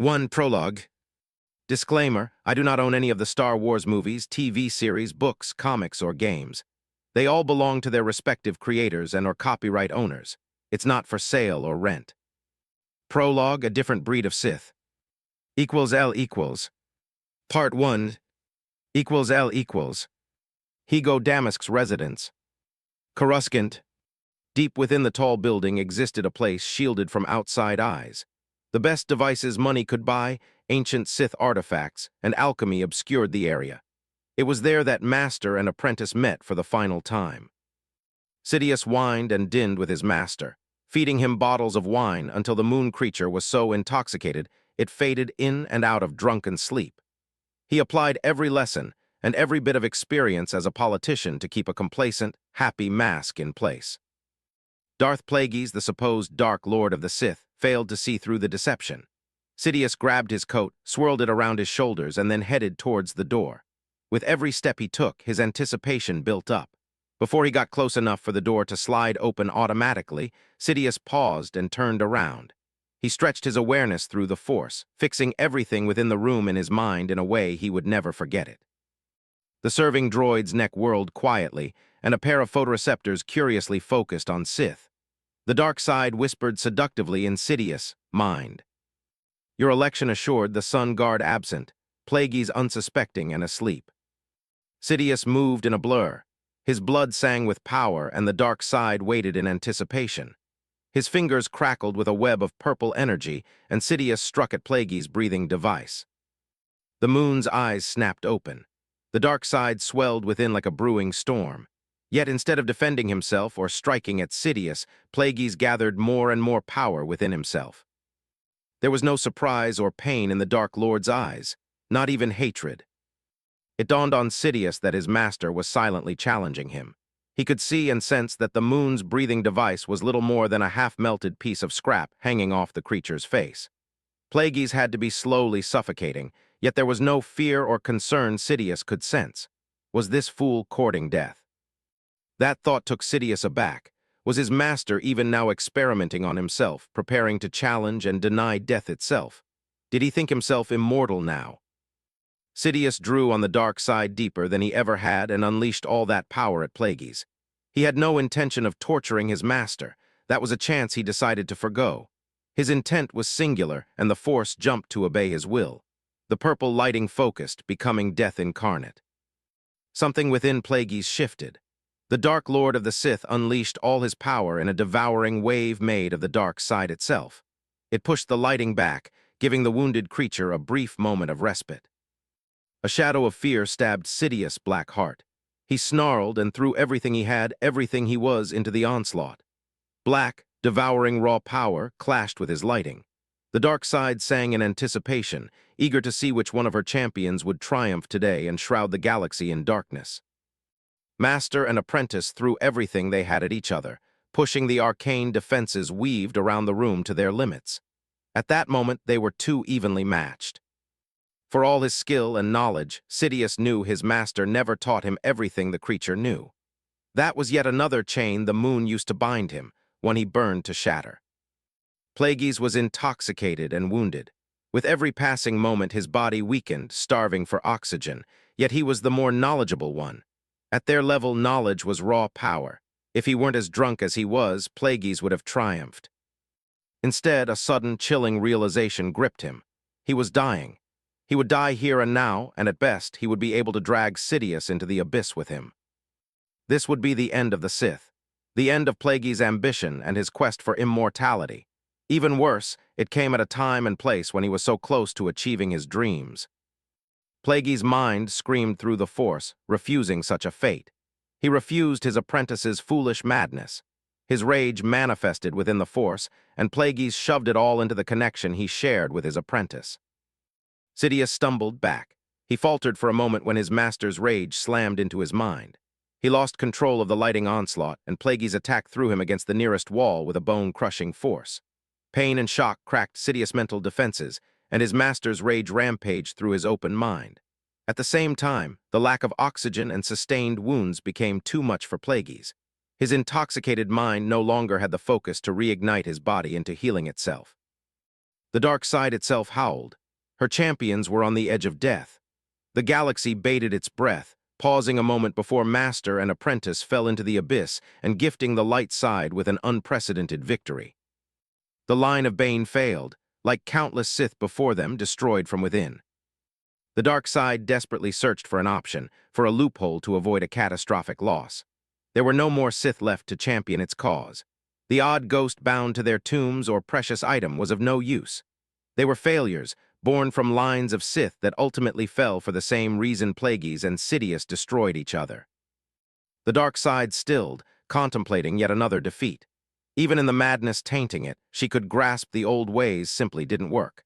1. Prologue. Disclaimer, I do not own any of the Star Wars movies, TV series, books, comics, or games. They all belong to their respective creators and/or copyright owners. It's not for sale or rent. Prologue, a different breed of Sith. L equals. Part 1. L equals. Higo Damask's residence. Coruscant. Deep within the tall building existed a place shielded from outside eyes. The best devices money could buy, ancient Sith artifacts, and alchemy obscured the area. It was there that master and apprentice met for the final time. Sidious whined and dinned with his master, feeding him bottles of wine until the moon creature was so intoxicated it faded in and out of drunken sleep. He applied every lesson and every bit of experience as a politician to keep a complacent, happy mask in place. Darth Plagueis, the supposed Dark Lord of the Sith, failed to see through the deception. Sidious grabbed his coat, swirled it around his shoulders, and then headed towards the door. With every step he took, his anticipation built up. Before he got close enough for the door to slide open automatically, Sidious paused and turned around. He stretched his awareness through the Force, fixing everything within the room in his mind in a way he would never forget it. The serving droid's neck whirled quietly, and a pair of photoreceptors curiously focused on Sith. The dark side whispered seductively in Sidious' mind. Your election assured, the Sun Guard absent, Plagueis unsuspecting and asleep. Sidious moved in a blur. His blood sang with power, and the dark side waited in anticipation. His fingers crackled with a web of purple energy, and Sidious struck at Plagueis' breathing device. The moon's eyes snapped open. The dark side swelled within like a brewing storm. Yet instead of defending himself or striking at Sidious, Plagueis gathered more and more power within himself. There was no surprise or pain in the Dark Lord's eyes, not even hatred. It dawned on Sidious that his master was silently challenging him. He could see and sense that the moon's breathing device was little more than a half-melted piece of scrap hanging off the creature's face. Plagueis had to be slowly suffocating, yet there was no fear or concern Sidious could sense. Was this fool courting death? That thought took Sidious aback. Was his master even now experimenting on himself, preparing to challenge and deny death itself? Did he think himself immortal now? Sidious drew on the dark side deeper than he ever had and unleashed all that power at Plagueis. He had no intention of torturing his master. That was a chance he decided to forgo. His intent was singular, and the Force jumped to obey his will. The purple lighting focused, becoming death incarnate. Something within Plagueis shifted. The Dark Lord of the Sith unleashed all his power in a devouring wave made of the dark side itself. It pushed the lighting back, giving the wounded creature a brief moment of respite. A shadow of fear stabbed Sidious' black heart. He snarled and threw everything he had, everything he was, into the onslaught. Black, devouring raw power clashed with his lighting. The dark side sang in anticipation, eager to see which one of her champions would triumph today and shroud the galaxy in darkness. Master and apprentice threw everything they had at each other, pushing the arcane defenses weaved around the room to their limits. At that moment, they were too evenly matched. For all his skill and knowledge, Sidious knew his master never taught him everything the creature knew. That was yet another chain the moon used to bind him, one he burned to shatter. Plagueis was intoxicated and wounded. With every passing moment, his body weakened, starving for oxygen, yet he was the more knowledgeable one. At their level, knowledge was raw power. If he weren't as drunk as he was, Plagueis would have triumphed. Instead, a sudden, chilling realization gripped him. He was dying. He would die here and now, and at best, he would be able to drag Sidious into the abyss with him. This would be the end of the Sith, the end of Plagueis' ambition and his quest for immortality. Even worse, it came at a time and place when he was so close to achieving his dreams. Plagueis' mind screamed through the Force, refusing such a fate. He refused his apprentice's foolish madness. His rage manifested within the Force, and Plagueis shoved it all into the connection he shared with his apprentice. Sidious stumbled back. He faltered for a moment when his master's rage slammed into his mind. He lost control of the lighting onslaught, and Plagueis' attack threw him against the nearest wall with a bone-crushing force. Pain and shock cracked Sidious' mental defenses, and his master's rage rampaged through his open mind. At the same time, the lack of oxygen and sustained wounds became too much for Plagueis. His intoxicated mind no longer had the focus to reignite his body into healing itself. The dark side itself howled. Her champions were on the edge of death. The galaxy bated its breath, pausing a moment before master and apprentice fell into the abyss and gifting the light side with an unprecedented victory. The line of Bane failed, like countless Sith before them, destroyed from within. The dark side desperately searched for an option, for a loophole to avoid a catastrophic loss. There were no more Sith left to champion its cause. The odd ghost bound to their tombs or precious item was of no use. They were failures, born from lines of Sith that ultimately fell for the same reason Plagueis and Sidious destroyed each other. The dark side stilled, contemplating yet another defeat. Even in the madness tainting it, she could grasp the old ways simply didn't work.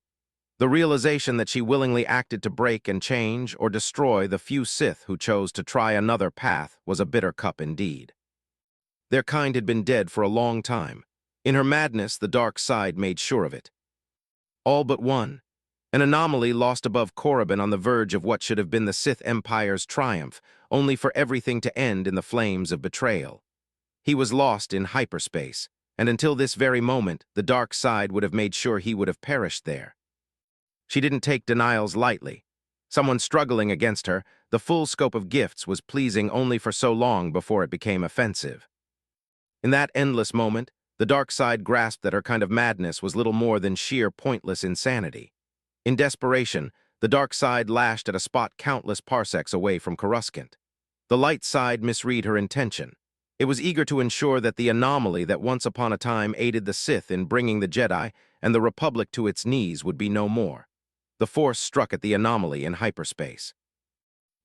The realization that she willingly acted to break and change or destroy the few Sith who chose to try another path was a bitter cup indeed. Their kind had been dead for a long time. In her madness, the dark side made sure of it. All but one. An anomaly lost above Korriban on the verge of what should have been the Sith Empire's triumph, only for everything to end in the flames of betrayal. He was lost in hyperspace, and until this very moment, the dark side would have made sure he would have perished there. She didn't take denials lightly. Someone struggling against her, the full scope of gifts was pleasing only for so long before it became offensive. In that endless moment, the dark side grasped that her kind of madness was little more than sheer pointless insanity. In desperation, the dark side lashed at a spot countless parsecs away from Coruscant. The light side misread her intention. It was eager to ensure that the anomaly that once upon a time aided the Sith in bringing the Jedi and the Republic to its knees would be no more. The Force struck at the anomaly in hyperspace.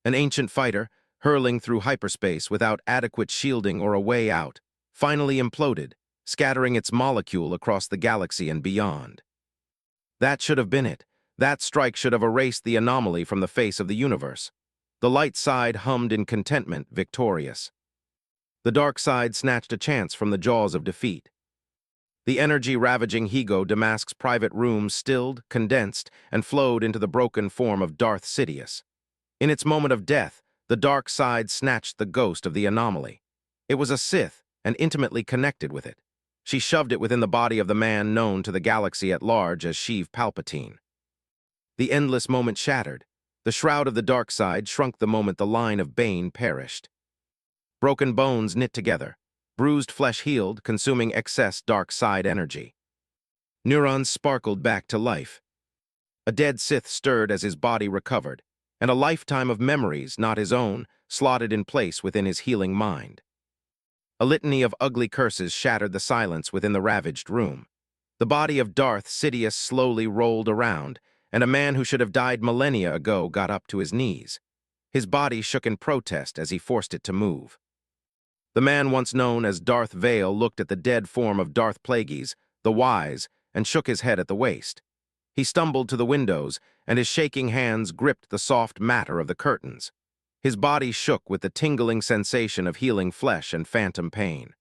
An ancient fighter, hurling through hyperspace without adequate shielding or a way out, finally imploded, scattering its molecule across the galaxy and beyond. That should have been it. That strike should have erased the anomaly from the face of the universe. The light side hummed in contentment, victorious. The dark side snatched a chance from the jaws of defeat. The energy-ravaging Higo Damask's private room stilled, condensed, and flowed into the broken form of Darth Sidious. In its moment of death, the dark side snatched the ghost of the anomaly. It was a Sith, and intimately connected with it. She shoved it within the body of the man known to the galaxy at large as Sheev Palpatine. The endless moment shattered. The shroud of the dark side shrunk the moment the line of Bane perished. Broken bones knit together. Bruised flesh healed, consuming excess dark side energy. Neurons sparkled back to life. A dead Sith stirred as his body recovered, and a lifetime of memories, not his own, slotted in place within his healing mind. A litany of ugly curses shattered the silence within the ravaged room. The body of Darth Sidious slowly rolled around, and a man who should have died millennia ago got up to his knees. His body shook in protest as he forced it to move. The man once known as Darth Vail looked at the dead form of Darth Plagueis, the Wise, and shook his head at the waist. He stumbled to the windows, and his shaking hands gripped the soft matter of the curtains. His body shook with the tingling sensation of healing flesh and phantom pain.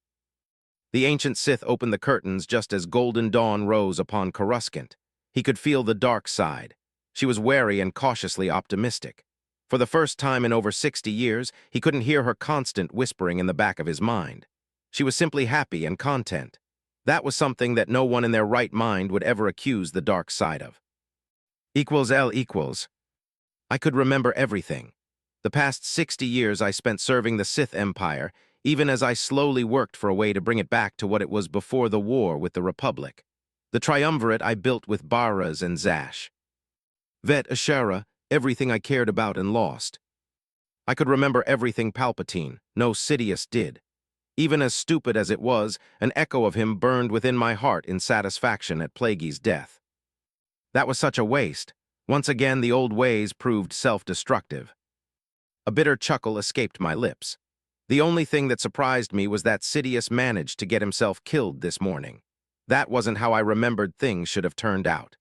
The ancient Sith opened the curtains just as golden dawn rose upon Coruscant. He could feel the dark side. She was wary and cautiously optimistic. For the first time in over 60 years, he couldn't hear her constant whispering in the back of his mind. She was simply happy and content. That was something that no one in their right mind would ever accuse the dark side of. I could remember everything. The past 60 years I spent serving the Sith Empire, even as I slowly worked for a way to bring it back to what it was before the war with the Republic. The triumvirate I built with Baraz and Zash. Vet Ashara, everything I cared about and lost. I could remember everything Palpatine, no Sidious did. Even as stupid as it was, an echo of him burned within my heart in satisfaction at Plagueis' death. That was such a waste. Once again the old ways proved self-destructive. A bitter chuckle escaped my lips. The only thing that surprised me was that Sidious managed to get himself killed this morning. That wasn't how I remembered things should have turned out.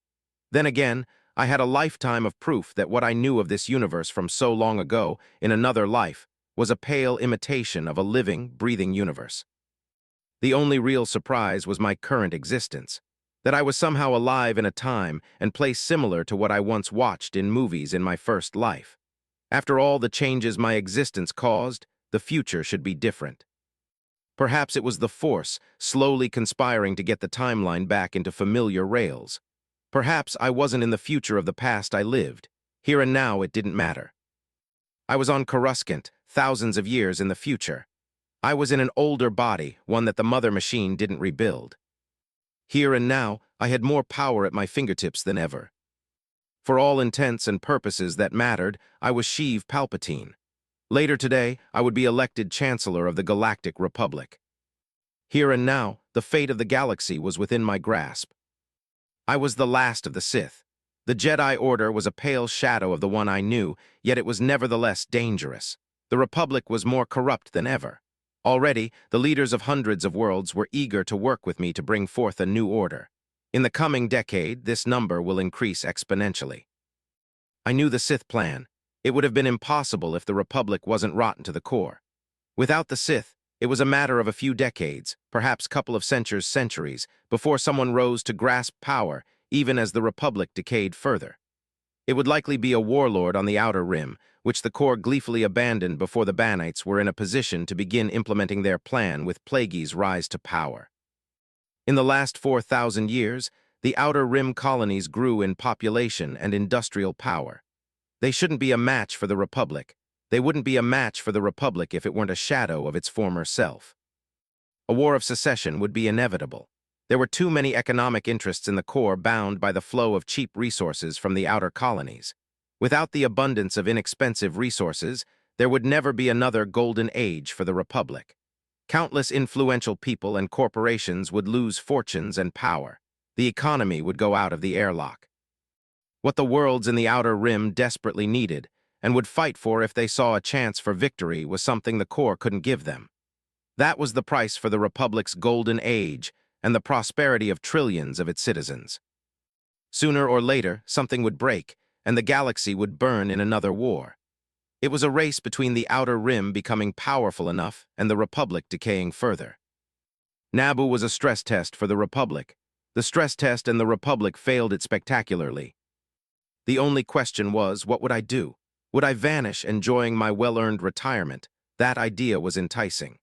Then again, I had a lifetime of proof that what I knew of this universe from so long ago, in another life, was a pale imitation of a living, breathing universe. The only real surprise was my current existence, that I was somehow alive in a time and place similar to what I once watched in movies in my first life. After all the changes my existence caused, the future should be different. Perhaps it was the Force slowly conspiring to get the timeline back into familiar rails. Perhaps I wasn't in the future of the past I lived. Here and now it didn't matter. I was on Coruscant, thousands of years in the future. I was in an older body, one that the mother machine didn't rebuild. Here and now, I had more power at my fingertips than ever. For all intents and purposes that mattered, I was Sheev Palpatine. Later today, I would be elected Chancellor of the Galactic Republic. Here and now, the fate of the galaxy was within my grasp. I was the last of the Sith. The Jedi Order was a pale shadow of the one I knew, yet it was nevertheless dangerous. The Republic was more corrupt than ever. Already, the leaders of hundreds of worlds were eager to work with me to bring forth a new order. In the coming decade, this number will increase exponentially. I knew the Sith plan. It would have been impossible if the Republic wasn't rotten to the core. Without the Sith, it was a matter of a few decades, perhaps couple of centuries, before someone rose to grasp power, even as the Republic decayed further. It would likely be a warlord on the Outer Rim, which the core gleefully abandoned before the Banites were in a position to begin implementing their plan with Plagueis' rise to power. In the last 4,000 years, the Outer Rim colonies grew in population and industrial power. They shouldn't be a match for the Republic. They wouldn't be a match for the Republic if it weren't a shadow of its former self. A war of secession would be inevitable. There were too many economic interests in the core bound by the flow of cheap resources from the outer colonies. Without the abundance of inexpensive resources, there would never be another golden age for the Republic. Countless influential people and corporations would lose fortunes and power. The economy would go out of the airlock. What the worlds in the Outer Rim desperately needed, and would fight for if they saw a chance for victory, was something the core couldn't give them. That was the price for the Republic's golden age and the prosperity of trillions of its citizens. Sooner or later, something would break, and the galaxy would burn in another war. It was a race between the Outer Rim becoming powerful enough and the Republic decaying further. Naboo was a stress test for the Republic. The stress test and the Republic failed it spectacularly. The only question was, what would I do? Would I vanish, enjoying my well-earned retirement? That idea was enticing.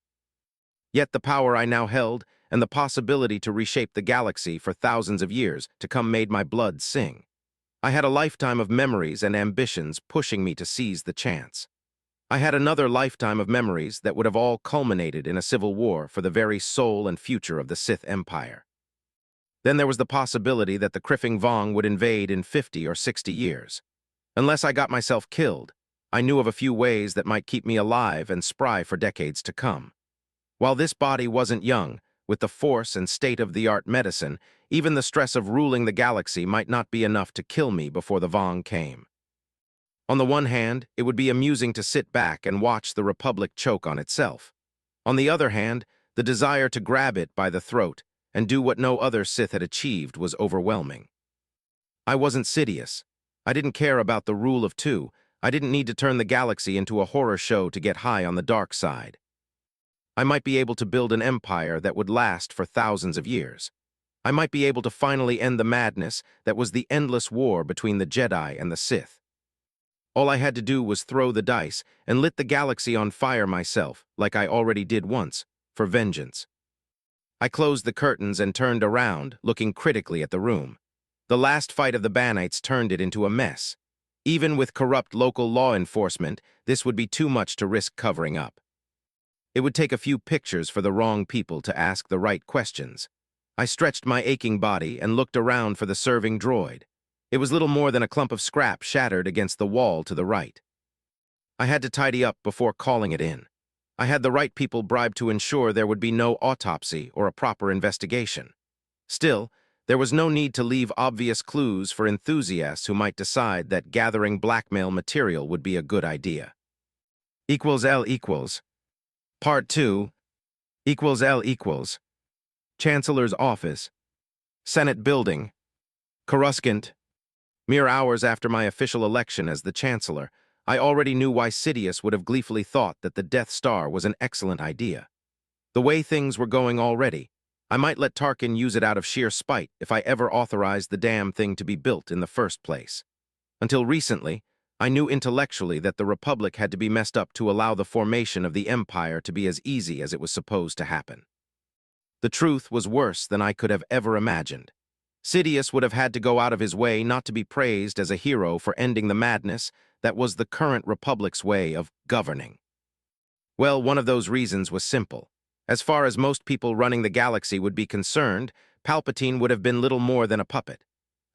Yet the power I now held and the possibility to reshape the galaxy for thousands of years to come made my blood sing. I had a lifetime of memories and ambitions pushing me to seize the chance. I had another lifetime of memories that would have all culminated in a civil war for the very soul and future of the Sith Empire. Then there was the possibility that the Kriffing Vong would invade in 50 or 60 years. Unless I got myself killed, I knew of a few ways that might keep me alive and spry for decades to come. While this body wasn't young, with the force and state-of-the-art medicine, even the stress of ruling the galaxy might not be enough to kill me before the Vong came. On the one hand, it would be amusing to sit back and watch the Republic choke on itself. On the other hand, the desire to grab it by the throat and do what no other Sith had achieved was overwhelming. I wasn't Sidious. I didn't care about the rule of two. I didn't need to turn the galaxy into a horror show to get high on the dark side. I might be able to build an empire that would last for thousands of years. I might be able to finally end the madness that was the endless war between the Jedi and the Sith. All I had to do was throw the dice and lit the galaxy on fire myself, like I already did once, for vengeance. I closed the curtains and turned around, looking critically at the room. The last fight of the Banites turned it into a mess. Even with corrupt local law enforcement, this would be too much to risk covering up. It would take a few pictures for the wrong people to ask the right questions. I stretched my aching body and looked around for the serving droid. It was little more than a clump of scrap shattered against the wall to the right. I had to tidy up before calling it in. I had the right people bribed to ensure there would be no autopsy or a proper investigation. Still, there was no need to leave obvious clues for enthusiasts who might decide that gathering blackmail material would be a good idea. == Part 2 == Chancellor's Office, Senate Building, Coruscant. Mere hours after my official election as the Chancellor, I already knew why Sidious would have gleefully thought that the Death Star was an excellent idea. The way things were going already, I might let Tarkin use it out of sheer spite if I ever authorized the damn thing to be built in the first place. Until recently, I knew intellectually that the Republic had to be messed up to allow the formation of the Empire to be as easy as it was supposed to happen. The truth was worse than I could have ever imagined. Sidious would have had to go out of his way not to be praised as a hero for ending the madness that was the current Republic's way of governing. Well, one of those reasons was simple. As far as most people running the galaxy would be concerned, Palpatine would have been little more than a puppet.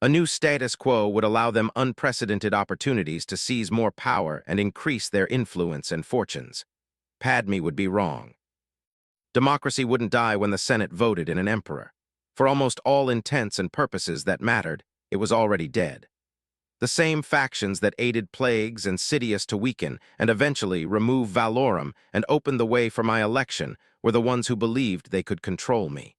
A new status quo would allow them unprecedented opportunities to seize more power and increase their influence and fortunes. Padme would be wrong. Democracy wouldn't die when the Senate voted in an emperor. For almost all intents and purposes that mattered, it was already dead. The same factions that aided Plagues and Sidious to weaken and eventually remove Valorum and open the way for my election were the ones who believed they could control me.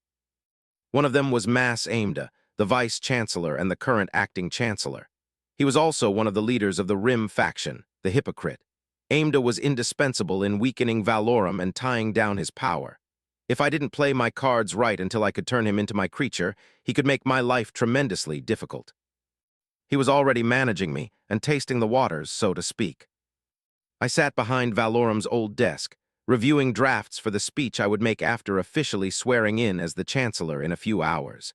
One of them was Mas Amedda, the Vice-Chancellor and the current acting Chancellor. He was also one of the leaders of the Rim faction, the Hypocrite. Amedda was indispensable in weakening Valorum and tying down his power. If I didn't play my cards right until I could turn him into my creature, he could make my life tremendously difficult. He was already managing me and tasting the waters, so to speak. I sat behind Valorum's old desk, reviewing drafts for the speech I would make after officially swearing in as the Chancellor in a few hours.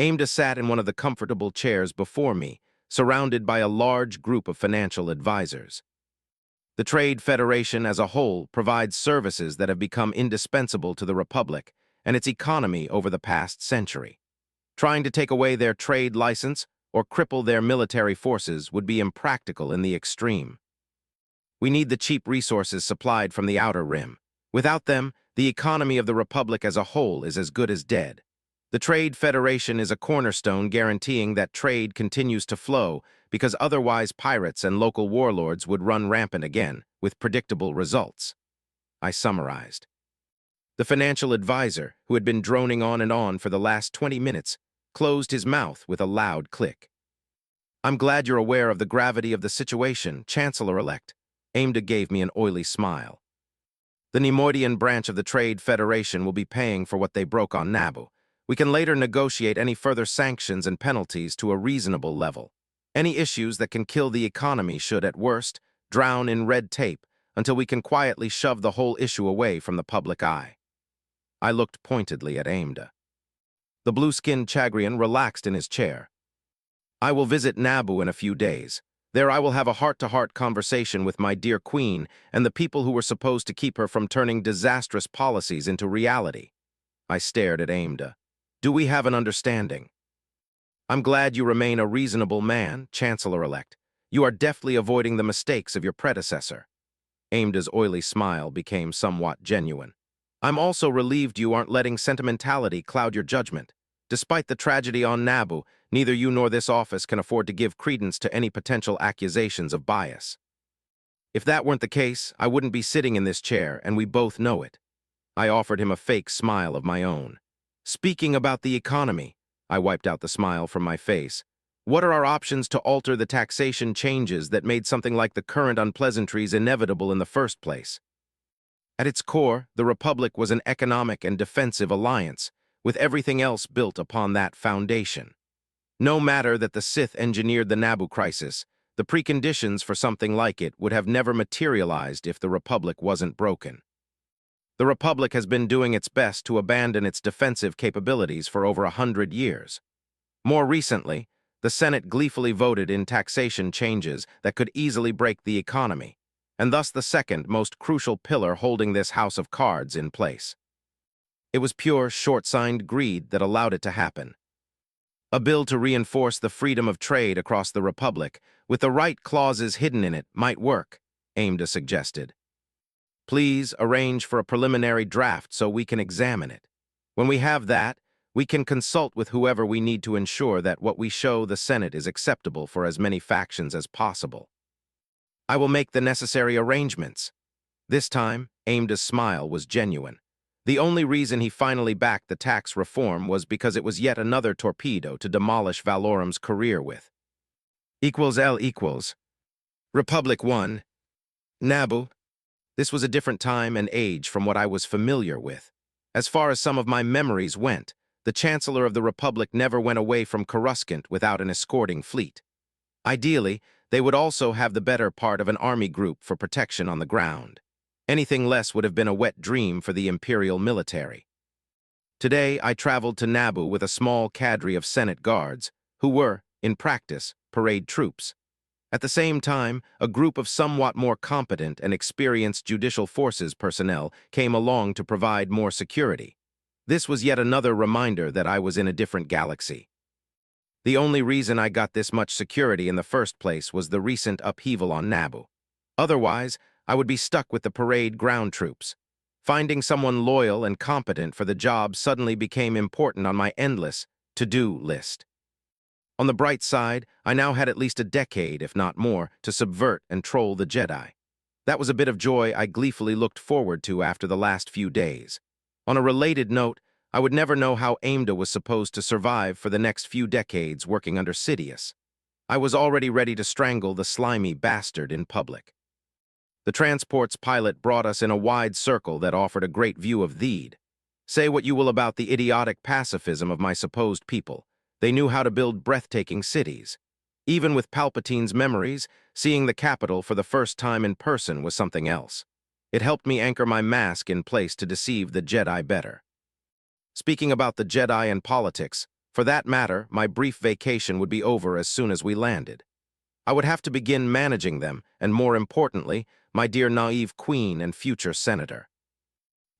Amedda sat in one of the comfortable chairs before me, surrounded by a large group of financial advisors. The Trade Federation as a whole provides services that have become indispensable to the Republic and its economy over the past century. Trying to take away their trade license or cripple their military forces would be impractical in the extreme. We need the cheap resources supplied from the Outer Rim. Without them, the economy of the Republic as a whole is as good as dead. The Trade Federation is a cornerstone guaranteeing that trade continues to flow because otherwise pirates and local warlords would run rampant again, with predictable results. I summarized. The financial advisor, who had been droning on and on for the last 20 minutes, closed his mouth with a loud click. "I'm glad you're aware of the gravity of the situation, Chancellor-elect." Amedda gave me an oily smile. "The Neimoidian branch of the Trade Federation will be paying for what they broke on Naboo. We can later negotiate any further sanctions and penalties to a reasonable level. Any issues that can kill the economy should, at worst, drown in red tape until we can quietly shove the whole issue away from the public eye." I looked pointedly at Amedda. The blue-skinned Chagrian relaxed in his chair. "I will visit Naboo in a few days. There I will have a heart-to-heart conversation with my dear queen and the people who were supposed to keep her from turning disastrous policies into reality." I stared at Amedda. "Do we have an understanding?" "I'm glad you remain a reasonable man, Chancellor-elect. You are deftly avoiding the mistakes of your predecessor." Amedda's oily smile became somewhat genuine. "I'm also relieved you aren't letting sentimentality cloud your judgment. Despite the tragedy on Naboo, neither you nor this office can afford to give credence to any potential accusations of bias. If that weren't the case, I wouldn't be sitting in this chair, and we both know it." I offered him a fake smile of my own. "Speaking about the economy," I wiped out the smile from my face, "what are our options to alter the taxation changes that made something like the current unpleasantries inevitable in the first place?" At its core, the Republic was an economic and defensive alliance, with everything else built upon that foundation. No matter that the Sith engineered the Naboo crisis, the preconditions for something like it would have never materialized if the Republic wasn't broken. The Republic has been doing its best to abandon its defensive capabilities for over 100 years. More recently, the Senate gleefully voted in taxation changes that could easily break the economy, and thus the second most crucial pillar holding this house of cards in place. It was pure, short-sighted greed that allowed it to happen. A bill to reinforce the freedom of trade across the Republic, with the right clauses hidden in it, might work, Amedda suggested. "Please arrange for a preliminary draft so we can examine it. When we have that, we can consult with whoever we need to ensure that what we show the Senate is acceptable for as many factions as possible." "I will make the necessary arrangements." This time, Amedda's smile was genuine. The only reason he finally backed the tax reform was because it was yet another torpedo to demolish Valorum's career with. == Republic 1. Naboo. This was a different time and age from what I was familiar with. As far as some of my memories went, the Chancellor of the Republic never went away from Coruscant without an escorting fleet. Ideally, they would also have the better part of an army group for protection on the ground. Anything less would have been a wet dream for the Imperial military. Today, I traveled to Naboo with a small cadre of Senate guards, who were, in practice, parade troops. At the same time, a group of somewhat more competent and experienced judicial forces personnel came along to provide more security. This was yet another reminder that I was in a different galaxy. The only reason I got this much security in the first place was the recent upheaval on Naboo. Otherwise, I would be stuck with the parade ground troops. Finding someone loyal and competent for the job suddenly became important on my endless to-do list. On the bright side, I now had at least a decade, if not more, to subvert and troll the Jedi. That was a bit of joy I gleefully looked forward to after the last few days. On a related note, I would never know how Amidala was supposed to survive for the next few decades working under Sidious. I was already ready to strangle the slimy bastard in public. The transport's pilot brought us in a wide circle that offered a great view of Theed. Say what you will about the idiotic pacifism of my supposed people. They knew how to build breathtaking cities. Even with Palpatine's memories, seeing the capital for the first time in person was something else. It helped me anchor my mask in place to deceive the Jedi better. Speaking about the Jedi and politics, for that matter, my brief vacation would be over as soon as we landed. I would have to begin managing them, and more importantly, my dear naive queen and future senator.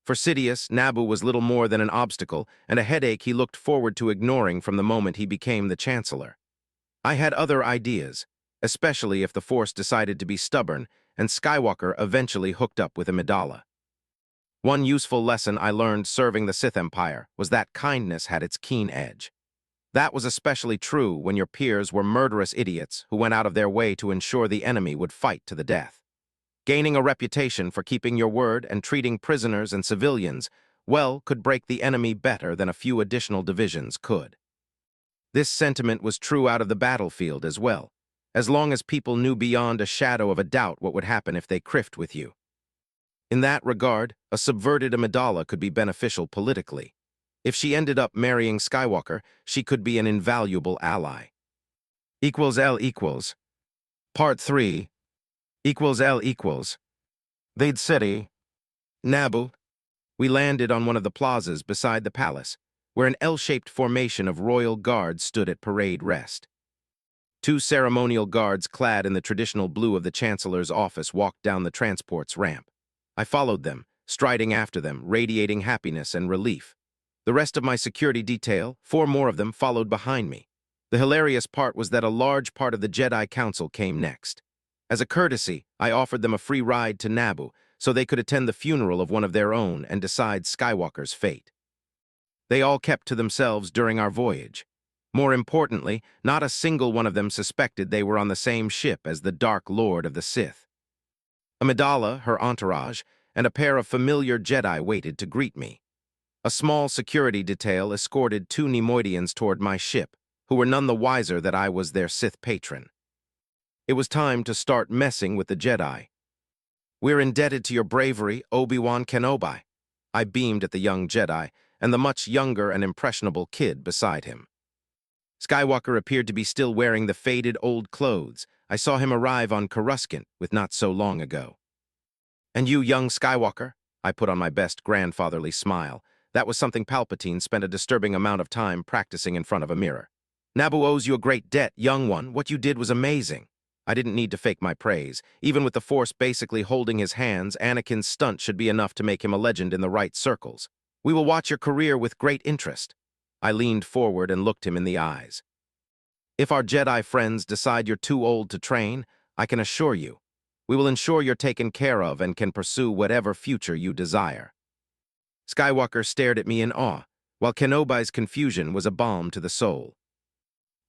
For Sidious, Naboo was little more than an obstacle and a headache he looked forward to ignoring from the moment he became the Chancellor. I had other ideas, especially if the Force decided to be stubborn and Skywalker eventually hooked up with Amidala. One useful lesson I learned serving the Sith Empire was that kindness had its keen edge. That was especially true when your peers were murderous idiots who went out of their way to ensure the enemy would fight to the death. Gaining a reputation for keeping your word and treating prisoners and civilians well could break the enemy better than a few additional divisions could. This sentiment was true out of the battlefield as well, as long as people knew beyond a shadow of a doubt what would happen if they criffed with you. In that regard, a subverted Amidala could be beneficial politically. If she ended up marrying Skywalker, she could be an invaluable ally. L equals. Part 3. L equals. Theed City. Naboo. We landed on one of the plazas beside the palace, where an L-shaped formation of royal guards stood at parade rest. Two ceremonial guards clad in the traditional blue of the Chancellor's office walked down the transport's ramp. I followed them, striding after them, radiating happiness and relief. The rest of my security detail, 4 more of them, followed behind me. The hilarious part was that a large part of the Jedi Council came next. As a courtesy, I offered them a free ride to Naboo so they could attend the funeral of one of their own and decide Skywalker's fate. They all kept to themselves during our voyage. More importantly, not a single one of them suspected they were on the same ship as the Dark Lord of the Sith. Amidala, her entourage, and a pair of familiar Jedi waited to greet me. A small security detail escorted 2 Neimoidians toward my ship, who were none the wiser that I was their Sith patron. It was time to start messing with the Jedi. "We're indebted to your bravery, Obi-Wan Kenobi." I beamed at the young Jedi and the much younger and impressionable kid beside him. Skywalker appeared to be still wearing the faded old clothes I saw him arrive on Coruscant with not so long ago. "And you, young Skywalker?" I put on my best grandfatherly smile. That was something Palpatine spent a disturbing amount of time practicing in front of a mirror. "Naboo owes you a great debt, young one. What you did was amazing." I didn't need to fake my praise. Even with the Force basically holding his hands, Anakin's stunt should be enough to make him a legend in the right circles. "We will watch your career with great interest." I leaned forward and looked him in the eyes. "If our Jedi friends decide you're too old to train, I can assure you, we will ensure you're taken care of and can pursue whatever future you desire." Skywalker stared at me in awe, while Kenobi's confusion was a balm to the soul.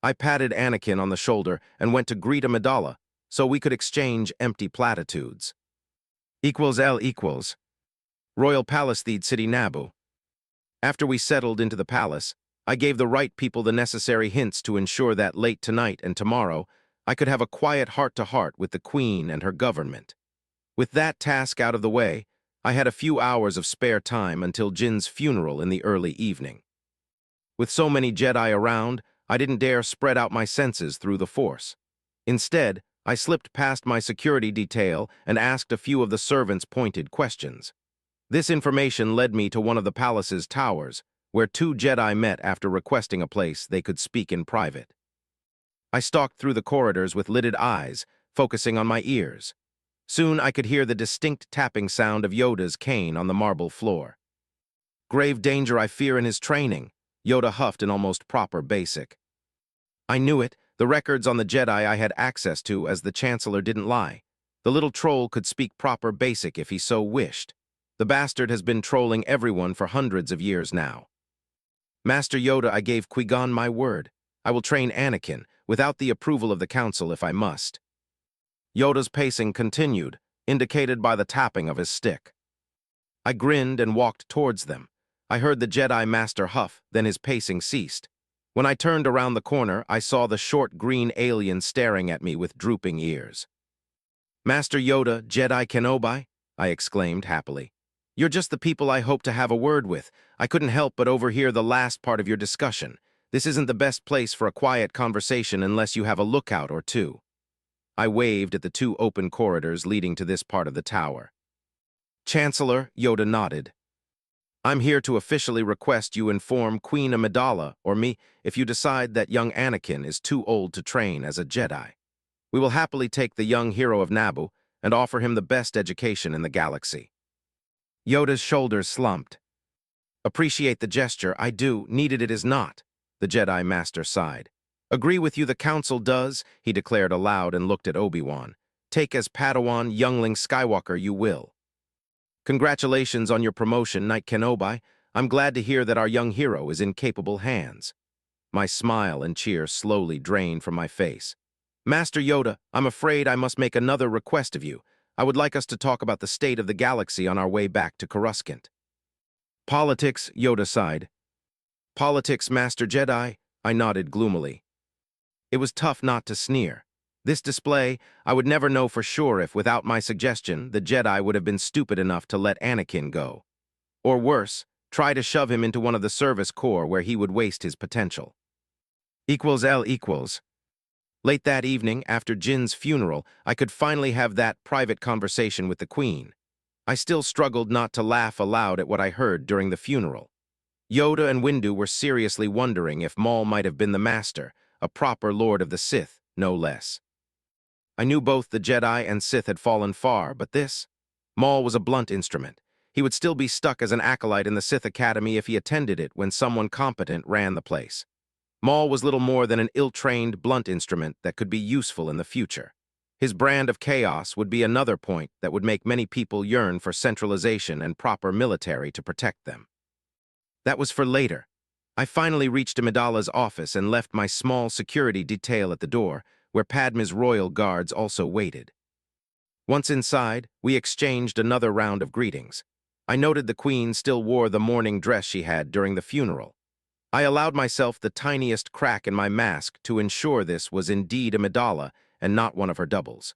I patted Anakin on the shoulder and went to greet Amidala so we could exchange empty platitudes. L equals. Royal Palace, Theed City, Naboo. After we settled into the palace, I gave the right people the necessary hints to ensure that late tonight and tomorrow I could have a quiet heart-to-heart with the Queen and her government. With that task out of the way, I had a few hours of spare time until Jin's funeral in the early evening. With so many Jedi around, I didn't dare spread out my senses through the Force. Instead, I slipped past my security detail and asked a few of the servants pointed questions. This information led me to one of the palace's towers, where two Jedi met after requesting a place they could speak in private. I stalked through the corridors with lidded eyes, focusing on my ears. Soon I could hear the distinct tapping sound of Yoda's cane on the marble floor. "Grave danger I fear in his training," Yoda huffed in almost proper basic. I knew it. The records on the Jedi I had access to as the Chancellor didn't lie. The little troll could speak proper basic if he so wished. The bastard has been trolling everyone for hundreds of years now. "Master Yoda, I gave Qui-Gon my word. I will train Anakin, without the approval of the Council if I must." Yoda's pacing continued, indicated by the tapping of his stick. I grinned and walked towards them. I heard the Jedi Master huff, then his pacing ceased. When I turned around the corner, I saw the short green alien staring at me with drooping ears. "Master Yoda, Jedi Kenobi?" I exclaimed happily. "You're just the people I hope to have a word with. I couldn't help but overhear the last part of your discussion. This isn't the best place for a quiet conversation unless you have a lookout or two." I waved at the two open corridors leading to this part of the tower. "Chancellor," Yoda nodded. "I'm here to officially request you inform Queen Amidala or me if you decide that young Anakin is too old to train as a Jedi. We will happily take the young hero of Naboo and offer him the best education in the galaxy." Yoda's shoulders slumped. "Appreciate the gesture, I do. Needed it is not," the Jedi Master sighed. "Agree with you the Council does," he declared aloud and looked at Obi-Wan. "Take as Padawan, youngling Skywalker you will." "Congratulations on your promotion, Knight Kenobi. I'm glad to hear that our young hero is in capable hands." My smile and cheer slowly drained from my face. "Master Yoda, I'm afraid I must make another request of you. I would like us to talk about the state of the galaxy on our way back to Coruscant." "Politics," Yoda sighed. "Politics, Master Jedi?" I nodded gloomily. It was tough not to sneer. This display, I would never know for sure if, without my suggestion, the Jedi would have been stupid enough to let Anakin go. Or worse, try to shove him into one of the service corps where he would waste his potential. == Late that evening, after Jin's funeral, I could finally have that private conversation with the Queen. I still struggled not to laugh aloud at what I heard during the funeral. Yoda and Windu were seriously wondering if Maul might have been the Master, a proper Lord of the Sith, no less. I knew both the Jedi and Sith had fallen far, but this? Maul was a blunt instrument. He would still be stuck as an acolyte in the Sith Academy if he attended it when someone competent ran the place. Maul was little more than an ill-trained, blunt instrument that could be useful in the future. His brand of chaos would be another point that would make many people yearn for centralization and proper military to protect them. That was for later. I finally reached Amidala's office and left my small security detail at the door, where Padme's royal guards also waited. Once inside, we exchanged another round of greetings. I noted the Queen still wore the mourning dress she had during the funeral. I allowed myself the tiniest crack in my mask to ensure this was indeed Amidala and not one of her doubles.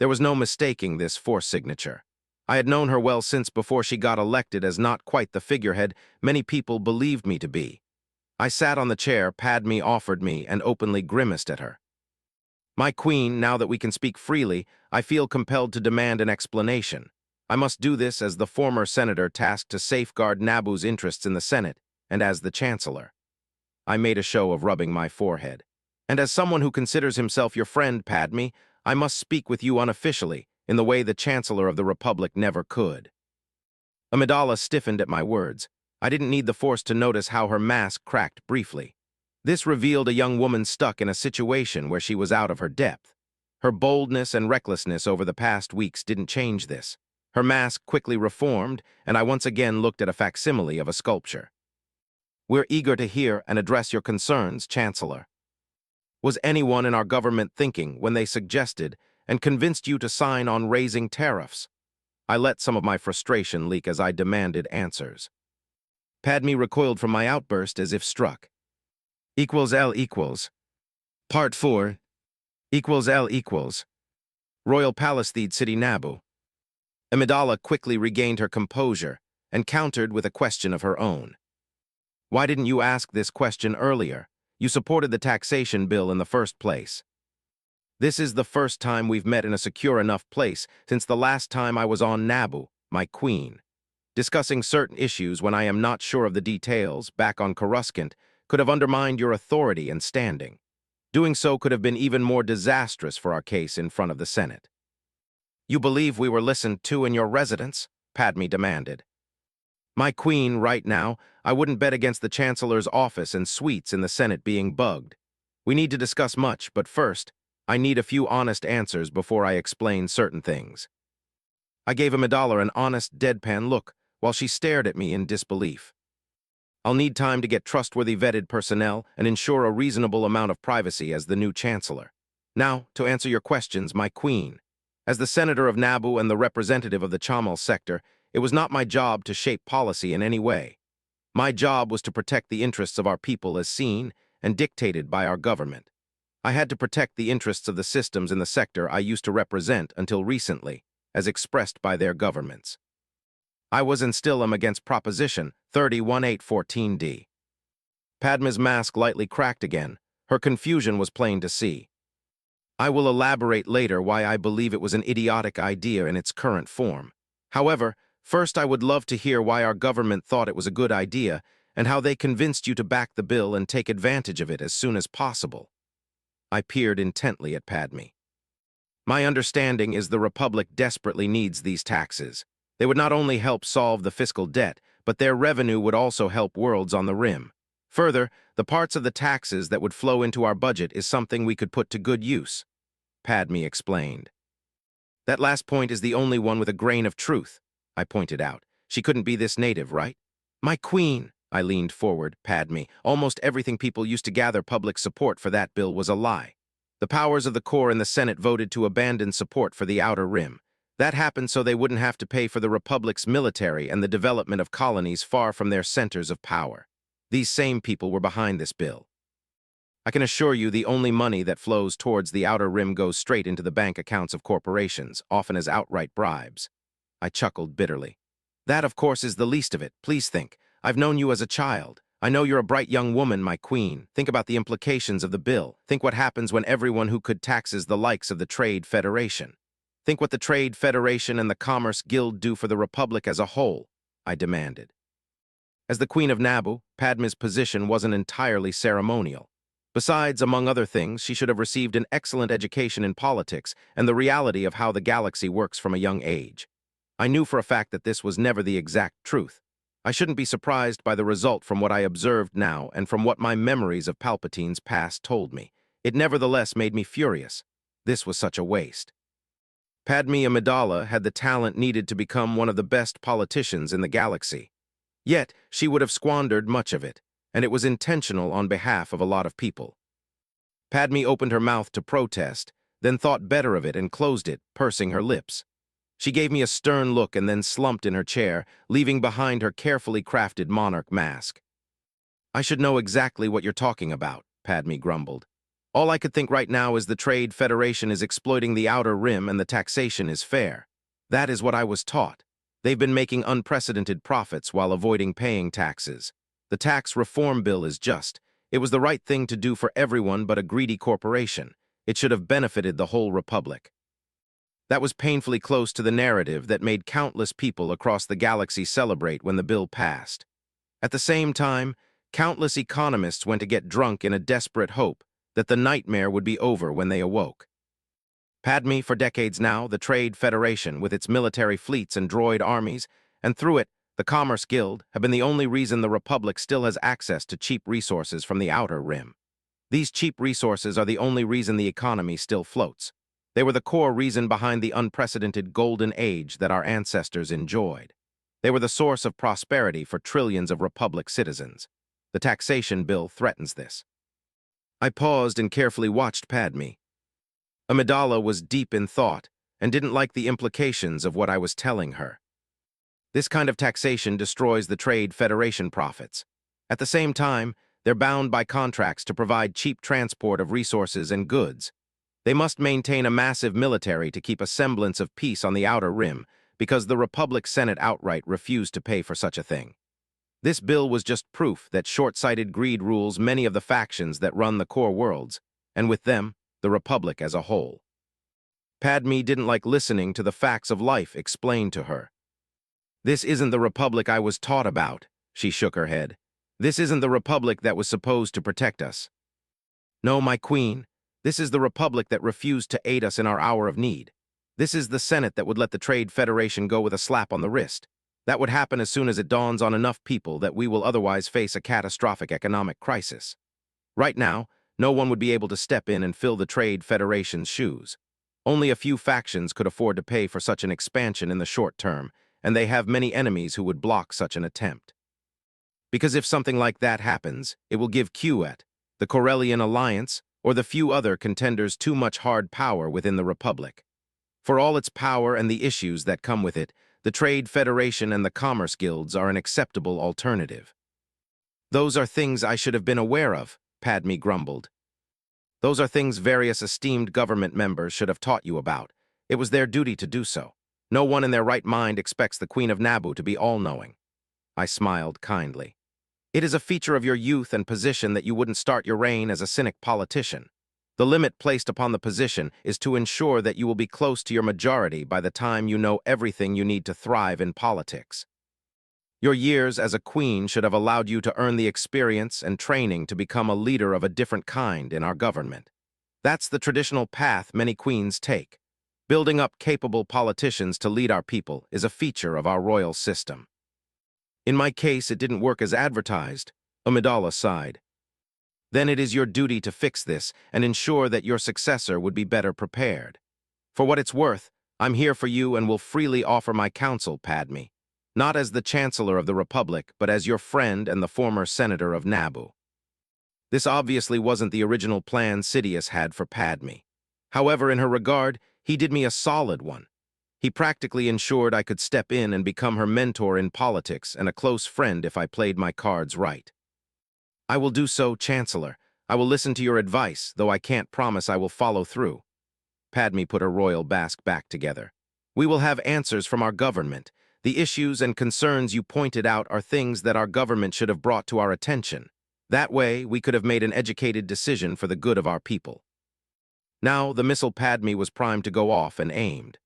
There was no mistaking this Force signature. I had known her well since before she got elected as not quite the figurehead many people believed me to be. I sat on the chair Padme offered me and openly grimaced at her. "My Queen, now that we can speak freely, I feel compelled to demand an explanation. I must do this as the former senator tasked to safeguard Naboo's interests in the Senate, and as the Chancellor." I made a show of rubbing my forehead. "And as someone who considers himself your friend, Padme, I must speak with you unofficially, in the way the Chancellor of the Republic never could." Amidala stiffened at my words. I didn't need the Force to notice how her mask cracked briefly. This revealed a young woman stuck in a situation where she was out of her depth. Her boldness and recklessness over the past weeks didn't change this. Her mask quickly reformed, and I once again looked at a facsimile of a sculpture. "We're eager to hear and address your concerns, Chancellor." Was anyone in our government thinking when they suggested and convinced you to sign on raising tariffs? I let some of my frustration leak as I demanded answers. Padme recoiled from my outburst as if struck. == Part 4 == Royal Palace, Theed City, Naboo. Amidala quickly regained her composure and countered with a question of her own. "Why didn't you ask this question earlier? You supported the taxation bill in the first place." "This is the first time we've met in a secure enough place since the last time I was on Naboo, my Queen." Discussing certain issues when I am not sure of the details back on Coruscant could have undermined your authority and standing. Doing so could have been even more disastrous for our case in front of the Senate. You believe we were listened to in your residence? Padme demanded. My queen, right now, I wouldn't bet against the Chancellor's office and suites in the Senate being bugged. We need to discuss much, but first, I need a few honest answers before I explain certain things. I gave Amidala an honest, deadpan look while she stared at me in disbelief. I'll need time to get trustworthy vetted personnel and ensure a reasonable amount of privacy as the new Chancellor. Now, to answer your questions, my queen. As the Senator of Naboo and the representative of the Chamal sector, it was not my job to shape policy in any way. My job was to protect the interests of our people as seen and dictated by our government. I had to protect the interests of the systems in the sector I used to represent until recently, as expressed by their governments. I was and still am against Proposition 301814D. Padme's mask lightly cracked again. Her confusion was plain to see. I will elaborate later why I believe it was an idiotic idea in its current form. However, first I would love to hear why our government thought it was a good idea and how they convinced you to back the bill and take advantage of it as soon as possible. I peered intently at Padme. My understanding is the Republic desperately needs these taxes. They would not only help solve the fiscal debt, but their revenue would also help worlds on the rim. Further, the parts of the taxes that would flow into our budget is something we could put to good use, Padme explained. That last point is the only one with a grain of truth, I pointed out. She couldn't be this native, right? My queen, I leaned forward, Padme. Almost everything people used to gather public support for that bill was a lie. The powers of the core in the Senate voted to abandon support for the Outer Rim. That happened so they wouldn't have to pay for the Republic's military and the development of colonies far from their centers of power. These same people were behind this bill. I can assure you the only money that flows towards the Outer Rim goes straight into the bank accounts of corporations, often as outright bribes. I chuckled bitterly. That, of course, is the least of it. Please think. I've known you as a child. I know you're a bright young woman, my queen. Think about the implications of the bill. Think what happens when everyone who could taxes the likes of the Trade Federation. Think what the Trade Federation and the Commerce Guild do for the Republic as a whole, I demanded. As the Queen of Naboo, Padme's position wasn't entirely ceremonial. Besides, among other things, she should have received an excellent education in politics and the reality of how the galaxy works from a young age. I knew for a fact that this was never the exact truth. I shouldn't be surprised by the result from what I observed now and from what my memories of Palpatine's past told me. It nevertheless made me furious. This was such a waste. Padme Amidala had the talent needed to become one of the best politicians in the galaxy. Yet, she would have squandered much of it, and it was intentional on behalf of a lot of people. Padme opened her mouth to protest, then thought better of it and closed it, pursing her lips. She gave me a stern look and then slumped in her chair, leaving behind her carefully crafted monarch mask. I should know exactly what you're talking about, Padme grumbled. All I could think right now is the Trade Federation is exploiting the Outer Rim and the taxation is fair. That is what I was taught. They've been making unprecedented profits while avoiding paying taxes. The tax reform bill is just. It was the right thing to do for everyone but a greedy corporation. It should have benefited the whole Republic. That was painfully close to the narrative that made countless people across the galaxy celebrate when the bill passed. At the same time, countless economists went to get drunk in a desperate hope that the nightmare would be over when they awoke. Padme, for decades now, the Trade Federation, with its military fleets and droid armies, and through it, the Commerce Guild, have been the only reason the Republic still has access to cheap resources from the Outer Rim. These cheap resources are the only reason the economy still floats. They were the core reason behind the unprecedented golden age that our ancestors enjoyed. They were the source of prosperity for trillions of Republic citizens. The taxation bill threatens this. I paused and carefully watched Padme. Amidala was deep in thought and didn't like the implications of what I was telling her. This kind of taxation destroys the Trade Federation profits. At the same time, they're bound by contracts to provide cheap transport of resources and goods. They must maintain a massive military to keep a semblance of peace on the Outer Rim because the Republic Senate outright refused to pay for such a thing. This bill was just proof that short-sighted greed rules many of the factions that run the core worlds, and with them, the Republic as a whole. Padme didn't like listening to the facts of life explained to her. This isn't the republic I was taught about, she shook her head. This isn't the republic that was supposed to protect us. No, my queen, this is the republic that refused to aid us in our hour of need. This is the Senate that would let the Trade Federation go with a slap on the wrist. That would happen as soon as it dawns on enough people that we will otherwise face a catastrophic economic crisis. Right now, no one would be able to step in and fill the Trade Federation's shoes. Only a few factions could afford to pay for such an expansion in the short term, and they have many enemies who would block such an attempt. Because if something like that happens, it will give QET, the Corellian Alliance, or the few other contenders too much hard power within the Republic. For all its power and the issues that come with it, the Trade Federation and the Commerce Guilds are an acceptable alternative. Those are things I should have been aware of, Padme grumbled. Those are things various esteemed government members should have taught you about. It was their duty to do so. No one in their right mind expects the Queen of Naboo to be all-knowing. I smiled kindly. It is a feature of your youth and position that you wouldn't start your reign as a cynic politician. The limit placed upon the position is to ensure that you will be close to your majority by the time you know everything you need to thrive in politics. Your years as a queen should have allowed you to earn the experience and training to become a leader of a different kind in our government. That's the traditional path many queens take. Building up capable politicians to lead our people is a feature of our royal system. In my case, it didn't work as advertised, Amidala sighed. Then it is your duty to fix this and ensure that your successor would be better prepared. For what it's worth, I'm here for you and will freely offer my counsel, Padme. Not as the Chancellor of the Republic, but as your friend and the former Senator of Naboo. This obviously wasn't the original plan Sidious had for Padme. However, in her regard, he did me a solid one. He practically ensured I could step in and become her mentor in politics and a close friend if I played my cards right. I will do so, Chancellor. I will listen to your advice, though I can't promise I will follow through. Padme put her royal basque back together. We will have answers from our government. The issues and concerns you pointed out are things that our government should have brought to our attention. That way, we could have made an educated decision for the good of our people. Now, the missile Padme was primed to go off and aimed.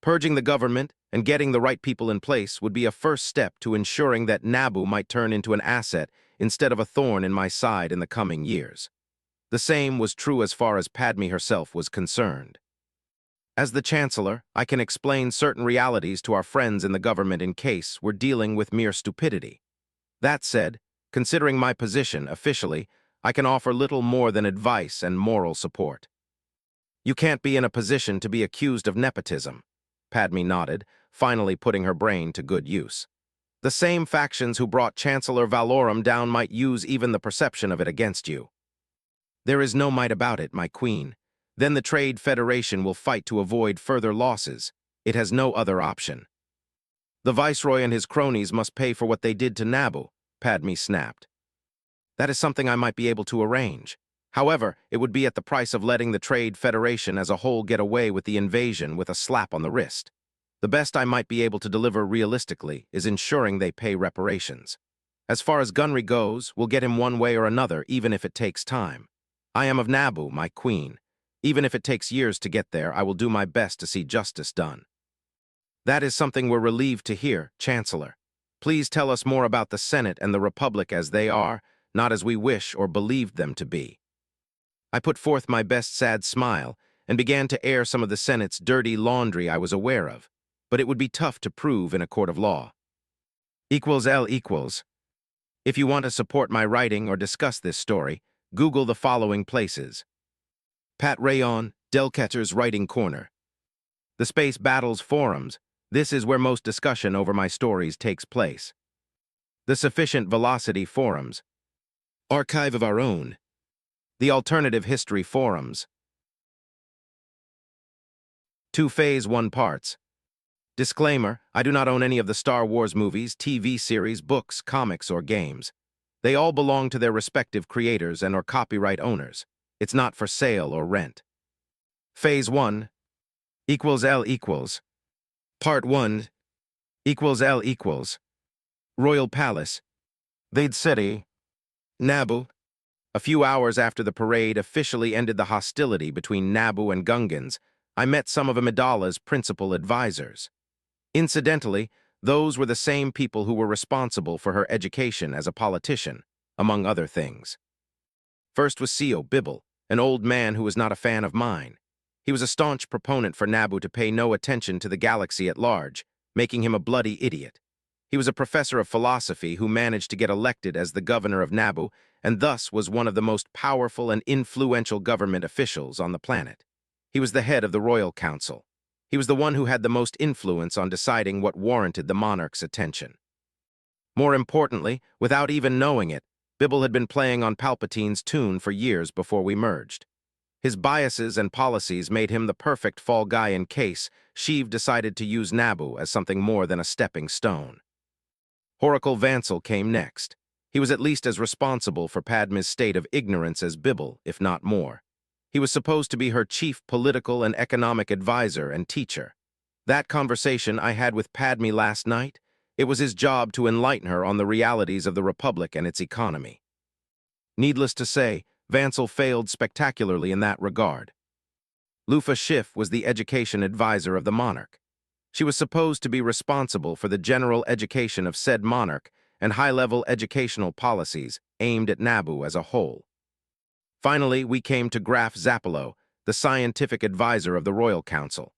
Purging the government and getting the right people in place would be a first step to ensuring that Naboo might turn into an asset instead of a thorn in my side in the coming years. The same was true as far as Padme herself was concerned. As the Chancellor, I can explain certain realities to our friends in the government in case we're dealing with mere stupidity. That said, considering my position officially, I can offer little more than advice and moral support. You can't be in a position to be accused of nepotism. Padme nodded, finally putting her brain to good use. The same factions who brought Chancellor Valorum down might use even the perception of it against you. There is no might about it, my queen. Then the Trade Federation will fight to avoid further losses. It has no other option. The Viceroy and his cronies must pay for what they did to Naboo, Padme snapped. That is something I might be able to arrange. However, it would be at the price of letting the Trade Federation as a whole get away with the invasion with a slap on the wrist. The best I might be able to deliver realistically is ensuring they pay reparations. As far as Gunry goes, we'll get him one way or another, even if it takes time. I am of Naboo, my queen. Even if it takes years to get there, I will do my best to see justice done. That is something we're relieved to hear, Chancellor. Please tell us more about the Senate and the Republic as they are, not as we wish or believed them to be. I put forth my best sad smile and began to air some of the Senate's dirty laundry I was aware of, but it would be tough to prove in a court of law. L equals. If you want to support my writing or discuss this story, Google the following places. Pat Rayon, Delketter's Writing Corner. The Space Battles Forums. This is where most discussion over my stories takes place. The Sufficient Velocity Forums. Archive of Our Own. The Alternative History Forums. 2 Phase 1 Parts. Disclaimer, I do not own any of the Star Wars movies, TV series, books, comics, or games. They all belong to their respective creators and or copyright owners. It's not for sale or rent. Phase 1 L equals. Part 1 L equals. Royal Palace. They'd City. Naboo. A few hours after the parade officially ended the hostility between Naboo and Gungans, I met some of Amidala's principal advisors. Incidentally, Those were the same people who were responsible for her education as a politician, among other things. First was Sio Bibble, an old man who was not a fan of mine. He was a staunch proponent for Naboo to pay no attention to the galaxy at large, making him a bloody idiot. He was a professor of philosophy who managed to get elected as the governor of Naboo, and thus was one of the most powerful and influential government officials on the planet. He was the head of the Royal Council. He was the one who had the most influence on deciding what warranted the monarch's attention. More importantly, without even knowing it, Bibble had been playing on Palpatine's tune for years before we merged. His biases and policies made him the perfect fall guy in case Sheev decided to use Naboo as something more than a stepping stone. Horacle Vansel came next. He was at least as responsible for Padme's state of ignorance as Bibble, if not more. He was supposed to be her chief political and economic advisor and teacher. That conversation I had with Padme last night, it was his job to enlighten her on the realities of the Republic and its economy. Needless to say, Vansel failed spectacularly in that regard. Lufa Schiff was the education advisor of the monarch. She was supposed to be responsible for the general education of said monarch and high-level educational policies aimed at Naboo as a whole. Finally, we came to Graf Zappalo, the scientific advisor of the Royal Council.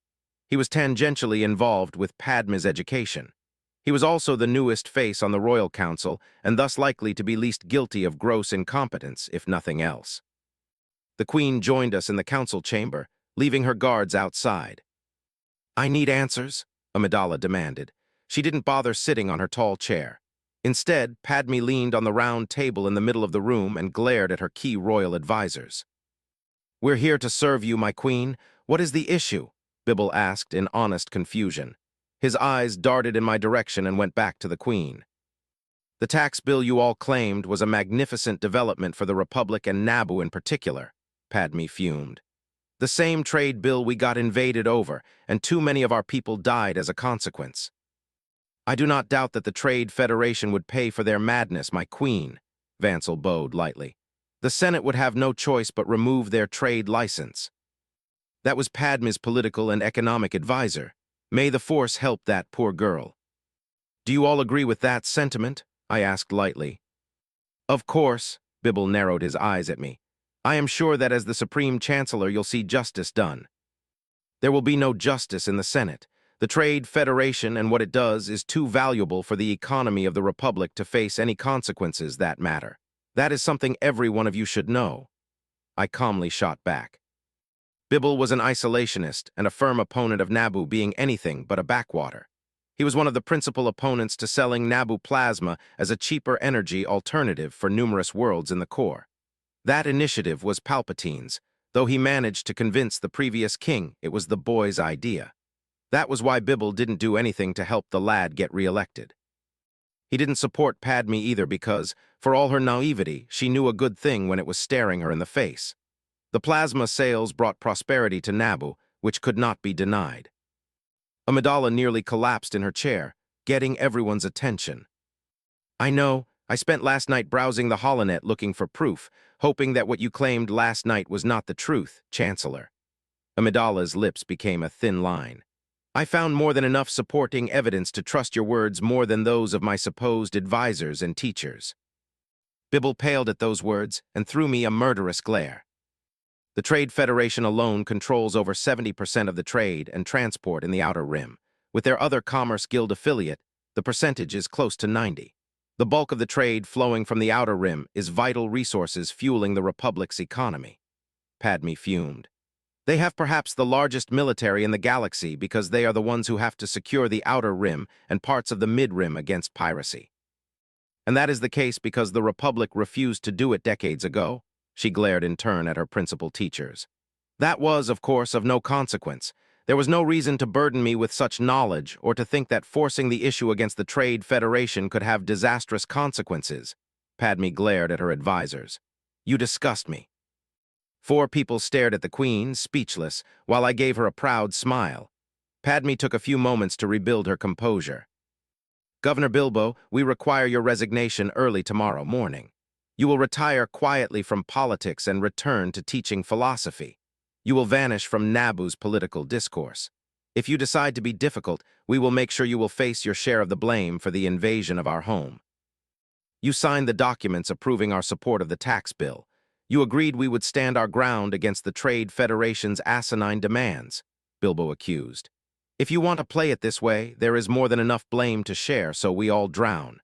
He was tangentially involved with Padme's education. He was also the newest face on the Royal Council and thus likely to be least guilty of gross incompetence, if nothing else. The Queen joined us in the council chamber, leaving her guards outside. "I need answers," Amidala demanded. She didn't bother sitting on her tall chair. Instead, Padme leaned on the round table in the middle of the room and glared at her key royal advisors. "We're here to serve you, my queen. What is the issue?" Bibble asked in honest confusion. His eyes darted in my direction and went back to the Queen. "The tax bill you all claimed was a magnificent development for the Republic and Naboo in particular," Padme fumed. "The same trade bill we got invaded over, and too many of our people died as a consequence. I do not doubt that the Trade Federation would pay for their madness, my queen," Vansel bowed lightly. "The Senate would have no choice but remove their trade license." That was Padme's political and economic advisor. May the Force help that poor girl. "Do you all agree with that sentiment?" I asked lightly. "Of course," Bibble narrowed his eyes at me. "I am sure that as the Supreme Chancellor you'll see justice done." "There will be no justice in the Senate. The Trade Federation and what it does is too valuable for the economy of the Republic to face any consequences that matter. That is something every one of you should know." I calmly shot back. Bibble was an isolationist and a firm opponent of Naboo being anything but a backwater. He was one of the principal opponents to selling Naboo plasma as a cheaper energy alternative for numerous worlds in the core. That initiative was Palpatine's, though he managed to convince the previous king it was the boy's idea. That was why Bibble didn't do anything to help the lad get re-elected. He didn't support Padme either because, for all her naivety, she knew a good thing when it was staring her in the face. The plasma sales brought prosperity to Naboo, which could not be denied. Amidala nearly collapsed in her chair, getting everyone's attention. "I know. I spent last night browsing the holonet looking for proof, hoping that what you claimed last night was not the truth, Chancellor." Amidala's lips became a thin line. "I found more than enough supporting evidence to trust your words more than those of my supposed advisors and teachers." Bibble paled at those words and threw me a murderous glare. The Trade Federation alone controls over 70% of the trade and transport in the Outer Rim. With their other Commerce Guild affiliate, the percentage is close to 90. The bulk of the trade flowing from the Outer Rim is vital resources fueling the Republic's economy. Padme fumed. "They have perhaps the largest military in the galaxy because they are the ones who have to secure the Outer Rim and parts of the Mid-Rim against piracy. And that is the case because the Republic refused to do it decades ago." She glared in turn at her principal teachers. "That was, of course, of no consequence. There was no reason to burden me with such knowledge or to think that forcing the issue against the Trade Federation could have disastrous consequences." Padme glared at her advisors. "You disgust me." 4 people stared at the Queen, speechless, while I gave her a proud smile. Padme took a few moments to rebuild her composure. "Governor Bilbo, we require your resignation early tomorrow morning. You will retire quietly from politics and return to teaching philosophy. You will vanish from Naboo's political discourse. If you decide to be difficult, we will make sure you will face your share of the blame for the invasion of our home. You signed the documents approving our support of the tax bill. You agreed we would stand our ground against the Trade Federation's asinine demands, Bilbo accused. If you want to play it this way, there is more than enough blame to share, so we all drown.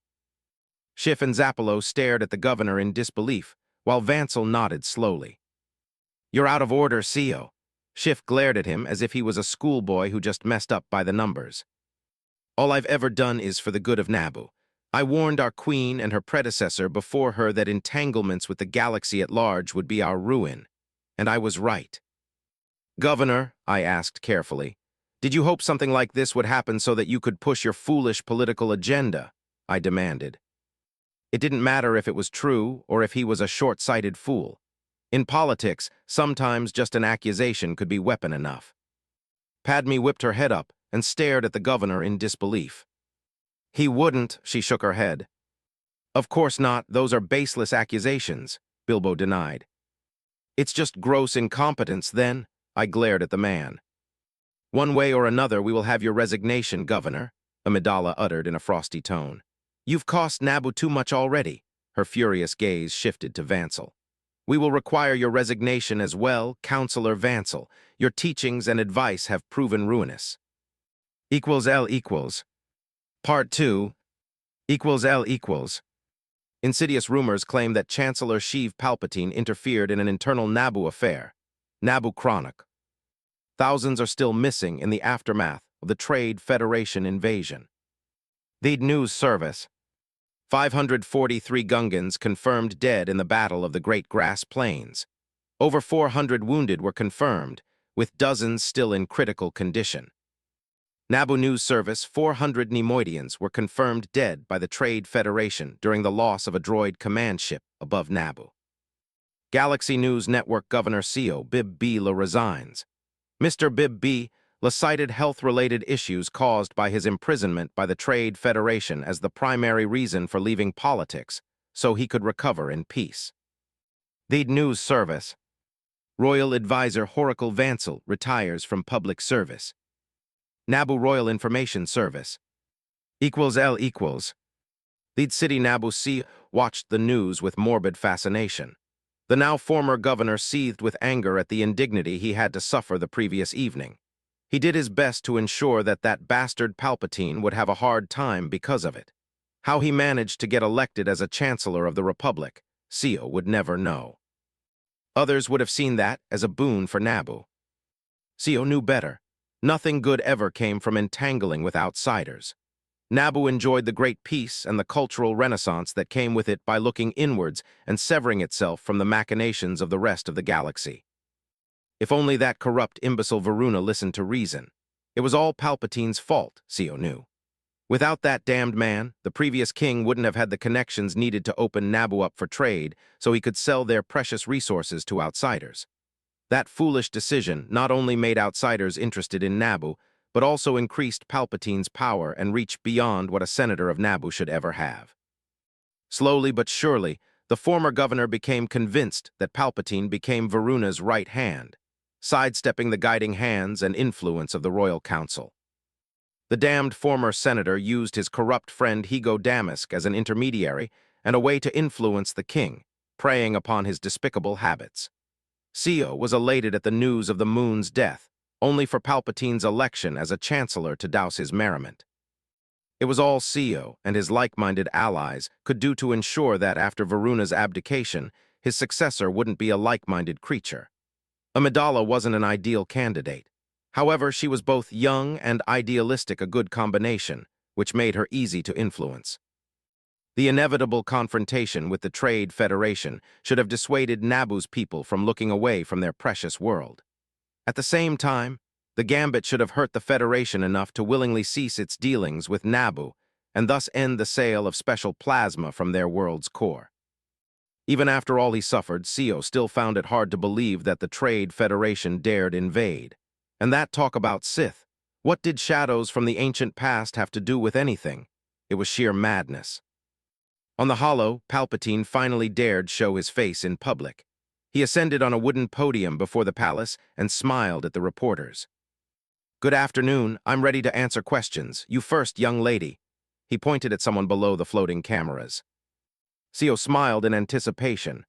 Schiff and Zappalo stared at the governor in disbelief, while Vansel nodded slowly. You're out of order, CO. Schiff glared at him as if he was a schoolboy who just messed up by the numbers. All I've ever done is for the good of Naboo. I warned our queen and her predecessor before her that entanglements with the galaxy at large would be our ruin, and I was right. Governor, I asked carefully, did you hope something like this would happen so that you could push your foolish political agenda? I demanded. It didn't matter if it was true or if he was a short-sighted fool. In politics, sometimes just an accusation could be weapon enough. Padme whipped her head up and stared at the governor in disbelief. He wouldn't, she shook her head. Of course not, those are baseless accusations, Bilbo denied. It's just gross incompetence, then, I glared at the man. One way or another, we will have your resignation, Governor, Amidala uttered in a frosty tone. You've cost Naboo too much already. Her furious gaze shifted to Vansel. We will require your resignation as well, Counselor Vansel. Your teachings and advice have proven ruinous. L equals. Part 2. L equals. Insidious rumors claim that Chancellor Sheev Palpatine interfered in an internal Naboo affair. Naboo Chronic. Thousands are still missing in the aftermath of the Trade Federation invasion. The News Service. 543 Gungans confirmed dead in the Battle of the Great Grass Plains. Over 400 wounded were confirmed, with dozens still in critical condition. Naboo News Service, 400 Neimoidians were confirmed dead by the Trade Federation during the loss of a droid command ship above Naboo. Galaxy News Network Governor CO Bib Bela resigns. Mr. Bib Bela cited health-related issues caused by his imprisonment by the Trade Federation as the primary reason for leaving politics, so he could recover in peace. The News Service. Royal Advisor Horacle Vansel retires from public service. Naboo Royal Information Service. L equals. Lead City Naboo C watched the news with morbid fascination. The now former governor seethed with anger at the indignity he had to suffer the previous evening. He did his best to ensure that bastard Palpatine would have a hard time because of it. How he managed to get elected as a Chancellor of the Republic, CO would never know. Others would have seen that as a boon for Naboo. CO knew better. Nothing good ever came from entangling with outsiders. Naboo enjoyed the great peace and the cultural renaissance that came with it by looking inwards and severing itself from the machinations of the rest of the galaxy. If only that corrupt imbecile Varuna listened to reason. It was all Palpatine's fault, CO knew. Without that damned man, the previous king wouldn't have had the connections needed to open Naboo up for trade so he could sell their precious resources to outsiders. That foolish decision not only made outsiders interested in Naboo, but also increased Palpatine's power and reach beyond what a senator of Naboo should ever have. Slowly but surely, the former governor became convinced that Palpatine became Varuna's right hand, sidestepping the guiding hands and influence of the Royal Council. The damned former senator used his corrupt friend Higo Damask as an intermediary and a way to influence the king, preying upon his despicable habits. CO was elated at the news of the moon's death, only for Palpatine's election as a chancellor to douse his merriment. It was all CO and his like-minded allies could do to ensure that after Varuna's abdication, his successor wouldn't be a like-minded creature. Amidala wasn't an ideal candidate. However, she was both young and idealistic, a good combination, which made her easy to influence. The inevitable confrontation with the Trade Federation should have dissuaded Naboo's people from looking away from their precious world. At the same time, the gambit should have hurt the Federation enough to willingly cease its dealings with Naboo and thus end the sale of special plasma from their world's core. Even after all he suffered, CO still found it hard to believe that the Trade Federation dared invade. And that talk about Sith, what did shadows from the ancient past have to do with anything? It was sheer madness. On the Hollow, Palpatine finally dared show his face in public. He ascended on a wooden podium before the palace and smiled at the reporters. Good afternoon, I'm ready to answer questions. You first, young lady. He pointed at someone below the floating cameras. Sio smiled in anticipation.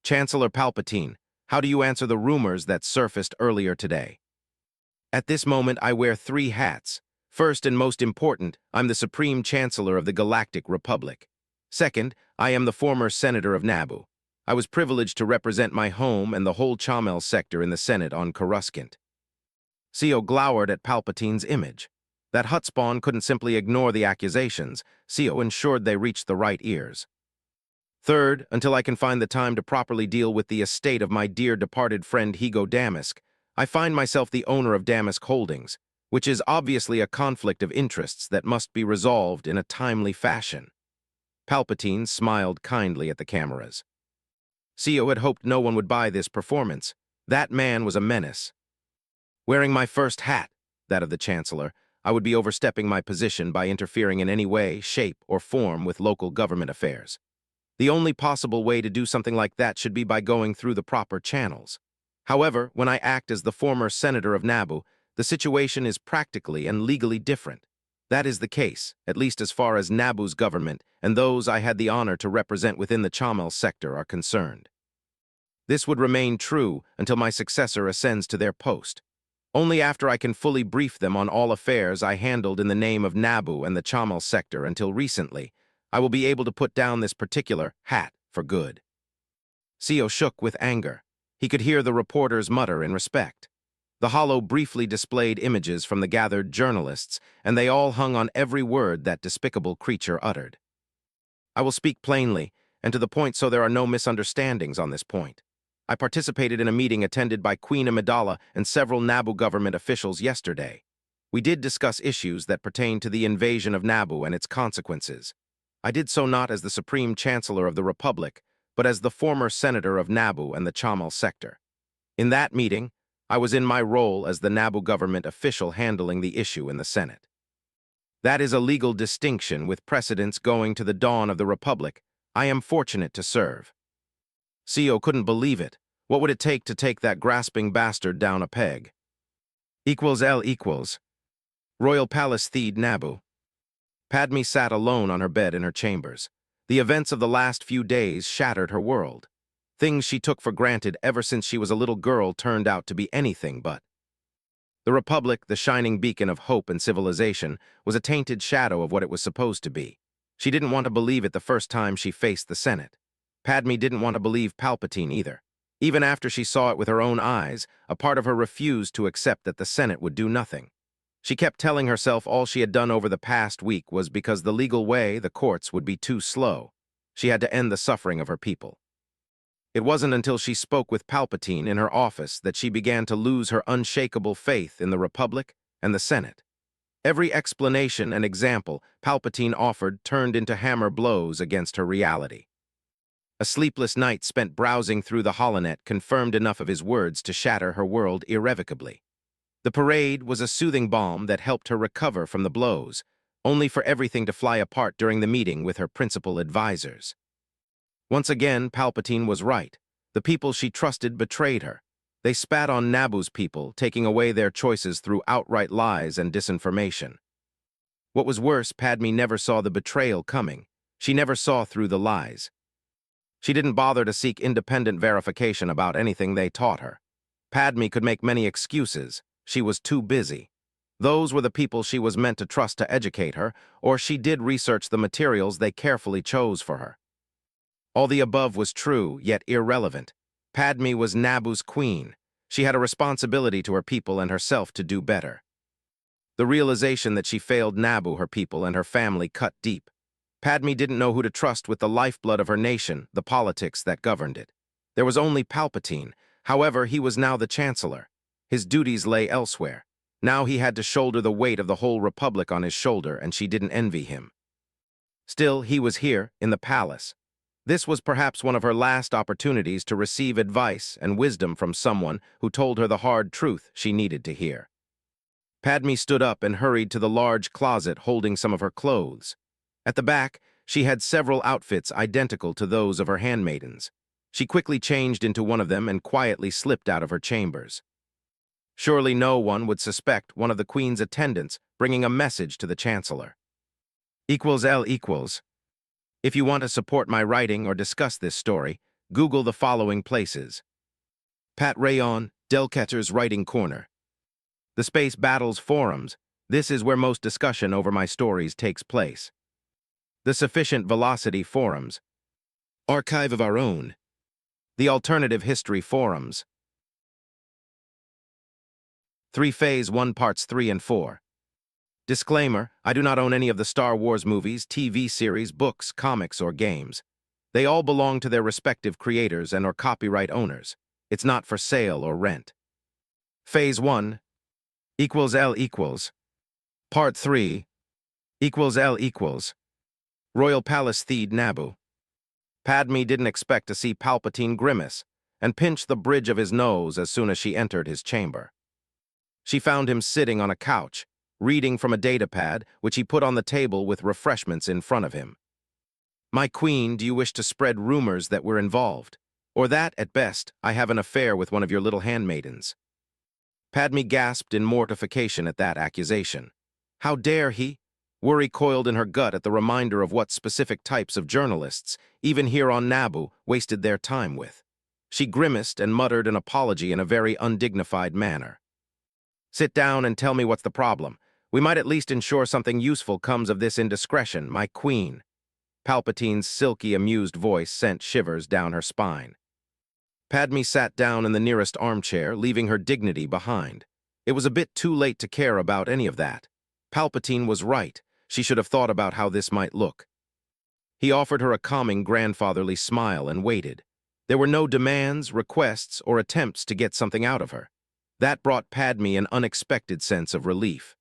Chancellor Palpatine, how do you answer the rumors that surfaced earlier today? At this moment, I wear 3 hats. First and most important, I'm the Supreme Chancellor of the Galactic Republic. Second, I am the former Senator of Naboo. I was privileged to represent my home and the whole Chamel sector in the Senate on Coruscant. Sio glowered at Palpatine's image. That Hutspawn couldn't simply ignore the accusations. Sio ensured they reached the right ears. Third, until I can find the time to properly deal with the estate of my dear departed friend Higo Damask, I find myself the owner of Damask Holdings, which is obviously a conflict of interests that must be resolved in a timely fashion. Palpatine smiled kindly at the cameras. Sio had hoped no one would buy this performance. That man was a menace. Wearing my first hat, that of the Chancellor, I would be overstepping my position by interfering in any way, shape, or form with local government affairs. The only possible way to do something like that should be by going through the proper channels. However, when I act as the former Senator of Naboo, the situation is practically and legally different. That is the case, at least as far as Naboo's government and those I had the honor to represent within the Chamel sector are concerned. This would remain true until my successor ascends to their post. Only after I can fully brief them on all affairs I handled in the name of Naboo and the Chamel sector until recently, I will be able to put down this particular hat for good. Sio shook with anger. He could hear the reporters mutter in respect. The holo briefly displayed images from the gathered journalists, and they all hung on every word that despicable creature uttered. I will speak plainly, and to the point so there are no misunderstandings on this point. I participated in a meeting attended by Queen Amidala and several Naboo government officials yesterday. We did discuss issues that pertain to the invasion of Naboo and its consequences. I did so not as the Supreme Chancellor of the Republic, but as the former Senator of Naboo and the Chamel sector. In that meeting, I was in my role as the Naboo government official handling the issue in the Senate. That is a legal distinction with precedence going to the dawn of the Republic. I am fortunate to serve. Sio couldn't believe it. What would it take to take that grasping bastard down a peg? L equals. Royal Palace Theed Naboo. Padme sat alone on her bed in her chambers. The events of the last few days shattered her world. Things she took for granted ever since she was a little girl turned out to be anything but. The Republic, the shining beacon of hope and civilization, was a tainted shadow of what it was supposed to be. She didn't want to believe it the first time she faced the Senate. Padme didn't want to believe Palpatine either. Even after she saw it with her own eyes, a part of her refused to accept that the Senate would do nothing. She kept telling herself all she had done over the past week was because the legal way, the courts, would be too slow. She had to end the suffering of her people. It wasn't until she spoke with Palpatine in her office that she began to lose her unshakable faith in the Republic and the Senate. Every explanation and example Palpatine offered turned into hammer blows against her reality. A sleepless night spent browsing through the holonet confirmed enough of his words to shatter her world irrevocably. The parade was a soothing balm that helped her recover from the blows, only for everything to fly apart during the meeting with her principal advisors. Once again, Palpatine was right. The people she trusted betrayed her. They spat on Naboo's people, taking away their choices through outright lies and disinformation. What was worse, Padme never saw the betrayal coming. She never saw through the lies. She didn't bother to seek independent verification about anything they taught her. Padme could make many excuses. She was too busy. Those were the people she was meant to trust to educate her, or she did research the materials they carefully chose for her. All the above was true, yet irrelevant. Padme was Naboo's queen. She had a responsibility to her people and herself to do better. The realization that she failed Naboo, her people, and her family cut deep. Padme didn't know who to trust with the lifeblood of her nation, the politics that governed it. There was only Palpatine. However, he was now the Chancellor. His duties lay elsewhere. Now he had to shoulder the weight of the whole Republic on his shoulder, and she didn't envy him. Still, he was here, in the palace. This was perhaps one of her last opportunities to receive advice and wisdom from someone who told her the hard truth she needed to hear. Padme stood up and hurried to the large closet holding some of her clothes. At the back, she had several outfits identical to those of her handmaidens. She quickly changed into one of them and quietly slipped out of her chambers. Surely no one would suspect one of the Queen's attendants bringing a message to the Chancellor. L equals. If you want to support my writing or discuss this story, Google the following places. Pat Rayon, Delketter's Writing Corner. The Space Battles Forums. This is where most discussion over my stories takes place. The Sufficient Velocity Forums. Archive of Our Own. The Alternative History Forums. 3 Phase 1 Parts 3 and 4. Disclaimer, I do not own any of the Star Wars movies, TV series, books, comics, or games. They all belong to their respective creators and or copyright owners. It's not for sale or rent. Phase 1 L equals. Part 3 L equals. Royal Palace Theed Naboo. Padme didn't expect to see Palpatine grimace and pinch the bridge of his nose as soon as she entered his chamber. She found him sitting on a couch, reading from a datapad, which he put on the table with refreshments in front of him. My queen, do you wish to spread rumors that we're involved? Or that, at best, I have an affair with one of your little handmaidens? Padme gasped in mortification at that accusation. How dare he? Worry coiled in her gut at the reminder of what specific types of journalists, even here on Naboo, wasted their time with. She grimaced and muttered an apology in a very undignified manner. Sit down and tell me what's the problem. We might at least ensure something useful comes of this indiscretion, my queen. Palpatine's silky, amused voice sent shivers down her spine. Padme sat down in the nearest armchair, leaving her dignity behind. It was a bit too late to care about any of that. Palpatine was right. She should have thought about how this might look. He offered her a calming, grandfatherly smile and waited. There were no demands, requests, or attempts to get something out of her. That brought Padme an unexpected sense of relief.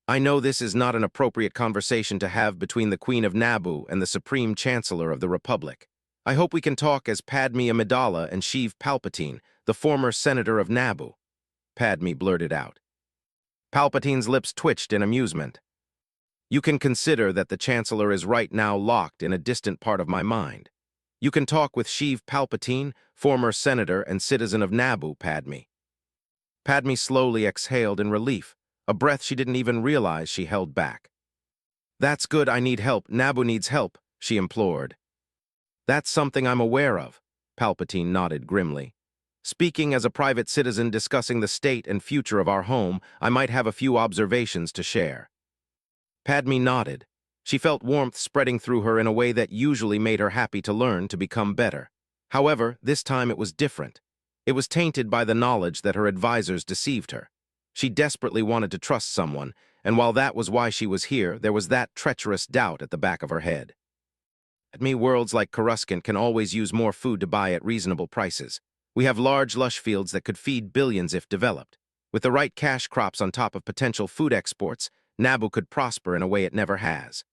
I know this is not an appropriate conversation to have between the Queen of Naboo and the Supreme Chancellor of the Republic. I hope we can talk as Padme Amidala and Sheev Palpatine, the former Senator of Naboo. Padme blurted out. Palpatine's lips twitched in amusement. You can consider that the Chancellor is right now locked in a distant part of my mind. You can talk with Sheev Palpatine, former Senator and citizen of Naboo, Padme. Padme slowly exhaled in relief, a breath she didn't even realize she held back. That's good, I need help. Naboo needs help, she implored. That's something I'm aware of, Palpatine nodded grimly. Speaking as a private citizen discussing the state and future of our home, I might have a few observations to share. Padme nodded. She felt warmth spreading through her in a way that usually made her happy to learn to become better. However, this time it was different. It was tainted by the knowledge that her advisors deceived her. She desperately wanted to trust someone, and while that was why she was here, there was that treacherous doubt at the back of her head. Padme, worlds like Coruscant can always use more food to buy at reasonable prices. We have large, lush fields that could feed billions if developed. With the right cash crops on top of potential food exports, Naboo could prosper in a way it never has.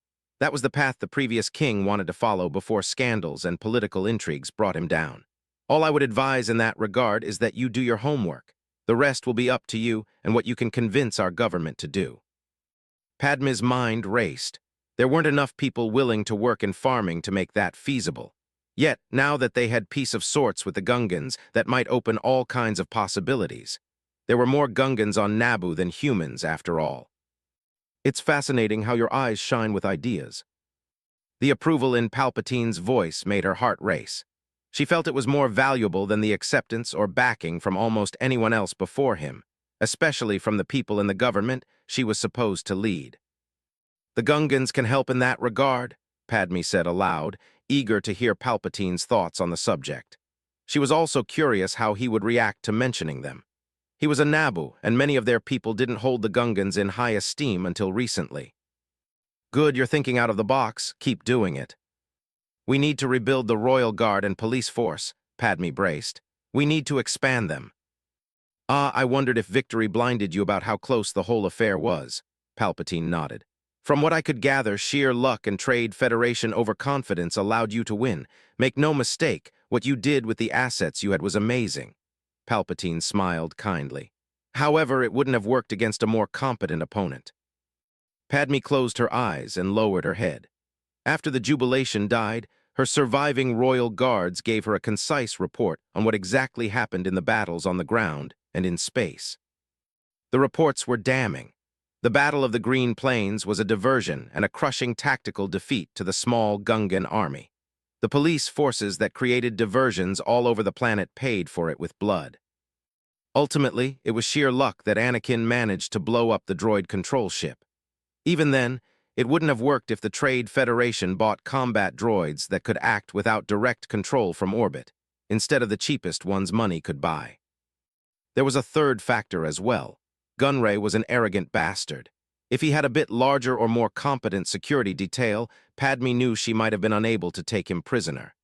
That was the path the previous king wanted to follow before scandals and political intrigues brought him down. All I would advise in that regard is that you do your homework. The rest will be up to you and what you can convince our government to do. Padme's mind raced. There weren't enough people willing to work in farming to make that feasible. Yet, now that they had peace of sorts with the Gungans, that might open all kinds of possibilities. There were more Gungans on Naboo than humans, after all. It's fascinating how your eyes shine with ideas. The approval in Palpatine's voice made her heart race. She felt it was more valuable than the acceptance or backing from almost anyone else before him, especially from the people in the government she was supposed to lead. The Gungans can help in that regard, Padme said aloud, eager to hear Palpatine's thoughts on the subject. She was also curious how he would react to mentioning them. He was a Naboo, and many of their people didn't hold the Gungans in high esteem until recently. Good, you're thinking out of the box. Keep doing it. We need to rebuild the Royal Guard and police force, Padme braced. We need to expand them. I wondered if victory blinded you about how close the whole affair was, Palpatine nodded. From what I could gather, sheer luck and Trade Federation overconfidence allowed you to win. Make no mistake, what you did with the assets you had was amazing. Palpatine smiled kindly. However, it wouldn't have worked against a more competent opponent. Padme closed her eyes and lowered her head. After the jubilation died, her surviving royal guards gave her a concise report on what exactly happened in the battles on the ground and in space. The reports were damning. The Battle of the Green Plains was a diversion and a crushing tactical defeat to the small Gungan army. The police forces that created diversions all over the planet paid for it with blood. Ultimately, it was sheer luck that Anakin managed to blow up the droid control ship. Even then, it wouldn't have worked if the Trade Federation bought combat droids that could act without direct control from orbit, instead of the cheapest ones money could buy. There was a third factor as well. Gunray was an arrogant bastard. If he had a bit larger or more competent security detail, Padme knew she might have been unable to take him prisoner.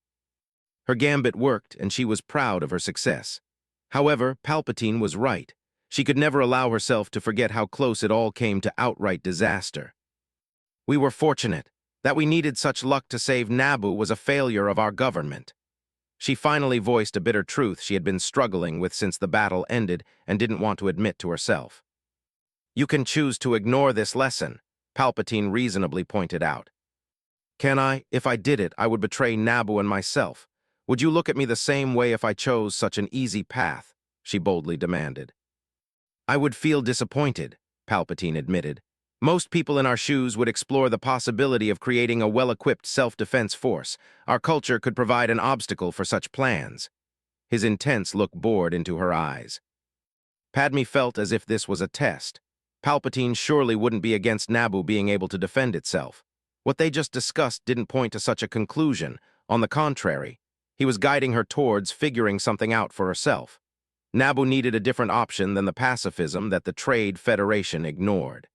Her gambit worked, and she was proud of her success. However, Palpatine was right. She could never allow herself to forget how close it all came to outright disaster. We were fortunate. That we needed such luck to save Naboo was a failure of our government. She finally voiced a bitter truth she had been struggling with since the battle ended and didn't want to admit to herself. You can choose to ignore this lesson, Palpatine reasonably pointed out. Can I? If I did it, I would betray Naboo and myself. Would you look at me the same way if I chose such an easy path? She boldly demanded. I would feel disappointed, Palpatine admitted. Most people in our shoes would explore the possibility of creating a well-equipped self-defense force. Our culture could provide an obstacle for such plans. His intense look bored into her eyes. Padme felt as if this was a test. Palpatine surely wouldn't be against Naboo being able to defend itself. What they just discussed didn't point to such a conclusion. On the contrary, he was guiding her towards figuring something out for herself. Naboo needed a different option than the pacifism that the Trade Federation ignored.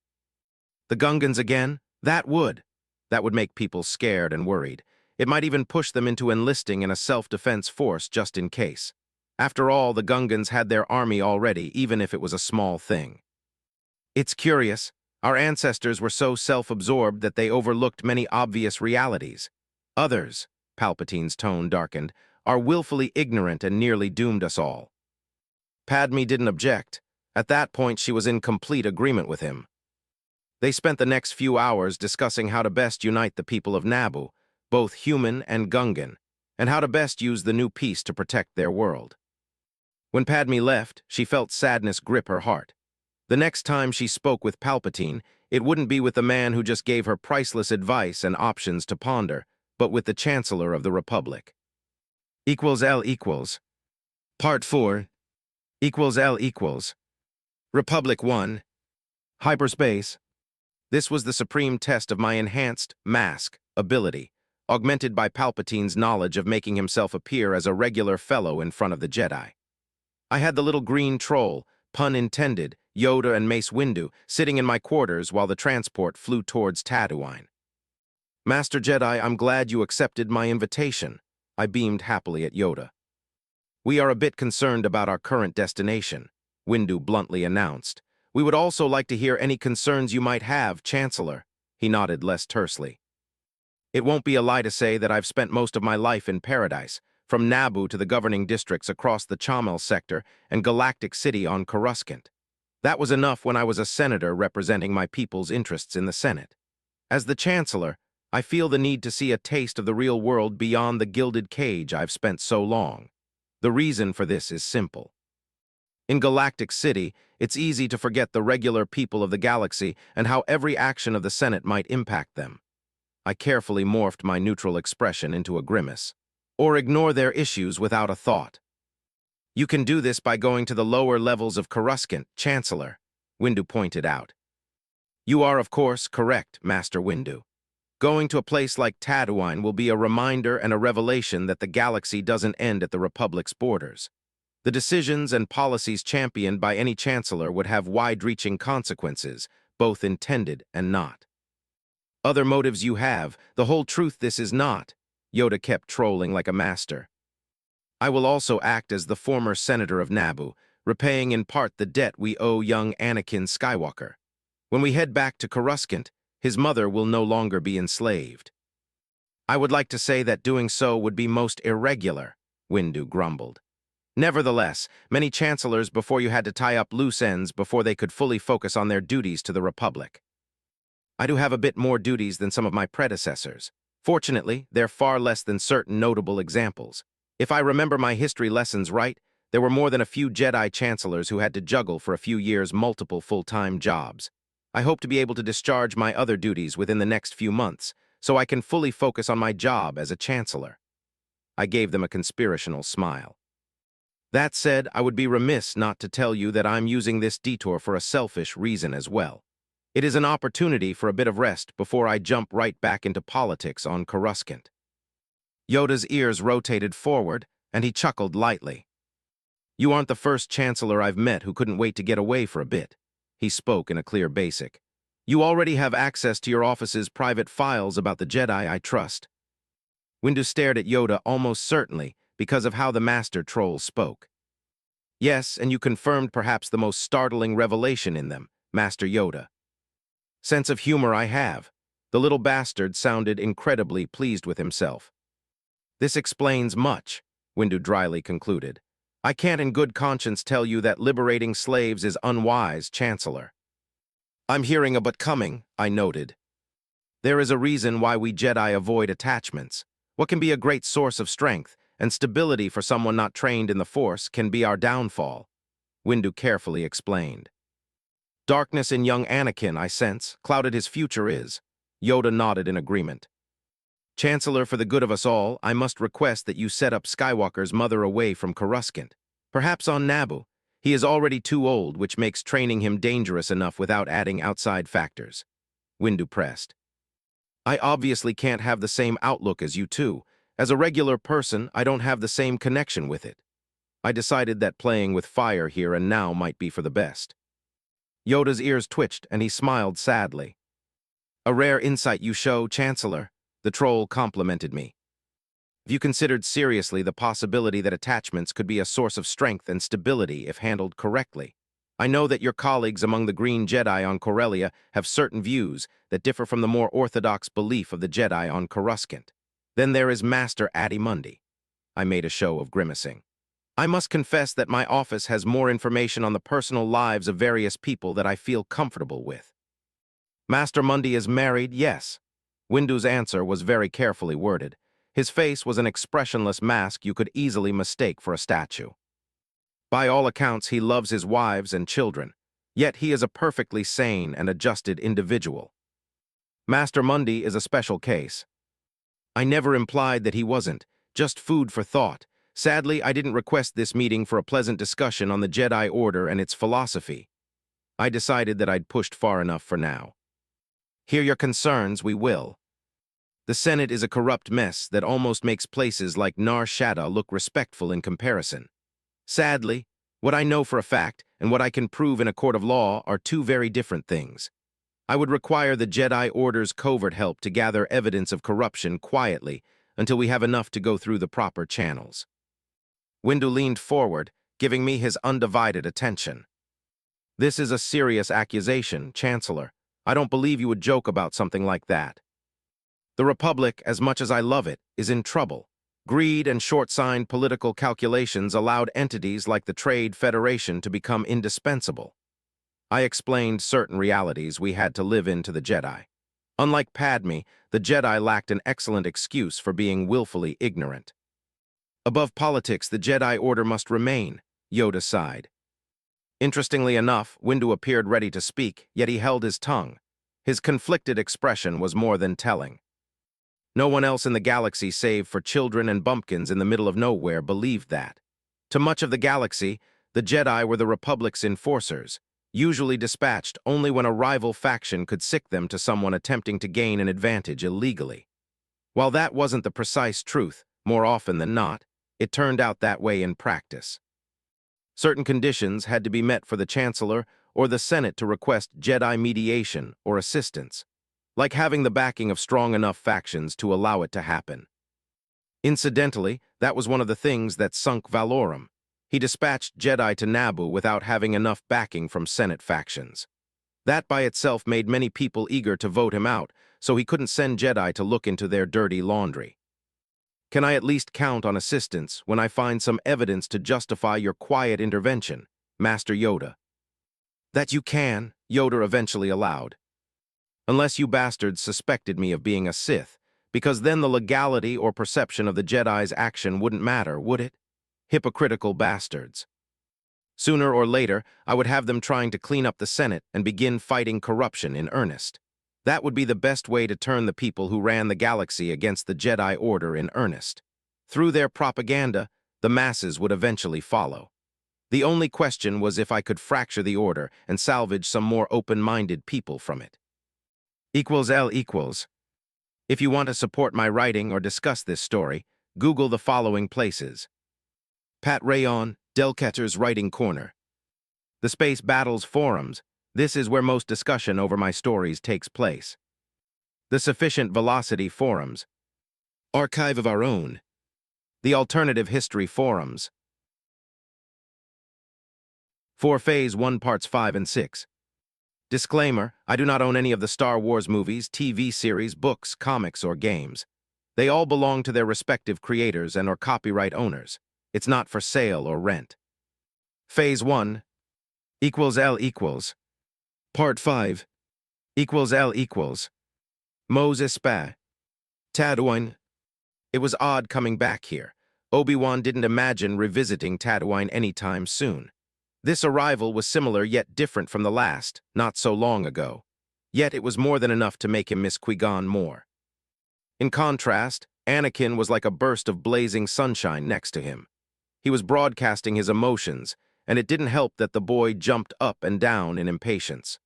The Gungans again? That would make people scared and worried. It might even push them into enlisting in a self-defense force just in case. After all, the Gungans had their army already, even if it was a small thing. It's curious. Our ancestors were so self-absorbed that they overlooked many obvious realities. Others, Palpatine's tone darkened, are willfully ignorant and nearly doomed us all. Padme didn't object. At that point, she was in complete agreement with him. They spent the next few hours discussing how to best unite the people of Naboo, both human and Gungan, and how to best use the new peace to protect their world. When Padme left, she felt sadness grip her heart. The next time she spoke with Palpatine, it wouldn't be with the man who just gave her priceless advice and options to ponder, but with the Chancellor of the Republic. =L=. Part 4. =L=. Republic 1. Hyperspace. This was the supreme test of my enhanced mask ability, augmented by Palpatine's knowledge of making himself appear as a regular fellow in front of the Jedi. I had the little green troll, pun intended, Yoda and Mace Windu, sitting in my quarters while the transport flew towards Tatooine. Master Jedi, I'm glad you accepted my invitation. I beamed happily at Yoda. We are a bit concerned about our current destination, Windu bluntly announced. We would also like to hear any concerns you might have, Chancellor. He nodded less tersely. It won't be a lie to say that I've spent most of my life in paradise, from Naboo to the governing districts across the Chamel sector and Galactic City on Coruscant. That was enough when I was a senator representing my people's interests in the Senate. As the Chancellor, I feel the need to see a taste of the real world beyond the gilded cage I've spent so long. The reason for this is simple. In Galactic City, it's easy to forget the regular people of the galaxy and how every action of the Senate might impact them. I carefully morphed my neutral expression into a grimace. Or ignore their issues without a thought. You can do this by going to the lower levels of Coruscant, Chancellor, Windu pointed out. You are, of course, correct, Master Windu. Going to a place like Tatooine will be a reminder and a revelation that the galaxy doesn't end at the Republic's borders. The decisions and policies championed by any chancellor would have wide-reaching consequences, both intended and not. Other motives you have, the whole truth this is not, Yoda kept trolling like a master. I will also act as the former senator of Naboo, repaying in part the debt we owe young Anakin Skywalker. When we head back to Coruscant, his mother will no longer be enslaved. I would like to say that doing so would be most irregular, Windu grumbled. Nevertheless, many chancellors before you had to tie up loose ends before they could fully focus on their duties to the Republic. I do have a bit more duties than some of my predecessors. Fortunately, they're far less than certain notable examples. If I remember my history lessons right, There were more than a few Jedi chancellors who had to juggle for a few years multiple full-time jobs. I hope to be able to discharge my other duties within the next few months, so I can fully focus on my job as a chancellor. I gave them a conspirational smile. That said, I would be remiss not to tell you that I'm using this detour for a selfish reason as well. It is an opportunity for a bit of rest before I jump right back into politics on Coruscant. Yoda's ears rotated forward, and he chuckled lightly. You aren't the first chancellor I've met who couldn't wait to get away for a bit. He spoke in a clear basic. You already have access to your office's private files about the Jedi, I trust. Windu stared at Yoda almost certainly because of how the Master Troll spoke. Yes, and you confirmed perhaps the most startling revelation in them, Master Yoda. Sense of humor I have. The little bastard sounded incredibly pleased with himself. This explains much, Windu dryly concluded. I can't in good conscience tell you that liberating slaves is unwise, Chancellor. I'm hearing a but coming, I noted. There is a reason why we Jedi avoid attachments. What can be a great source of strength and stability for someone not trained in the Force can be our downfall, Windu carefully explained. Darkness in young Anakin, I sense, clouded his future is. Yoda nodded in agreement. Chancellor, for the good of us all, I must request that you set up Skywalker's mother away from Coruscant. Perhaps on Naboo. He is already too old, which makes training him dangerous enough without adding outside factors. Windu pressed. I obviously can't have the same outlook as you two. As a regular person, I don't have the same connection with it. I decided that playing with fire here and now might be for the best. Yoda's ears twitched, and he smiled sadly. A rare insight you show, Chancellor, the troll complimented me. Have you considered seriously the possibility that attachments could be a source of strength and stability if handled correctly? I know that your colleagues among the Green Jedi on Corellia have certain views that differ from the more orthodox belief of the Jedi on Coruscant. Then there is Master Addimundi. I made a show of grimacing. I must confess that my office has more information on the personal lives of various people that I feel comfortable with. Master Mundi is married, yes. Windu's answer was very carefully worded. His face was an expressionless mask you could easily mistake for a statue. By all accounts, he loves his wives and children, yet he is a perfectly sane and adjusted individual. Master Mundi is a special case. I never implied that he wasn't, just food for thought. Sadly, I didn't request this meeting for a pleasant discussion on the Jedi Order and its philosophy. I decided that I'd pushed far enough for now. Hear your concerns, we will. The Senate is a corrupt mess that almost makes places like Nar Shaddaa look respectful in comparison. Sadly, what I know for a fact and what I can prove in a court of law are two very different things. I would require the Jedi Order's covert help to gather evidence of corruption quietly until we have enough to go through the proper channels. Windu leaned forward, giving me his undivided attention. This is a serious accusation, Chancellor. I don't believe you would joke about something like that. The Republic, as much as I love it, is in trouble. Greed and short-signed political calculations allowed entities like the Trade Federation to become indispensable. I explained certain realities we had to live into the Jedi. Unlike Padme, the Jedi lacked an excellent excuse for being willfully ignorant. Above politics, the Jedi Order must remain, Yoda sighed. Interestingly enough, Windu appeared ready to speak, yet he held his tongue. His conflicted expression was more than telling. No one else in the galaxy save for children and bumpkins in the middle of nowhere believed that. To much of the galaxy, the Jedi were the Republic's enforcers, usually dispatched only when a rival faction could sick them to someone attempting to gain an advantage illegally. While that wasn't the precise truth, more often than not, it turned out that way in practice. Certain conditions had to be met for the Chancellor or the Senate to request Jedi mediation or assistance, like having the backing of strong enough factions to allow it to happen. Incidentally, that was one of the things that sunk Valorum. He dispatched Jedi to Naboo without having enough backing from Senate factions. That by itself made many people eager to vote him out, so he couldn't send Jedi to look into their dirty laundry. Can I at least count on assistance when I find some evidence to justify your quiet intervention, Master Yoda? That you can, Yoda eventually allowed. Unless you bastards suspected me of being a Sith, because then the legality or perception of the Jedi's action wouldn't matter, would it? Hypocritical bastards. Sooner or later, I would have them trying to clean up the Senate and begin fighting corruption in earnest. That would be the best way to turn the people who ran the galaxy against the Jedi Order in earnest. Through their propaganda, the masses would eventually follow. The only question was if I could fracture the Order and salvage some more open-minded people from it. L equals. If you want to support my writing or discuss this story, Google the following places. Pat Rayon, Delcatter's Writing Corner. The Space Battles Forums. This is where most discussion over my stories takes place. The Sufficient Velocity Forums. Archive of Our Own. The Alternative History Forums. For Phase 1 Parts 5 and 6. Disclaimer, I do not own any of the Star Wars movies, TV series, books, comics, or games. They all belong to their respective creators and/or copyright owners. It's not for sale or rent. Phase 1 L equals. Part 5 L equals. Mos Espa. Tatooine. It was odd coming back here. Obi-Wan didn't imagine revisiting Tatooine anytime soon. This arrival was similar yet different from the last, not so long ago. Yet it was more than enough to make him miss Qui-Gon more. In contrast, Anakin was like a burst of blazing sunshine next to him. He was broadcasting his emotions, and it didn't help that the boy jumped up and down in impatience.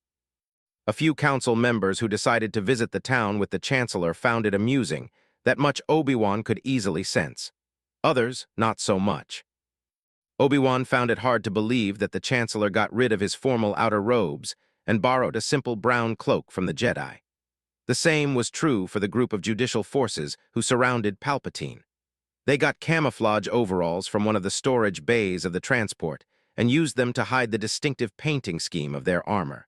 A few council members who decided to visit the town with the Chancellor found it amusing, that much Obi-Wan could easily sense. Others, not so much. Obi-Wan found it hard to believe that the Chancellor got rid of his formal outer robes and borrowed a simple brown cloak from the Jedi. The same was true for the group of judicial forces who surrounded Palpatine. They got camouflage overalls from one of the storage bays of the transport and used them to hide the distinctive painting scheme of their armor.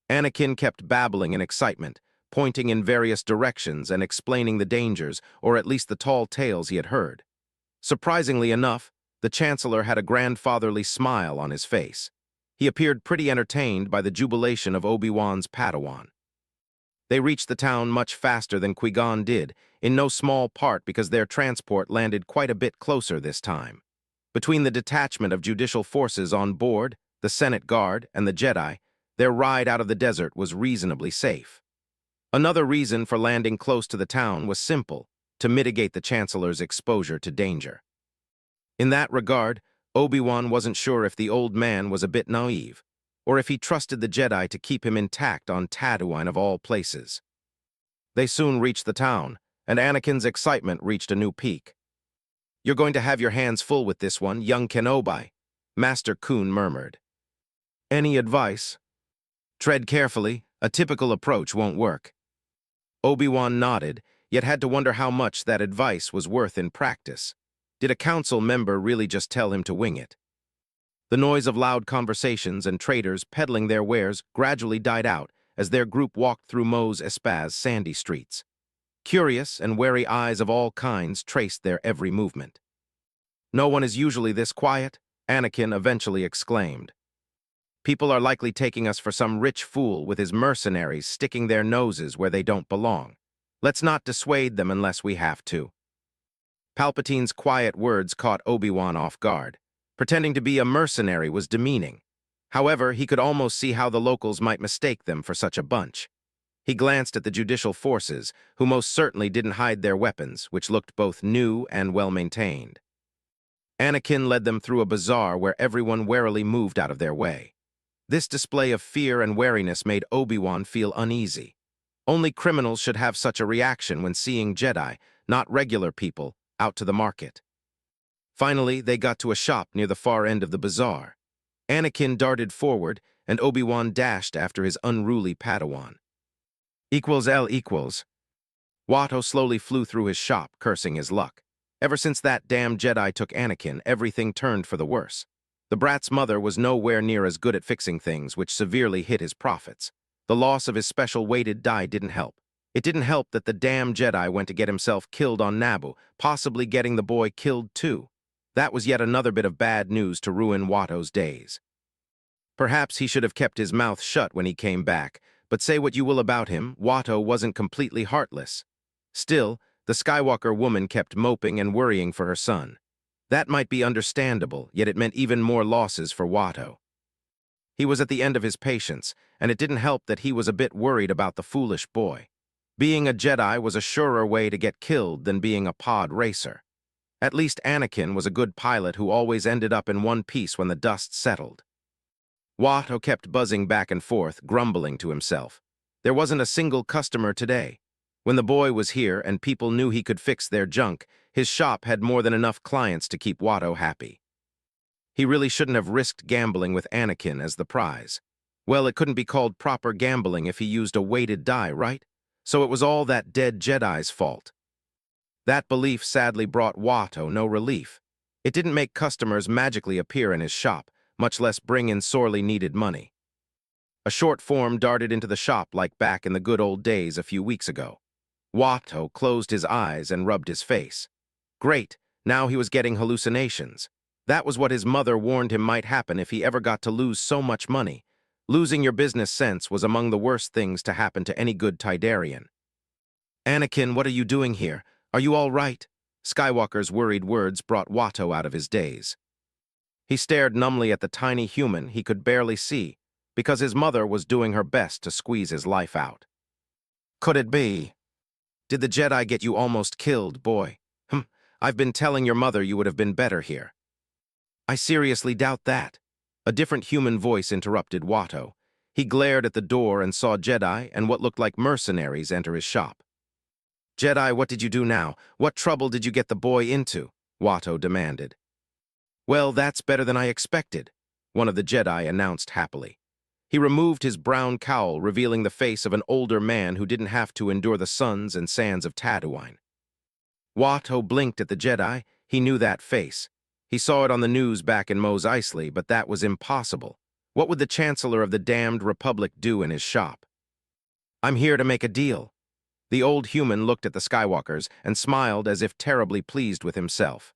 Anakin kept babbling in excitement, pointing in various directions and explaining the dangers, or at least the tall tales he had heard. Surprisingly enough, the Chancellor had a grandfatherly smile on his face. He appeared pretty entertained by the jubilation of Obi-Wan's Padawan. They reached the town much faster than Qui-Gon did, in no small part because their transport landed quite a bit closer this time. Between the detachment of judicial forces on board, the Senate Guard, and the Jedi, their ride out of the desert was reasonably safe. Another reason for landing close to the town was simple, to mitigate the Chancellor's exposure to danger. In that regard, Obi-Wan wasn't sure if the old man was a bit naive, or if he trusted the Jedi to keep him intact on Tatooine of all places. They soon reached the town, and Anakin's excitement reached a new peak. "You're going to have your hands full with this one, young Kenobi," Master Kun murmured. "Any advice?" "Tread carefully. A typical approach won't work." Obi-Wan nodded, yet had to wonder how much that advice was worth in practice. Did a council member really just tell him to wing it? The noise of loud conversations and traders peddling their wares gradually died out as their group walked through Mos Espa's sandy streets. Curious and wary eyes of all kinds traced their every movement. "No one is usually this quiet," Anakin eventually exclaimed. "People are likely taking us for some rich fool with his mercenaries sticking their noses where they don't belong. Let's not dissuade them unless we have to." Palpatine's quiet words caught Obi-Wan off guard. Pretending to be a mercenary was demeaning. However, he could almost see how the locals might mistake them for such a bunch. He glanced at the judicial forces, who most certainly didn't hide their weapons, which looked both new and well-maintained. Anakin led them through a bazaar where everyone warily moved out of their way. This display of fear and wariness made Obi-Wan feel uneasy. Only criminals should have such a reaction when seeing Jedi, not regular people, out to the market. Finally, they got to a shop near the far end of the bazaar. Anakin darted forward, and Obi-Wan dashed after his unruly Padawan. L equals. Watto slowly flew through his shop, cursing his luck. Ever since that damn Jedi took Anakin, everything turned for the worse. The brat's mother was nowhere near as good at fixing things, which severely hit his profits. The loss of his special weighted die didn't help. It didn't help that the damn Jedi went to get himself killed on Naboo, possibly getting the boy killed too. That was yet another bit of bad news to ruin Watto's days. Perhaps he should have kept his mouth shut when he came back, but say what you will about him, Watto wasn't completely heartless. Still, the Skywalker woman kept moping and worrying for her son. That might be understandable, yet it meant even more losses for Watto. He was at the end of his patience, and it didn't help that he was a bit worried about the foolish boy. Being a Jedi was a surer way to get killed than being a pod racer. At least Anakin was a good pilot who always ended up in one piece when the dust settled. Watto kept buzzing back and forth, grumbling to himself. There wasn't a single customer today. When the boy was here and people knew he could fix their junk, his shop had more than enough clients to keep Watto happy. He really shouldn't have risked gambling with Anakin as the prize. Well, it couldn't be called proper gambling if he used a weighted die, right? So it was all that dead Jedi's fault. That belief sadly brought Watto no relief. It didn't make customers magically appear in his shop, much less bring in sorely needed money. A short form darted into the shop like back in the good old days a few weeks ago. Watto closed his eyes and rubbed his face. Great, now he was getting hallucinations. That was what his mother warned him might happen if he ever got to lose so much money. Losing your business sense was among the worst things to happen to any good Tidarian. "Anakin, what are you doing here? Are you all right?" Skywalker's worried words brought Watto out of his daze. He stared numbly at the tiny human he could barely see, because his mother was doing her best to squeeze his life out. "Could it be? Did the Jedi get you almost killed, boy? I've been telling your mother you would have been better here." "I seriously doubt that." A different human voice interrupted Watto. He glared at the door and saw Jedi and what looked like mercenaries enter his shop. "Jedi, what did you do now? What trouble did you get the boy into?" Watto demanded. "Well, that's better than I expected," one of the Jedi announced happily. He removed his brown cowl, revealing the face of an older man who didn't have to endure the suns and sands of Tatooine. Watto blinked at the Jedi. He knew that face. He saw it on the news back in Mos Eisley, but that was impossible. What would the Chancellor of the damned Republic do in his shop? "I'm here to make a deal." The old human looked at the Skywalkers and smiled as if terribly pleased with himself.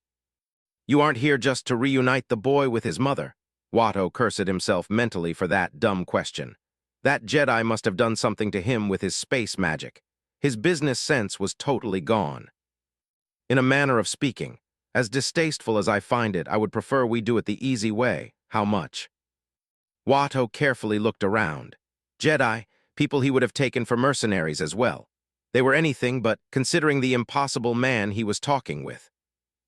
"You aren't here just to reunite the boy with his mother?" Watto cursed himself mentally for that dumb question. That Jedi must have done something to him with his space magic. His business sense was totally gone. "In a manner of speaking, as distasteful as I find it, I would prefer we do it the easy way. How much?" Watto carefully looked around. Jedi, people he would have taken for mercenaries as well. They were anything but, considering the impossible man he was talking with.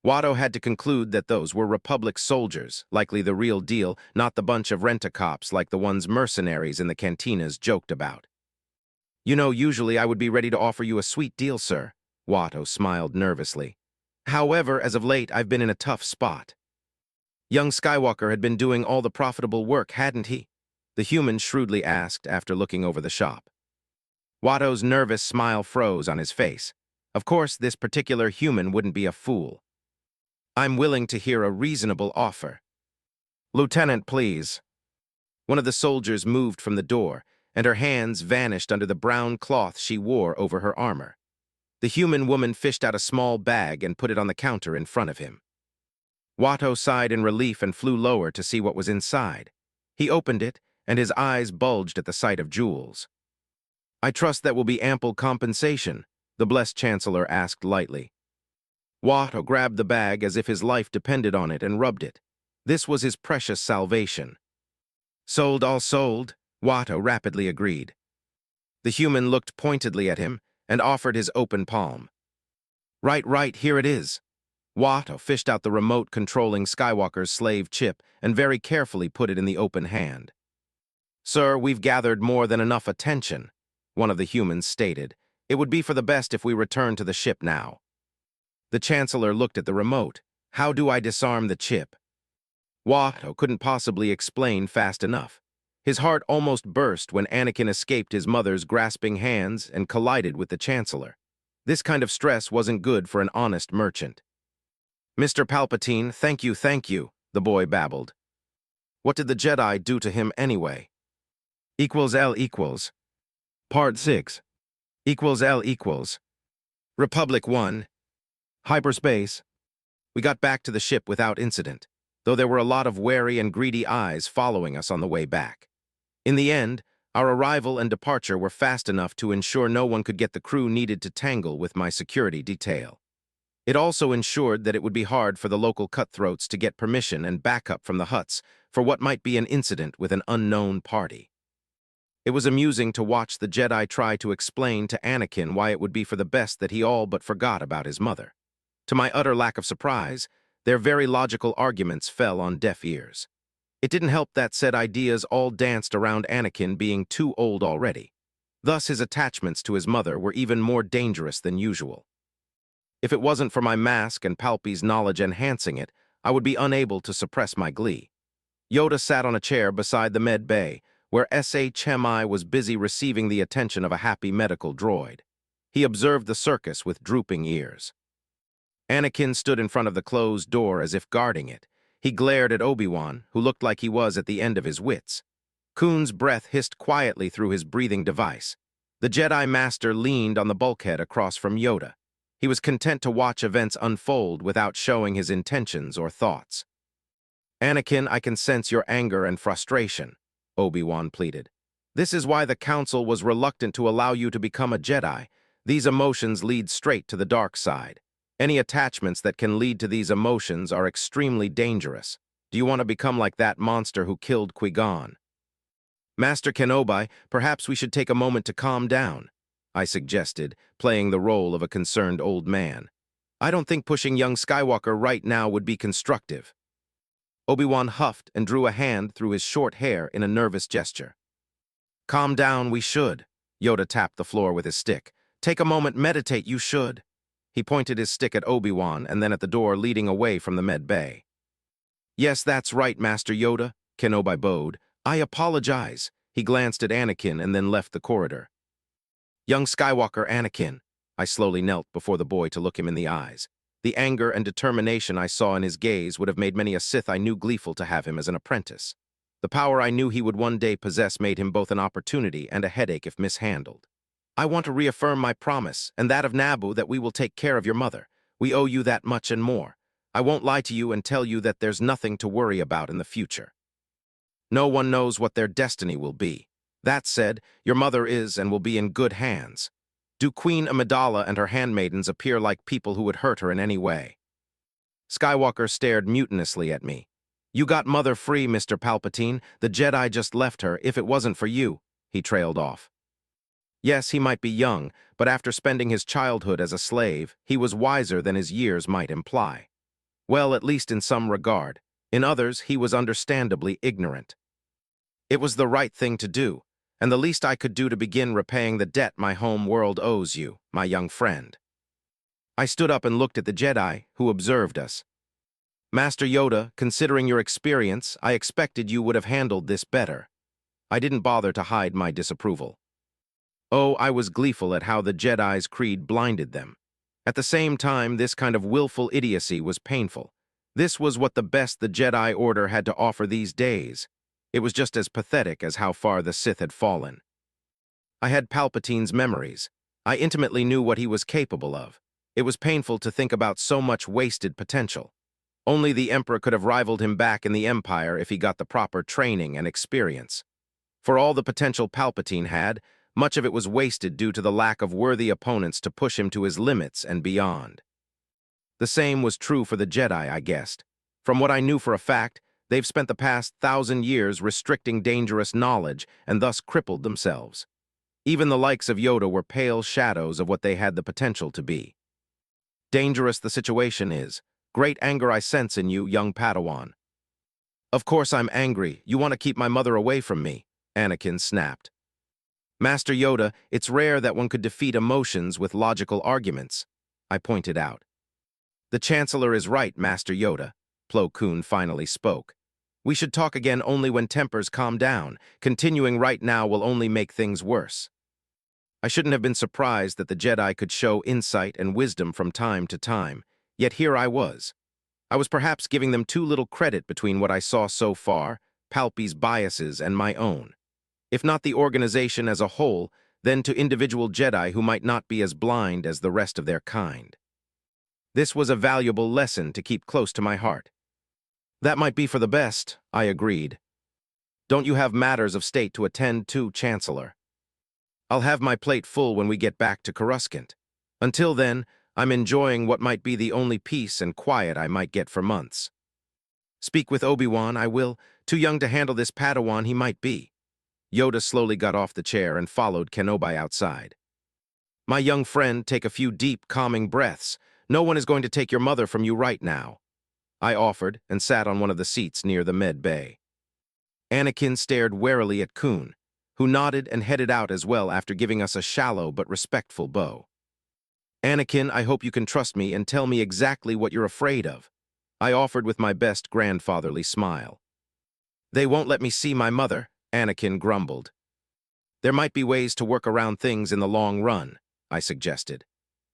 Watto had to conclude that those were Republic soldiers, likely the real deal, not the bunch of rent-a-cops like the ones mercenaries in the cantinas joked about. "You know, usually I would be ready to offer you a sweet deal, sir." Watto smiled nervously. "However, as of late, I've been in a tough spot." Young Skywalker had been doing all the profitable work, hadn't he? The human shrewdly asked after looking over the shop. Watto's nervous smile froze on his face. Of course, this particular human wouldn't be a fool. "I'm willing to hear a reasonable offer." "Lieutenant, please." One of the soldiers moved from the door, and her hands vanished under the brown cloth she wore over her armor. The human woman fished out a small bag and put it on the counter in front of him. Watto sighed in relief and flew lower to see what was inside. He opened it, and his eyes bulged at the sight of jewels. "I trust that will be ample compensation," the blessed Chancellor asked lightly. Watto grabbed the bag as if his life depended on it and rubbed it. This was his precious salvation. "Sold, all sold," Watto rapidly agreed. The human looked pointedly at him and offered his open palm. Right, here it is." Watto fished out the remote controlling Skywalker's slave chip and very carefully put it in the open hand. "Sir, we've gathered more than enough attention," one of the humans stated. "It would be for the best if we return to the ship now." The Chancellor looked at the remote. "How do I disarm the chip?" Watto couldn't possibly explain fast enough. His heart almost burst when Anakin escaped his mother's grasping hands and collided with the Chancellor. This kind of stress wasn't good for an honest merchant. "Mr. Palpatine, thank you," the boy babbled. "What did the Jedi do to him anyway?" =L=. Part 6. =L=. Republic 1. Hyperspace. We got back to the ship without incident, though there were a lot of wary and greedy eyes following us on the way back. In the end, our arrival and departure were fast enough to ensure no one could get the crew needed to tangle with my security detail. It also ensured that it would be hard for the local cutthroats to get permission and backup from the Hutts for what might be an incident with an unknown party. It was amusing to watch the Jedi try to explain to Anakin why it would be for the best that he all but forgot about his mother. To my utter lack of surprise, their very logical arguments fell on deaf ears. It didn't help that said ideas all danced around Anakin being too old already. Thus, his attachments to his mother were even more dangerous than usual. If it wasn't for my mask and Palpy's knowledge enhancing it, I would be unable to suppress my glee. Yoda sat on a chair beside the med bay, where SHMI was busy receiving the attention of a happy medical droid. He observed the circus with drooping ears. Anakin stood in front of the closed door as if guarding it. He glared at Obi-Wan, who looked like he was at the end of his wits. Kuhn's breath hissed quietly through his breathing device. The Jedi Master leaned on the bulkhead across from Yoda. He was content to watch events unfold without showing his intentions or thoughts. "Anakin, I can sense your anger and frustration," Obi-Wan pleaded. "This is why the Council was reluctant to allow you to become a Jedi. These emotions lead straight to the dark side. Any attachments that can lead to these emotions are extremely dangerous. Do you want to become like that monster who killed Qui-Gon?" "Master Kenobi, perhaps we should take a moment to calm down," I suggested, playing the role of a concerned old man. "I don't think pushing young Skywalker right now would be constructive." Obi-Wan huffed and drew a hand through his short hair in a nervous gesture. "Calm down, we should." Yoda tapped the floor with his stick. "Take a moment, meditate, you should." He pointed his stick at Obi-Wan and then at the door leading away from the med bay. "Yes, that's right, Master Yoda," Kenobi bowed. "I apologize." He glanced at Anakin and then left the corridor. "Young Skywalker Anakin." I slowly knelt before the boy to look him in the eyes. The anger and determination I saw in his gaze would have made many a Sith I knew gleeful to have him as an apprentice. The power I knew he would one day possess made him both an opportunity and a headache if mishandled. "I want to reaffirm my promise, and that of Naboo, that we will take care of your mother. We owe you that much and more. I won't lie to you and tell you that there's nothing to worry about in the future. No one knows what their destiny will be. That said, your mother is and will be in good hands. Do Queen Amidala and her handmaidens appear like people who would hurt her in any way?" Skywalker stared mutinously at me. "You got mother free, Mr. Palpatine. The Jedi just left her. If it wasn't for you," he trailed off. Yes, he might be young, but after spending his childhood as a slave, he was wiser than his years might imply. Well, at least in some regard. In others, he was understandably ignorant. It was the right thing to do, and the least I could do to begin repaying the debt my home world owes you, my young friend. I stood up and looked at the Jedi, who observed us. "Master Yoda, considering your experience, I expected you would have handled this better." I didn't bother to hide my disapproval. Oh, I was gleeful at how the Jedi's creed blinded them. At the same time, this kind of willful idiocy was painful. This was what the best the Jedi Order had to offer these days. It was just as pathetic as how far the Sith had fallen. I had Palpatine's memories. I intimately knew what he was capable of. It was painful to think about so much wasted potential. Only the Emperor could have rivaled him back in the Empire if he got the proper training and experience. For all the potential Palpatine had, much of it was wasted due to the lack of worthy opponents to push him to his limits and beyond. The same was true for the Jedi, I guessed. From what I knew for a fact, they've spent the past 1,000 years restricting dangerous knowledge and thus crippled themselves. Even the likes of Yoda were pale shadows of what they had the potential to be. Dangerous the situation is. Great anger I sense in you, young Padawan. "Of course I'm angry. You want to keep my mother away from me," Anakin snapped. "Master Yoda, it's rare that one could defeat emotions with logical arguments," I pointed out. "The Chancellor is right, Master Yoda," Plo Koon finally spoke. "We should talk again only when tempers calm down. Continuing right now will only make things worse." I shouldn't have been surprised that the Jedi could show insight and wisdom from time to time, yet here I was. I was perhaps giving them too little credit between what I saw so far, Palpy's biases, and my own. If not the organization as a whole, then to individual Jedi who might not be as blind as the rest of their kind. This was a valuable lesson to keep close to my heart. "That might be for the best," I agreed. "Don't you have matters of state to attend to, Chancellor?" "I'll have my plate full when we get back to Coruscant. Until then, I'm enjoying what might be the only peace and quiet I might get for months. Speak with Obi-Wan, I will. Too young to handle this Padawan he might be. Yoda slowly got off the chair and followed Kenobi outside. My young friend, take a few deep, calming breaths. No one is going to take your mother from you right now. I offered and sat on one of the seats near the med bay. Anakin stared warily at Kun, who nodded and headed out as well after giving us a shallow but respectful bow. Anakin, I hope you can trust me and tell me exactly what you're afraid of. I offered with my best grandfatherly smile. They won't let me see my mother, Anakin grumbled. There might be ways to work around things in the long run, I suggested.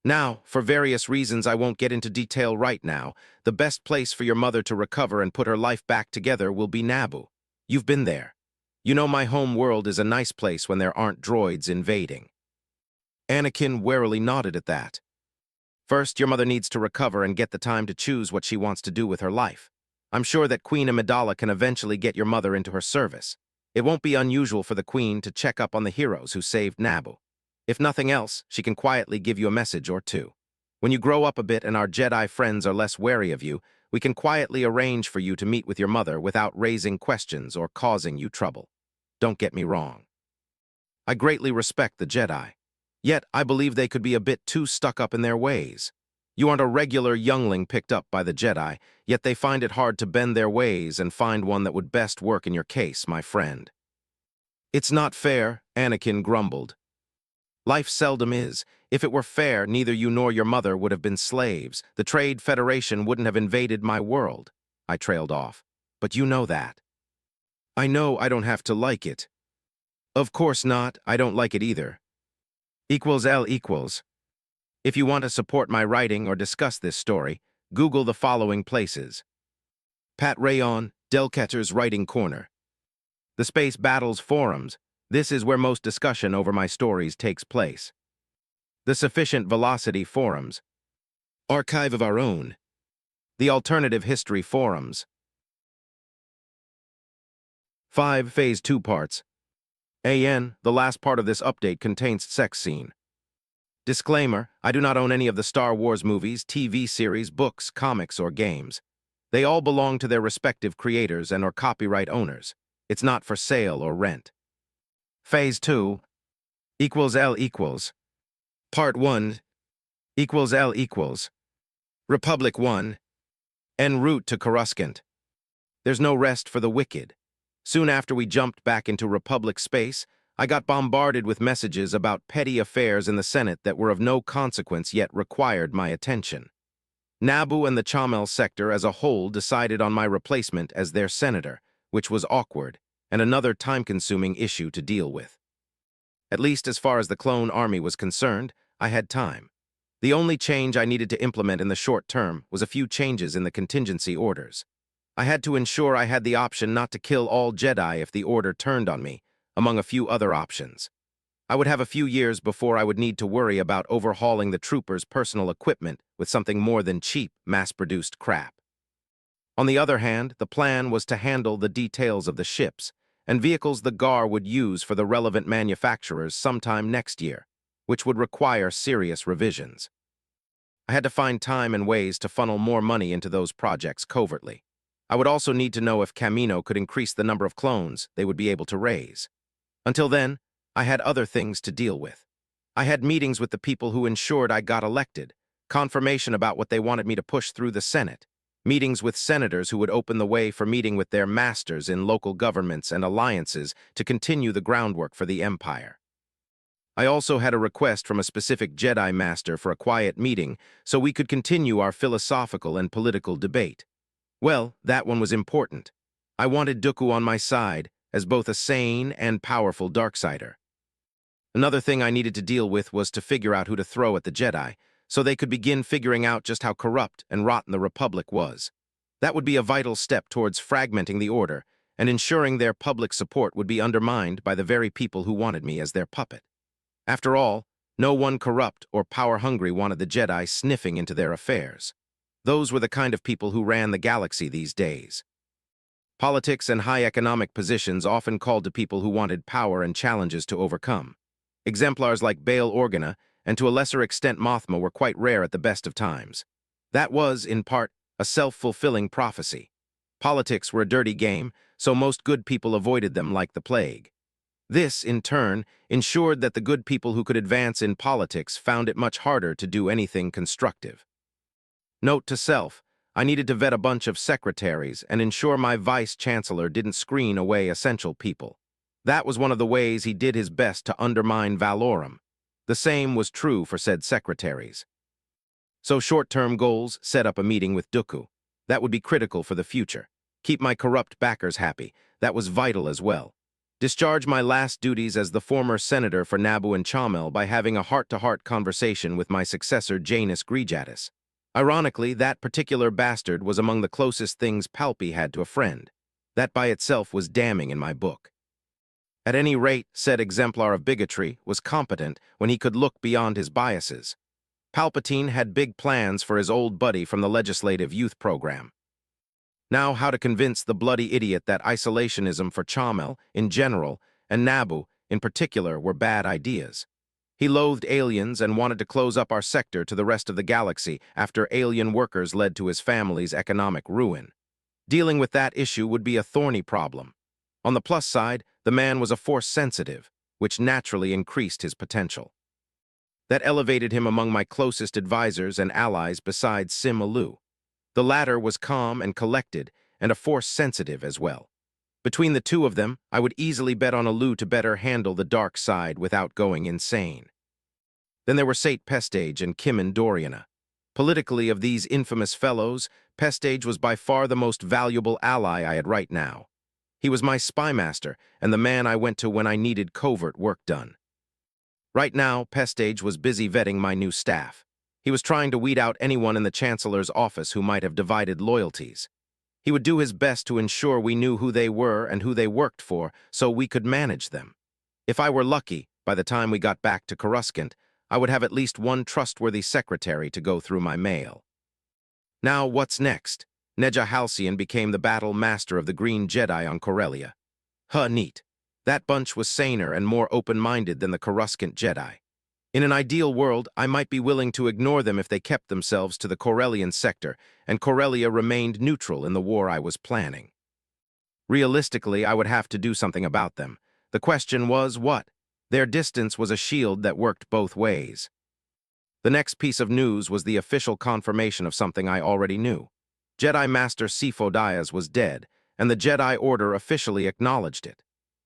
Now, for various reasons I won't get into detail right now, the best place for your mother to recover and put her life back together will be Naboo. You've been there. You know my home world is a nice place when there aren't droids invading. Anakin warily nodded at that. First, your mother needs to recover and get the time to choose what she wants to do with her life. I'm sure that Queen Amidala can eventually get your mother into her service. It won't be unusual for the Queen to check up on the heroes who saved Naboo. If nothing else, she can quietly give you a message or two. When you grow up a bit and our Jedi friends are less wary of you, we can quietly arrange for you to meet with your mother without raising questions or causing you trouble. Don't get me wrong. I greatly respect the Jedi. Yet, I believe they could be a bit too stuck up in their ways. You aren't a regular youngling picked up by the Jedi, yet they find it hard to bend their ways and find one that would best work in your case, my friend. It's not fair, Anakin grumbled. Life seldom is. If it were fair, neither you nor your mother would have been slaves. The Trade Federation wouldn't have invaded my world. I trailed off. But you know that. I know I don't have to like it. Of course not, I don't like it either. L equals. If you want to support my writing or discuss this story, Google the following places. Pat Rayon, Delketter's Writing Corner. The Space Battles Forums. This is where most discussion over my stories takes place. The Sufficient Velocity Forums. Archive of Our Own. The Alternative History Forums. 5 Phase 2 parts. AN, the last part of this update contains sex scene. Disclaimer, I do not own any of the Star Wars movies, TV series, books, comics, or games. They all belong to their respective creators and or copyright owners. It's not for sale or rent. Phase 2 L equals. Part 1 L equals. Republic 1 En route to Coruscant. There's no rest for the wicked. Soon after we jumped back into Republic space, I got bombarded with messages about petty affairs in the Senate that were of no consequence yet required my attention. Naboo and the Chamel sector as a whole decided on my replacement as their senator, which was awkward, and another time-consuming issue to deal with. At least as far as the clone army was concerned, I had time. The only change I needed to implement in the short term was a few changes in the contingency orders. I had to ensure I had the option not to kill all Jedi if the order turned on me, among a few other options. I would have a few years before I would need to worry about overhauling the troopers' personal equipment with something more than cheap, mass-produced crap. On the other hand, the plan was to handle the details of the ships and vehicles the GAR would use for the relevant manufacturers sometime next year, which would require serious revisions. I had to find time and ways to funnel more money into those projects covertly. I would also need to know if Kamino could increase the number of clones they would be able to raise. Until then, I had other things to deal with. I had meetings with the people who ensured I got elected, confirmation about what they wanted me to push through the Senate, meetings with senators who would open the way for meeting with their masters in local governments and alliances to continue the groundwork for the Empire. I also had a request from a specific Jedi Master for a quiet meeting so we could continue our philosophical and political debate. Well, that one was important. I wanted Dooku on my side, as both a sane and powerful Darksider. Another thing I needed to deal with was to figure out who to throw at the Jedi, so they could begin figuring out just how corrupt and rotten the Republic was. That would be a vital step towards fragmenting the Order and ensuring their public support would be undermined by the very people who wanted me as their puppet. After all, no one corrupt or power-hungry wanted the Jedi sniffing into their affairs. Those were the kind of people who ran the galaxy these days. Politics and high economic positions often called to people who wanted power and challenges to overcome. Exemplars like Bail Organa and to a lesser extent Mothma were quite rare at the best of times. That was, in part, a self-fulfilling prophecy. Politics were a dirty game, so most good people avoided them like the plague. This, in turn, ensured that the good people who could advance in politics found it much harder to do anything constructive. Note to self, I needed to vet a bunch of secretaries and ensure my vice-chancellor didn't screen away essential people. That was one of the ways he did his best to undermine Valorum. The same was true for said secretaries. So short-term goals: set up a meeting with Dooku. That would be critical for the future. Keep my corrupt backers happy. That was vital as well. Discharge my last duties as the former senator for Naboo and Chamel by having a heart-to-heart conversation with my successor Janus Grijatis. Ironically, that particular bastard was among the closest things Palpy had to a friend. That by itself was damning in my book. At any rate, said exemplar of bigotry was competent when he could look beyond his biases. Palpatine had big plans for his old buddy from the Legislative Youth Program. Now, how to convince the bloody idiot that isolationism for Chamel, in general, and Naboo, in particular, were bad ideas. He loathed aliens and wanted to close up our sector to the rest of the galaxy after alien workers led to his family's economic ruin. Dealing with that issue would be a thorny problem. On the plus side, the man was a Force-sensitive, which naturally increased his potential. That elevated him among my closest advisors and allies besides Sim Alu. The latter was calm and collected, and a Force-sensitive as well. Between the two of them, I would easily bet on Alu to better handle the dark side without going insane. Then there were Sate Pestage and Kimin Doriana. Politically, of these infamous fellows, Pestage was by far the most valuable ally I had right now. He was my spymaster and the man I went to when I needed covert work done. Right now, Pestage was busy vetting my new staff. He was trying to weed out anyone in the Chancellor's office who might have divided loyalties. He would do his best to ensure we knew who they were and who they worked for so we could manage them. If I were lucky, by the time we got back to Coruscant, I would have at least one trustworthy secretary to go through my mail. Now, what's next? Neja Halcyon became the battle master of the Green Jedi on Corellia. Neat. That bunch was saner and more open-minded than the Coruscant Jedi. In an ideal world, I might be willing to ignore them if they kept themselves to the Corellian sector, and Corellia remained neutral in the war I was planning. Realistically, I would have to do something about them. The question was, what? Their distance was a shield that worked both ways. The next piece of news was the official confirmation of something I already knew. Jedi Master Sifo Dyas was dead, and the Jedi Order officially acknowledged it.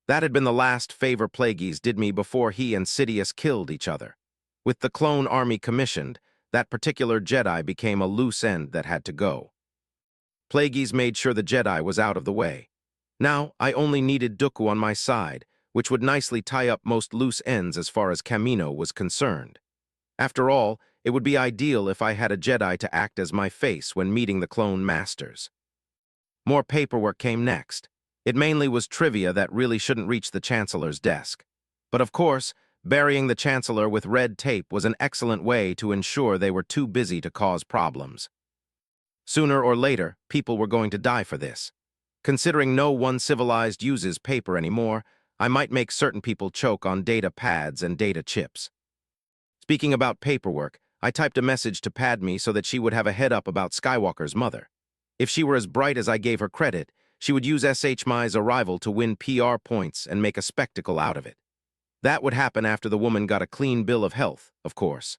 That had been the last favor Plagueis did me before he and Sidious killed each other. With the clone army commissioned, that particular Jedi became a loose end that had to go. Plagueis made sure the Jedi was out of the way. Now, I only needed Dooku on my side, which would nicely tie up most loose ends as far as Kamino was concerned. After all, it would be ideal if I had a Jedi to act as my face when meeting the clone masters. More paperwork came next. It mainly was trivia that really shouldn't reach the Chancellor's desk. But of course, burying the Chancellor with red tape was an excellent way to ensure they were too busy to cause problems. Sooner or later, people were going to die for this. Considering no one civilized uses paper anymore, I might make certain people choke on data pads and data chips. Speaking about paperwork, I typed a message to Padme so that she would have a head-up about Skywalker's mother. If she were as bright as I gave her credit, she would use SHMI's arrival to win PR points and make a spectacle out of it. That would happen after the woman got a clean bill of health, of course.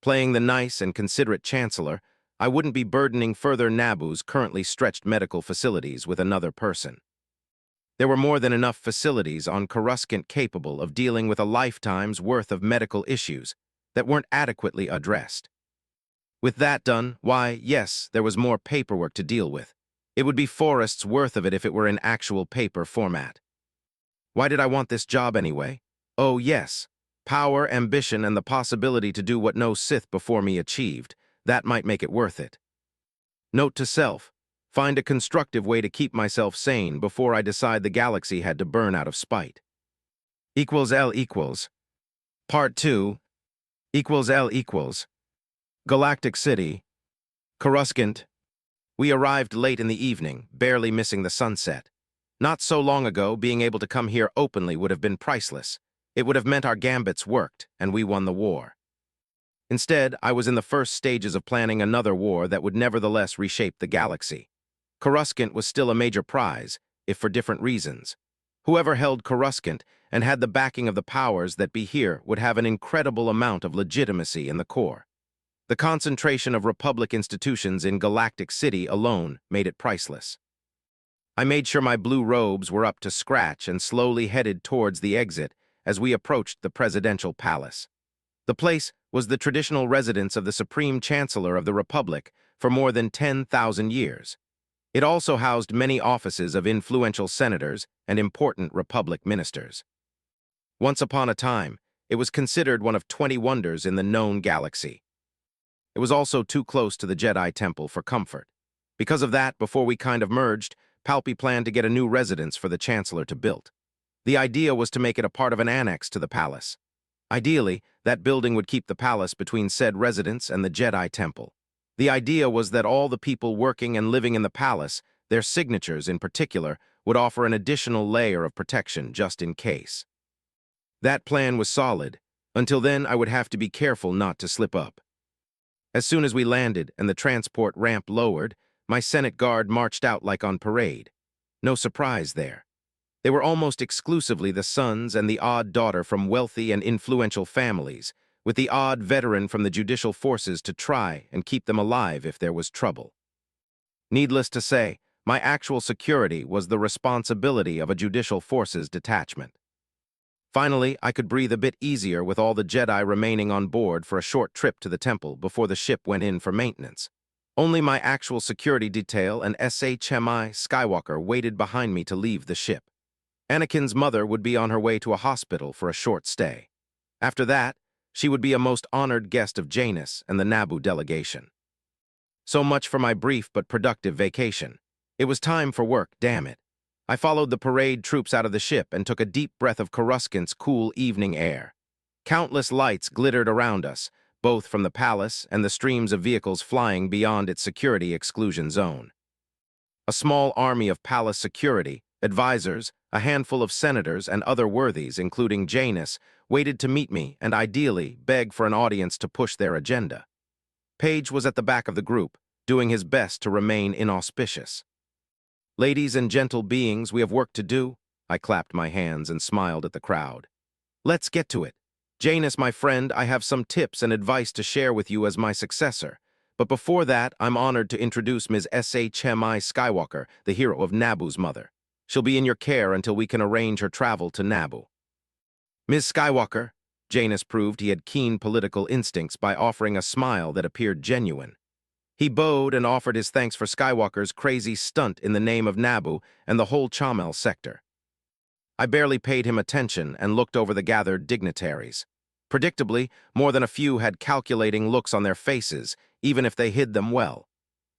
Playing the nice and considerate Chancellor, I wouldn't be burdening further Naboo's currently stretched medical facilities with another person. There were more than enough facilities on Coruscant capable of dealing with a lifetime's worth of medical issues that weren't adequately addressed. With that done, why, yes, there was more paperwork to deal with. It would be forests worth of it if it were in actual paper format. Why did I want this job anyway? Oh, yes. Power, ambition, and the possibility to do what no Sith before me achieved. That might make it worth it. Note to self: find a constructive way to keep myself sane before I decide the galaxy had to burn out of spite. L equals. Part 2. L equals. Galactic City. Coruscant. We arrived late in the evening, barely missing the sunset. Not so long ago, being able to come here openly would have been priceless. It would have meant our gambits worked, and we won the war. Instead, I was in the first stages of planning another war that would nevertheless reshape the galaxy. Coruscant was still a major prize, if for different reasons. Whoever held Coruscant and had the backing of the powers that be here would have an incredible amount of legitimacy in the core. The concentration of Republic institutions in Galactic City alone made it priceless. I made sure my blue robes were up to scratch and slowly headed towards the exit as we approached the presidential palace. The place was the traditional residence of the Supreme Chancellor of the Republic for more than 10,000 years. It also housed many offices of influential senators and important Republic ministers. Once upon a time, it was considered one of 20 wonders in the known galaxy. It was also too close to the Jedi Temple for comfort. Because of that, before we kind of merged, Palpy planned to get a new residence for the Chancellor to build. The idea was to make it a part of an annex to the palace. Ideally, that building would keep the palace between said residence and the Jedi Temple. The idea was that all the people working and living in the palace, their signatures in particular, would offer an additional layer of protection just in case. That plan was solid. Until then, I would have to be careful not to slip up. As soon as we landed and the transport ramp lowered, my Senate guard marched out like on parade. No surprise there. They were almost exclusively the sons and the odd daughter from wealthy and influential families, with the odd veteran from the judicial forces to try and keep them alive if there was trouble. Needless to say, my actual security was the responsibility of a judicial forces detachment. Finally, I could breathe a bit easier with all the Jedi remaining on board for a short trip to the temple before the ship went in for maintenance. Only my actual security detail and SHMI Skywalker waited behind me to leave the ship. Anakin's mother would be on her way to a hospital for a short stay. After that, she would be a most honored guest of Janus and the Naboo delegation. So much for my brief but productive vacation. It was time for work, damn it. I followed the parade troops out of the ship and took a deep breath of Coruscant's cool evening air. Countless lights glittered around us, both from the palace and the streams of vehicles flying beyond its security exclusion zone. A small army of palace security, advisors, a handful of senators and other worthies, including Janus, waited to meet me and ideally beg for an audience to push their agenda. Page was at the back of the group, doing his best to remain inauspicious. Ladies and gentle beings, we have work to do. I clapped my hands and smiled at the crowd. Let's get to it. Janus, my friend, I have some tips and advice to share with you as my successor. But before that, I'm honored to introduce Ms. SHMI Skywalker, the hero of Naboo's mother. She'll be in your care until we can arrange her travel to Naboo. Ms. Skywalker, Janus proved he had keen political instincts by offering a smile that appeared genuine. He bowed and offered his thanks for Skywalker's crazy stunt in the name of Naboo and the whole Chamel sector. I barely paid him attention and looked over the gathered dignitaries. Predictably, more than a few had calculating looks on their faces, even if they hid them well.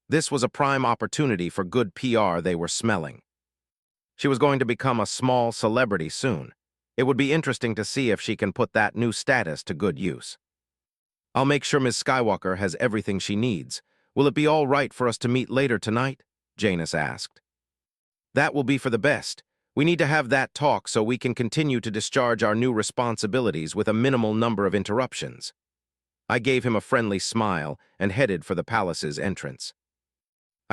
This was a prime opportunity for good PR they were smelling. She was going to become a small celebrity soon. It would be interesting to see if she can put that new status to good use. I'll make sure Ms. Skywalker has everything she needs. Will it be all right for us to meet later tonight? Janus asked. That will be for the best. We need to have that talk so we can continue to discharge our new responsibilities with a minimal number of interruptions. I gave him a friendly smile and headed for the palace's entrance.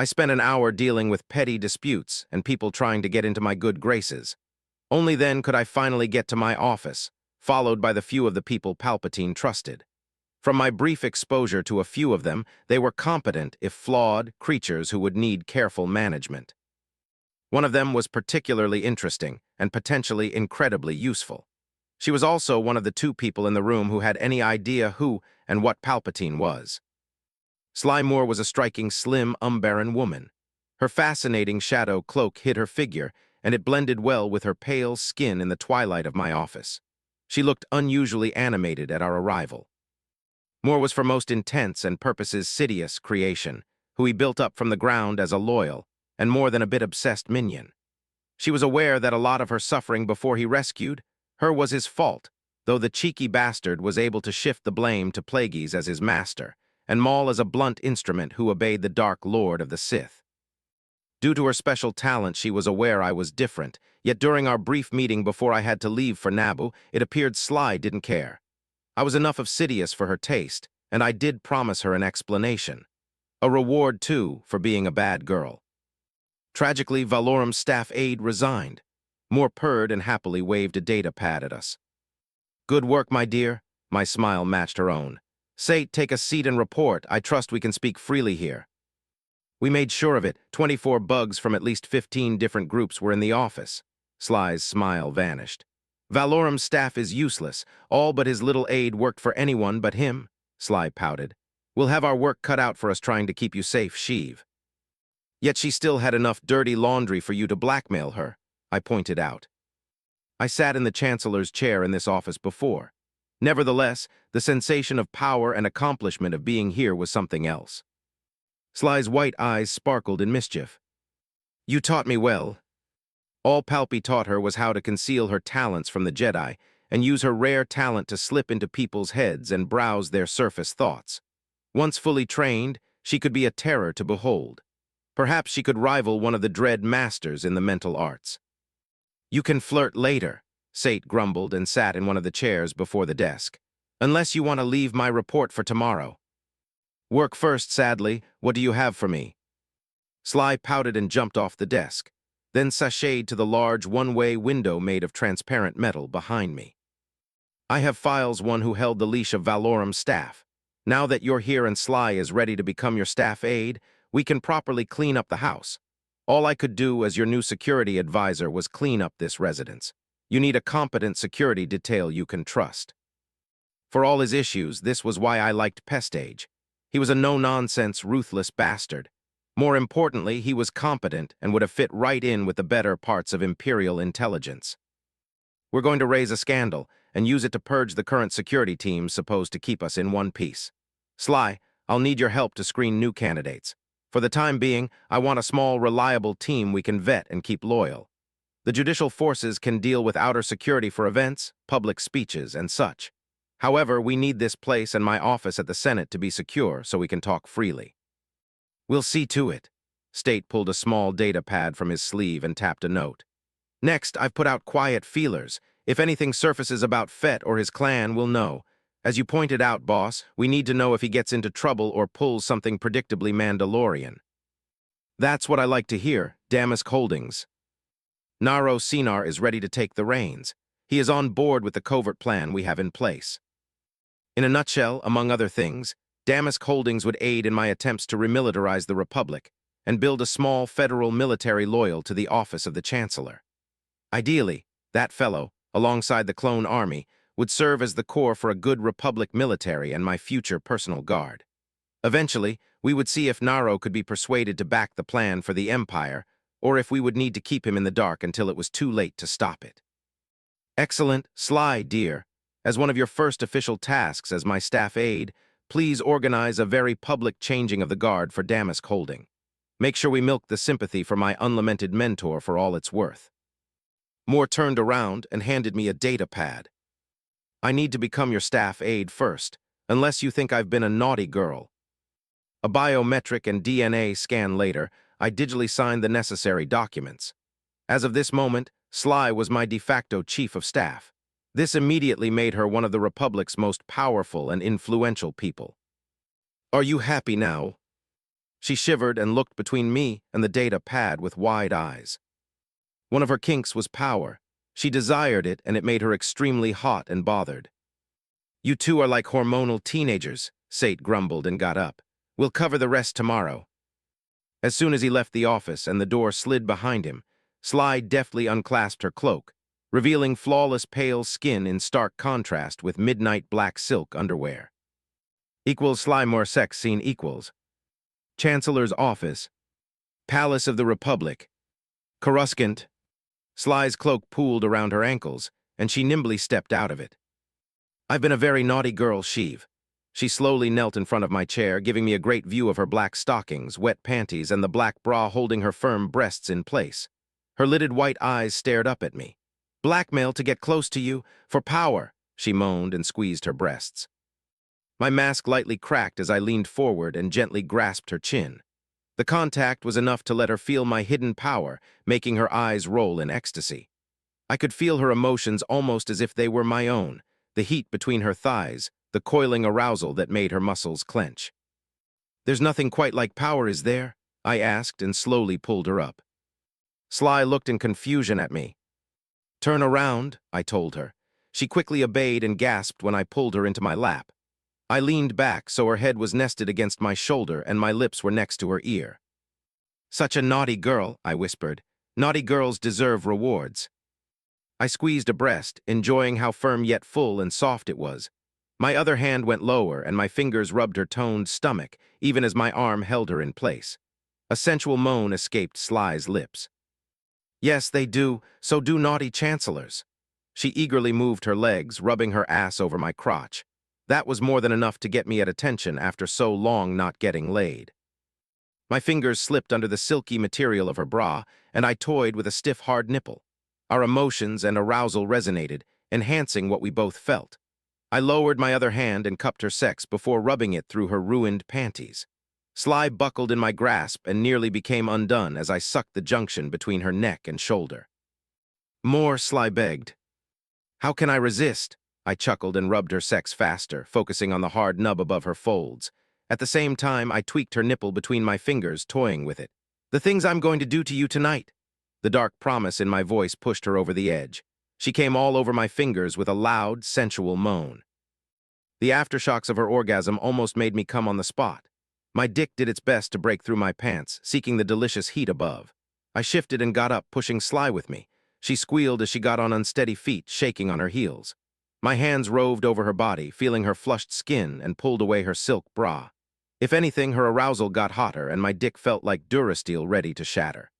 I spent an hour dealing with petty disputes and people trying to get into my good graces. Only then could I finally get to my office, followed by the few of the people Palpatine trusted. From my brief exposure to a few of them, they were competent, if flawed, creatures who would need careful management. One of them was particularly interesting and potentially incredibly useful. She was also one of the two people in the room who had any idea who and what Palpatine was. Sly Moore was a striking, slim, Umbaran woman. Her fascinating shadow cloak hid her figure, and it blended well with her pale skin in the twilight of my office. She looked unusually animated at our arrival. Moore was for most intents and purposes Sidious creation, who he built up from the ground as a loyal and more than a bit obsessed minion. She was aware that a lot of her suffering before he rescued her was his fault, though the cheeky bastard was able to shift the blame to Plagueis as his master, and Maul as a blunt instrument who obeyed the Dark Lord of the Sith. Due to her special talent, she was aware I was different, yet during our brief meeting before I had to leave for Naboo, it appeared Sly didn't care. I was enough of Sidious for her taste, and I did promise her an explanation. A reward, too, for being a bad girl. Tragically, Valorum's staff aide resigned. Moore purred and happily waved a data pad at us. Good work, my dear. My smile matched her own. Sate, take a seat and report. I trust we can speak freely here. We made sure of it. 24 bugs from at least 15 different groups were in the office. Sly's smile vanished. Valorum's staff is useless. All but his little aide worked for anyone but him. Sly pouted. We'll have our work cut out for us trying to keep you safe, Sheev. Yet she still had enough dirty laundry for you to blackmail her, I pointed out. I sat in the Chancellor's chair in this office before. Nevertheless, the sensation of power and accomplishment of being here was something else. Sly's white eyes sparkled in mischief. You taught me well. All Palpy taught her was how to conceal her talents from the Jedi and use her rare talent to slip into people's heads and browse their surface thoughts. Once fully trained, she could be a terror to behold. Perhaps she could rival one of the dread masters in the mental arts. You can flirt later, Sate grumbled and sat in one of the chairs before the desk. Unless you want to leave my report for tomorrow. Work first, sadly. What do you have for me? Sly pouted and jumped off the desk, then sashayed to the large one-way window made of transparent metal behind me. I have files, one who held the leash of Valorum's staff. Now that you're here and Sly is ready to become your staff aide, we can properly clean up the house. All I could do as your new security advisor was clean up this residence. You need a competent security detail you can trust. For all his issues, this was why I liked Pestage. He was a no-nonsense, ruthless bastard. More importantly, he was competent and would have fit right in with the better parts of Imperial intelligence. We're going to raise a scandal and use it to purge the current security teams supposed to keep us in one piece. Sly, I'll need your help to screen new candidates. For the time being, I want a small, reliable team we can vet and keep loyal. The judicial forces can deal with outer security for events, public speeches, and such. However, we need this place and my office at the Senate to be secure so we can talk freely. We'll see to it. State pulled a small data pad from his sleeve and tapped a note. Next, I've put out quiet feelers. If anything surfaces about Fett or his clan, we'll know. As you pointed out, boss, we need to know if he gets into trouble or pulls something predictably Mandalorian. That's what I like to hear, Damask Holdings. Naro Sinar is ready to take the reins. He is on board with the covert plan we have in place. In a nutshell, among other things, Damask Holdings would aid in my attempts to remilitarize the Republic and build a small federal military loyal to the office of the Chancellor. Ideally, that fellow, alongside the clone army, would serve as the core for a good Republic military and my future personal guard. Eventually, we would see if Naro could be persuaded to back the plan for the Empire, or if we would need to keep him in the dark until it was too late to stop it. Excellent, Sly, dear. As one of your first official tasks as my staff aide, please organize a very public changing of the guard for Damask Holding. Make sure we milk the sympathy for my unlamented mentor for all it's worth. Moore turned around and handed me a data pad. I need to become your staff aide first, unless you think I've been a naughty girl. A biometric and DNA scan later, I digitally signed the necessary documents. As of this moment, Sly was my de facto chief of staff. This immediately made her one of the Republic's most powerful and influential people. Are you happy now? She shivered and looked between me and the data pad with wide eyes. One of her kinks was power. She desired it, and it made her extremely hot and bothered. You two are like hormonal teenagers, Sate grumbled and got up. We'll cover the rest tomorrow. As soon as he left the office and the door slid behind him, Sly deftly unclasped her cloak, revealing flawless pale skin in stark contrast with midnight black silk underwear. Equals Sly more sex scene equals. Chancellor's office. Palace of the Republic. Coruscant. Sly's cloak pooled around her ankles, and she nimbly stepped out of it. I've been a very naughty girl, Sheev. She slowly knelt in front of my chair, giving me a great view of her black stockings, wet panties, and the black bra holding her firm breasts in place. Her lidded white eyes stared up at me. Blackmail to get close to you, for power, she moaned and squeezed her breasts. My mask lightly cracked as I leaned forward and gently grasped her chin. The contact was enough to let her feel my hidden power, making her eyes roll in ecstasy. I could feel her emotions almost as if they were my own, the heat between her thighs, the coiling arousal that made her muscles clench. "There's nothing quite like power, is there?" I asked and slowly pulled her up. Sly looked in confusion at me. "Turn around," I told her. She quickly obeyed and gasped when I pulled her into my lap. I leaned back so her head was nested against my shoulder and my lips were next to her ear. "Such a naughty girl," I whispered. "Naughty girls deserve rewards." I squeezed a breast, enjoying how firm yet full and soft it was. My other hand went lower and my fingers rubbed her toned stomach, even as my arm held her in place. A sensual moan escaped Sly's lips. "Yes, they do, so do naughty chancellors." She eagerly moved her legs, rubbing her ass over my crotch. That was more than enough to get me at attention after so long not getting laid. My fingers slipped under the silky material of her bra, and I toyed with a stiff, hard nipple. Our emotions and arousal resonated, enhancing what we both felt. I lowered my other hand and cupped her sex before rubbing it through her ruined panties. Sly buckled in my grasp and nearly became undone as I sucked the junction between her neck and shoulder. "More," Sly begged. "How can I resist?" I chuckled and rubbed her sex faster, focusing on the hard nub above her folds. At the same time, I tweaked her nipple between my fingers, toying with it. "The things I'm going to do to you tonight." The dark promise in my voice pushed her over the edge. She came all over my fingers with a loud, sensual moan. The aftershocks of her orgasm almost made me come on the spot. My dick did its best to break through my pants, seeking the delicious heat above. I shifted and got up, pushing Sly with me. She squealed as she got on unsteady feet, shaking on her heels. My hands roved over her body, feeling her flushed skin, and pulled away her silk bra. If anything, her arousal got hotter, and my dick felt like Durasteel ready to shatter.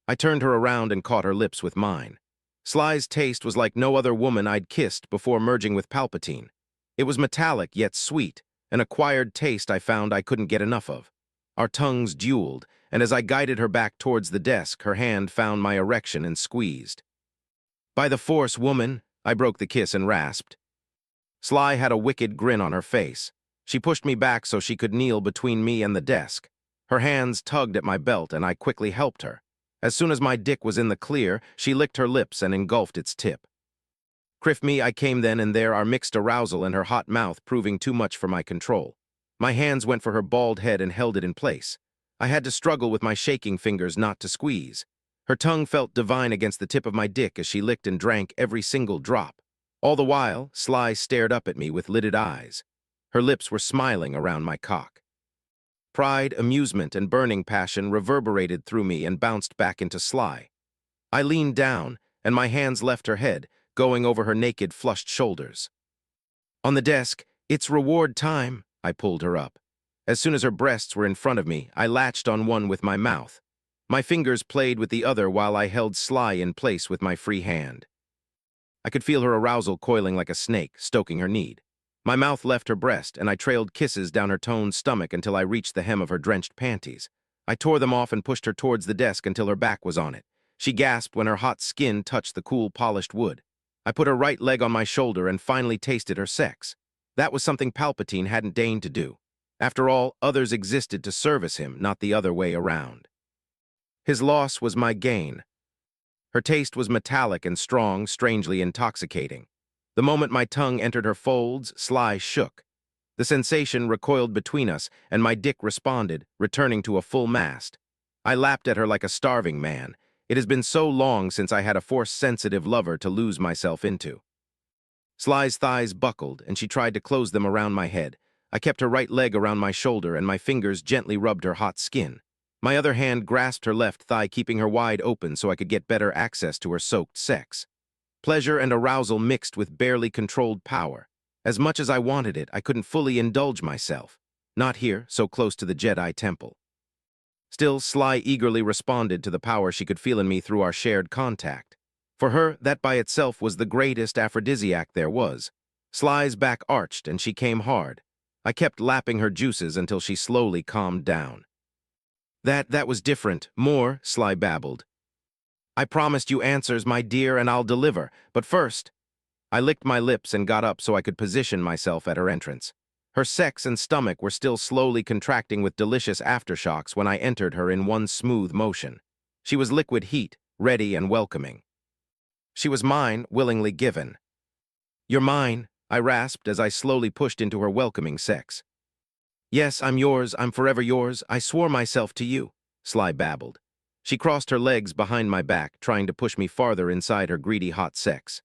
I turned her around and caught her lips with mine. Sly's taste was like no other woman I'd kissed before merging with Palpatine. It was metallic yet sweet, an acquired taste I found I couldn't get enough of. Our tongues dueled, and as I guided her back towards the desk, her hand found my erection and squeezed. "By the force, woman," I broke the kiss and rasped. Sly had a wicked grin on her face. She pushed me back so she could kneel between me and the desk. Her hands tugged at my belt, and I quickly helped her. As soon as my dick was in the clear, she licked her lips and engulfed its tip. Criff me, I came then and there, our mixed arousal and her hot mouth proving too much for my control. My hands went for her bald head and held it in place. I had to struggle with my shaking fingers not to squeeze. Her tongue felt divine against the tip of my dick as she licked and drank every single drop. All the while, Sly stared up at me with lidded eyes. Her lips were smiling around my cock. Pride, amusement, and burning passion reverberated through me and bounced back into Sly. I leaned down, and my hands left her head, going over her naked, flushed shoulders. On the desk, "It's reward time," I pulled her up. As soon as her breasts were in front of me, I latched on one with my mouth. My fingers played with the other while I held Sly in place with my free hand. I could feel her arousal coiling like a snake, stoking her need. My mouth left her breast, and I trailed kisses down her toned stomach until I reached the hem of her drenched panties. I tore them off and pushed her towards the desk until her back was on it. She gasped when her hot skin touched the cool, polished wood. I put her right leg on my shoulder and finally tasted her sex. That was something Palpatine hadn't deigned to do. After all, others existed to service him, not the other way around. His loss was my gain. Her taste was metallic and strong, strangely intoxicating. The moment my tongue entered her folds, Sly shook. The sensation recoiled between us, and my dick responded, returning to a full mast. I lapped at her like a starving man. It has been so long since I had a force-sensitive lover to lose myself into. Sly's thighs buckled, and she tried to close them around my head. I kept her right leg around my shoulder, and my fingers gently rubbed her hot skin. My other hand grasped her left thigh, keeping her wide open so I could get better access to her soaked sex. Pleasure and arousal mixed with barely controlled power. As much as I wanted it, I couldn't fully indulge myself. Not here, so close to the Jedi temple. Still, Sly eagerly responded to the power she could feel in me through our shared contact. For her, that by itself was the greatest aphrodisiac there was. Sly's back arched, and she came hard. I kept lapping her juices until she slowly calmed down. That was different. More," Sly babbled. "I promised you answers, my dear, and I'll deliver. But first..." I licked my lips and got up so I could position myself at her entrance. Her sex and stomach were still slowly contracting with delicious aftershocks when I entered her in one smooth motion. She was liquid heat, ready and welcoming. She was mine, willingly given. "You're mine," I rasped as I slowly pushed into her welcoming sex. Yes, I'm yours, I'm forever yours, I swore myself to you, Sly babbled. She crossed her legs behind my back, trying to push me farther inside her greedy hot sex.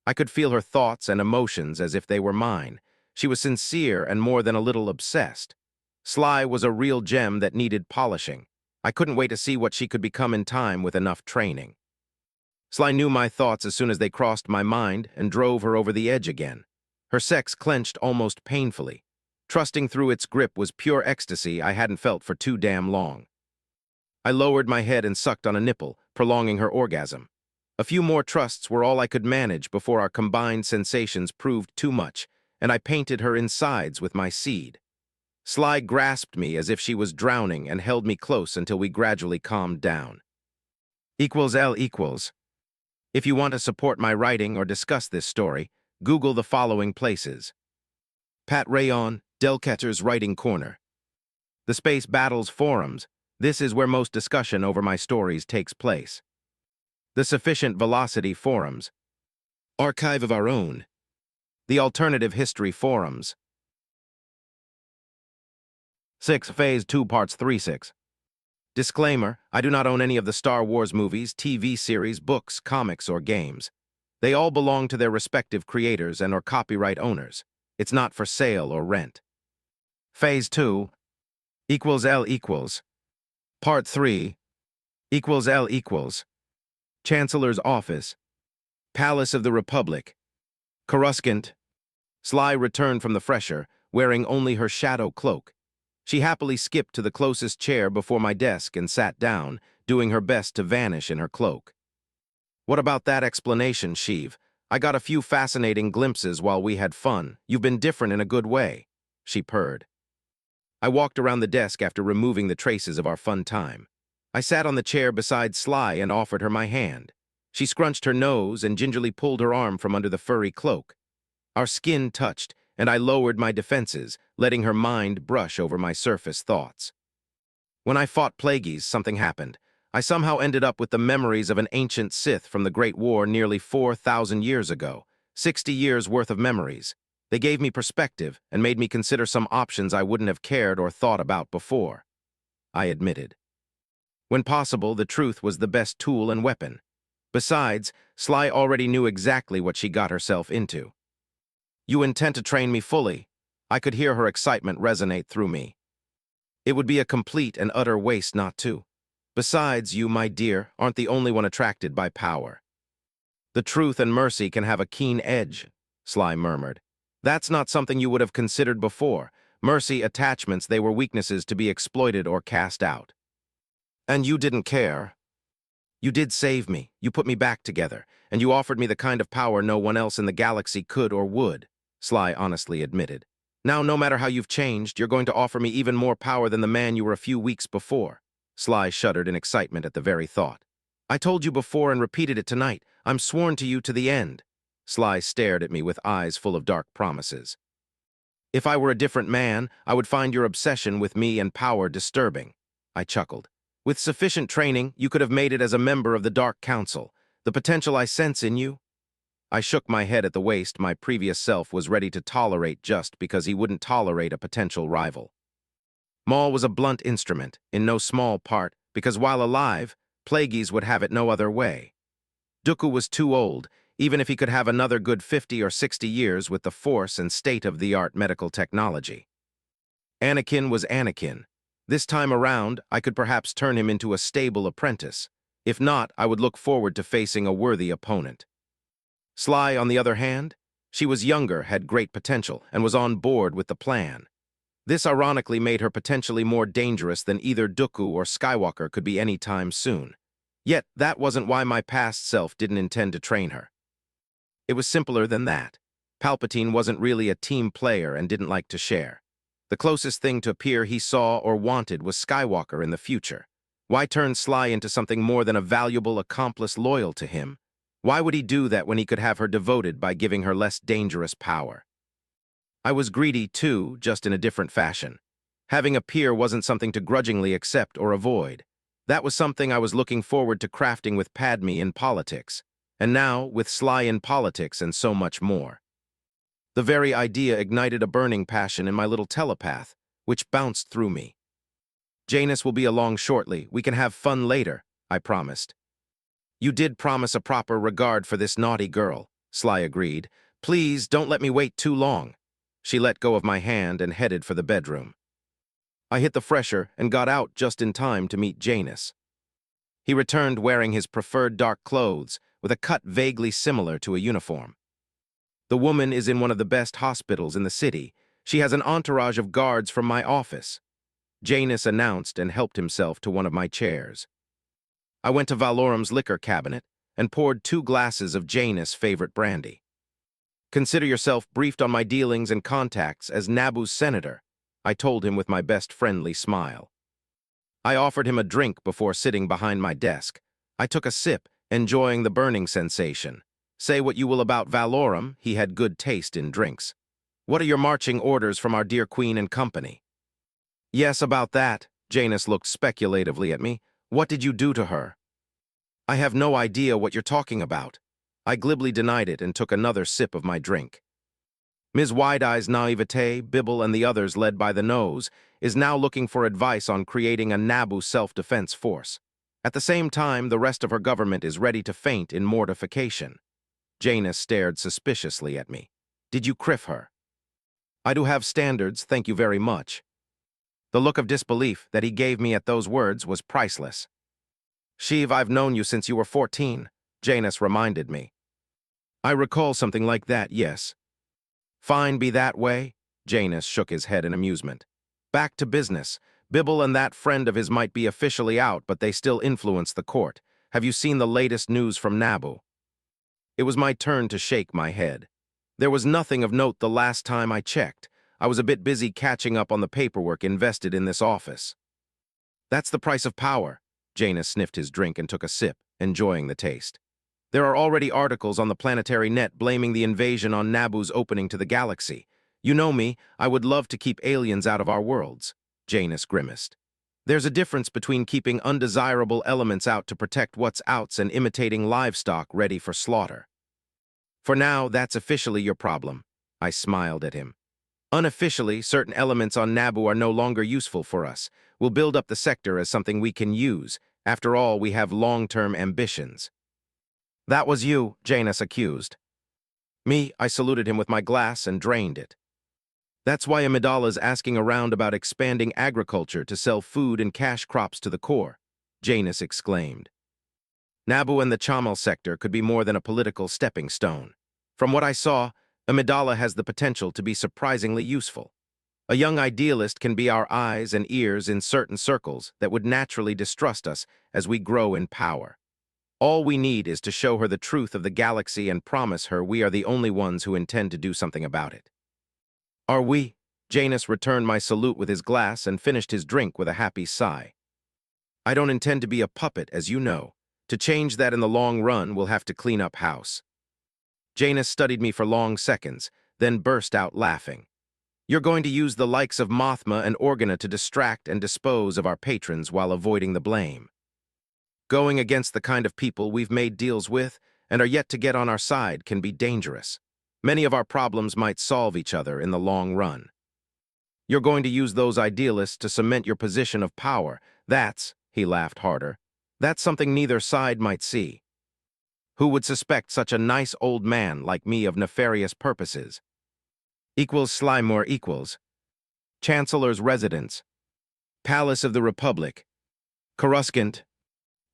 I could feel her thoughts and emotions as if they were mine. She was sincere and more than a little obsessed. Sly was a real gem that needed polishing. I couldn't wait to see what she could become in time with enough training. Sly knew my thoughts as soon as they crossed my mind and drove her over the edge again. Her sex clenched almost painfully. Trusting through its grip was pure ecstasy I hadn't felt for too damn long. I lowered my head and sucked on a nipple, prolonging her orgasm. A few more trusts were all I could manage before our combined sensations proved too much, and I painted her insides with my seed. Sly grasped me as if she was drowning and held me close until we gradually calmed down. L equals. If you want to support my writing or discuss this story, Google the following places. Pat Rayon, Delcatter's Writing Corner. The Space Battles Forums. This is where most discussion over my stories takes place. The Sufficient Velocity Forums. Archive of Our Own. The Alternative History Forums. 6 Phase 2 Parts 3-6. Disclaimer, I do not own any of the Star Wars movies, TV series, books, comics, or games. They all belong to their respective creators and/or copyright owners. It's not for sale or rent. Phase 2 L equals. Part 3 L equals. Chancellor's Office. Palace of the Republic. Coruscant. Sly returned from the fresher, wearing only her shadow cloak. She happily skipped to the closest chair before my desk and sat down, doing her best to vanish in her cloak. What about that explanation, Sheev? I got a few fascinating glimpses while we had fun. You've been different in a good way, she purred. I walked around the desk after removing the traces of our fun time. I sat on the chair beside Sly and offered her my hand. She scrunched her nose and gingerly pulled her arm from under the furry cloak. Our skin touched, and I lowered my defenses, letting her mind brush over my surface thoughts. When I fought Plagueis, something happened. I somehow ended up with the memories of an ancient Sith from the Great War nearly 4,000 years ago. 60 years worth of memories. They gave me perspective and made me consider some options I wouldn't have cared or thought about before. I admitted. When possible, the truth was the best tool and weapon. Besides, Sly already knew exactly what she got herself into. You intend to train me fully? I could hear her excitement resonate through me. It would be a complete and utter waste not to. Besides, you, my dear, aren't the only one attracted by power. The truth and mercy can have a keen edge, Sly murmured. That's not something you would have considered before. Mercy attachments, they were weaknesses to be exploited or cast out. And you didn't care. You did save me, you put me back together, and you offered me the kind of power no one else in the galaxy could or would, Sly honestly admitted. Now, no matter how you've changed, you're going to offer me even more power than the man you were a few weeks before. Sly shuddered in excitement at the very thought. I told you before and repeated it tonight. I'm sworn to you to the end. Sly stared at me with eyes full of dark promises. If I were a different man, I would find your obsession with me and power disturbing. I chuckled. With sufficient training, you could have made it as a member of the Dark Council. The potential I sense in you. I shook my head at the waste my previous self was ready to tolerate just because he wouldn't tolerate a potential rival. Maul was a blunt instrument, in no small part, because while alive, Plagueis would have it no other way. Dooku was too old, even if he could have another good 50 or 60 years with the Force and state-of-the-art medical technology. Anakin was Anakin. This time around, I could perhaps turn him into a stable apprentice. If not, I would look forward to facing a worthy opponent. Sly, on the other hand, she was younger, had great potential, and was on board with the plan. This ironically made her potentially more dangerous than either Dooku or Skywalker could be any time soon. Yet, that wasn't why my past self didn't intend to train her. It was simpler than that. Palpatine wasn't really a team player and didn't like to share. The closest thing to peer he saw or wanted was Skywalker in the future. Why turn Sly into something more than a valuable accomplice loyal to him? Why would he do that when he could have her devoted by giving her less dangerous power? I was greedy too, just in a different fashion. Having a peer wasn't something to grudgingly accept or avoid. That was something I was looking forward to crafting with Padme in politics, and now with Sly in politics and so much more. The very idea ignited a burning passion in my little telepath, which bounced through me. Janus will be along shortly. We can have fun later, I promised. You did promise a proper regard for this naughty girl, Sly agreed. Please don't let me wait too long. She let go of my hand and headed for the bedroom. I hit the fresher and got out just in time to meet Janus. He returned wearing his preferred dark clothes, with a cut vaguely similar to a uniform. The woman is in one of the best hospitals in the city. She has an entourage of guards from my office. Janus announced and helped himself to one of my chairs. I went to Valorum's liquor cabinet and poured 2 glasses of Janus' favorite brandy. Consider yourself briefed on my dealings and contacts as Naboo's senator, I told him with my best friendly smile. I offered him a drink before sitting behind my desk. I took a sip, enjoying the burning sensation. Say what you will about Valorum, he had good taste in drinks. What are your marching orders from our dear queen and company? Yes, about that, Janus looked speculatively at me. What did you do to her? I have no idea what you're talking about. I glibly denied it and took another sip of my drink. Ms. Wide-Eye's naivete, Bibble, and the others led by the nose, is now looking for advice on creating a Naboo self-defense force. At the same time, the rest of her government is ready to faint in mortification. Janus stared suspiciously at me. Did you criff her? I do have standards, thank you very much. The look of disbelief that he gave me at those words was priceless. Sheev, I've known you since you were 14, Janus reminded me. I recall something like that, yes. Fine, be that way, Janus shook his head in amusement. Back to business. Bibble and that friend of his might be officially out, but they still influence the court. Have you seen the latest news from Naboo? It was my turn to shake my head. There was nothing of note the last time I checked. I was a bit busy catching up on the paperwork invested in this office. That's the price of power. Janus sniffed his drink and took a sip, enjoying the taste. There are already articles on the planetary net blaming the invasion on Naboo's opening to the galaxy. You know me, I would love to keep aliens out of our worlds, Janus grimaced. There's a difference between keeping undesirable elements out to protect what's outs and imitating livestock ready for slaughter. For now, that's officially your problem, I smiled at him. Unofficially, certain elements on Naboo are no longer useful for us. We'll build up the sector as something we can use. After all, we have long-term ambitions. That was you, Janus accused. Me, I saluted him with my glass and drained it. That's why Amidala's asking around about expanding agriculture to sell food and cash crops to the core, Janus exclaimed. Naboo and the Chamal sector could be more than a political stepping stone. From what I saw, Amidala has the potential to be surprisingly useful. A young idealist can be our eyes and ears in certain circles that would naturally distrust us as we grow in power. All we need is to show her the truth of the galaxy and promise her we are the only ones who intend to do something about it. Are we? Janus returned my salute with his glass and finished his drink with a happy sigh. I don't intend to be a puppet, as you know. To change that in the long run, we'll have to clean up house. Janus studied me for long seconds, then burst out laughing. You're going to use the likes of Mothma and Organa to distract and dispose of our patrons while avoiding the blame. Going against the kind of people we've made deals with and are yet to get on our side can be dangerous. Many of our problems might solve each other in the long run. You're going to use those idealists to cement your position of power. He laughed harder, that's something neither side might see. Who would suspect such a nice old man like me of nefarious purposes? Equals Slymore equals. Chancellor's residence. Palace of the Republic. Coruscant.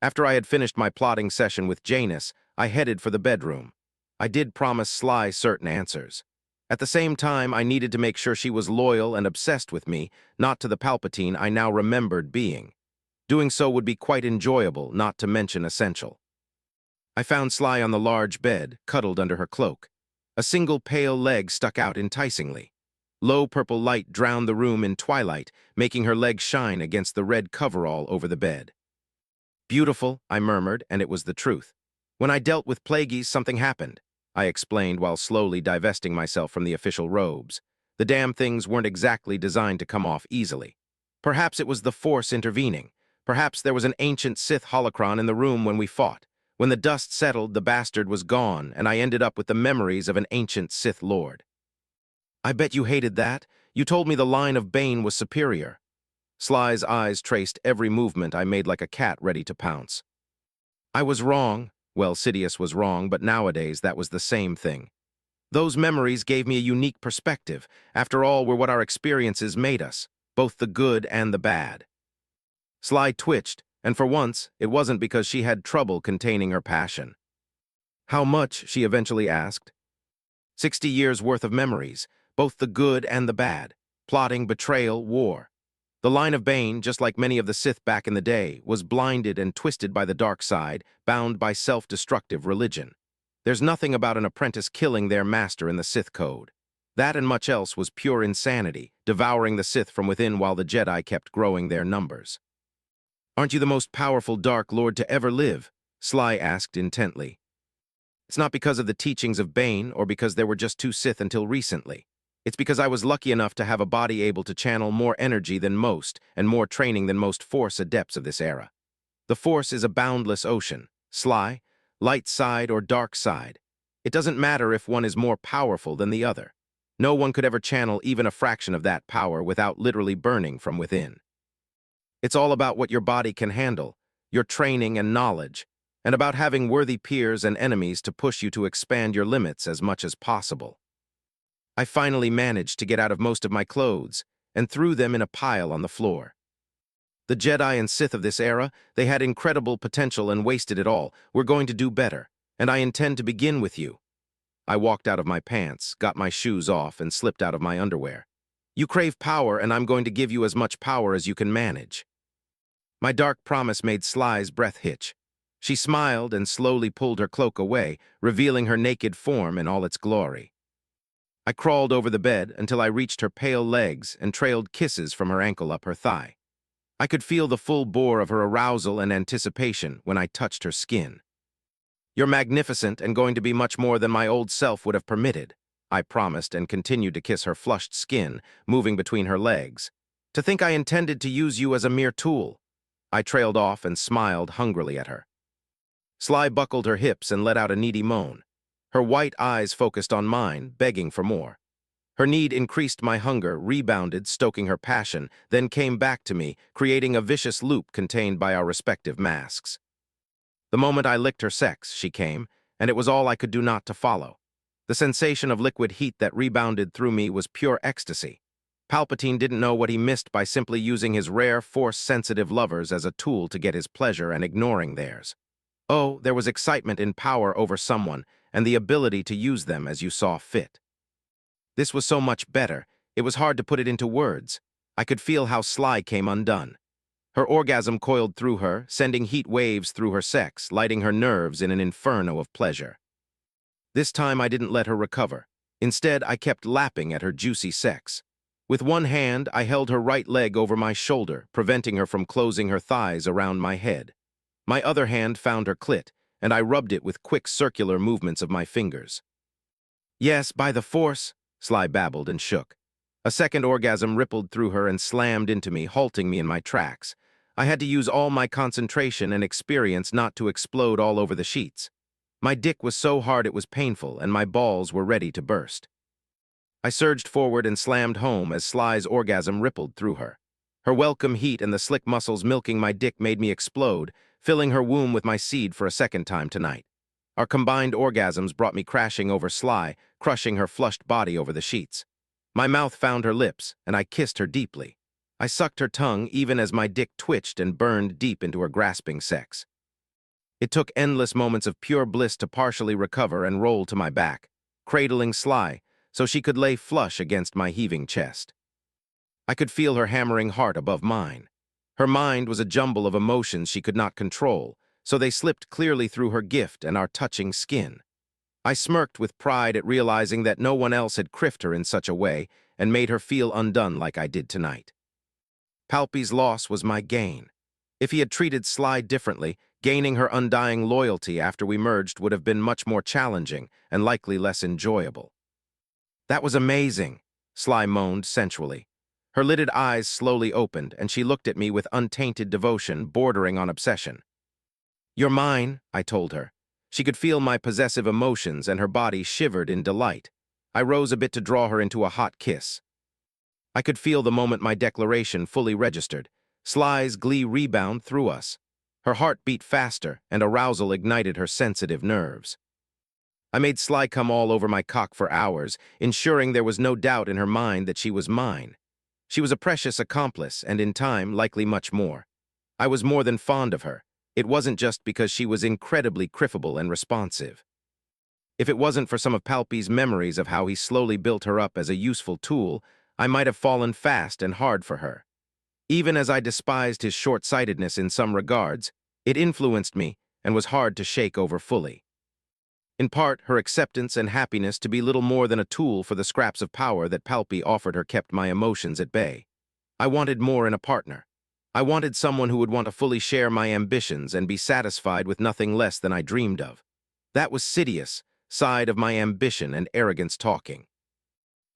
After I had finished my plotting session with Janus, I headed for the bedroom. I did promise Sly certain answers. At the same time, I needed to make sure she was loyal and obsessed with me, not to the Palpatine I now remembered being. Doing so would be quite enjoyable, not to mention essential. I found Sly on the large bed, cuddled under her cloak. A single pale leg stuck out enticingly. Low purple light drowned the room in twilight, making her leg shine against the red coverall over the bed. Beautiful, I murmured, and it was the truth. When I dealt with Plagueis, something happened, I explained while slowly divesting myself from the official robes. The damn things weren't exactly designed to come off easily. Perhaps it was the Force intervening. Perhaps there was an ancient Sith holocron in the room when we fought. When the dust settled, the bastard was gone, and I ended up with the memories of an ancient Sith Lord. I bet you hated that. You told me the line of Bane was superior. Sly's eyes traced every movement I made like a cat ready to pounce. I was wrong. Well, Sidious was wrong, but nowadays that was the same thing. Those memories gave me a unique perspective. After all, were what our experiences made us, both the good and the bad. Sly twitched, and for once, it wasn't because she had trouble containing her passion. How much, she eventually asked. 60 years worth of memories, both the good and the bad. Plotting, betrayal, war. The line of Bane, just like many of the Sith back in the day, was blinded and twisted by the dark side, bound by self-destructive religion. There's nothing about an apprentice killing their master in the Sith code. That and much else was pure insanity, devouring the Sith from within while the Jedi kept growing their numbers. Aren't you the most powerful Dark Lord to ever live? Sly asked intently. It's not because of the teachings of Bane or because there were just two Sith until recently. It's because I was lucky enough to have a body able to channel more energy than most and more training than most Force adepts of this era. The Force is a boundless ocean. Sly, light side or dark side. It doesn't matter if one is more powerful than the other. No one could ever channel even a fraction of that power without literally burning from within. It's all about what your body can handle, your training and knowledge, and about having worthy peers and enemies to push you to expand your limits as much as possible. I finally managed to get out of most of my clothes and threw them in a pile on the floor. The Jedi and Sith of this era, they had incredible potential and wasted it all. We're going to do better, and I intend to begin with you. I walked out of my pants, got my shoes off, and slipped out of my underwear. You crave power, and I'm going to give you as much power as you can manage. My dark promise made Sly's breath hitch. She smiled and slowly pulled her cloak away, revealing her naked form in all its glory. I crawled over the bed until I reached her pale legs and trailed kisses from her ankle up her thigh. I could feel the full bore of her arousal and anticipation when I touched her skin. You're magnificent and going to be much more than my old self would have permitted, I promised and continued to kiss her flushed skin, moving between her legs. To think I intended to use you as a mere tool. I trailed off and smiled hungrily at her. Sly buckled her hips and let out a needy moan. Her white eyes focused on mine, begging for more. Her need increased my hunger, rebounded, stoking her passion, then came back to me, creating a vicious loop contained by our respective masks. The moment I licked her sex, she came, and it was all I could do not to follow. The sensation of liquid heat that rebounded through me was pure ecstasy. Palpatine didn't know what he missed by simply using his rare, force-sensitive lovers as a tool to get his pleasure and ignoring theirs. Oh, there was excitement in power over someone, and the ability to use them as you saw fit. This was so much better, it was hard to put it into words. I could feel how Sly came undone. Her orgasm coiled through her, sending heat waves through her sex, lighting her nerves in an inferno of pleasure. This time I didn't let her recover. Instead, I kept lapping at her juicy sex. With one hand, I held her right leg over my shoulder, preventing her from closing her thighs around my head. My other hand found her clit, and I rubbed it with quick circular movements of my fingers. Yes, by the Force, Sly babbled and shook. A second orgasm rippled through her and slammed into me, halting me in my tracks. I had to use all my concentration and experience not to explode all over the sheets. My dick was so hard it was painful, and my balls were ready to burst. I surged forward and slammed home as Sly's orgasm rippled through her. Her welcome heat and the slick muscles milking my dick made me explode, filling her womb with my seed for a second time tonight. Our combined orgasms brought me crashing over Sly, crushing her flushed body over the sheets. My mouth found her lips, and I kissed her deeply. I sucked her tongue even as my dick twitched and burned deep into her grasping sex. It took endless moments of pure bliss to partially recover and roll to my back, cradling Sly so she could lay flush against my heaving chest. I could feel her hammering heart above mine. Her mind was a jumble of emotions she could not control, so they slipped clearly through her gift and our touching skin. I smirked with pride at realizing that no one else had criffed her in such a way and made her feel undone like I did tonight. Palpy's loss was my gain. If he had treated Sly differently, gaining her undying loyalty after we merged would have been much more challenging and likely less enjoyable. That was amazing, Sly moaned sensually. Her lidded eyes slowly opened, and she looked at me with untainted devotion bordering on obsession. You're mine, I told her. She could feel my possessive emotions, and her body shivered in delight. I rose a bit to draw her into a hot kiss. I could feel the moment my declaration fully registered. Sly's glee rebound through us. Her heart beat faster, and arousal ignited her sensitive nerves. I made Sly come all over my cock for hours, ensuring there was no doubt in her mind that she was mine. She was a precious accomplice, and in time, likely much more. I was more than fond of her. It wasn't just because she was incredibly criffable and responsive. If it wasn't for some of Palpy's memories of how he slowly built her up as a useful tool, I might have fallen fast and hard for her. Even as I despised his short-sightedness in some regards, it influenced me and was hard to shake over fully. In part, her acceptance and happiness to be little more than a tool for the scraps of power that Palpy offered her kept my emotions at bay. I wanted more in a partner. I wanted someone who would want to fully share my ambitions and be satisfied with nothing less than I dreamed of. That was Sidious, side of my ambition and arrogance talking.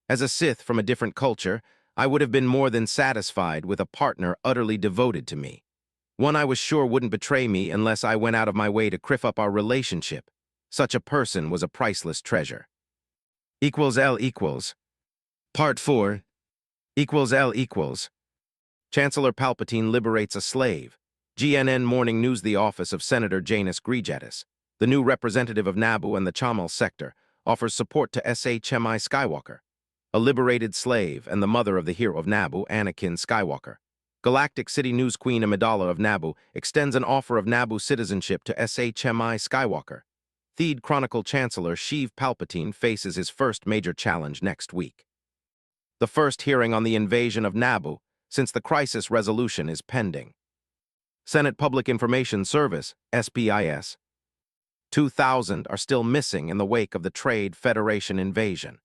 As a Sith from a different culture, I would have been more than satisfied with a partner utterly devoted to me. One I was sure wouldn't betray me unless I went out of my way to criff up our relationship. Such a person was a priceless treasure. L equals. Part 4. L equals. Chancellor Palpatine liberates a slave. GNN Morning News. The office of Senator Janus Grijatis, the new representative of Naboo and the Chamal sector, offers support to SHMI Skywalker, a liberated slave and the mother of the hero of Naboo, Anakin Skywalker. Galactic City News. Queen Amidala of Naboo extends an offer of Naboo citizenship to SHMI Skywalker. Theed Chronicle. Chancellor Sheev Palpatine faces his first major challenge next week. The first hearing on the invasion of Naboo since the crisis resolution is pending. Senate Public Information Service, SPIS. 2,000 are still missing in the wake of the Trade Federation invasion.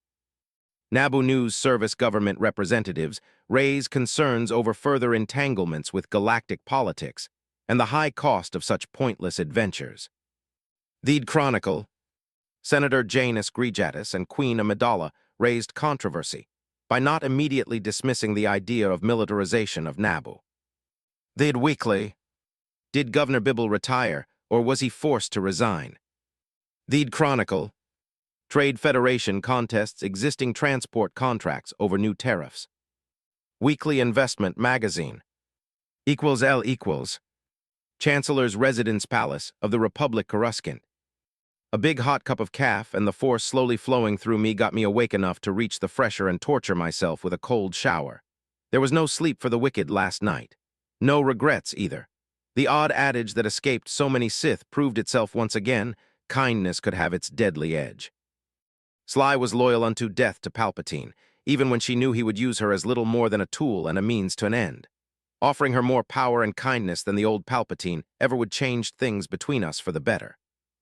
Naboo News Service government representatives raise concerns over further entanglements with galactic politics and the high cost of such pointless adventures. Theed Chronicle. Senator Janus Grijatis and Queen Amidala raised controversy by not immediately dismissing the idea of militarization of Naboo. Theed Weekly. Did Governor Bibble retire, or was he forced to resign? Theed Chronicle. Trade Federation contests existing transport contracts over new tariffs. Weekly Investment Magazine. L equals. Chancellor's Residence Palace of the Republic Coruscant. A big hot cup of caf and the force slowly flowing through me got me awake enough to reach the fresher and torture myself with a cold shower. There was no sleep for the wicked last night. No regrets either. The odd adage that escaped so many Sith proved itself once again: kindness could have its deadly edge. Sly was loyal unto death to Palpatine, even when she knew he would use her as little more than a tool and a means to an end. Offering her more power and kindness than the old Palpatine ever would change things between us for the better.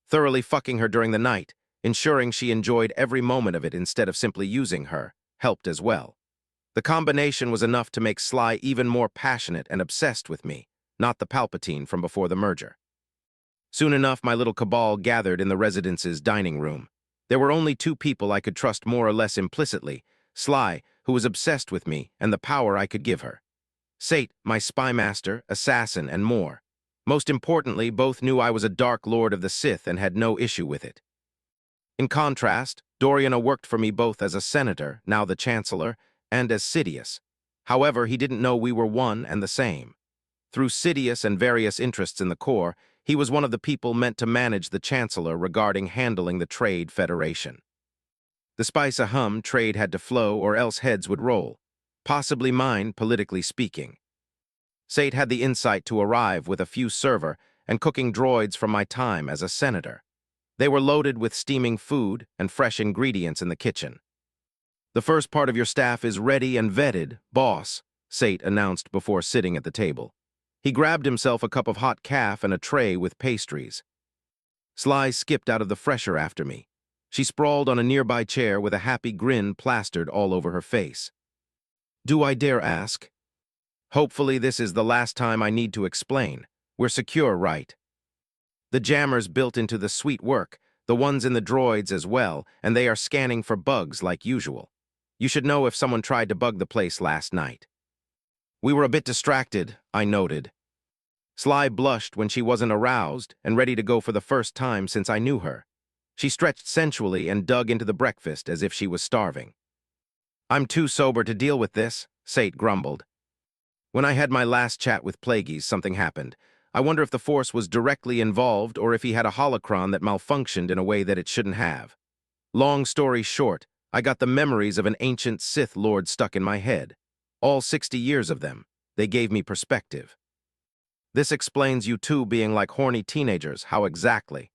Thoroughly fucking her during the night, ensuring she enjoyed every moment of it instead of simply using her, helped as well. The combination was enough to make Sly even more passionate and obsessed with me, not the Palpatine from before the merger. Soon enough, my little cabal gathered in the residence's dining room. There were only two people I could trust more or less implicitly: Sly, who was obsessed with me, and the power I could give her. Sate, my spy master, assassin, and more. Most importantly, both knew I was a Dark Lord of the Sith and had no issue with it. In contrast, Doriana worked for me both as a senator, now the Chancellor, and as Sidious. However, he didn't know we were one and the same. Through Sidious and various interests in the Corps, he was one of the people meant to manage the Chancellor regarding handling the Trade Federation. Despite a hum, trade had to flow or else heads would roll. Possibly mine, politically speaking. Sate had the insight to arrive with a few server and cooking droids from my time as a senator. They were loaded with steaming food and fresh ingredients in the kitchen. "The first part of your staff is ready and vetted, boss," Sate announced before sitting at the table. He grabbed himself a cup of hot caf and a tray with pastries. Sly skipped out of the fresher after me. She sprawled on a nearby chair with a happy grin plastered all over her face. "Do I dare ask?" "Hopefully this is the last time I need to explain. We're secure, right? The jammers built into the suite work, the ones in the droids as well, and they are scanning for bugs like usual. You should know if someone tried to bug the place last night." "We were a bit distracted," I noted. Sly blushed when she wasn't aroused and ready to go for the first time since I knew her. She stretched sensually and dug into the breakfast as if she was starving. "I'm too sober to deal with this," Sate grumbled. "When I had my last chat with Plagueis, something happened. I wonder if the Force was directly involved or if he had a holocron that malfunctioned in a way that it shouldn't have. Long story short, I got the memories of an ancient Sith Lord stuck in my head. All 60 years of them. They gave me perspective." "This explains you two being like horny teenagers. How exactly?"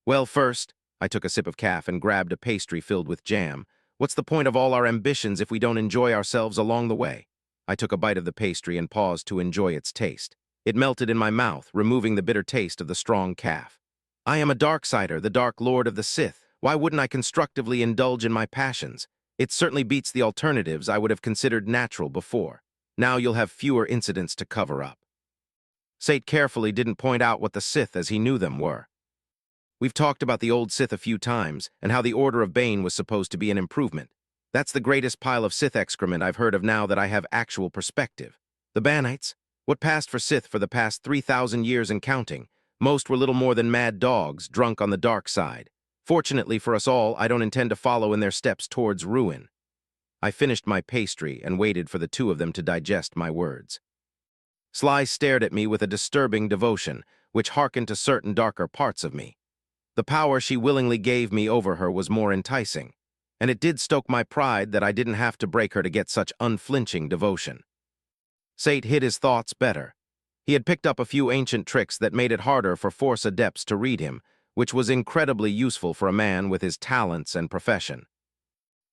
"Well, first," I took a sip of caf and grabbed a pastry filled with jam. "What's the point of all our ambitions if we don't enjoy ourselves along the way?" I took a bite of the pastry and paused to enjoy its taste. It melted in my mouth, removing the bitter taste of the strong caf. "I am a Darksider, the Dark Lord of the Sith. Why wouldn't I constructively indulge in my passions? It certainly beats the alternatives I would have considered natural before. Now you'll have fewer incidents to cover up." Sate carefully didn't point out what the Sith as he knew them were. "We've talked about the old Sith a few times, and how the Order of Bane was supposed to be an improvement. That's the greatest pile of Sith excrement I've heard of now that I have actual perspective. The Banites? What passed for Sith for the past 3,000 years and counting? Most were little more than mad dogs, drunk on the dark side. Fortunately for us all, I don't intend to follow in their steps towards ruin." I finished my pastry and waited for the two of them to digest my words. Sly stared at me with a disturbing devotion, which hearkened to certain darker parts of me. The power she willingly gave me over her was more enticing, and it did stoke my pride that I didn't have to break her to get such unflinching devotion. Sate hid his thoughts better. He had picked up a few ancient tricks that made it harder for Force adepts to read him, which was incredibly useful for a man with his talents and profession.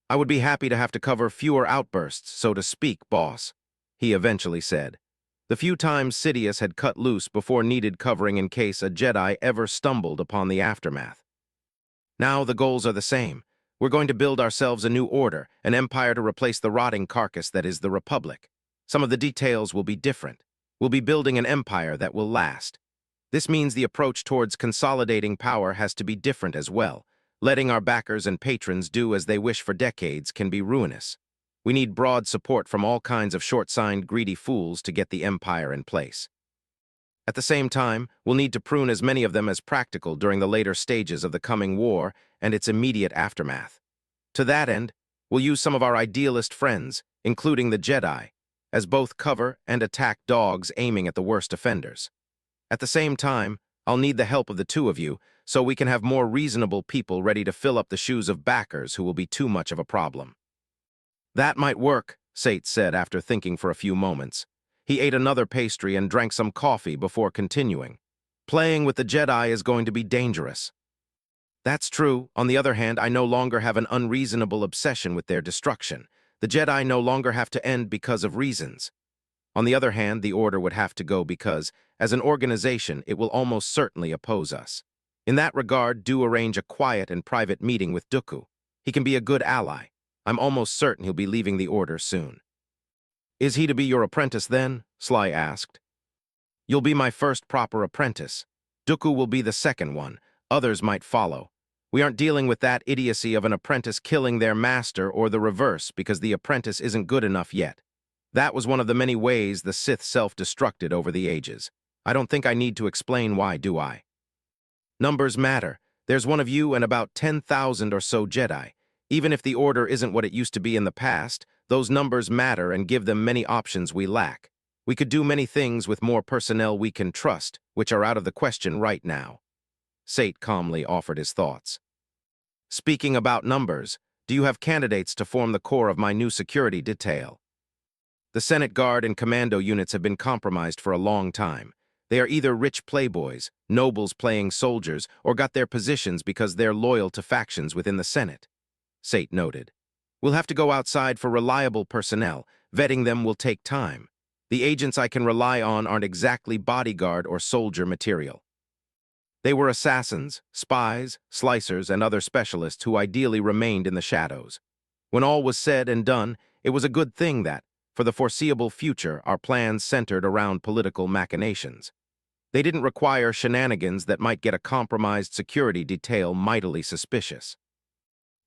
"I would be happy to have to cover fewer outbursts, so to speak, boss," he eventually said. The few times Sidious had cut loose before needed covering in case a Jedi ever stumbled upon the aftermath. "Now the goals are the same. We're going to build ourselves a new order, an empire to replace the rotting carcass that is the Republic. Some of the details will be different. We'll be building an empire that will last. This means the approach towards consolidating power has to be different as well. Letting our backers and patrons do as they wish for decades can be ruinous. We need broad support from all kinds of short-signed, greedy fools to get the empire in place. At the same time, we'll need to prune as many of them as practical during the later stages of the coming war and its immediate aftermath. To that end, we'll use some of our idealist friends, including the Jedi, as both cover and attack dogs aiming at the worst offenders. At the same time, I'll need the help of the two of you so we can have more reasonable people ready to fill up the shoes of backers who will be too much of a problem." "That might work," Sate said after thinking for a few moments. He ate another pastry and drank some coffee before continuing. "Playing with the Jedi is going to be dangerous." "That's true. On the other hand, I no longer have an unreasonable obsession with their destruction. The Jedi no longer have to end because of reasons. On the other hand, the Order would have to go because, as an organization, it will almost certainly oppose us. In that regard, do arrange a quiet and private meeting with Dooku. He can be a good ally. I'm almost certain he'll be leaving the Order soon." "Is he to be your apprentice then?" Sly asked. "You'll be my first proper apprentice. Dooku will be the second one. Others might follow. We aren't dealing with that idiocy of an apprentice killing their master or the reverse because the apprentice isn't good enough yet. That was one of the many ways the Sith self-destructed over the ages. I don't think I need to explain why, do I? Numbers matter. There's one of you and about 10,000 or so Jedi. Even if the Order isn't what it used to be in the past, those numbers matter and give them many options we lack. We could do many things with more personnel we can trust, which are out of the question right now." Sate calmly offered his thoughts. "Speaking about numbers, do you have candidates to form the core of my new security detail? The Senate Guard and Commando units have been compromised for a long time. They are either rich playboys, nobles playing soldiers, or got their positions because they're loyal to factions within the Senate," Sate noted. "We'll have to go outside for reliable personnel. Vetting them will take time. The agents I can rely on aren't exactly bodyguard or soldier material. They were assassins, spies, slicers, and other specialists who ideally remained in the shadows. When all was said and done, it was a good thing that, for the foreseeable future, our plans centered around political machinations. They didn't require shenanigans that might get a compromised security detail mightily suspicious.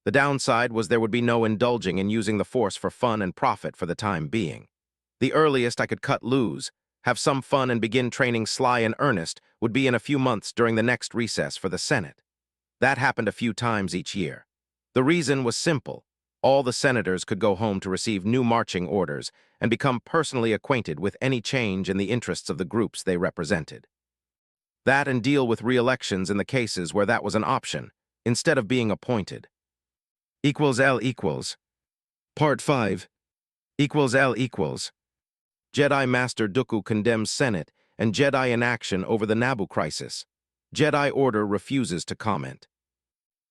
The downside was there would be no indulging in using the Force for fun and profit for the time being. The earliest I could cut loose, have some fun and begin training Sly in earnest would be in a few months during the next recess for the Senate. That happened a few times each year. The reason was simple. All the senators could go home to receive new marching orders and become personally acquainted with any change in the interests of the groups they represented. That and deal with re-elections in the cases where that was an option, instead of being appointed. L equals. Part 5. L equals. Jedi Master Dooku condemns Senate and Jedi inaction over the Naboo crisis. Jedi Order refuses to comment.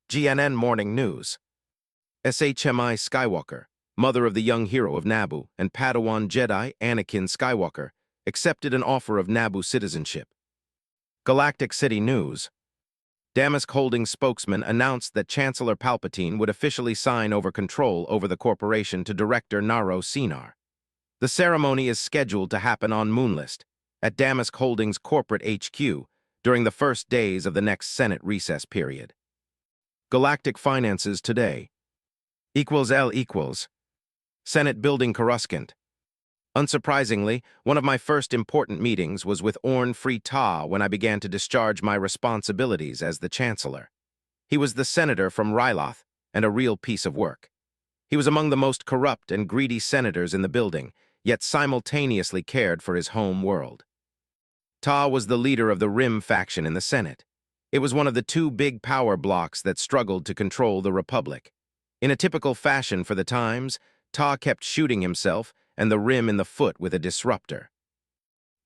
GNN Morning News. SHMI Skywalker, mother of the young hero of Naboo and Padawan Jedi Anakin Skywalker, accepted an offer of Naboo citizenship. Galactic City News. Damask Holdings spokesman announced that Chancellor Palpatine would officially sign over control over the corporation to Director Naro Sinar. The ceremony is scheduled to happen on Moonlist, at Damask Holdings corporate HQ, during the first days of the next Senate recess period. Galactic Finances Today. L equals. Senate Building Coruscant. Unsurprisingly, one of my first important meetings was with Orn Free Ta when I began to discharge my responsibilities as the Chancellor. He was the senator from Ryloth, and a real piece of work. He was among the most corrupt and greedy senators in the building, yet simultaneously cared for his home world. Ta was the leader of the Rim faction in the Senate. It was one of the two big power blocks that struggled to control the Republic. In a typical fashion for the times, Ta kept shooting himself and the Rim in the foot with a disruptor.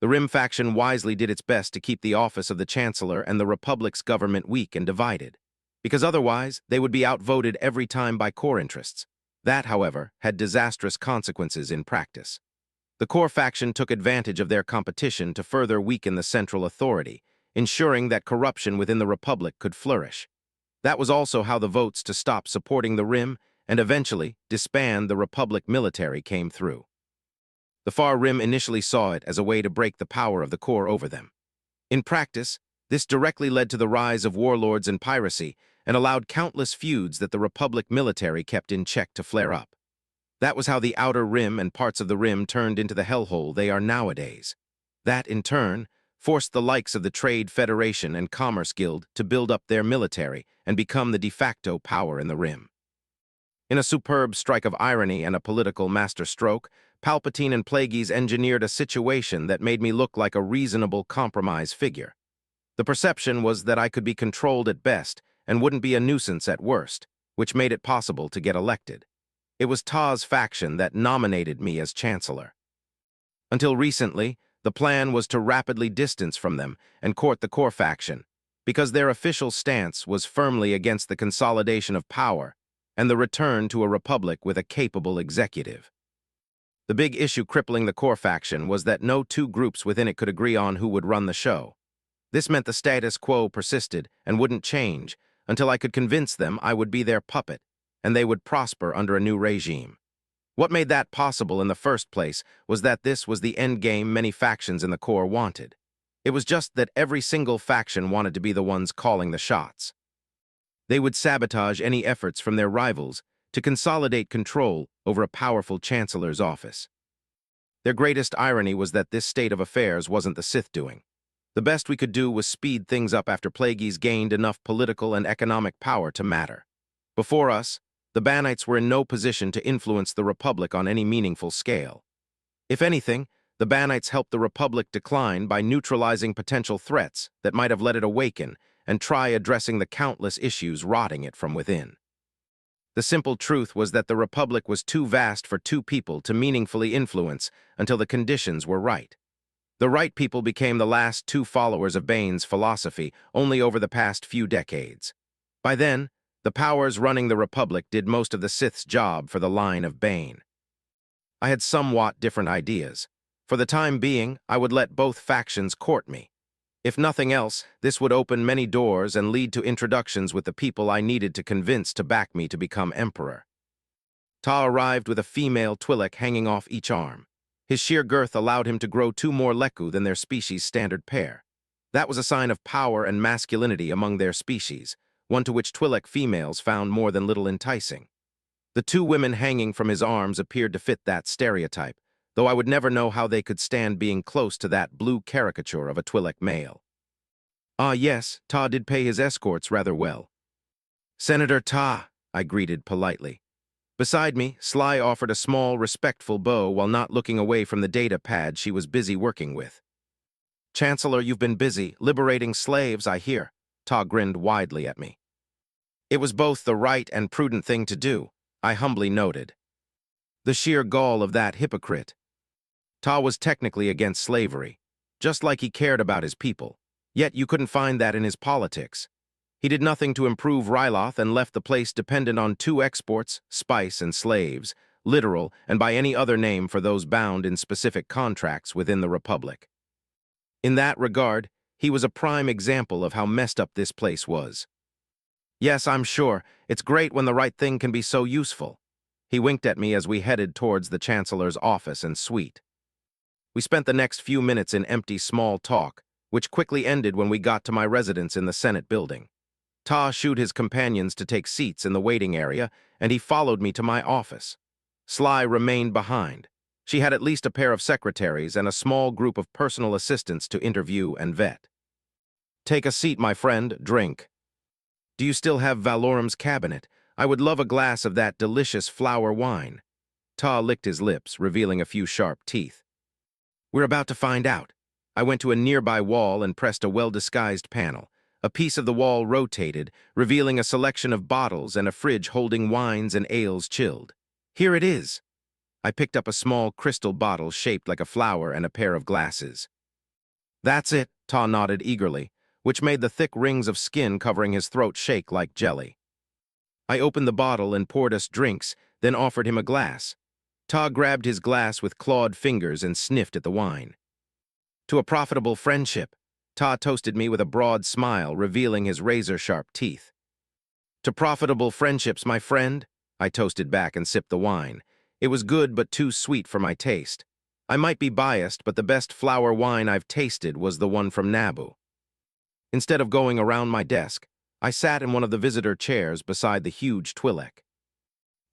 The Rim faction wisely did its best to keep the office of the Chancellor and the Republic's government weak and divided, because otherwise they would be outvoted every time by core interests. That, however, had disastrous consequences in practice. The core faction took advantage of their competition to further weaken the central authority, ensuring that corruption within the Republic could flourish. That was also how the votes to stop supporting the Rim and eventually disband the Republic military came through. The Far Rim initially saw it as a way to break the power of the core over them. In practice, this directly led to the rise of warlords and piracy and allowed countless feuds that the Republic military kept in check to flare up. That was how the Outer Rim and parts of the Rim turned into the hellhole they are nowadays. That, in turn, forced the likes of the Trade Federation and Commerce Guild to build up their military and become the de facto power in the Rim. In a superb strike of irony and a political masterstroke, Palpatine and Plagueis engineered a situation that made me look like a reasonable compromise figure. The perception was that I could be controlled at best and wouldn't be a nuisance at worst, which made it possible to get elected. It was Ta's faction that nominated me as Chancellor. Until recently, the plan was to rapidly distance from them and court the core faction, because their official stance was firmly against the consolidation of power and the return to a republic with a capable executive. The big issue crippling the core faction was that no two groups within it could agree on who would run the show. This meant the status quo persisted and wouldn't change until I could convince them I would be their puppet and they would prosper under a new regime. What made that possible in the first place was that this was the endgame many factions in the core wanted. It was just that every single faction wanted to be the ones calling the shots. They would sabotage any efforts from their rivals to consolidate control over a powerful chancellor's office. Their greatest irony was that this state of affairs wasn't the Sith doing. The best we could do was speed things up after Plagueis gained enough political and economic power to matter. Before us, the Banites were in no position to influence the Republic on any meaningful scale. If anything, the Banites helped the Republic decline by neutralizing potential threats that might have let it awaken and try addressing the countless issues rotting it from within. The simple truth was that the Republic was too vast for two people to meaningfully influence until the conditions were right. The right people became the last two followers of Bane's philosophy only over the past few decades. By then, the powers running the Republic did most of the Sith's job for the line of Bane. I had somewhat different ideas. For the time being, I would let both factions court me. If nothing else, this would open many doors and lead to introductions with the people I needed to convince to back me to become emperor. Ta arrived with a female Twi'lek hanging off each arm. His sheer girth allowed him to grow 2 more Leku than their species' standard pair. That was a sign of power and masculinity among their species, one to which Twi'lek females found more than little enticing. The 2 women hanging from his arms appeared to fit that stereotype, though I would never know how they could stand being close to that blue caricature of a Twi'lek male. Ah yes, Ta did pay his escorts rather well. Senator Ta, I greeted politely. Beside me, Sly offered a small, respectful bow while not looking away from the data pad she was busy working with. Chancellor, you've been busy, liberating slaves, I hear. Ta grinned widely at me. It was both the right and prudent thing to do, I humbly noted. The sheer gall of that hypocrite. Ta was technically against slavery, just like he cared about his people. Yet you couldn't find that in his politics. He did nothing to improve Ryloth and left the place dependent on two exports, spice and slaves, literal and by any other name for those bound in specific contracts within the Republic. In that regard, he was a prime example of how messed up this place was. Yes, I'm sure, it's great when the right thing can be so useful. He winked at me as we headed towards the Chancellor's office and suite. We spent the next few minutes in empty small talk, which quickly ended when we got to my residence in the Senate building. Ta shooed his companions to take seats in the waiting area, and he followed me to my office. Sly remained behind. She had at least a pair of secretaries and a small group of personal assistants to interview and vet. Take a seat, my friend, drink. Do you still have Valorum's cabinet? I would love a glass of that delicious flower wine. Ta licked his lips, revealing a few sharp teeth. We're about to find out. I went to a nearby wall and pressed a well-disguised panel. A piece of the wall rotated, revealing a selection of bottles and a fridge holding wines and ales chilled. Here it is. I picked up a small crystal bottle shaped like a flower and a pair of glasses. That's it, Ta nodded eagerly, which made the thick rings of skin covering his throat shake like jelly. I opened the bottle and poured us drinks, then offered him a glass. Ta grabbed his glass with clawed fingers and sniffed at the wine. To a profitable friendship, Ta toasted me with a broad smile, revealing his razor-sharp teeth. To profitable friendships, my friend, I toasted back and sipped the wine. It was good but too sweet for my taste. I might be biased, but the best flower wine I've tasted was the one from Naboo. Instead of going around my desk, I sat in one of the visitor chairs beside the huge Twi'lek.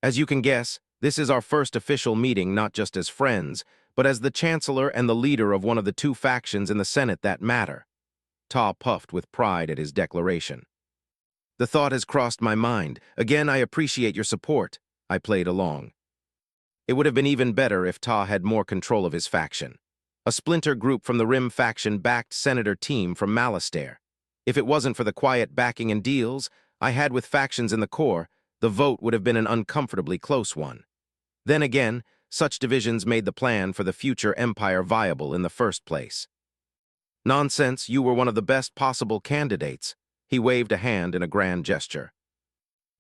As you can guess, this is our first official meeting not just as friends, but as the Chancellor and the leader of one of the two factions in the Senate that matter. Ta puffed with pride at his declaration. The thought has crossed my mind. Again, I appreciate your support. I played along. It would have been even better if Ta had more control of his faction. A splinter group from the Rim faction backed Senator Team from Malastare. If it wasn't for the quiet backing and deals I had with factions in the core, the vote would have been an uncomfortably close one. Then again, such divisions made the plan for the future empire viable in the first place. Nonsense, you were one of the best possible candidates. He waved a hand in a grand gesture.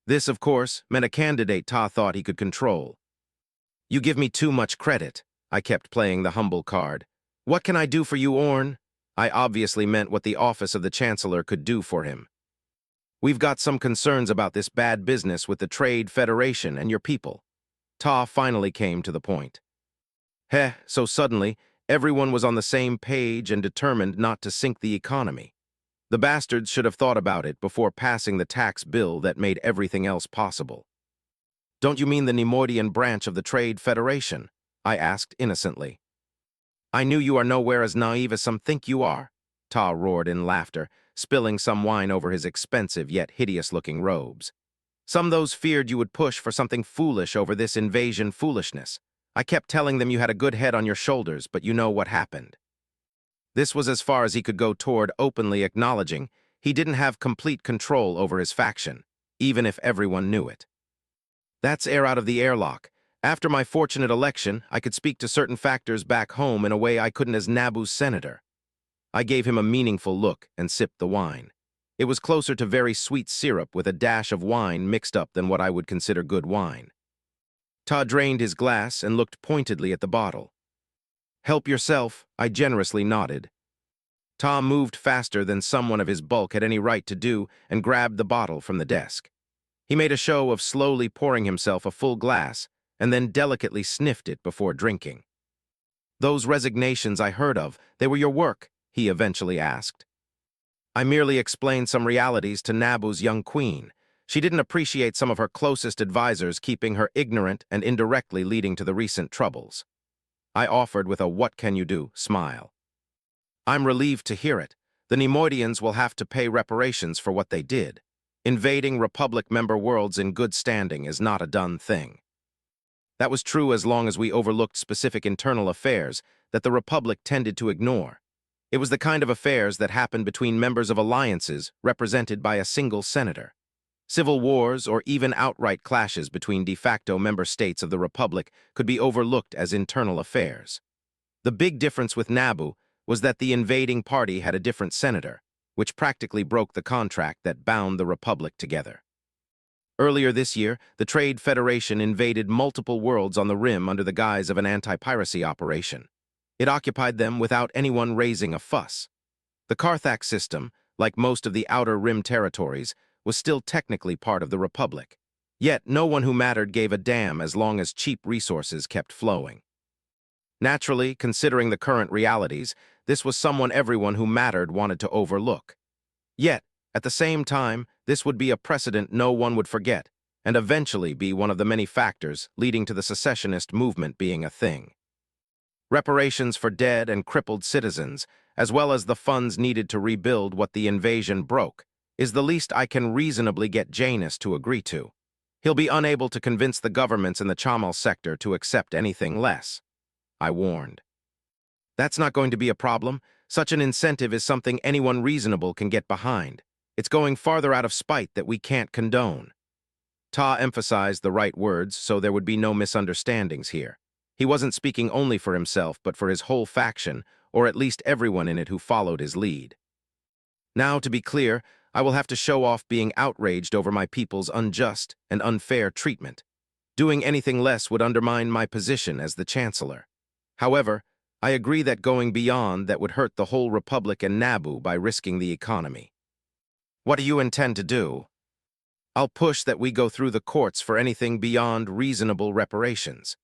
This, of course, meant a candidate Ta thought he could control. You give me too much credit. I kept playing the humble card. What can I do for you, Orn? I obviously meant what the office of the Chancellor could do for him. We've got some concerns about this bad business with the Trade Federation and your people. Ta finally came to the point. Heh, so suddenly, everyone was on the same page and determined not to sink the economy. The bastards should have thought about it before passing the tax bill that made everything else possible. Don't you mean the Neimoidian branch of the Trade Federation? I asked innocently. I knew you are nowhere as naive as some think you are, Ta roared in laughter, spilling some wine over his expensive yet hideous-looking robes. Some those feared you would push for something foolish over this invasion foolishness. I kept telling them you had a good head on your shoulders, but you know what happened. This was as far as he could go toward openly acknowledging he didn't have complete control over his faction, even if everyone knew it. That's air out of the airlock. After my fortunate election, I could speak to certain factors back home in a way I couldn't as Naboo's senator. I gave him a meaningful look and sipped the wine. It was closer to very sweet syrup with a dash of wine mixed up than what I would consider good wine. Ta drained his glass and looked pointedly at the bottle. Help yourself, I generously nodded. Ta moved faster than someone of his bulk had any right to do and grabbed the bottle from the desk. He made a show of slowly pouring himself a full glass and then delicately sniffed it before drinking. Those resignations I heard of, they were your work, he eventually asked. I merely explained some realities to Naboo's young queen. She didn't appreciate some of her closest advisors keeping her ignorant and indirectly leading to the recent troubles. I offered with a what-can-you-do smile. I'm relieved to hear it. The Neimoidians will have to pay reparations for what they did. Invading Republic member worlds in good standing is not a done thing. That was true as long as we overlooked specific internal affairs that the Republic tended to ignore. It was the kind of affairs that happened between members of alliances represented by a single senator. Civil wars or even outright clashes between de facto member states of the Republic could be overlooked as internal affairs. The big difference with Naboo was that the invading party had a different senator, which practically broke the contract that bound the Republic together. Earlier this year, the Trade Federation invaded multiple worlds on the Rim under the guise of an anti-piracy operation. It occupied them without anyone raising a fuss. The Carthax system, like most of the Outer Rim territories, was still technically part of the Republic. Yet no one who mattered gave a damn as long as cheap resources kept flowing. Naturally, considering the current realities, this was someone everyone who mattered wanted to overlook. Yet, at the same time, this would be a precedent no one would forget, and eventually be one of the many factors leading to the secessionist movement being a thing. Reparations for dead and crippled citizens, as well as the funds needed to rebuild what the invasion broke, is the least I can reasonably get Janus to agree to. He'll be unable to convince the governments in the Chamal sector to accept anything less, I warned. That's not going to be a problem. Such an incentive is something anyone reasonable can get behind. It's going farther out of spite that we can't condone. Ta emphasized the right words so there would be no misunderstandings here. He wasn't speaking only for himself, but for his whole faction, or at least everyone in it who followed his lead. Now, to be clear, I will have to show off being outraged over my people's unjust and unfair treatment. Doing anything less would undermine my position as the Chancellor. However, I agree that going beyond that would hurt the whole Republic and Naboo by risking the economy. What do you intend to do? I'll push that we go through the courts for anything beyond reasonable reparations.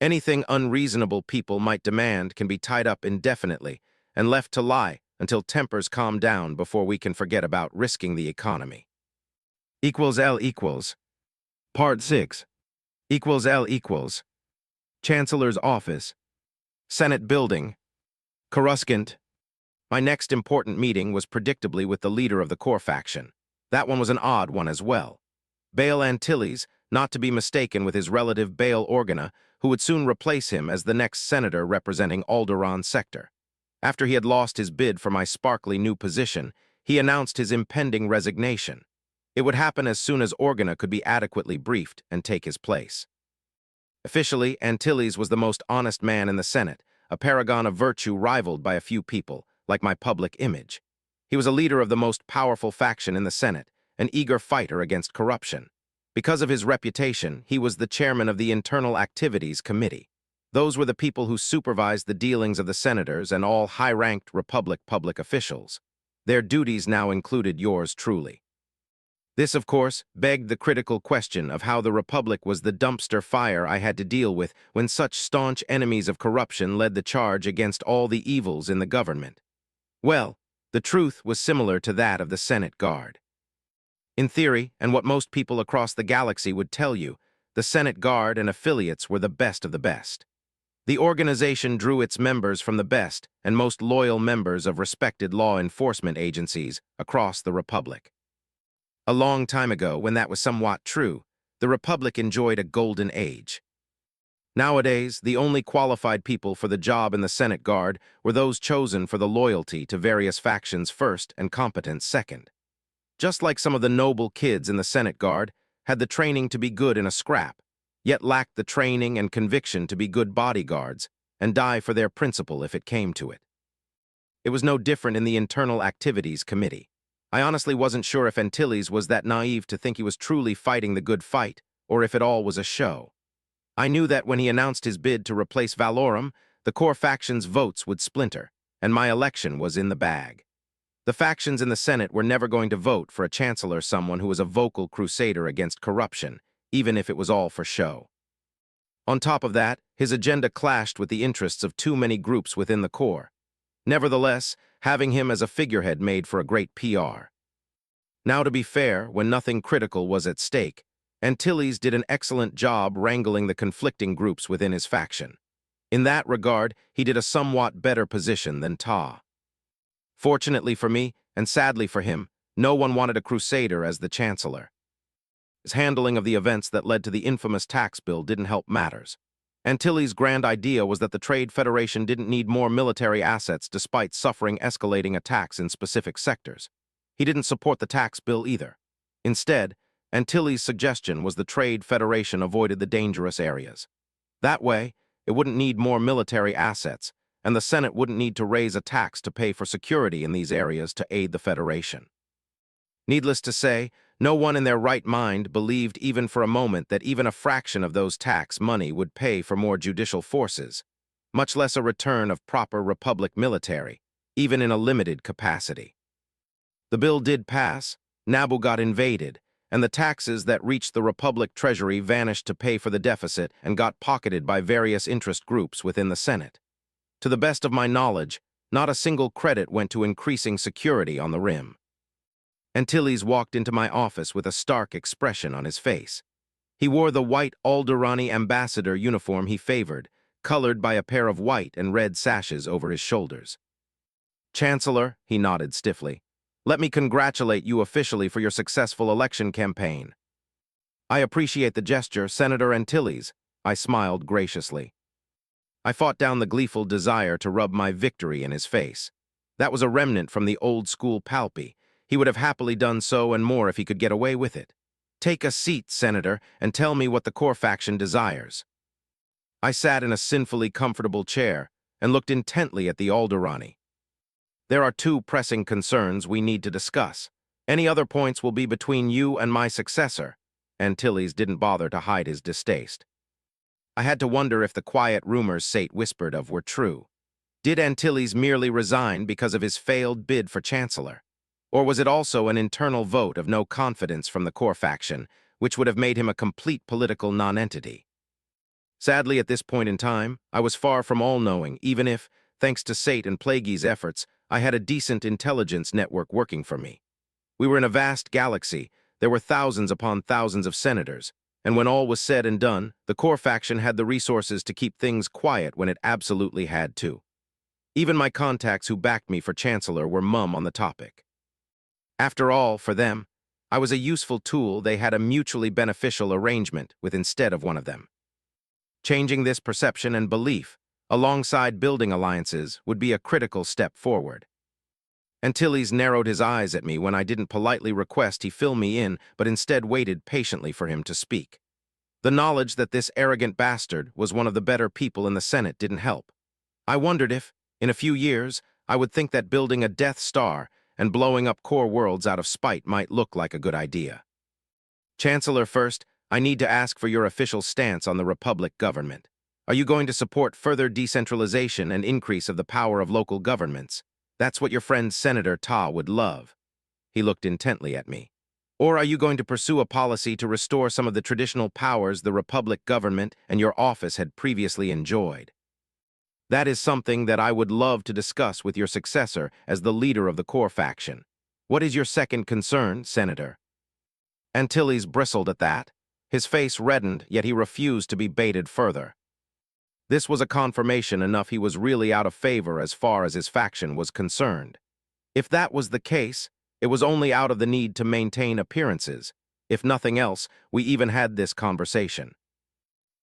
Anything unreasonable people might demand can be tied up indefinitely and left to lie until tempers calm down before we can forget about risking the economy. L equals. Part 6. L equals. Chancellor's Office. Senate Building. Coruscant. My next important meeting was predictably with the leader of the core faction. That one was an odd one as well. Bail Antilles, not to be mistaken with his relative Bail Organa, who would soon replace him as the next senator representing Alderaan sector. After he had lost his bid for my sparkly new position, he announced his impending resignation. It would happen as soon as Organa could be adequately briefed and take his place. Officially, Antilles was the most honest man in the Senate, a paragon of virtue rivaled by a few people, like my public image. He was a leader of the most powerful faction in the Senate, an eager fighter against corruption. Because of his reputation, he was the chairman of the Internal Activities Committee. Those were the people who supervised the dealings of the senators and all high-ranked Republic public officials. Their duties now included yours truly. This, of course, begged the critical question of how the Republic was the dumpster fire I had to deal with when such staunch enemies of corruption led the charge against all the evils in the government. Well, the truth was similar to that of the Senate Guard. In theory, and what most people across the galaxy would tell you, the Senate Guard and affiliates were the best of the best. The organization drew its members from the best and most loyal members of respected law enforcement agencies across the Republic. A long time ago, when that was somewhat true, the Republic enjoyed a golden age. Nowadays, the only qualified people for the job in the Senate Guard were those chosen for the loyalty to various factions first and competence second. Just like some of the noble kids in the Senate Guard had the training to be good in a scrap, yet lacked the training and conviction to be good bodyguards and die for their principle if it came to it. It was no different in the Internal Activities Committee. I honestly wasn't sure if Antilles was that naive to think he was truly fighting the good fight, or if it all was a show. I knew that when he announced his bid to replace Valorum, the core faction's votes would splinter, and my election was in the bag. The factions in the Senate were never going to vote for a chancellor someone who was a vocal crusader against corruption, even if it was all for show. On top of that, his agenda clashed with the interests of too many groups within the core. Nevertheless, having him as a figurehead made for a great PR. Now, to be fair, when nothing critical was at stake, Antilles did an excellent job wrangling the conflicting groups within his faction. In that regard, he did a somewhat better position than Ta. Fortunately for me, and sadly for him, No one wanted a crusader as the chancellor. His handling of the events that led to the infamous tax bill didn't help matters. Antilles' grand idea was that the Trade Federation didn't need more military assets despite suffering escalating attacks in specific sectors. He didn't support the tax bill either. Instead, Antilles' suggestion was the Trade Federation avoided the dangerous areas. That way, it wouldn't need more military assets, and the Senate wouldn't need to raise a tax to pay for security in these areas to aid the Federation. Needless to say, no one in their right mind believed even for a moment that even a fraction of those tax money would pay for more judicial forces, much less a return of proper Republic military, even in a limited capacity. The bill did pass, Naboo got invaded, and the taxes that reached the Republic Treasury vanished to pay for the deficit and got pocketed by various interest groups within the Senate. To the best of my knowledge, not a single credit went to increasing security on the Rim. Antilles walked into my office with a stark expression on his face. He wore the white Alderaani ambassador uniform he favored, colored by a pair of white and red sashes over his shoulders. "Chancellor," he nodded stiffly, "let me congratulate you officially for your successful election campaign." "I appreciate the gesture, Senator Antilles," I smiled graciously. I fought down the gleeful desire to rub my victory in his face. That was a remnant from the old-school Palpy. He would have happily done so and more if he could get away with it. "Take a seat, Senator, and tell me what the core faction desires." I sat in a sinfully comfortable chair and looked intently at the Alderaani. "There are two pressing concerns we need to discuss. Any other points will be between you and my successor." Antilles didn't bother to hide his distaste. I had to wonder if the quiet rumors Sate whispered of were true. Did Antilles merely resign because of his failed bid for chancellor? Or was it also an internal vote of no confidence from the core faction, which would have made him a complete political nonentity? Sadly, at this point in time, I was far from all-knowing, even if, thanks to Sate and Plagueis' efforts, I had a decent intelligence network working for me. We were in a vast galaxy. There were thousands upon thousands of senators, and when all was said and done, the core faction had the resources to keep things quiet when it absolutely had to. Even my contacts who backed me for chancellor were mum on the topic. After all, for them, I was a useful tool they had a mutually beneficial arrangement with instead of one of them. Changing this perception and belief, alongside building alliances, would be a critical step forward. Antilles narrowed his eyes at me when I didn't politely request he fill me in, but instead waited patiently for him to speak. The knowledge that this arrogant bastard was one of the better people in the Senate didn't help. I wondered if, in a few years, I would think that building a Death Star and blowing up core worlds out of spite might look like a good idea. "Chancellor, first, I need to ask for your official stance on the Republic government. Are you going to support further decentralization and increase of the power of local governments? That's what your friend Senator Ta would love." He looked intently at me. "Or are you going to pursue a policy to restore some of the traditional powers the Republic government and your office had previously enjoyed?" "That is something that I would love to discuss with your successor as the leader of the core faction. What is your second concern, Senator?" Antilles bristled at that. His face reddened, yet he refused to be baited further. This was a confirmation enough he was really out of favor as far as his faction was concerned. If that was the case, it was only out of the need to maintain appearances. If nothing else, we even had this conversation.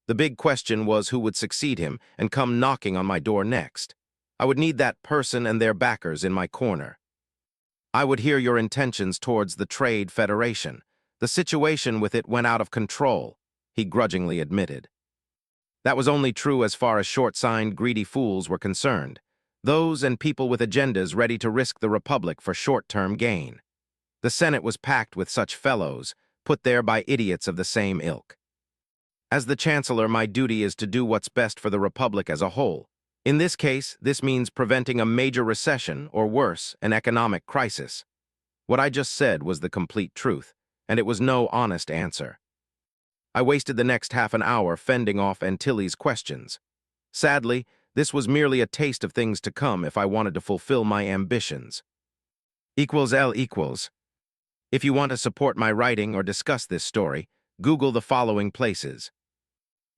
The big question was who would succeed him and come knocking on my door next. I would need that person and their backers in my corner. "I would hear your intentions towards the Trade Federation. The situation with it went out of control," he grudgingly admitted. That was only true as far as short-signed, greedy fools were concerned. Those and people with agendas ready to risk the Republic for short-term gain. The Senate was packed with such fellows, put there by idiots of the same ilk. As the Chancellor, my duty is to do what's best for the Republic as a whole. In this case, this means preventing a major recession, or worse, an economic crisis. What I just said was the complete truth, and it was no honest answer. I wasted the next half an hour fending off Antilles' questions. Sadly, this was merely a taste of things to come if I wanted to fulfill my ambitions. L equals. If you want to support my writing or discuss this story, Google the following places.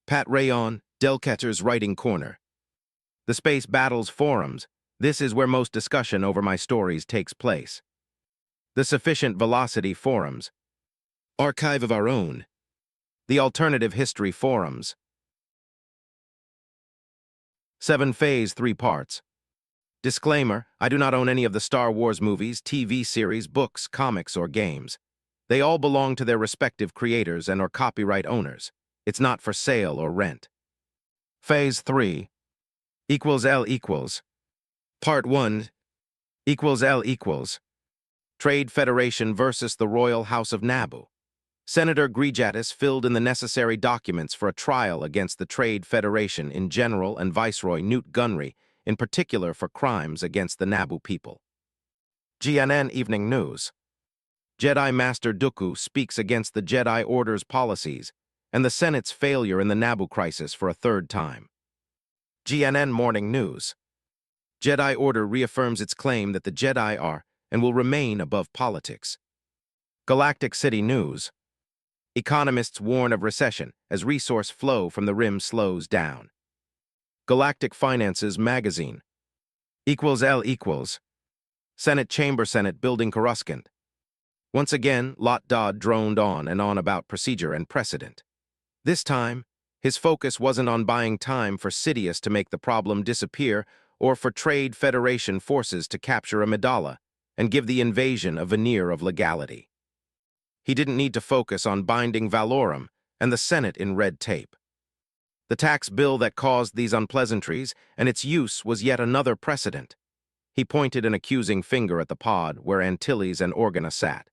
Pat Rayon, Delcatter's Writing Corner. The Space Battles forums. This is where most discussion over my stories takes place. The Sufficient Velocity Forums. Archive of Our Own. The Alternative History Forums. 7-phase 3 parts. Disclaimer, I do not own any of the Star Wars movies, TV series, books, comics, or games. They all belong to their respective creators and/or copyright owners. It's not for sale or rent. Phase 3 equals L equals. Part 1 equals L equals. Trade Federation versus the Royal House of Naboo. Senator Grijatis filled in the necessary documents for a trial against the Trade Federation in general and Viceroy Newt Gunray, in particular for crimes against the Naboo people. GNN Evening News. Jedi Master Dooku speaks against the Jedi Order's policies and the Senate's failure in the Naboo crisis for a third time. GNN Morning News. Jedi Order reaffirms its claim that the Jedi are and will remain above politics. Galactic City News. Economists warn of recession as resource flow from the rim slows down. Galactic Finances Magazine. Equals L equals. Senate Building Coruscant. Once again, Lot Dodd droned on and on about procedure and precedent. This time, his focus wasn't on buying time for Sidious to make the problem disappear or for Trade Federation forces to capture Amidala and give the invasion a veneer of legality. He didn't need to focus on binding Valorum and the Senate in red tape. The tax bill that caused these unpleasantries and its use was yet another precedent. He pointed an accusing finger at the pod where Antilles and Organa sat.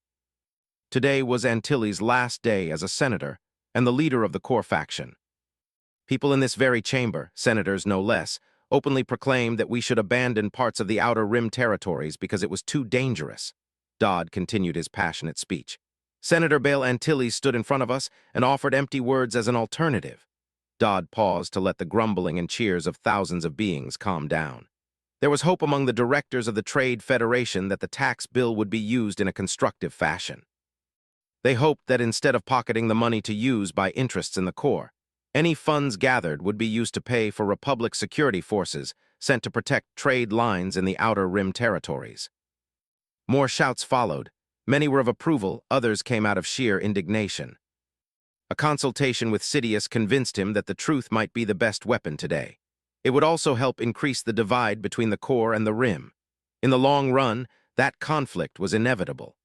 Today was Antilles' last day as a senator and the leader of the core faction. People in this very chamber, senators no less, openly proclaimed that we should abandon parts of the Outer Rim territories because it was too dangerous. Dodd continued his passionate speech. Senator Bail Antilles stood in front of us and offered empty words as an alternative. Dodd paused to let the grumbling and cheers of thousands of beings calm down. There was hope among the directors of the Trade Federation that the tax bill would be used in a constructive fashion. They hoped that instead of pocketing the money to use by interests in the core, any funds gathered would be used to pay for Republic security forces sent to protect trade lines in the Outer Rim territories. More shouts followed. Many were of approval, others came out of sheer indignation. A consultation with Sidious convinced him that the truth might be the best weapon today. It would also help increase the divide between the core and the Rim. In the long run, that conflict was inevitable.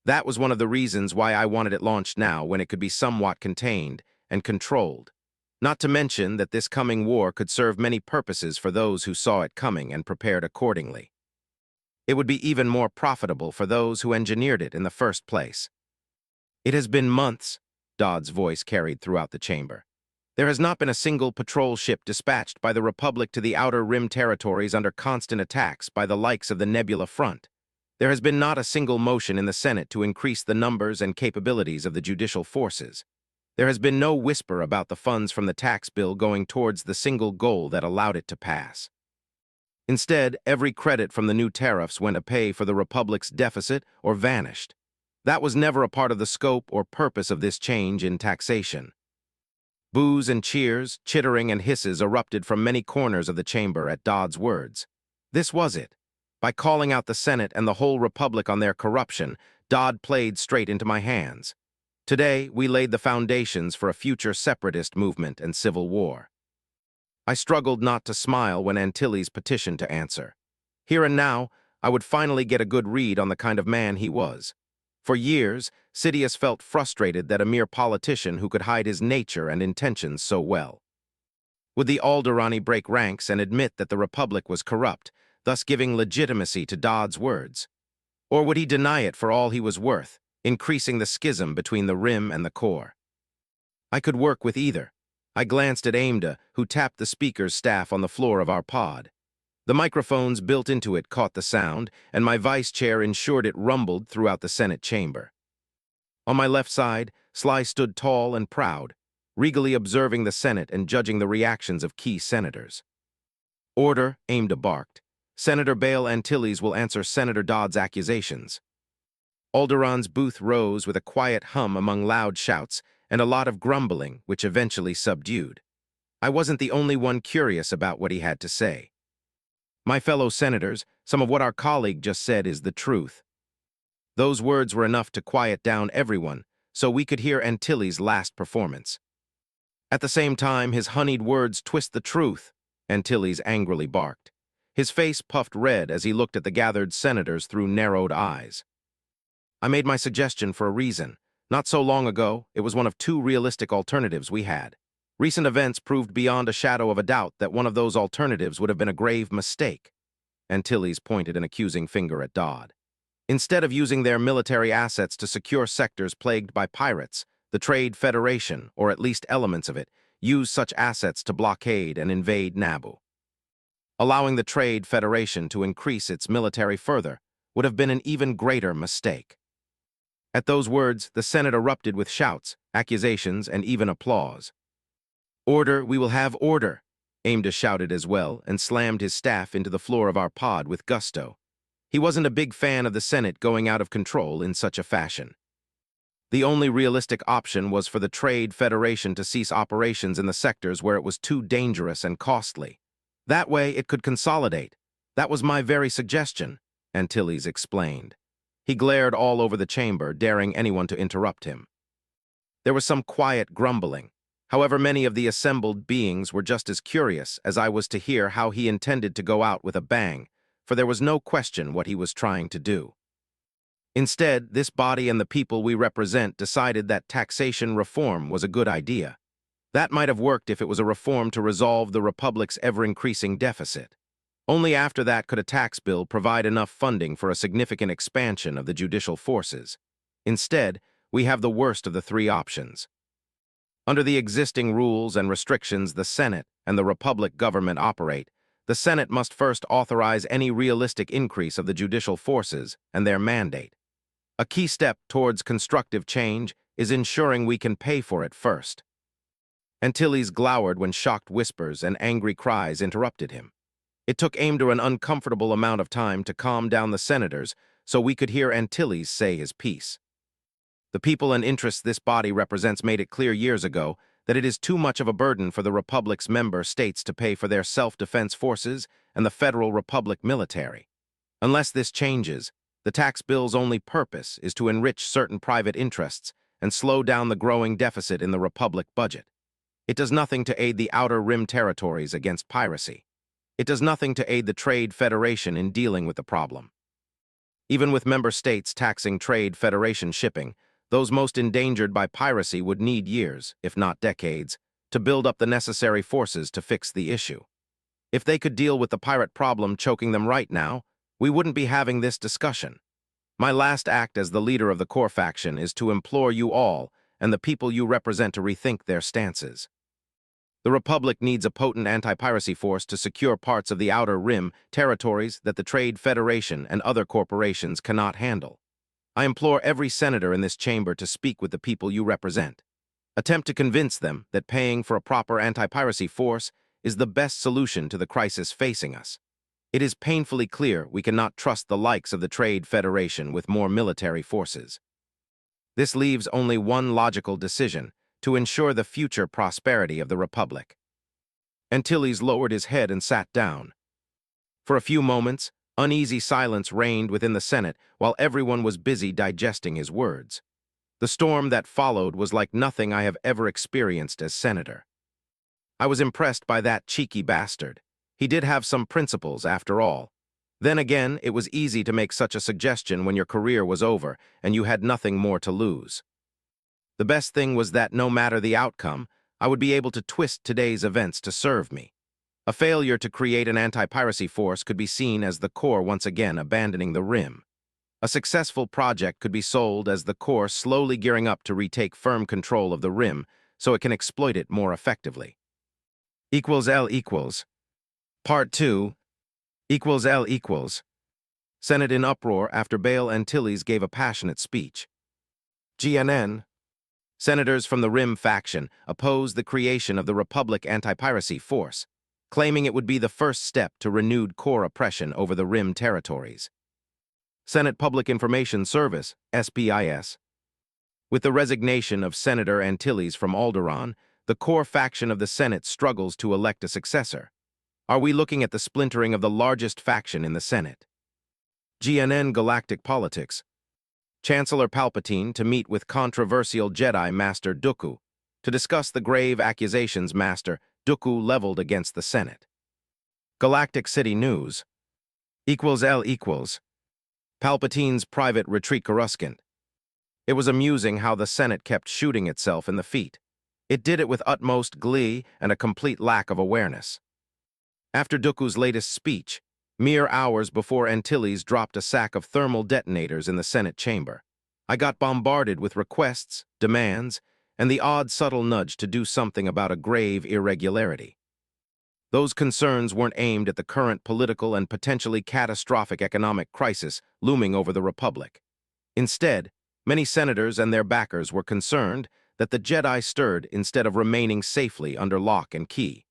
That was one of the reasons why I wanted it launched now, when it could be somewhat contained and controlled. Not to mention that this coming war could serve many purposes for those who saw it coming and prepared accordingly. It would be even more profitable for those who engineered it in the first place. It has been months, Dodd's voice carried throughout the chamber. There has not been a single patrol ship dispatched by the Republic to the Outer Rim territories under constant attacks by the likes of the Nebula Front. There has been not a single motion in the Senate to increase the numbers and capabilities of the judicial forces. There has been no whisper about the funds from the tax bill going towards the single goal that allowed it to pass. Instead, every credit from the new tariffs went to pay for the Republic's deficit or vanished. That was never a part of the scope or purpose of this change in taxation. Boos and cheers, chittering and hisses erupted from many corners of the chamber at Dodd's words. This was it. By calling out the Senate and the whole Republic on their corruption, Dodd played straight into my hands. Today, we laid the foundations for a future separatist movement and civil war. I struggled not to smile when Antilles petitioned to answer. Here and now, I would finally get a good read on the kind of man he was. For years, Sidious felt frustrated that a mere politician who could hide his nature and intentions so well. Would the Alderani break ranks and admit that the Republic was corrupt, thus giving legitimacy to Dodd's words? Or would he deny it for all he was worth, increasing the schism between the Rim and the core? I could work with either. I glanced at Amida, who tapped the speaker's staff on the floor of our pod. The microphones built into it caught the sound, and my vice chair ensured it rumbled throughout the Senate chamber. On my left side, Sly stood tall and proud, regally observing the Senate and judging the reactions of key senators. Order, Amida barked. Senator Bail Antilles will answer Senator Dodd's accusations. Alderon's booth rose with a quiet hum among loud shouts and a lot of grumbling, which eventually subdued. I wasn't the only one curious about what he had to say. My fellow senators, some of what our colleague just said is the truth. Those words were enough to quiet down everyone, so we could hear Antilles' last performance. At the same time, his honeyed words twist the truth, Antilles angrily barked. His face puffed red as he looked at the gathered senators through narrowed eyes. I made my suggestion for a reason. Not so long ago, it was one of two realistic alternatives we had. Recent events proved beyond a shadow of a doubt that one of those alternatives would have been a grave mistake. Antilles pointed an accusing finger at Dodd. Instead of using their military assets to secure sectors plagued by pirates, the Trade Federation, or at least elements of it, used such assets to blockade and invade Naboo. Allowing the Trade Federation to increase its military further would have been an even greater mistake. At those words, the Senate erupted with shouts, accusations, and even applause. "Order, we will have order," Amidala shouted as well and slammed his staff into the floor of our pod with gusto. He wasn't a big fan of the Senate going out of control in such a fashion. The only realistic option was for the Trade Federation to cease operations in the sectors where it was too dangerous and costly. That way it could consolidate. That was my very suggestion, Antilles explained. He glared all over the chamber, daring anyone to interrupt him. There was some quiet grumbling. However, many of the assembled beings were just as curious as I was to hear how he intended to go out with a bang, for there was no question what he was trying to do. Instead, this body and the people we represent decided that taxation reform was a good idea. That might have worked if it was a reform to resolve the Republic's ever-increasing deficit. Only after that could a tax bill provide enough funding for a significant expansion of the judicial forces. Instead, we have the worst of the three options. Under the existing rules and restrictions the Senate and the Republic government operate, the Senate must first authorize any realistic increase of the judicial forces and their mandate. A key step towards constructive change is ensuring we can pay for it first. Antilles glowered when shocked whispers and angry cries interrupted him. It took Amidala an uncomfortable amount of time to calm down the senators so we could hear Antilles say his piece. The people and interests this body represents made it clear years ago that it is too much of a burden for the Republic's member states to pay for their self-defense forces and the Federal Republic military. Unless this changes, the tax bill's only purpose is to enrich certain private interests and slow down the growing deficit in the Republic budget. It does nothing to aid the Outer Rim territories against piracy. It does nothing to aid the Trade Federation in dealing with the problem. Even with member states taxing Trade Federation shipping, those most endangered by piracy would need years, if not decades, to build up the necessary forces to fix the issue. If they could deal with the pirate problem choking them right now, we wouldn't be having this discussion. My last act as the leader of the core faction is to implore you all and the people you represent to rethink their stances. The Republic needs a potent anti-piracy force to secure parts of the Outer Rim territories that the Trade Federation and other corporations cannot handle. I implore every senator in this chamber to speak with the people you represent. Attempt to convince them that paying for a proper anti-piracy force is the best solution to the crisis facing us. It is painfully clear we cannot trust the likes of the Trade Federation with more military forces. This leaves only one logical decision: to ensure the future prosperity of the Republic. Antilles lowered his head and sat down. For a few moments, uneasy silence reigned within the Senate while everyone was busy digesting his words. The storm that followed was like nothing I have ever experienced as senator. I was impressed by that cheeky bastard. He did have some principles, after all. Then again, it was easy to make such a suggestion when your career was over and you had nothing more to lose. The best thing was that no matter the outcome, I would be able to twist today's events to serve me. A failure to create an anti-piracy force could be seen as the core once again abandoning the Rim. A successful project could be sold as the core slowly gearing up to retake firm control of the Rim so it can exploit it more effectively. L equals. Part 2. L equals. Senate in uproar after Bail Antilles gave a passionate speech. GNN. Senators from the Rim faction opposed the creation of the Republic Anti-Piracy Force, claiming it would be the first step to renewed core oppression over the Rim territories. Senate Public Information Service, SPIS. With the resignation of Senator Antilles from Alderaan, the core faction of the Senate struggles to elect a successor. Are we looking at the splintering of the largest faction in the Senate? GNN Galactic Politics. Chancellor Palpatine to meet with controversial Jedi Master Dooku to discuss the grave accusations Master Dooku leveled against the Senate. Galactic City News =L equals Palpatine's private retreat Coruscant. It was amusing how the Senate kept shooting itself in the feet. It did it with utmost glee and a complete lack of awareness. After Dooku's latest speech, mere hours before Antilles dropped a sack of thermal detonators in the Senate chamber, I got bombarded with requests, demands, and the odd subtle nudge to do something about a grave irregularity. Those concerns weren't aimed at the current political and potentially catastrophic economic crisis looming over the Republic. Instead, many senators and their backers were concerned that the Jedi stirred instead of remaining safely under lock and key.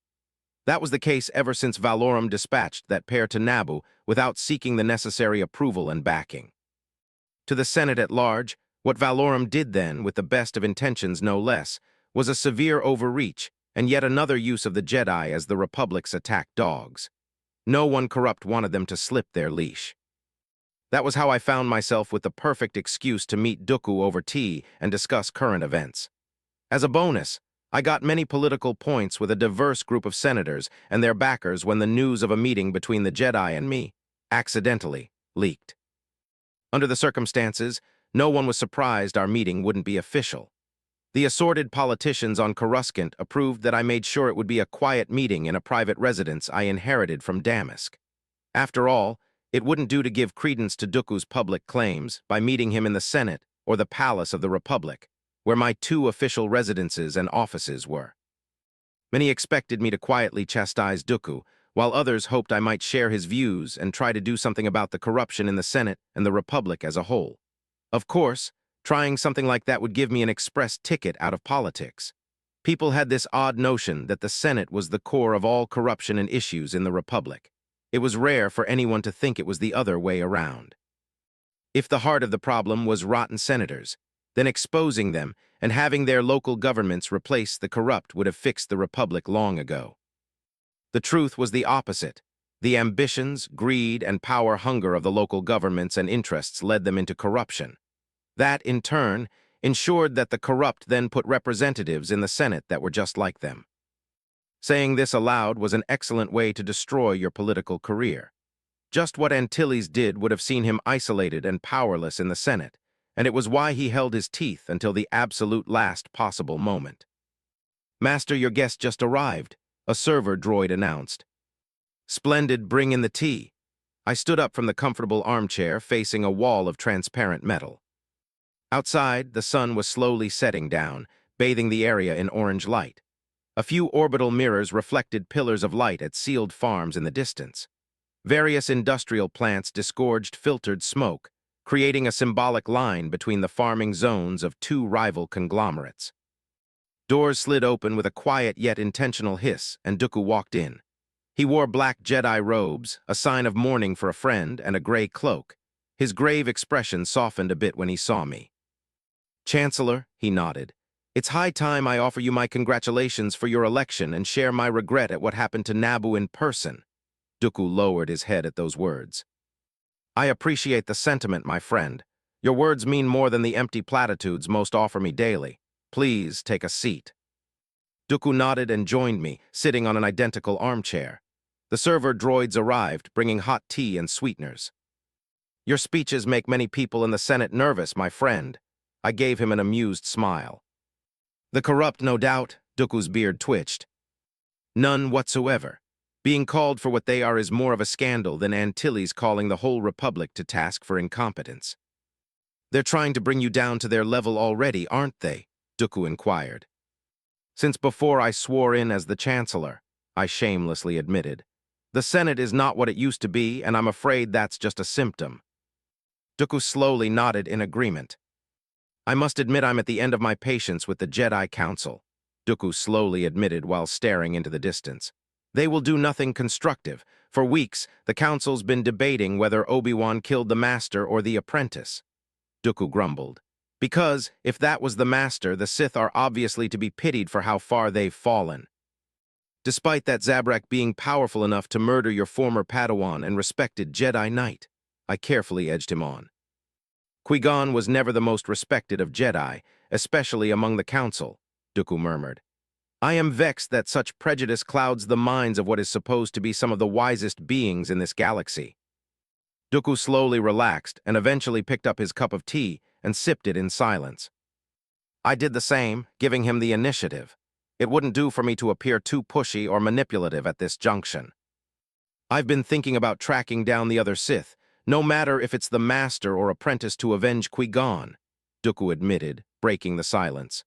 That was the case ever since Valorum dispatched that pair to Naboo without seeking the necessary approval and backing. To the Senate at large, what Valorum did then, with the best of intentions no less, was a severe overreach and yet another use of the Jedi as the Republic's attack dogs. No one corrupt wanted them to slip their leash. That was how I found myself with the perfect excuse to meet Dooku over tea and discuss current events. As a bonus, I got many political points with a diverse group of senators and their backers when the news of a meeting between the Jedi and me, accidentally, leaked. Under the circumstances, no one was surprised our meeting wouldn't be official. The assorted politicians on Coruscant approved that I made sure it would be a quiet meeting in a private residence I inherited from Damask. After all, it wouldn't do to give credence to Dooku's public claims by meeting him in the Senate or the Palace of the Republic, where my two official residences and offices were. Many expected me to quietly chastise Dooku, while others hoped I might share his views and try to do something about the corruption in the Senate and the Republic as a whole. Of course, trying something like that would give me an express ticket out of politics. People had this odd notion that the Senate was the core of all corruption and issues in the Republic. It was rare for anyone to think it was the other way around. If the heart of the problem was rotten senators, then exposing them and having their local governments replace the corrupt would have fixed the Republic long ago. The truth was the opposite. The ambitions, greed, and power hunger of the local governments and interests led them into corruption. That, in turn, ensured that the corrupt then put representatives in the Senate that were just like them. Saying this aloud was an excellent way to destroy your political career. Just what Antilles did would have seen him isolated and powerless in the Senate, and it was why he held his teeth until the absolute last possible moment. "Master, your guest just arrived," a server droid announced. "Splendid, bring in the tea." I stood up from the comfortable armchair facing a wall of transparent metal. Outside, the sun was slowly setting down, bathing the area in orange light. A few orbital mirrors reflected pillars of light at sealed farms in the distance. Various industrial plants disgorged filtered smoke, creating a symbolic line between the farming zones of two rival conglomerates. Doors slid open with a quiet yet intentional hiss, and Dooku walked in. He wore black Jedi robes, a sign of mourning for a friend, and a gray cloak. His grave expression softened a bit when he saw me. "Chancellor," he nodded, "it's high time I offer you my congratulations for your election and share my regret at what happened to Naboo in person." Dooku lowered his head at those words. "I appreciate the sentiment, my friend. Your words mean more than the empty platitudes most offer me daily. Please take a seat." Dooku nodded and joined me, sitting on an identical armchair. The server droids arrived, bringing hot tea and sweeteners. "Your speeches make many people in the Senate nervous, my friend." I gave him an amused smile. "The corrupt, no doubt," Dooku's beard twitched. "None whatsoever. Being called for what they are is more of a scandal than Antilles calling the whole Republic to task for incompetence." "They're trying to bring you down to their level already, aren't they?" Dooku inquired. "Since before I swore in as the Chancellor," I shamelessly admitted. "The Senate is not what it used to be, and I'm afraid that's just a symptom." Dooku slowly nodded in agreement. "I must admit I'm at the end of my patience with the Jedi Council," Dooku slowly admitted while staring into the distance. "They will do nothing constructive. For weeks, the Council's been debating whether Obi-Wan killed the Master or the Apprentice." Dooku grumbled. "Because, if that was the Master, the Sith are obviously to be pitied for how far they've fallen. Despite that Zabrak being powerful enough to murder your former Padawan and respected Jedi Knight," I carefully edged him on. Qui-Gon was never the most respected of Jedi, especially among the Council, Dooku murmured. I am vexed that such prejudice clouds the minds of what is supposed to be some of the wisest beings in this galaxy. Dooku slowly relaxed and eventually picked up his cup of tea and sipped it in silence. I did the same, giving him the initiative. It wouldn't do for me to appear too pushy or manipulative at this junction. I've been thinking about tracking down the other Sith, no matter if it's the master or apprentice to avenge Qui-Gon, Dooku admitted, breaking the silence.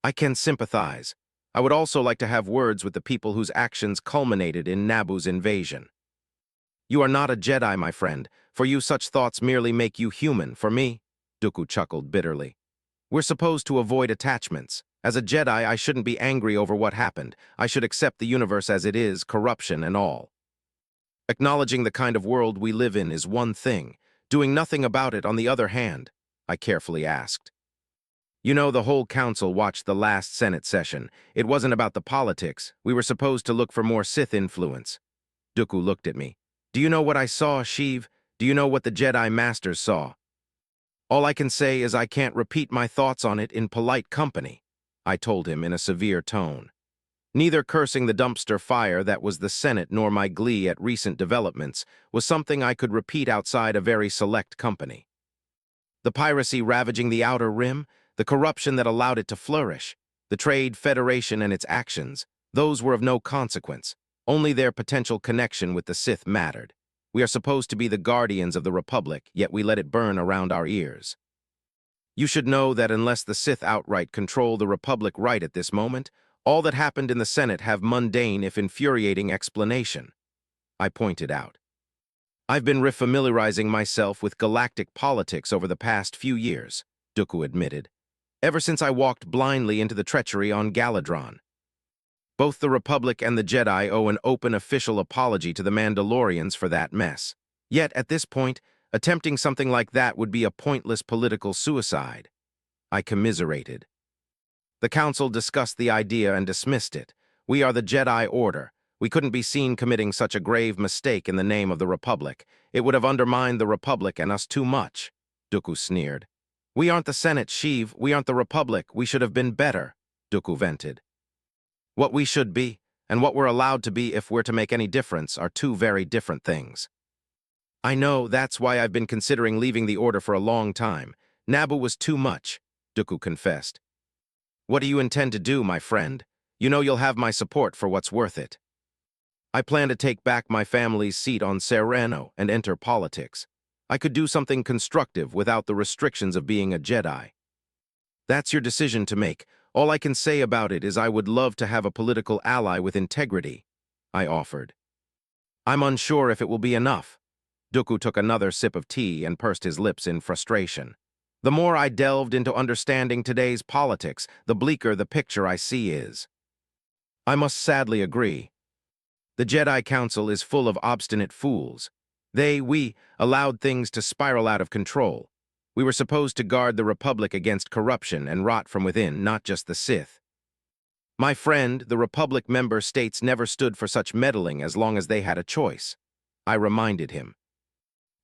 I can sympathize. I would also like to have words with the people whose actions culminated in Naboo's invasion. You are not a Jedi, my friend. For you, such thoughts merely make you human. For me, Dooku chuckled bitterly. We're supposed to avoid attachments. As a Jedi, I shouldn't be angry over what happened. I should accept the universe as it is, corruption and all. Acknowledging the kind of world we live in is one thing. Doing nothing about it, on the other hand, I carefully asked. You know, the whole council watched the last Senate session. It wasn't about the politics. We were supposed to look for more Sith influence. Dooku looked at me. Do you know what I saw, Sheev? Do you know what the Jedi Masters saw? All I can say is I can't repeat my thoughts on it in polite company, I told him in a severe tone. Neither cursing the dumpster fire that was the Senate nor my glee at recent developments was something I could repeat outside a very select company. The piracy ravaging the Outer Rim, the corruption that allowed it to flourish, the Trade Federation and its actions, those were of no consequence. Only their potential connection with the Sith mattered. We are supposed to be the guardians of the Republic, yet we let it burn around our ears. You should know that unless the Sith outright control the Republic right at this moment, all that happened in the Senate have mundane if infuriating explanation, I pointed out. I've been refamiliarizing myself with galactic politics over the past few years, Dooku admitted, ever since I walked blindly into the treachery on Galadron. Both the Republic and the Jedi owe an open official apology to the Mandalorians for that mess. Yet, at this point, attempting something like that would be a pointless political suicide. I commiserated. The Council discussed the idea and dismissed it. We are the Jedi Order. We couldn't be seen committing such a grave mistake in the name of the Republic. It would have undermined the Republic and us too much, Dooku sneered. We aren't the Senate, Sheev. We aren't the Republic. We should have been better, Dooku vented. What we should be, and what we're allowed to be if we're to make any difference, are two very different things. I know, that's why I've been considering leaving the Order for a long time. Naboo was too much, Dooku confessed. What do you intend to do, my friend? You know you'll have my support for what's worth it. I plan to take back my family's seat on Sereno and enter politics. I could do something constructive without the restrictions of being a Jedi. That's your decision to make. All I can say about it is I would love to have a political ally with integrity, I offered. I'm unsure if it will be enough. Dooku took another sip of tea and pursed his lips in frustration. The more I delved into understanding today's politics, the bleaker the picture I see is. I must sadly agree. The Jedi Council is full of obstinate fools. We allowed things to spiral out of control. We were supposed to guard the Republic against corruption and rot from within, not just the Sith. My friend, the Republic member states never stood for such meddling as long as they had a choice. I reminded him.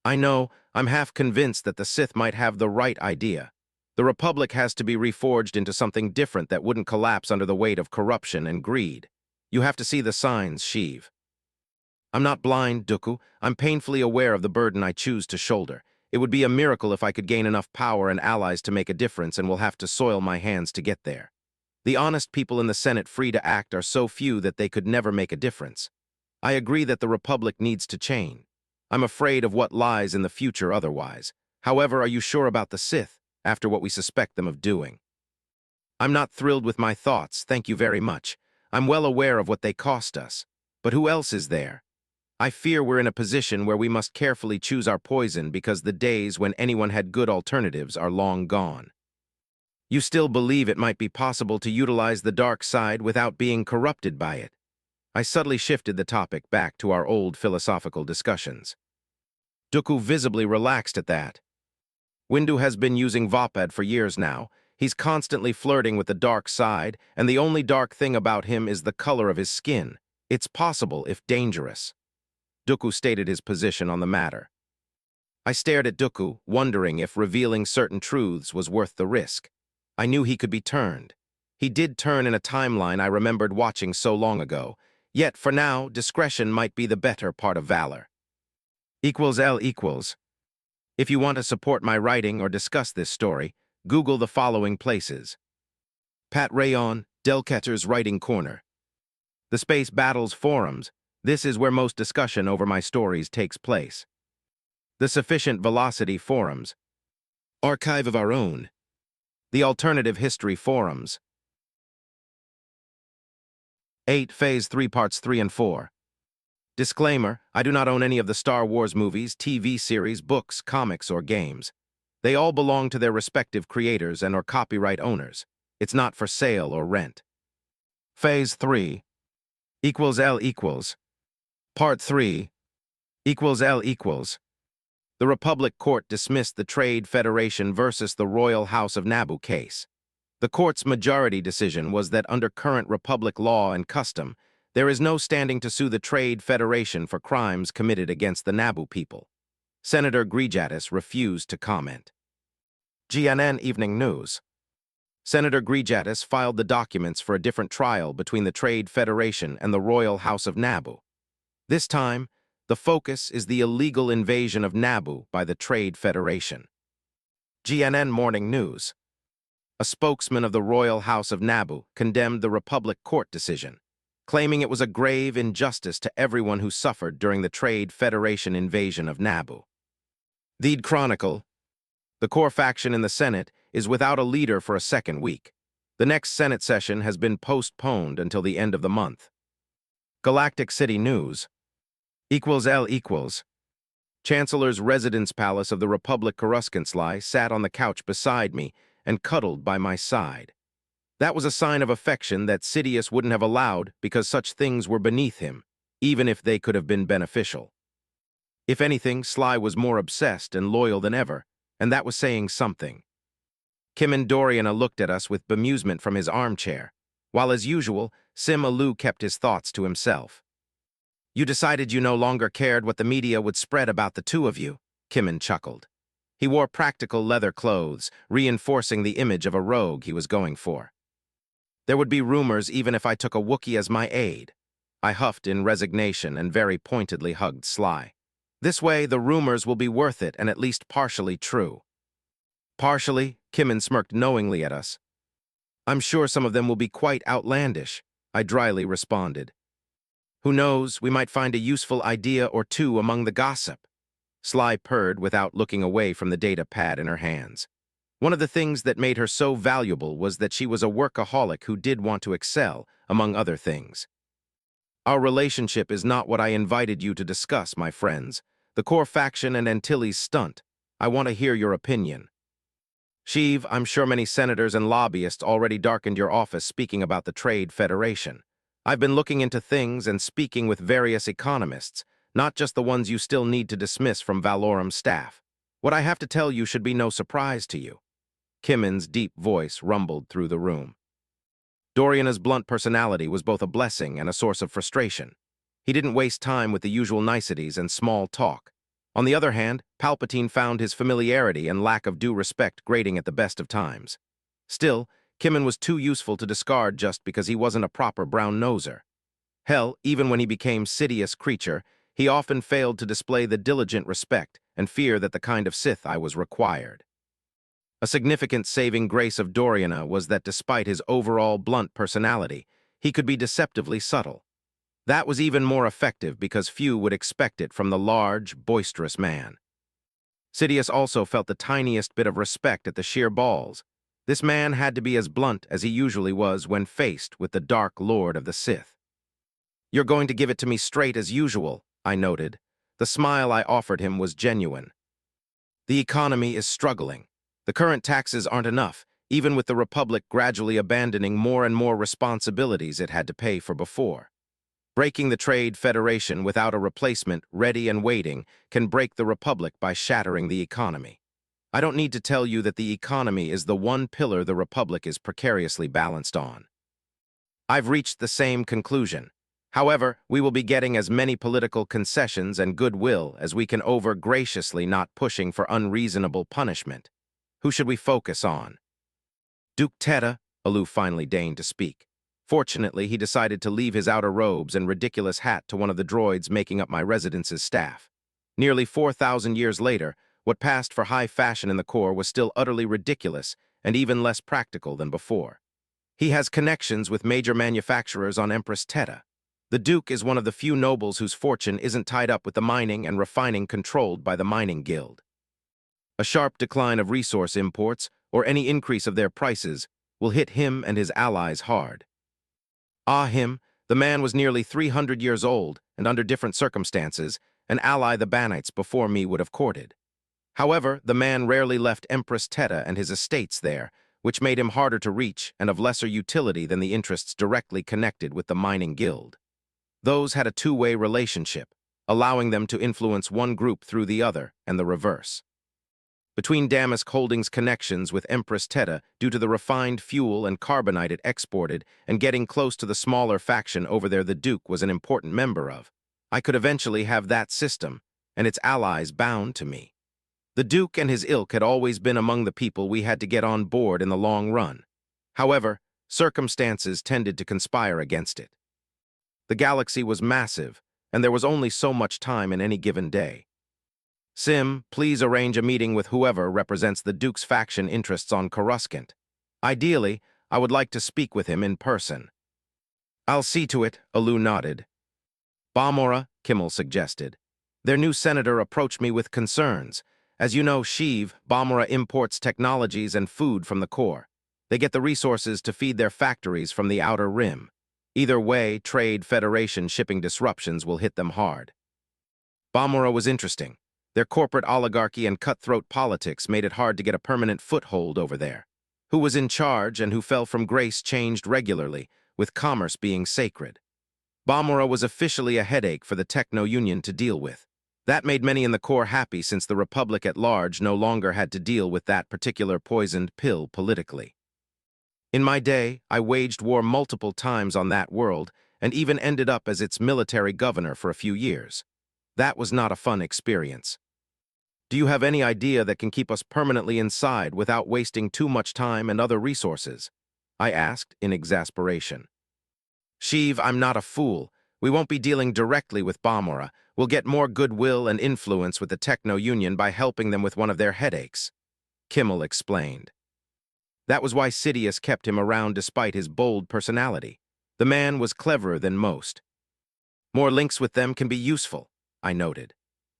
I know, I'm half convinced that the Sith might have the right idea. The Republic has to be reforged into something different that wouldn't collapse under the weight of corruption and greed. You have to see the signs, Sheev. I'm not blind, Dooku. I'm painfully aware of the burden I choose to shoulder. It would be a miracle if I could gain enough power and allies to make a difference, and will have to soil my hands to get there. The honest people in the Senate free to act are so few that they could never make a difference. I agree that the Republic needs to change. I'm afraid of what lies in the future otherwise. However, are you sure about the Sith, after what we suspect them of doing? I'm not thrilled with my thoughts, thank you very much. I'm well aware of what they cost us. But who else is there? I fear we're in a position where we must carefully choose our poison because the days when anyone had good alternatives are long gone. You still believe it might be possible to utilize the dark side without being corrupted by it? I subtly shifted the topic back to our old philosophical discussions. Dooku visibly relaxed at that. Windu has been using Vapad for years now. He's constantly flirting with the dark side, and the only dark thing about him is the color of his skin. It's possible, if dangerous. Dooku stated his position on the matter. I stared at Dooku, wondering if revealing certain truths was worth the risk. I knew he could be turned. He did turn in a timeline I remembered watching so long ago, yet for now, discretion might be the better part of valor. L equals. If you want to support my writing or discuss this story, Google the following places. Pat Rayon, Delketter's Writing Corner. The Space Battles Forums. This is where most discussion over my stories takes place. The Sufficient Velocity Forums. Archive of Our Own. The Alternative History Forums. 8 Phase 3 Parts 3 and 4. Disclaimer, I do not own any of the Star Wars movies, TV series, books, comics, or games. They all belong to their respective creators and or copyright owners. It's not for sale or rent. Phase 3 L equals. Part 3 L equals. The Republic Court dismissed the Trade Federation versus the Royal House of Naboo case. The court's majority decision was that under current Republic law and custom, there is no standing to sue the Trade Federation for crimes committed against the Naboo people. Senator Grijatis refused to comment. GNN Evening News. Senator Grijatis filed the documents for a different trial between the Trade Federation and the Royal House of Naboo. This time, the focus is the illegal invasion of Naboo by the Trade Federation. GNN Morning News. A spokesman of the Royal House of Naboo condemned the Republic Court decision, claiming it was a grave injustice to everyone who suffered during the Trade Federation invasion of Naboo. The Chronicle. The core faction in the Senate is without a leader for a second week. The next Senate session has been postponed until the end of the month. Galactic City News. L equals. Chancellor's residence palace of the Republic Coruscantly sat on the couch beside me and cuddled by my side. That was a sign of affection that Sidious wouldn't have allowed because such things were beneath him, even if they could have been beneficial. If anything, Sly was more obsessed and loyal than ever, and that was saying something. Kim and Doriana looked at us with bemusement from his armchair, while as usual, Sim Alu kept his thoughts to himself. You decided you no longer cared what the media would spread about the two of you, Kimmin chuckled. He wore practical leather clothes, reinforcing the image of a rogue he was going for. There would be rumors even if I took a Wookiee as my aide. I huffed in resignation and very pointedly hugged Sly. This way, the rumors will be worth it and at least partially true. Partially? Kimmin smirked knowingly at us. I'm sure some of them will be quite outlandish, I dryly responded. Who knows, we might find a useful idea or two among the gossip. Sly purred without looking away from the data pad in her hands. One of the things that made her so valuable was that she was a workaholic who did want to excel, among other things. Our relationship is not what I invited you to discuss, my friends. The core faction and Antilles stunt. I want to hear your opinion. Sheev, I'm sure many senators and lobbyists already darkened your office speaking about the Trade Federation. I've been looking into things and speaking with various economists, not just the ones you still need to dismiss from Valorum's staff. What I have to tell you should be no surprise to you. Kimmin's deep voice rumbled through the room. Doriana's blunt personality was both a blessing and a source of frustration. He didn't waste time with the usual niceties and small talk. On the other hand, Palpatine found his familiarity and lack of due respect grating at the best of times. Still, Kimmin was too useful to discard just because he wasn't a proper brown-noser. Hell, even when he became Sidious creature, he often failed to display the diligent respect and fear that the kind of Sith I was required. A significant saving grace of Doriana was that despite his overall blunt personality, he could be deceptively subtle. That was even more effective because few would expect it from the large, boisterous man. Sidious also felt the tiniest bit of respect at the sheer balls. This man had to be as blunt as he usually was when faced with the Dark Lord of the Sith. You're going to give it to me straight as usual, I noted. The smile I offered him was genuine. The economy is struggling. The current taxes aren't enough, even with the Republic gradually abandoning more and more responsibilities it had to pay for before. Breaking the Trade Federation without a replacement ready and waiting can break the Republic by shattering the economy. I don't need to tell you that the economy is the one pillar the Republic is precariously balanced on. I've reached the same conclusion. However, we will be getting as many political concessions and goodwill as we can over graciously not pushing for unreasonable punishment. Who should we focus on? Duke Teta, Aloof finally deigned to speak. Fortunately, he decided to leave his outer robes and ridiculous hat to one of the droids making up my residence's staff. Nearly 4,000 years later, what passed for high fashion in the Corps was still utterly ridiculous and even less practical than before. He has connections with major manufacturers on Empress Teta. The Duke is one of the few nobles whose fortune isn't tied up with the mining and refining controlled by the mining guild. A sharp decline of resource imports, or any increase of their prices, will hit him and his allies hard. Him, the man was nearly 300 years old, and under different circumstances, an ally the Banites before me would have courted. However, the man rarely left Empress Teta and his estates there, which made him harder to reach and of lesser utility than the interests directly connected with the mining guild. Those had a two-way relationship, allowing them to influence one group through the other, and the reverse. Between Damask Holdings' connections with Empress Teta due to the refined fuel and carbonite it exported and getting close to the smaller faction over there the Duke was an important member of, I could eventually have that system and its allies bound to me. The Duke and his ilk had always been among the people we had to get on board in the long run. However, circumstances tended to conspire against it. The galaxy was massive, and there was only so much time in any given day. Sim, please arrange a meeting with whoever represents the Duke's faction interests on Coruscant. Ideally, I would like to speak with him in person. I'll see to it, Aloo nodded. Balmorra, Kimmel suggested. Their new senator approached me with concerns. As you know, Sheev, Balmorra imports technologies and food from the Corps. They get the resources to feed their factories from the Outer Rim. Either way, Trade Federation shipping disruptions will hit them hard. Balmorra was interesting. Their corporate oligarchy and cutthroat politics made it hard to get a permanent foothold over there. Who was in charge and who fell from grace changed regularly, with commerce being sacred. Balmorra was officially a headache for the Techno Union to deal with. That made many in the Corps happy since the Republic at large no longer had to deal with that particular poisoned pill politically. In my day, I waged war multiple times on that world and even ended up as its military governor for a few years. That was not a fun experience. Do you have any idea that can keep us permanently inside without wasting too much time and other resources? I asked in exasperation. Sheev, I'm not a fool. We won't be dealing directly with Balmorra. We'll get more goodwill and influence with the Techno Union by helping them with one of their headaches, Kimmel explained. That was why Sidious kept him around despite his bold personality. The man was cleverer than most. More links with them can be useful, I noted.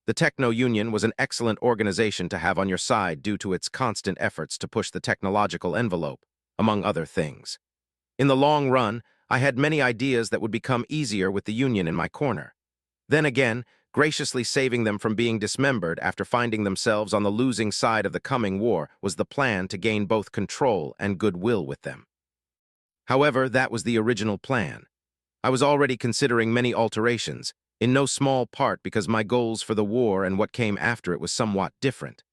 The Techno Union was an excellent organization to have on your side due to its constant efforts to push the technological envelope, among other things. In the long run, I had many ideas that would become easier with the Union in my corner. Then again, graciously saving them from being dismembered after finding themselves on the losing side of the coming war was the plan to gain both control and goodwill with them. However, that was the original plan. I was already considering many alterations, in no small part because my goals for the war and what came after it was somewhat different.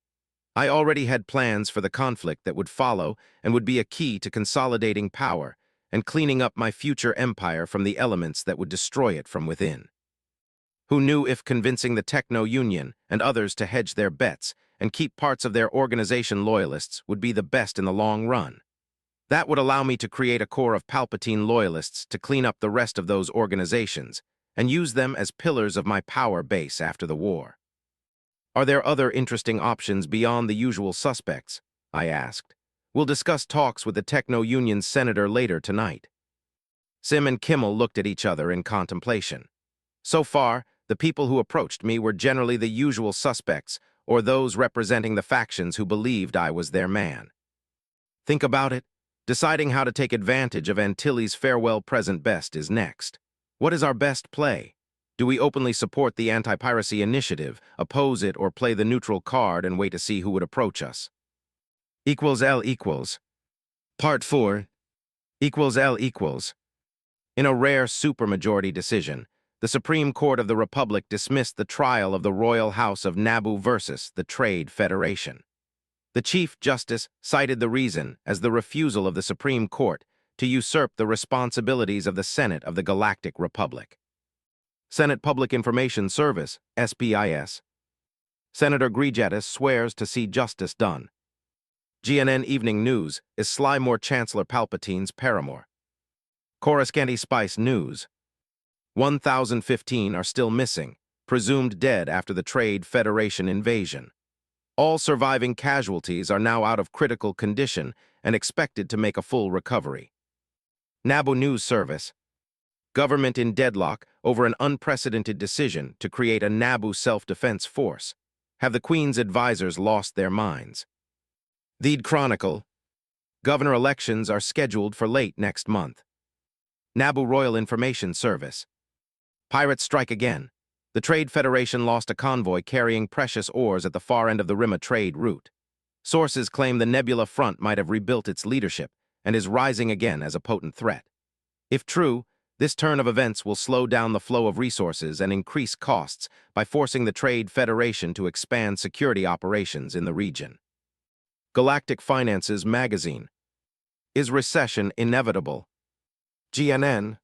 I already had plans for the conflict that would follow and would be a key to consolidating power and cleaning up my future empire from the elements that would destroy it from within. Who knew if convincing the Techno Union and others to hedge their bets and keep parts of their organization loyalists would be the best in the long run? That would allow me to create a core of Palpatine loyalists to clean up the rest of those organizations and use them as pillars of my power base after the war. Are there other interesting options beyond the usual suspects? I asked. We'll discuss talks with the Techno Union's senator later tonight. Sim and Kimmel looked at each other in contemplation. So far, the people who approached me were generally the usual suspects or those representing the factions who believed I was their man. Think about it. Deciding how to take advantage of Antilles' farewell present best is next. What is our best play? Do we openly support the anti-piracy initiative, oppose it, or play the neutral card and wait to see who would approach us? L equals. Part 4. L equals. In a rare supermajority decision, the Supreme Court of the Republic dismissed the trial of the Royal House of Naboo versus the Trade Federation. The Chief Justice cited the reason as the refusal of the Supreme Court to usurp the responsibilities of the Senate of the Galactic Republic. Senate Public Information Service, SPIS. Senator Grijatis swears to see justice done. GNN Evening News is Slymore Chancellor Palpatine's paramour. Coruscant Spice News. 1,015 are still missing, presumed dead after the Trade Federation invasion. All surviving casualties are now out of critical condition and expected to make a full recovery. Naboo News Service. Government in deadlock over an unprecedented decision to create a Naboo self-defense force. Have the Queen's advisors lost their minds? Theed Chronicle. Governor elections are scheduled for late next month. Naboo Royal Information Service. Pirates strike again. The Trade Federation lost a convoy carrying precious ores at the far end of the Rimma trade route. Sources claim the Nebula Front might have rebuilt its leadership and is rising again as a potent threat. If true, this turn of events will slow down the flow of resources and increase costs by forcing the Trade Federation to expand security operations in the region. Galactic Finances Magazine. Is recession inevitable? GNN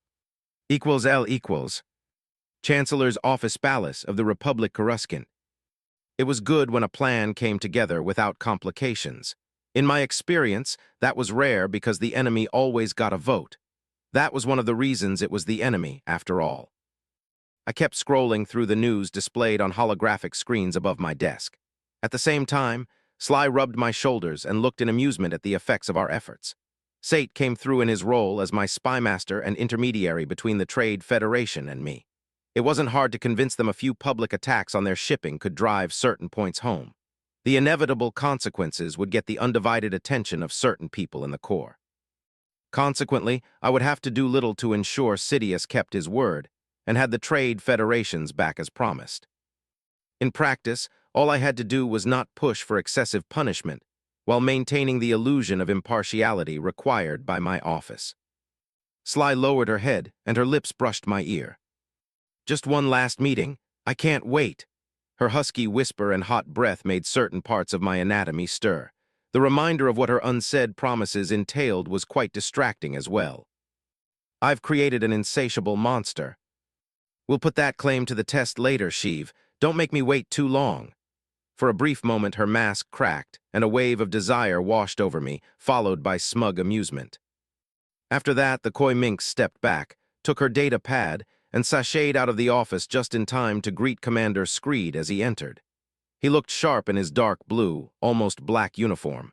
= L = Chancellor's Office Palace of the Republic Coruscant. It was good when a plan came together without complications. In my experience, that was rare because the enemy always got a vote. That was one of the reasons it was the enemy, after all. I kept scrolling through the news displayed on holographic screens above my desk. At the same time, Sly rubbed my shoulders and looked in amusement at the effects of our efforts. Sate came through in his role as my spymaster and intermediary between the Trade Federation and me. It wasn't hard to convince them a few public attacks on their shipping could drive certain points home. The inevitable consequences would get the undivided attention of certain people in the Corps. Consequently, I would have to do little to ensure Sidious kept his word and had the Trade Federations back as promised. In practice, all I had to do was not push for excessive punishment while maintaining the illusion of impartiality required by my office. Sly lowered her head and her lips brushed my ear. Just one last meeting. I can't wait. Her husky whisper and hot breath made certain parts of my anatomy stir. The reminder of what her unsaid promises entailed was quite distracting as well. I've created an insatiable monster. We'll put that claim to the test later, Sheev. Don't make me wait too long. For a brief moment, her mask cracked, and a wave of desire washed over me, followed by smug amusement. After that, the coy minx stepped back, took her data pad, and sashayed out of the office just in time to greet Commander Screed as he entered. He looked sharp in his dark blue, almost black uniform.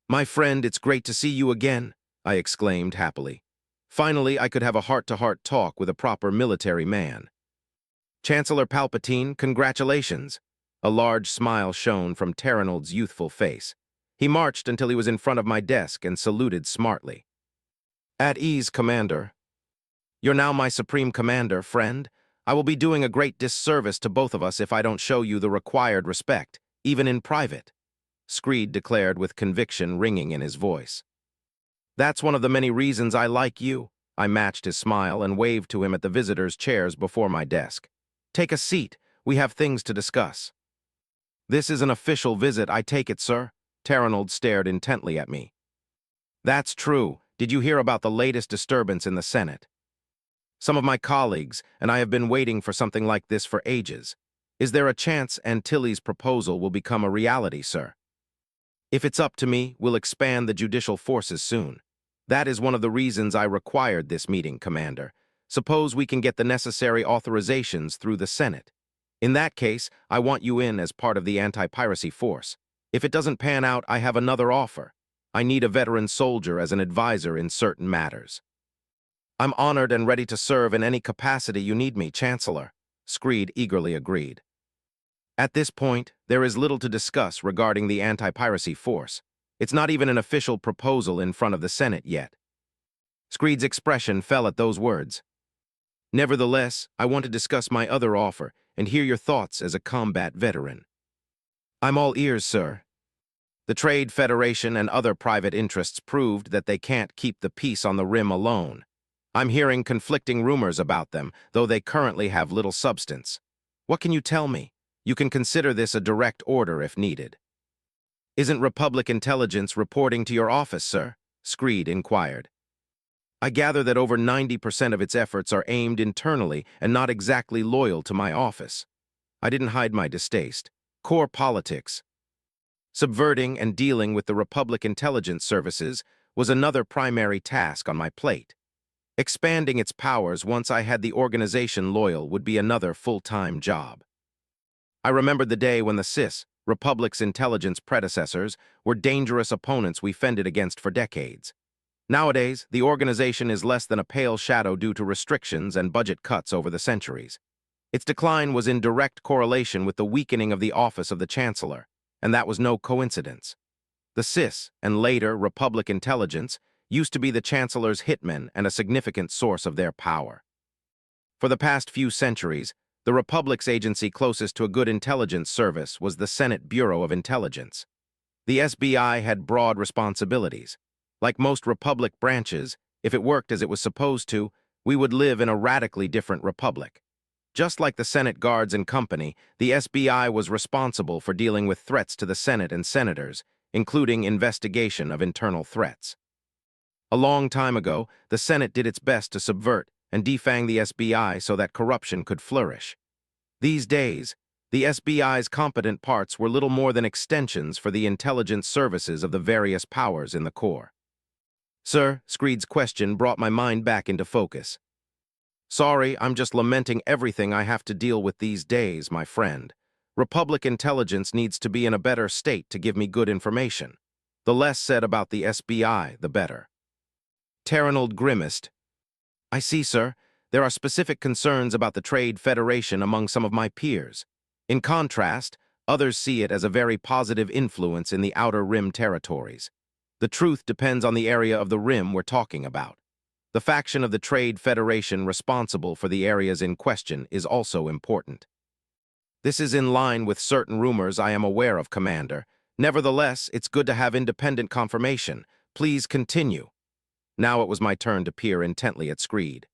"My friend, it's great to see you again," I exclaimed happily. Finally, I could have a heart-to-heart talk with a proper military man. "Chancellor Palpatine, congratulations." A large smile shone from Terranold's youthful face. He marched until he was in front of my desk and saluted smartly. "At ease, Commander. You're now my supreme commander, friend. I will be doing a great disservice to both of us if I don't show you the required respect, even in private," Screed declared with conviction ringing in his voice. "That's one of the many reasons I like you." I matched his smile and waved to him at the visitors' chairs before my desk. "Take a seat. We have things to discuss." "This is an official visit, I take it, sir?" Terranold stared intently at me. "That's true. Did you hear about the latest disturbance in the Senate? Some of my colleagues and I have been waiting for something like this for ages. Is there a chance Antilles' proposal will become a reality, sir? If it's up to me, we'll expand the judicial forces soon. That is one of the reasons I required this meeting, Commander. Suppose we can get the necessary authorizations through the Senate. In that case, I want you in as part of the anti-piracy force. If it doesn't pan out, I have another offer. I need a veteran soldier as an advisor in certain matters." "I'm honored and ready to serve in any capacity you need me, Chancellor," Screed eagerly agreed. "At this point, there is little to discuss regarding the anti-piracy force. It's not even an official proposal in front of the Senate yet." Screed's expression fell at those words. "Nevertheless, I want to discuss my other offer and hear your thoughts as a combat veteran." "I'm all ears, sir." The Trade Federation and other private interests proved that they can't keep the peace on the Rim alone. I'm hearing conflicting rumors about them, though they currently have little substance. What can you tell me? You can consider this a direct order if needed. "Isn't Republic intelligence reporting to your office, sir?" Screed inquired. I gather that over 90% of its efforts are aimed internally and not exactly loyal to my office. I didn't hide my distaste. Core politics, subverting and dealing with the Republic intelligence services was another primary task on my plate. Expanding its powers once I had the organization loyal would be another full-time job. I remembered the day when the Sith, Republic's intelligence predecessors, were dangerous opponents we fended against for decades. Nowadays, the organization is less than a pale shadow due to restrictions and budget cuts over the centuries. Its decline was in direct correlation with the weakening of the office of the Chancellor, and that was no coincidence. The Sith, and later Republic intelligence, used to be the Chancellor's hitmen and a significant source of their power. For the past few centuries, the Republic's agency closest to a good intelligence service was the Senate Bureau of Intelligence. The SBI had broad responsibilities. Like most Republic branches, if it worked as it was supposed to, we would live in a radically different republic. Just like the Senate Guards and Company, the SBI was responsible for dealing with threats to the Senate and senators, including investigation of internal threats. A long time ago, the Senate did its best to subvert and defang the SBI so that corruption could flourish. These days, the SBI's competent parts were little more than extensions for the intelligence services of the various powers in the core. Sir, Screed's question brought my mind back into focus. Sorry, I'm just lamenting everything I have to deal with these days, my friend. Republic intelligence needs to be in a better state to give me good information. The less said about the SBI, the better. Terranold grimaced. I see, sir. There are specific concerns about the Trade Federation among some of my peers. In contrast, others see it as a very positive influence in the Outer Rim territories. The truth depends on the area of the Rim we're talking about. The faction of the Trade Federation responsible for the areas in question is also important. This is in line with certain rumors I am aware of, Commander. Nevertheless, it's good to have independent confirmation. Please continue. Now it was my turn to peer intently at Screed.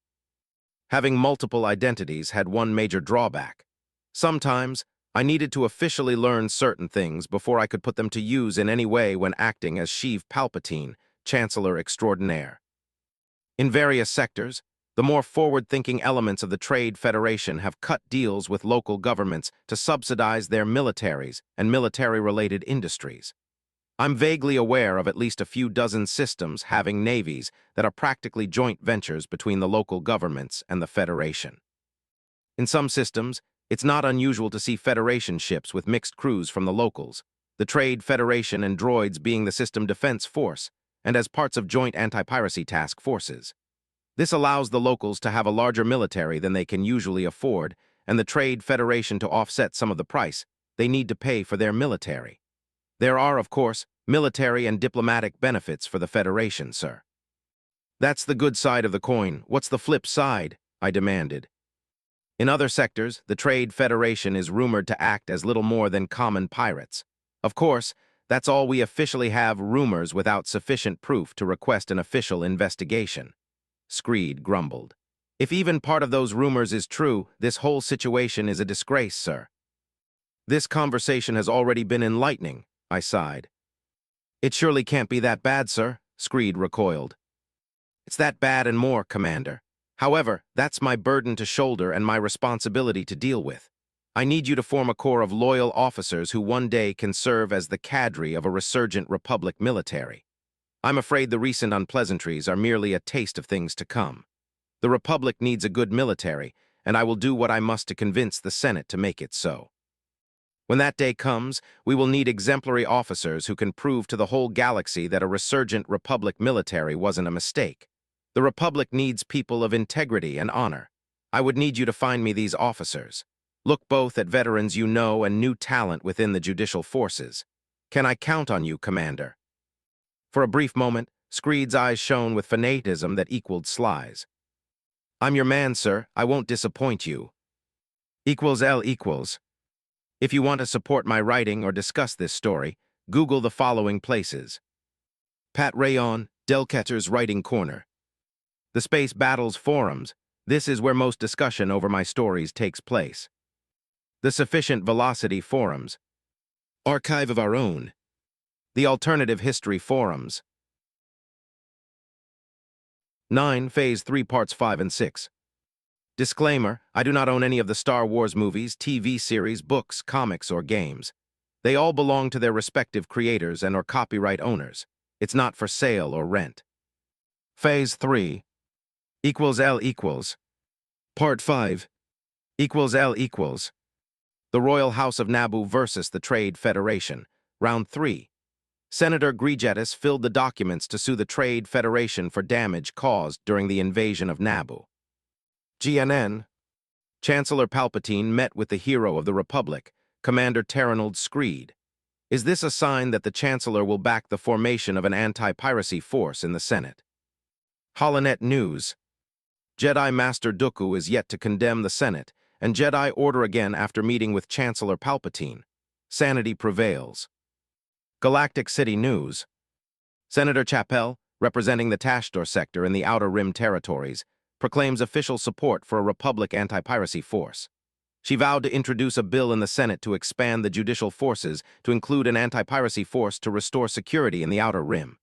Having multiple identities had one major drawback. Sometimes, I needed to officially learn certain things before I could put them to use in any way when acting as Sheev Palpatine, Chancellor Extraordinaire. In various sectors, the more forward-thinking elements of the Trade Federation have cut deals with local governments to subsidize their militaries and military-related industries. I'm vaguely aware of at least a few dozen systems having navies that are practically joint ventures between the local governments and the Federation. In some systems, it's not unusual to see Federation ships with mixed crews from the locals, the Trade Federation and droids being the System Defense Force, and as parts of joint anti-piracy task forces. This allows the locals to have a larger military than they can usually afford, and the Trade Federation to offset some of the price they need to pay for their military. There are, of course, military and diplomatic benefits for the Federation, sir. That's the good side of the coin. What's the flip side? I demanded. In other sectors, the Trade Federation is rumored to act as little more than common pirates. Of course, that's all we officially have, rumors without sufficient proof to request an official investigation. Screed grumbled. If even part of those rumors is true, this whole situation is a disgrace, sir. This conversation has already been enlightening, I sighed. It surely can't be that bad, sir, Screed recoiled. It's that bad and more, Commander. However, that's my burden to shoulder and my responsibility to deal with. I need you to form a corps of loyal officers who one day can serve as the cadre of a resurgent Republic military. I'm afraid the recent unpleasantries are merely a taste of things to come. The Republic needs a good military, and I will do what I must to convince the Senate to make it so. When that day comes, we will need exemplary officers who can prove to the whole galaxy that a resurgent Republic military wasn't a mistake. The Republic needs people of integrity and honor. I would need you to find me these officers. Look both at veterans you know and new talent within the judicial forces. Can I count on you, Commander? For a brief moment, Screed's eyes shone with fanaticism that equaled Sly's. I'm your man, sir. I won't disappoint you. Equals L equals. If you want to support my writing or discuss this story, Google the following places. Pat Rayon, Delcatter's Writing Corner. The Space Battles Forums. This is where most discussion over my stories takes place. The Sufficient Velocity Forums. Archive of Our Own. The Alternative History Forums. 9. Phase 3 Parts 5 and 6. Disclaimer, I do not own any of the Star Wars movies, TV series, books, comics, or games. They all belong to their respective creators and or copyright owners. It's not for sale or rent. Phase 3 equals L equals. Part 5 equals L equals. The Royal House of Naboo versus the Trade Federation. Round 3. Senator Grijetis filled the documents to sue the Trade Federation for damage caused during the invasion of Naboo. GNN. Chancellor Palpatine met with the hero of the Republic, Commander Terrenold Screed. Is this a sign that the Chancellor will back the formation of an anti-piracy force in the Senate? Holonet News. Jedi Master Dooku is yet to condemn the Senate, and Jedi order again after meeting with Chancellor Palpatine. Sanity prevails. Galactic City News. Senator Chappell, representing the Tashdor sector in the Outer Rim territories, proclaims official support for a Republic anti-piracy force. She vowed to introduce a bill in the Senate to expand the judicial forces to include an anti-piracy force to restore security in the Outer Rim.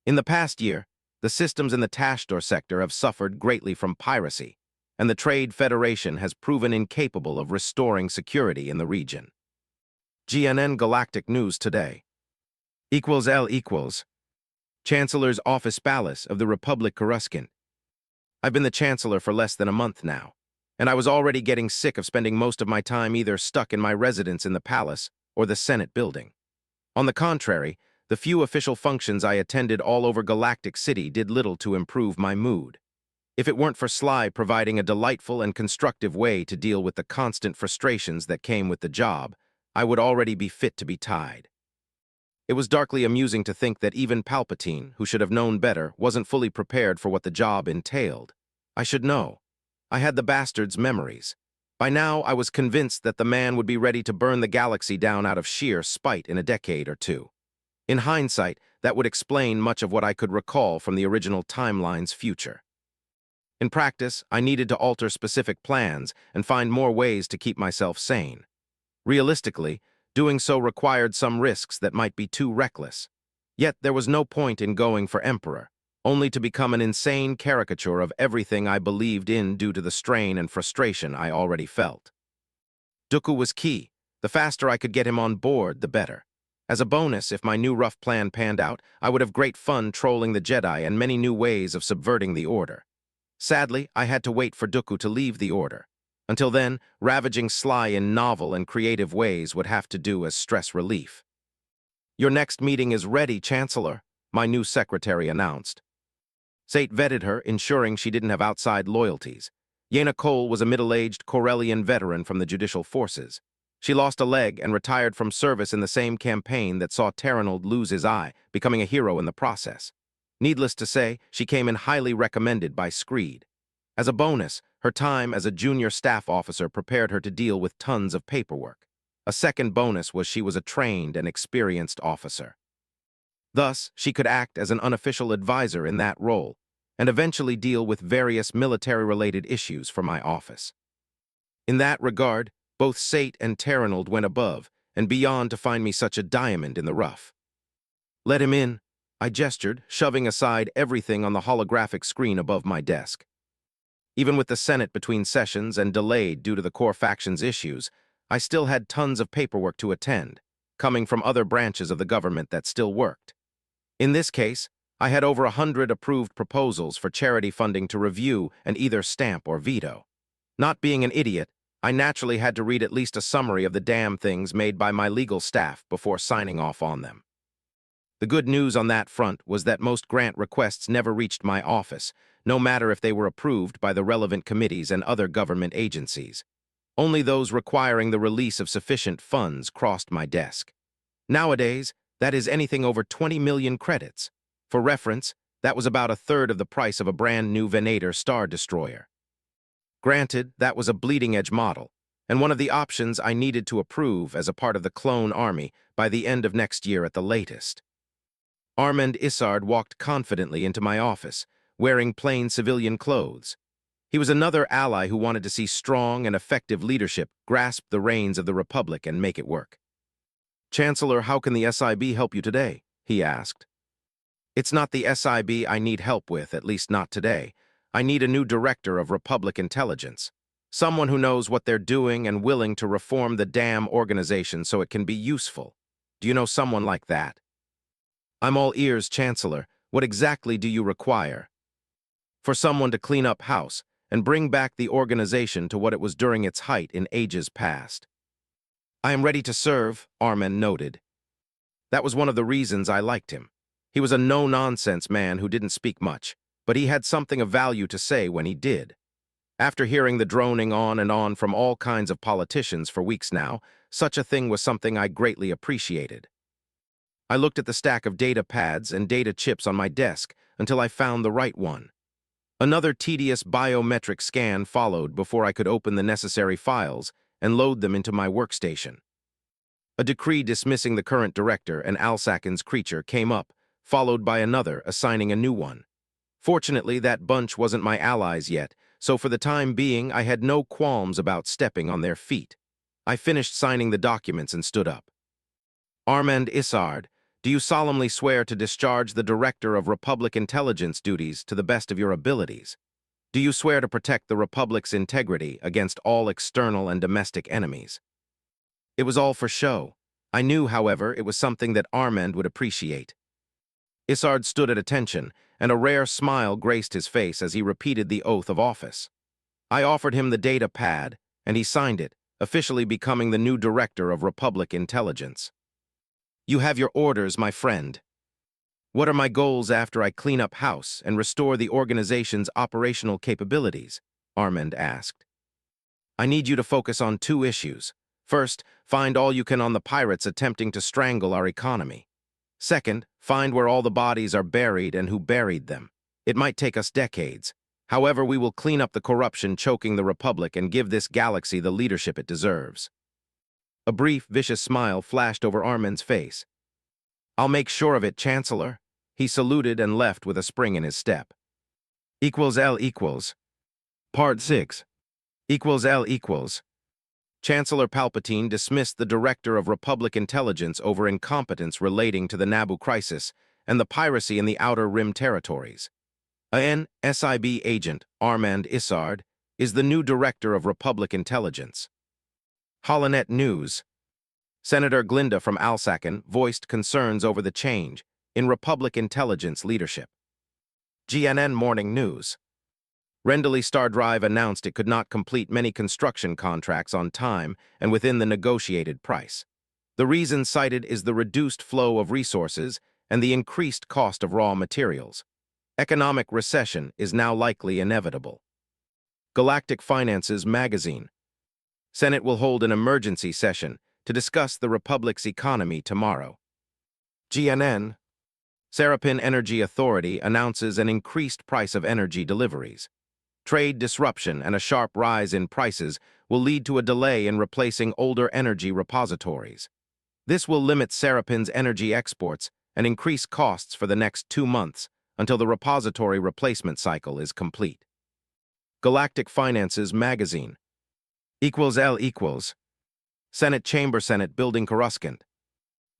In the past year, the systems in the Tashdor sector have suffered greatly from piracy, and the Trade Federation has proven incapable of restoring security in the region. GNN Galactic News Today. Equals L equals. Chancellor's Office Palace of the Republic Coruscant. I've been the Chancellor for less than a month now, and I was already getting sick of spending most of my time either stuck in my residence in the palace or the Senate building. On the contrary, the few official functions I attended all over Galactic City did little to improve my mood. If it weren't for Sly providing a delightful and constructive way to deal with the constant frustrations that came with the job, I would already be fit to be tied. It was darkly amusing to think that even Palpatine, who should have known better, wasn't fully prepared for what the job entailed. I should know. I had the bastard's memories. By now, I was convinced that the man would be ready to burn the galaxy down out of sheer spite in a decade or two. In hindsight, that would explain much of what I could recall from the original timeline's future. In practice, I needed to alter specific plans and find more ways to keep myself sane. Realistically, doing so required some risks that might be too reckless. Yet there was no point in going for Emperor, only to become an insane caricature of everything I believed in due to the strain and frustration I already felt. Dooku was key. The faster I could get him on board, the better. As a bonus, if my new rough plan panned out, I would have great fun trolling the Jedi and many new ways of subverting the Order. Sadly, I had to wait for Dooku to leave the Order. Until then, ravaging Sly in novel and creative ways would have to do as stress relief. Your next meeting is ready, Chancellor, my new secretary announced. Sate vetted her, ensuring she didn't have outside loyalties. Yena Cole was a middle-aged Corellian veteran from the judicial forces. She lost a leg and retired from service in the same campaign that saw Terrenold lose his eye, becoming a hero in the process. Needless to say, she came in highly recommended by Screed. As a bonus, her time as a junior staff officer prepared her to deal with tons of paperwork. A second bonus was she was a trained and experienced officer. Thus, she could act as an unofficial advisor in that role, and eventually deal with various military-related issues for my office. In that regard, both Sate and Terrenold went above and beyond to find me such a diamond in the rough. Let him in, I gestured, shoving aside everything on the holographic screen above my desk. Even with the Senate between sessions and delayed due to the core faction's issues, I still had tons of paperwork to attend, coming from other branches of the government that still worked. In this case, I had over 100 approved proposals for charity funding to review and either stamp or veto. Not being an idiot, I naturally had to read at least a summary of the damn things made by my legal staff before signing off on them. The good news on that front was that most grant requests never reached my office, no matter if they were approved by the relevant committees and other government agencies. Only those requiring the release of sufficient funds crossed my desk. Nowadays, that is anything over 20 million credits. For reference, that was about a third of the price of a brand new Venator Star Destroyer. Granted, that was a bleeding-edge model, and one of the options I needed to approve as a part of the clone army by the end of next year at the latest. Armand Isard walked confidently into my office, wearing plain civilian clothes. He was another ally who wanted to see strong and effective leadership grasp the reins of the Republic and make it work. "Chancellor, how can the SIB help you today?" he asked. It's not the SIB I need help with, at least not today. I need a new director of Republic intelligence. Someone who knows what they're doing and willing to reform the damn organization so it can be useful. Do you know someone like that? I'm all ears, Chancellor. What exactly do you require? For someone to clean up house and bring back the organization to what it was during its height in ages past. I am ready to serve, Armen noted. That was one of the reasons I liked him. He was a no-nonsense man who didn't speak much, but he had something of value to say when he did. After hearing the droning on and on from all kinds of politicians for weeks now, such a thing was something I greatly appreciated. I looked at the stack of data pads and data chips on my desk until I found the right one. Another tedious biometric scan followed before I could open the necessary files and load them into my workstation. A decree dismissing the current director and Alsakin's creature came up, followed by another assigning a new one. Fortunately, that bunch wasn't my allies yet, so for the time being I had no qualms about stepping on their feet. I finished signing the documents and stood up. Armand Isard, do you solemnly swear to discharge the Director of Republic Intelligence duties to the best of your abilities? Do you swear to protect the Republic's integrity against all external and domestic enemies? It was all for show. I knew, however, it was something that Armand would appreciate. Isard stood at attention, and a rare smile graced his face as he repeated the oath of office. I offered him the data pad, and he signed it, officially becoming the new Director of Republic Intelligence. You have your orders, my friend. What are my goals after I clean up house and restore the organization's operational capabilities? Armand asked. I need you to focus on two issues. First, find all you can on the pirates attempting to strangle our economy. Second, find where all the bodies are buried and who buried them. It might take us decades. However, we will clean up the corruption choking the Republic and give this galaxy the leadership it deserves. A brief, vicious smile flashed over Armand's face. I'll make sure of it, Chancellor. He saluted and left with a spring in his step. L equals. Part 6. L equals. Chancellor Palpatine dismissed the Director of Republic Intelligence over incompetence relating to the Naboo crisis and the piracy in the Outer Rim territories. A SIB agent, Armand Isard, is the new Director of Republic Intelligence. Holonet News. Senator Glinda from Alsakin voiced concerns over the change in Republic intelligence leadership. GNN Morning News. Rendley Star Drive announced it could not complete many construction contracts on time and within the negotiated price. The reason cited is the reduced flow of resources and the increased cost of raw materials. Economic recession is now likely inevitable. Galactic Finances Magazine. Senate will hold an emergency session to discuss the Republic's economy tomorrow. GNN. Sarapin Energy Authority announces an increased price of energy deliveries. Trade disruption and a sharp rise in prices will lead to a delay in replacing older energy repositories. This will limit Sarapin's energy exports and increase costs for the next 2 months until the repository replacement cycle is complete. Galactic Finances Magazine. L equals. Senate Building Coruscant.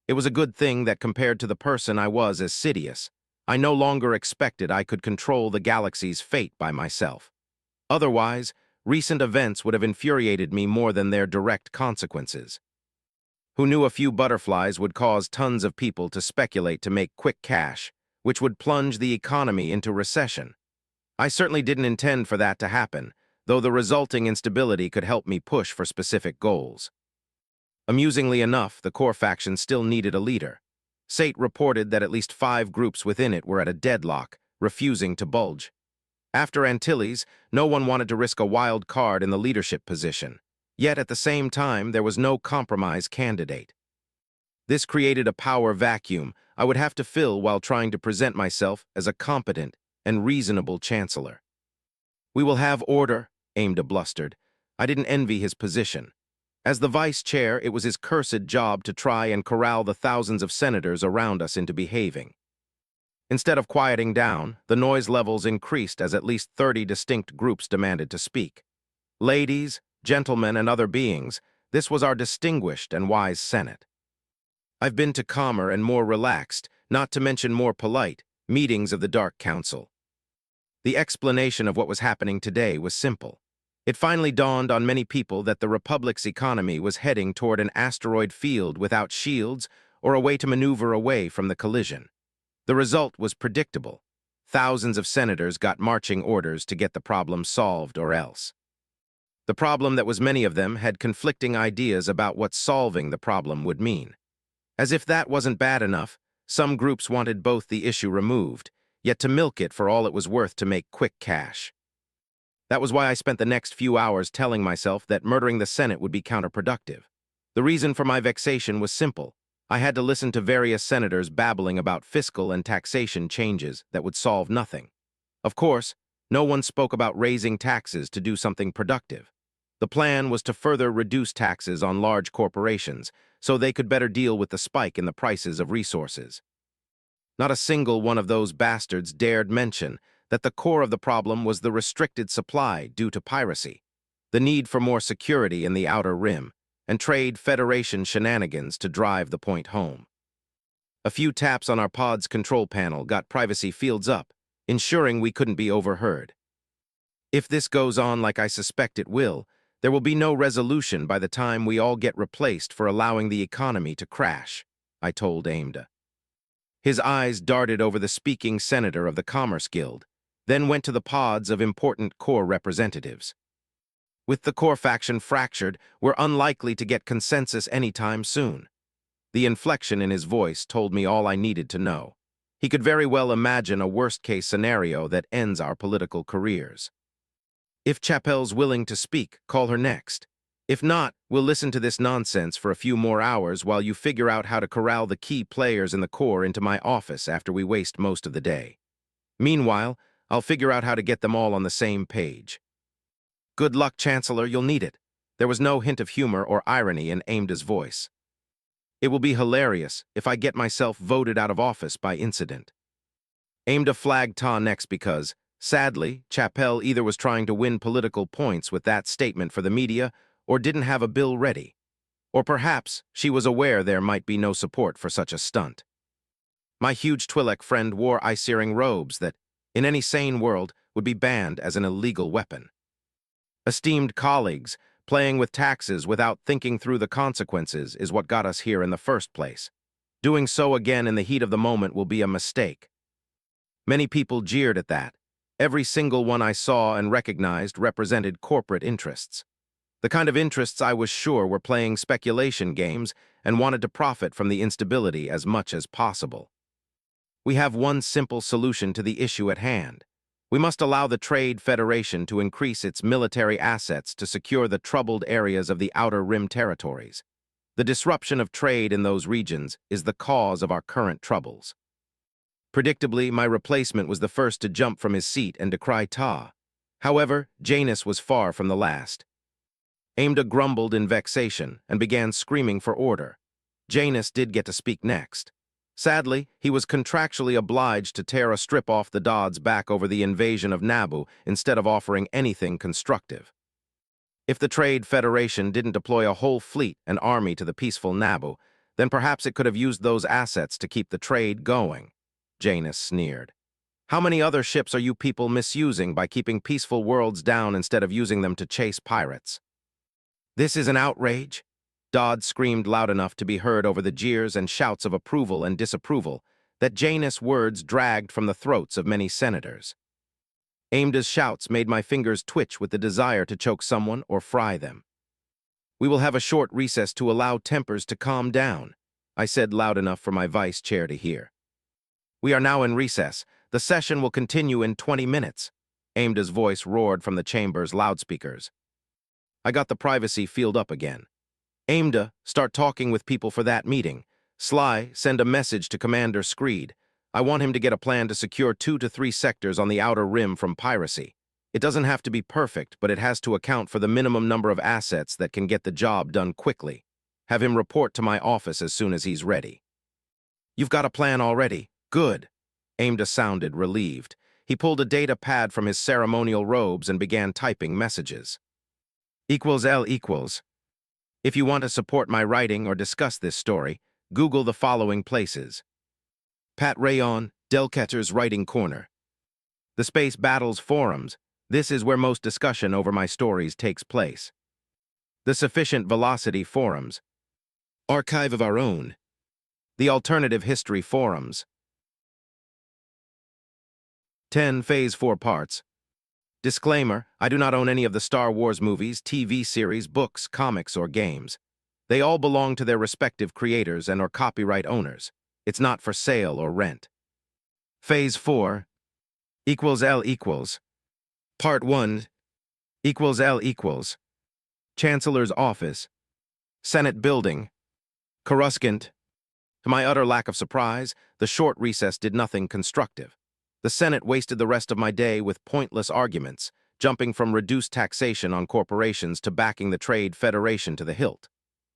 It was a good thing that compared to the person I was as Sidious, I no longer expected I could control the galaxy's fate by myself. Otherwise, recent events would have infuriated me more than their direct consequences. Who knew a few butterflies would cause tons of people to speculate to make quick cash, which would plunge the economy into recession? I certainly didn't intend for that to happen, though the resulting instability could help me push for specific goals. Amusingly enough, the core faction still needed a leader. SATE reported that at least 5 groups within it were at a deadlock, refusing to budge. After Antilles, no one wanted to risk a wild card in the leadership position. Yet at the same time, there was no compromise candidate. This created a power vacuum I would have to fill while trying to present myself as a competent and reasonable chancellor. We will have order, Amidala blustered. I didn't envy his position. As the vice chair, it was his cursed job to try and corral the thousands of senators around us into behaving. Instead of quieting down, the noise levels increased as at least 30 distinct groups demanded to speak. Ladies, gentlemen, and other beings, this was our distinguished and wise Senate. I've been to calmer and more relaxed, not to mention more polite, Meetings of the Dark Council. The explanation of what was happening today was simple. It finally dawned on many people that the Republic's economy was heading toward an asteroid field without shields or a way to maneuver away from the collision. The result was predictable. Thousands of senators got marching orders to get the problem solved or else. The problem that was many of them had conflicting ideas about what solving the problem would mean. As if that wasn't bad enough, some groups wanted both the issue removed, yet to milk it for all it was worth to make quick cash. That was why I spent the next few hours telling myself that murdering the Senate would be counterproductive. The reason for my vexation was simple. I had to listen to various senators babbling about fiscal and taxation changes that would solve nothing. Of course, no one spoke about raising taxes to do something productive. The plan was to further reduce taxes on large corporations so they could better deal with the spike in the prices of resources. Not a single one of those bastards dared mention that the core of the problem was the restricted supply due to piracy, the need for more security in the Outer Rim, and Trade Federation shenanigans to drive the point home. A few taps on our pod's control panel got privacy fields up, ensuring we couldn't be overheard. If this goes on like I suspect it will, there will be no resolution by the time we all get replaced for allowing the economy to crash, I told Amidala. His eyes darted over the speaking senator of the Commerce Guild, then went to the pods of important core representatives. With the core faction fractured, we're unlikely to get consensus anytime soon. The inflection in his voice told me all I needed to know. He could very well imagine a worst-case scenario that ends our political careers. If Chapel's willing to speak, call her next. If not, we'll listen to this nonsense for a few more hours while you figure out how to corral the key players in the core into my office after we waste most of the day. Meanwhile, I'll figure out how to get them all on the same page. Good luck, Chancellor, you'll need it. There was no hint of humor or irony in Amidala's voice. It will be hilarious if I get myself voted out of office by incident. Amidala flagged Ta next because, sadly, Chapel either was trying to win political points with that statement for the media or didn't have a bill ready. Or perhaps she was aware there might be no support for such a stunt. My huge Twi'lek friend wore eye-searing robes that, in any sane world, would be banned as an illegal weapon. Esteemed colleagues, playing with taxes without thinking through the consequences is what got us here in the first place. Doing so again in the heat of the moment will be a mistake. Many people jeered at that. Every single one I saw and recognized represented corporate interests. The kind of interests I was sure were playing speculation games and wanted to profit from the instability as much as possible. We have one simple solution to the issue at hand. We must allow the Trade Federation to increase its military assets to secure the troubled areas of the Outer Rim territories. The disruption of trade in those regions is the cause of our current troubles. Predictably, my replacement was the first to jump from his seat and decry Ta. However, Janus was far from the last. Amidala grumbled in vexation and began screaming for order. Janus did get to speak next. Sadly, he was contractually obliged to tear a strip off the Dod's back over the invasion of Naboo instead of offering anything constructive. If the Trade Federation didn't deploy a whole fleet and army to the peaceful Naboo, then perhaps it could have used those assets to keep the trade going, Janus sneered. How many other ships are you people misusing by keeping peaceful worlds down instead of using them to chase pirates? This is an outrage. Dodd screamed loud enough to be heard over the jeers and shouts of approval and disapproval that Janus' words dragged from the throats of many senators. Amidala's shouts made my fingers twitch with the desire to choke someone or fry them. We will have a short recess to allow tempers to calm down, I said loud enough for my vice chair to hear. We are now in recess. The session will continue in 20 minutes. Amidala's voice roared from the chamber's loudspeakers. I got the privacy field up again. Amidala, start talking with people for that meeting. Sly, send a message to Commander Screed. I want him to get a plan to secure 2 to 3 sectors on the Outer Rim from piracy. It doesn't have to be perfect, but it has to account for the minimum number of assets that can get the job done quickly. Have him report to my office as soon as he's ready. You've got a plan already. Good. Amidala sounded relieved. He pulled a data pad from his ceremonial robes and began typing messages. =L=. If you want to support my writing or discuss this story, Google the following places: Pat Rayon, Delketter's writing corner. The Space Battles forums. This is where most discussion over my stories takes place. The Sufficient Velocity forums. Archive of Our Own. The Alternative History forums. 10 Phase 4 parts. Disclaimer, I do not own any of the Star Wars movies, TV series, books, comics, or games. They all belong to their respective creators and/or copyright owners. It's not for sale or rent. Phase 4 equals L equals. Part 1 equals L equals. Chancellor's Office. Senate Building. Coruscant. To my utter lack of surprise, the short recess did nothing constructive. The Senate wasted the rest of my day with pointless arguments, jumping from reduced taxation on corporations to backing the Trade Federation to the hilt.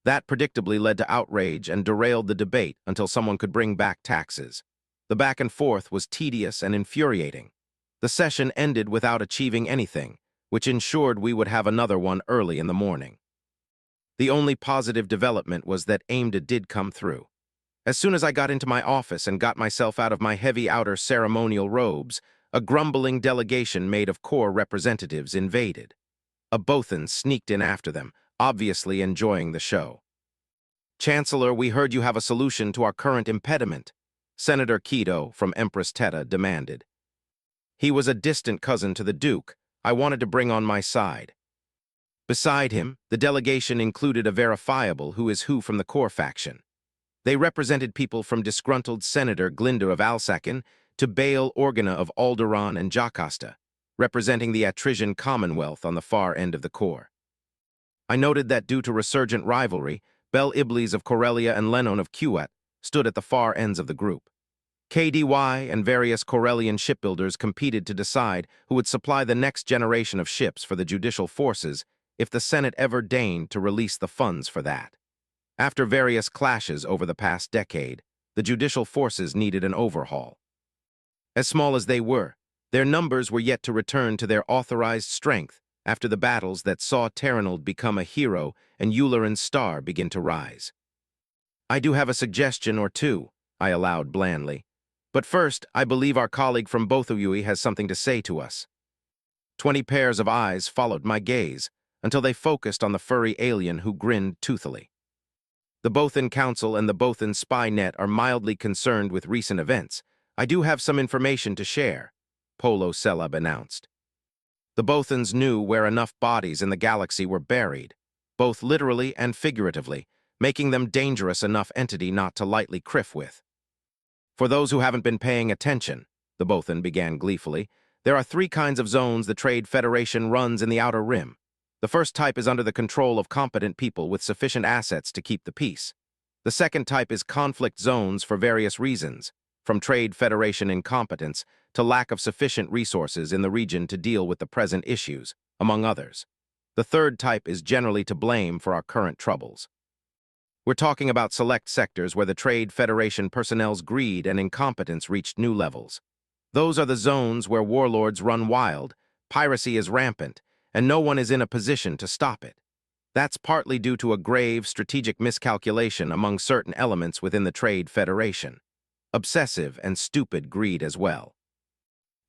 That predictably led to outrage and derailed the debate until someone could bring back taxes. The back and forth was tedious and infuriating. The session ended without achieving anything, which ensured we would have another one early in the morning. The only positive development was that AIMDA did come through. As soon as I got into my office and got myself out of my heavy outer ceremonial robes, a grumbling delegation made of core representatives invaded. A Bothan sneaked in after them, obviously enjoying the show. "Chancellor, we heard you have a solution to our current impediment," Senator Keto from Empress Teta demanded. He was a distant cousin to the Duke I wanted to bring on my side. Beside him, the delegation included a verifiable who is who from the core faction. They represented people from disgruntled Senator Glinda of Alsakin to Bail Organa of Alderaan and Jocasta, representing the Atrician Commonwealth on the far end of the core. I noted that due to resurgent rivalry, Bel Iblis of Corellia and Lennon of Kuwait stood at the far ends of the group. KDY and various Corellian shipbuilders competed to decide who would supply the next generation of ships for the judicial forces if the Senate ever deigned to release the funds for that. After various clashes over the past decade, the judicial forces needed an overhaul. As small as they were, their numbers were yet to return to their authorized strength after the battles that saw Terranold become a hero and Yularen's star begin to rise. "I do have a suggestion or two," I allowed blandly. "But first, I believe our colleague from Bothuyui has something to say to us." 20 pairs of eyes followed my gaze until they focused on the furry alien who grinned toothily. "The Bothan Council and the Bothan Spy Net are mildly concerned with recent events. I do have some information to share," Polo Celeb announced. The Bothans knew where enough bodies in the galaxy were buried, both literally and figuratively, making them dangerous enough entity not to lightly criff with. "For those who haven't been paying attention," the Bothan began gleefully, "there are 3 kinds of zones the Trade Federation runs in the Outer Rim. The first type is under the control of competent people with sufficient assets to keep the peace. The second type is conflict zones for various reasons, from Trade Federation incompetence to lack of sufficient resources in the region to deal with the present issues, among others. The third type is generally to blame for our current troubles. We're talking about select sectors where the Trade Federation personnel's greed and incompetence reached new levels. Those are the zones where warlords run wild, piracy is rampant, and no one is in a position to stop it. That's partly due to a grave strategic miscalculation among certain elements within the Trade Federation. Obsessive and stupid greed as well.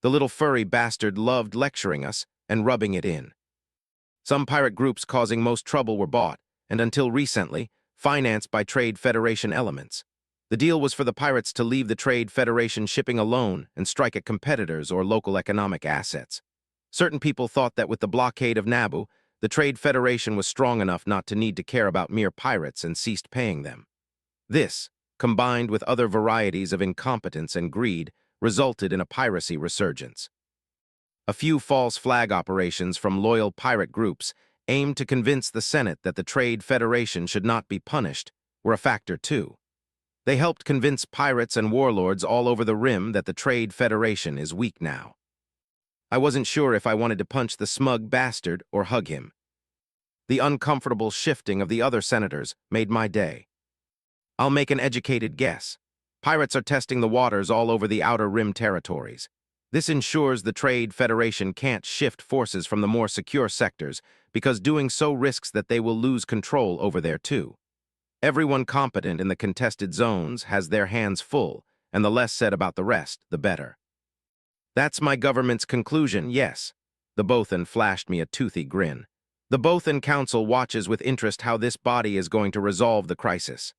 The little furry bastard loved lecturing us and rubbing it in. Some pirate groups causing most trouble were bought, and until recently, financed by Trade Federation elements. The deal was for the pirates to leave the Trade Federation shipping alone and strike at competitors or local economic assets. Certain people thought that with the blockade of Naboo, the Trade Federation was strong enough not to need to care about mere pirates and ceased paying them. This, combined with other varieties of incompetence and greed, resulted in a piracy resurgence. A few false flag operations from loyal pirate groups aimed to convince the Senate that the Trade Federation should not be punished were a factor too. They helped convince pirates and warlords all over the Rim that the Trade Federation is weak now. I wasn't sure if I wanted to punch the smug bastard or hug him. The uncomfortable shifting of the other senators made my day. I'll make an educated guess. Pirates are testing the waters all over the Outer Rim territories. This ensures the Trade Federation can't shift forces from the more secure sectors because doing so risks that they will lose control over there too. Everyone competent in the contested zones has their hands full, and the less said about the rest, the better. That's my government's conclusion, yes. The Bothan flashed me a toothy grin. The Bothan Council watches with interest how this body is going to resolve the crisis.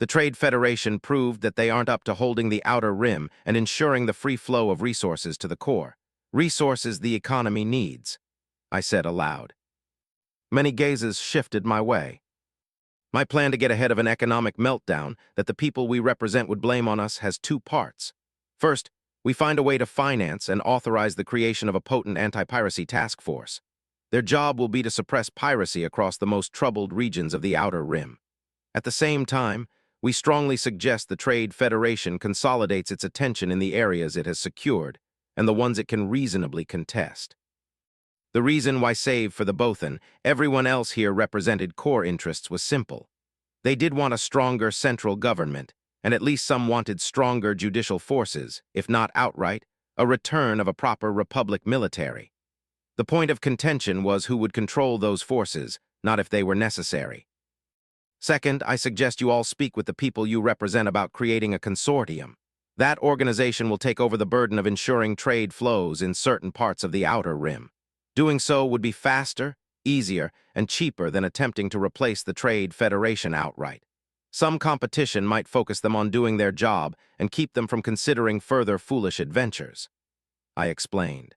The Trade Federation proved that they aren't up to holding the outer rim and ensuring the free flow of resources to the core. Resources the economy needs, I said aloud. Many gazes shifted my way. My plan to get ahead of an economic meltdown that the people we represent would blame on us has two parts. First, we find a way to finance and authorize the creation of a potent anti-piracy task force. Their job will be to suppress piracy across the most troubled regions of the Outer Rim. At the same time, we strongly suggest the Trade Federation consolidates its attention in the areas it has secured and the ones it can reasonably contest. The reason why, save for the Bothan, everyone else here represented core interests was simple. They did want a stronger central government, and at least some wanted stronger judicial forces, if not outright, a return of a proper republic military. The point of contention was who would control those forces, not if they were necessary. Second, I suggest you all speak with the people you represent about creating a consortium. That organization will take over the burden of ensuring trade flows in certain parts of the Outer Rim. Doing so would be faster, easier, and cheaper than attempting to replace the Trade Federation outright. Some competition might focus them on doing their job and keep them from considering further foolish adventures, I explained.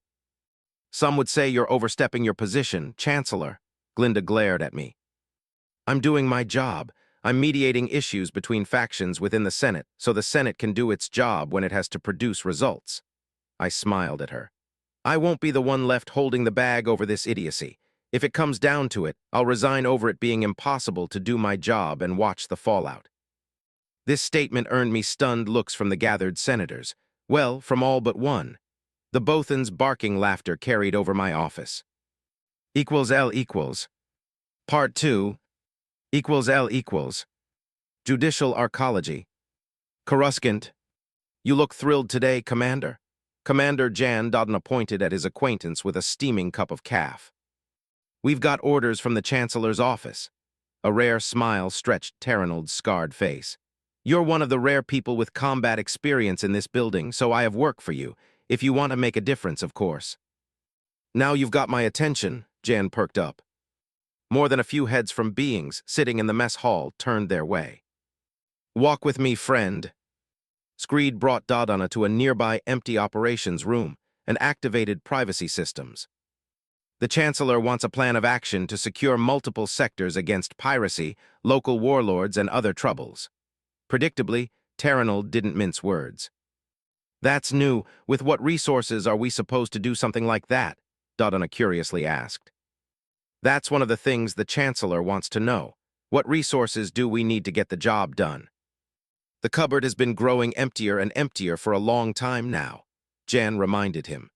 Some would say you're overstepping your position, Chancellor. Glinda glared at me. I'm doing my job. I'm mediating issues between factions within the Senate so the Senate can do its job when it has to produce results. I smiled at her. I won't be the one left holding the bag over this idiocy. If it comes down to it, I'll resign over it being impossible to do my job and watch the fallout. This statement earned me stunned looks from the gathered senators. Well, from all but one. The Bothan's barking laughter carried over my office. L equals. Part 2. L equals. Judicial Arcology. Coruscant. You look thrilled today, Commander. Commander Jan Dodden pointed at his acquaintance with a steaming cup of caf. We've got orders from the Chancellor's office. A rare smile stretched Terranold's scarred face. You're one of the rare people with combat experience in this building, so I have work for you, if you want to make a difference, of course. Now you've got my attention, Jan perked up. More than a few heads from beings sitting in the mess hall turned their way. Walk with me, friend. Screed brought Dodonna to a nearby empty operations room and activated privacy systems. The Chancellor wants a plan of action to secure multiple sectors against piracy, local warlords, and other troubles. Predictably, Terranold didn't mince words. That's new. With what resources are we supposed to do something like that? Dodonna curiously asked. That's one of the things the Chancellor wants to know. What resources do we need to get the job done? The cupboard has been growing emptier and emptier for a long time now, Jan reminded him.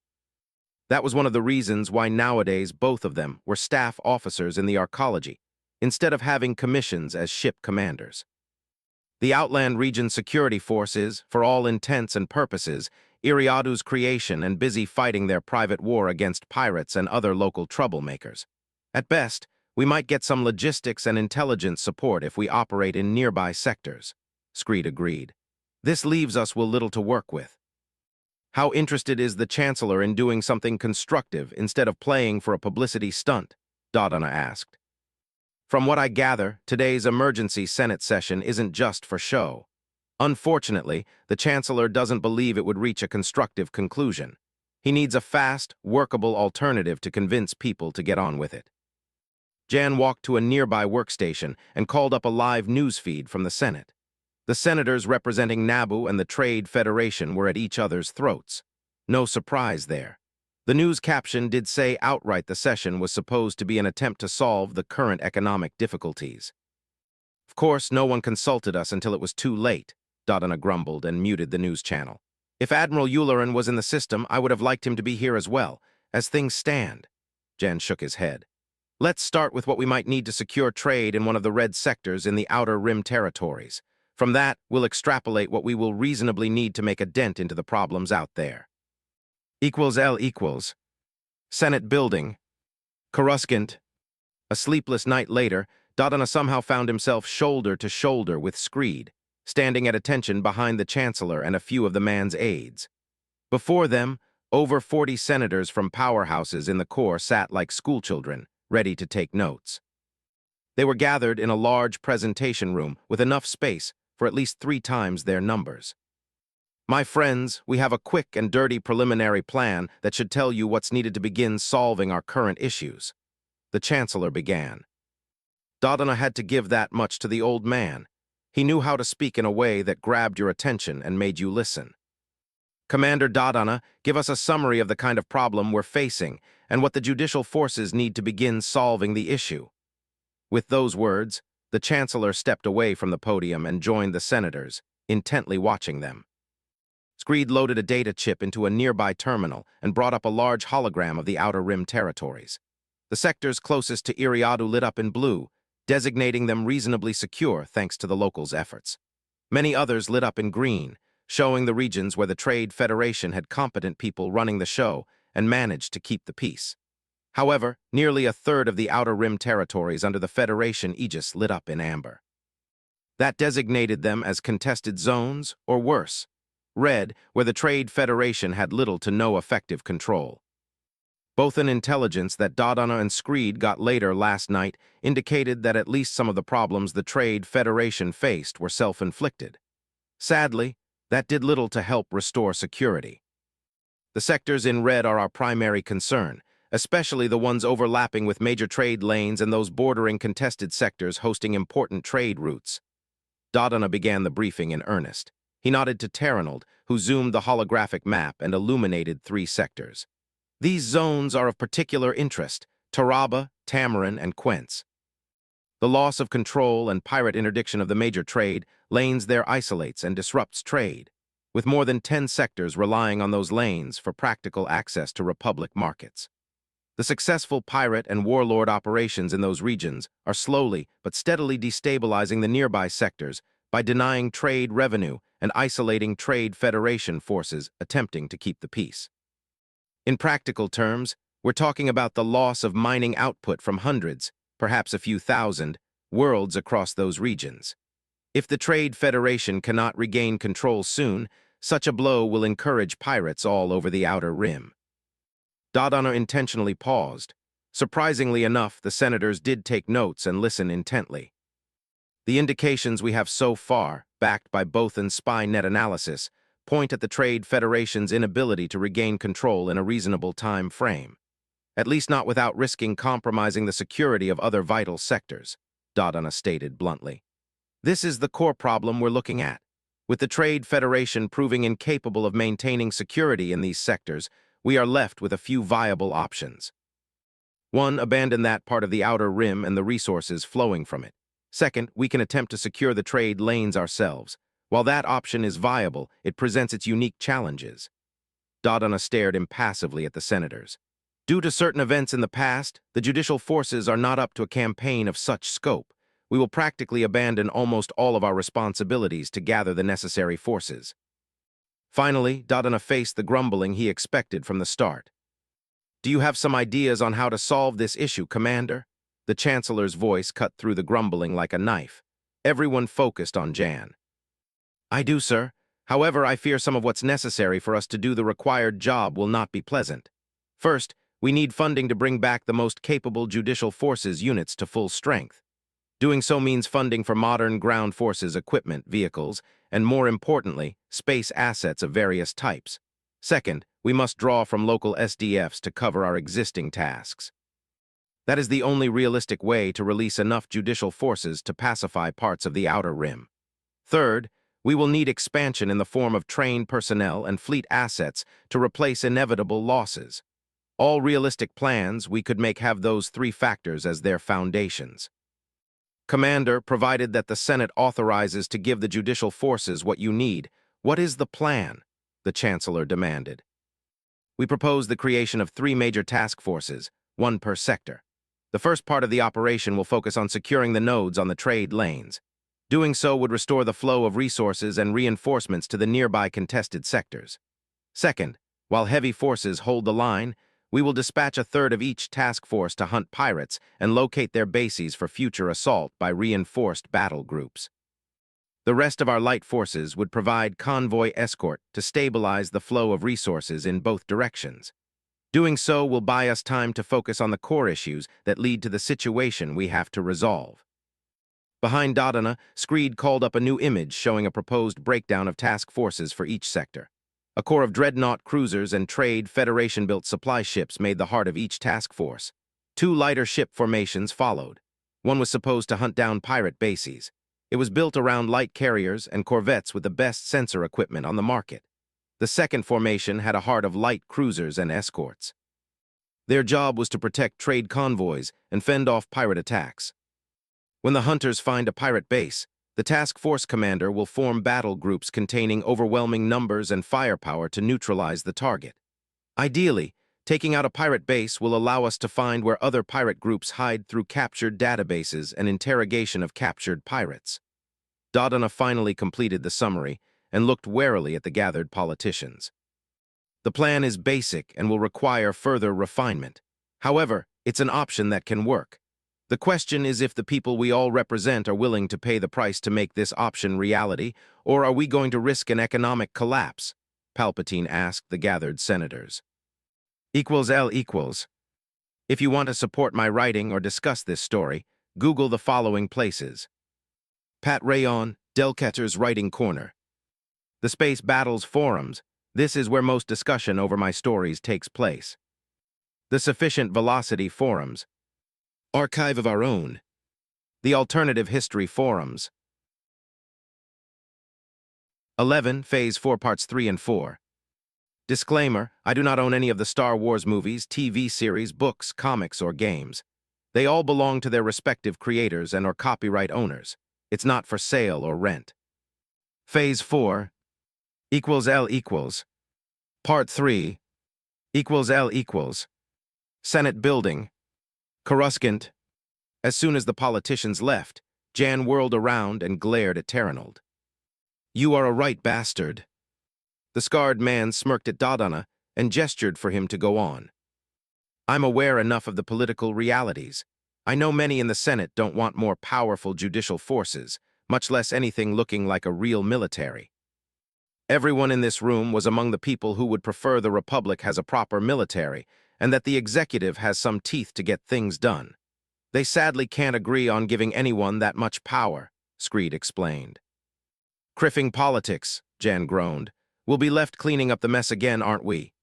That was one of the reasons why nowadays both of them were staff officers in the arcology, instead of having commissions as ship commanders. The Outland Region Security Force is, for all intents and purposes, Iriadu's creation and busy fighting their private war against pirates and other local troublemakers. At best, we might get some logistics and intelligence support if we operate in nearby sectors, Screed agreed. This leaves us with little to work with. How interested is the Chancellor in doing something constructive instead of playing for a publicity stunt? Dodonna asked. From what I gather, today's emergency Senate session isn't just for show. Unfortunately, the Chancellor doesn't believe it would reach a constructive conclusion. He needs a fast, workable alternative to convince people to get on with it. Jan walked to a nearby workstation and called up a live news feed from the Senate. The senators representing Naboo and the Trade Federation were at each other's throats. No surprise there. The news caption did say outright the session was supposed to be an attempt to solve the current economic difficulties. Of course, no one consulted us until it was too late, Dodonna grumbled and muted the news channel. If Admiral Yularin was in the system, I would have liked him to be here as well. As things stand, Jan shook his head. Let's start with what we might need to secure trade in one of the red sectors in the Outer Rim territories. From that, we'll extrapolate what we will reasonably need to make a dent into the problems out there. L equals. Senate building. Coruscant. A sleepless night later, Dodonna somehow found himself shoulder to shoulder with Screed, standing at attention behind the Chancellor and a few of the man's aides. Before them, over 40 senators from powerhouses in the core sat like schoolchildren, ready to take notes. They were gathered in a large presentation room with enough space for at least 3 times their numbers. My friends, we have a quick and dirty preliminary plan that should tell you what's needed to begin solving our current issues. The Chancellor began. Dodona had to give that much to the old man. He knew how to speak in a way that grabbed your attention and made you listen. Commander Dodona, give us a summary of the kind of problem we're facing and what the judicial forces need to begin solving the issue. With those words, the Chancellor stepped away from the podium and joined the senators, intently watching them. Screed loaded a data chip into a nearby terminal and brought up a large hologram of the Outer Rim territories. The sectors closest to Iriadu lit up in blue, designating them reasonably secure thanks to the locals' efforts. Many others lit up in green, showing the regions where the Trade Federation had competent people running the show and managed to keep the peace. However, nearly a third of the Outer Rim territories under the Federation aegis lit up in amber. That designated them as contested zones, or worse, red, where the Trade Federation had little to no effective control. Both an intelligence that Dodona and Screed got later last night indicated that at least some of the problems the Trade Federation faced were self-inflicted. Sadly, that did little to help restore security. The sectors in red are our primary concern, especially the ones overlapping with major trade lanes and those bordering contested sectors hosting important trade routes. Dodona began the briefing in earnest. He nodded to Terranold, who zoomed the holographic map and illuminated 3 sectors. These zones are of particular interest: Taraba, Tamarin, and Quentz. The loss of control and pirate interdiction of the major trade lanes there isolates and disrupts trade, with more than 10 sectors relying on those lanes for practical access to Republic markets. The successful pirate and warlord operations in those regions are slowly but steadily destabilizing the nearby sectors by denying trade revenue and isolating Trade Federation forces attempting to keep the peace. In practical terms, we're talking about the loss of mining output from hundreds, perhaps a few thousand, worlds across those regions. If the Trade Federation cannot regain control soon, such a blow will encourage pirates all over the Outer Rim. Dodona intentionally paused. Surprisingly enough, the senators did take notes and listen intently. The indications we have so far, backed by Bothan's spy net analysis, point at the Trade Federation's inability to regain control in a reasonable time frame. At least not without risking compromising the security of other vital sectors, Dodona stated bluntly. This is the core problem we're looking at. With the Trade Federation proving incapable of maintaining security in these sectors, we are left with a few viable options. 1. Abandon that part of the Outer Rim and the resources flowing from it. Second, we can attempt to secure the trade lanes ourselves. While that option is viable, it presents its unique challenges. Dodona stared impassively at the senators. Due to certain events in the past, the judicial forces are not up to a campaign of such scope. We will practically abandon almost all of our responsibilities to gather the necessary forces. Finally, Dodona faced the grumbling he expected from the start. Do you have some ideas on how to solve this issue, Commander? The Chancellor's voice cut through the grumbling like a knife. Everyone focused on Jan. I do, sir. However, I fear some of what's necessary for us to do the required job will not be pleasant. First, we need funding to bring back the most capable judicial forces units to full strength. Doing so means funding for modern ground forces equipment, vehicles, and more importantly, space assets of various types. Second, we must draw from local SDFs to cover our existing tasks. That is the only realistic way to release enough judicial forces to pacify parts of the Outer Rim. Third, we will need expansion in the form of trained personnel and fleet assets to replace inevitable losses. All realistic plans we could make have those 3 factors as their foundations. Commander, provided that the Senate authorizes to give the judicial forces what you need, what is the plan? The Chancellor demanded. We propose the creation of 3 major task forces, 1 per sector. The first part of the operation will focus on securing the nodes on the trade lanes. Doing so would restore the flow of resources and reinforcements to the nearby contested sectors. Second, while heavy forces hold the line, we will dispatch a third of each task force to hunt pirates and locate their bases for future assault by reinforced battle groups. The rest of our light forces would provide convoy escort to stabilize the flow of resources in both directions. Doing so will buy us time to focus on the core issues that lead to the situation we have to resolve. Behind Dodana, Screed called up a new image showing a proposed breakdown of task forces for each sector. A corps of dreadnought cruisers and trade Federation-built supply ships made the heart of each task force. 2 lighter ship formations followed. One was supposed to hunt down pirate bases. It was built around light carriers and corvettes with the best sensor equipment on the market. The second formation had a heart of light cruisers and escorts. Their job was to protect trade convoys and fend off pirate attacks. When the hunters find a pirate base, the task force commander will form battle groups containing overwhelming numbers and firepower to neutralize the target. Ideally, taking out a pirate base will allow us to find where other pirate groups hide through captured databases and interrogation of captured pirates. Dodana finally completed the summary and looked warily at the gathered politicians. The plan is basic and will require further refinement. However, it's an option that can work. The question is if the people we all represent are willing to pay the price to make this option reality, or are we going to risk an economic collapse? Palpatine asked the gathered senators. L equals. If you want to support my writing or discuss this story, Google the following places. Pat Rayon, Delcatter's Writing Corner. The Space Battles Forums. This is where most discussion over my stories takes place. The Sufficient Velocity Forums. Archive of Our Own. The Alternative History Forums. 11, Phase 4, Parts 3 and 4. Disclaimer, I do not own any of the Star Wars movies, TV series, books, comics, or games. They all belong to their respective creators and/or copyright owners. It's not for sale or rent. Phase 4 L equals. Part 3 L equals. Senate Building. Coruscant. As soon as the politicians left, Jan whirled around and glared at Terranold. You are a right bastard. The scarred man smirked at Dodana and gestured for him to go on. I'm aware enough of the political realities. I know many in the Senate don't want more powerful judicial forces, much less anything looking like a real military. Everyone in this room was among the people who would prefer the Republic has a proper military and that the executive has some teeth to get things done. They sadly can't agree on giving anyone that much power, Screed explained. Criffing politics, Jan groaned. We'll be left cleaning up the mess again, aren't we?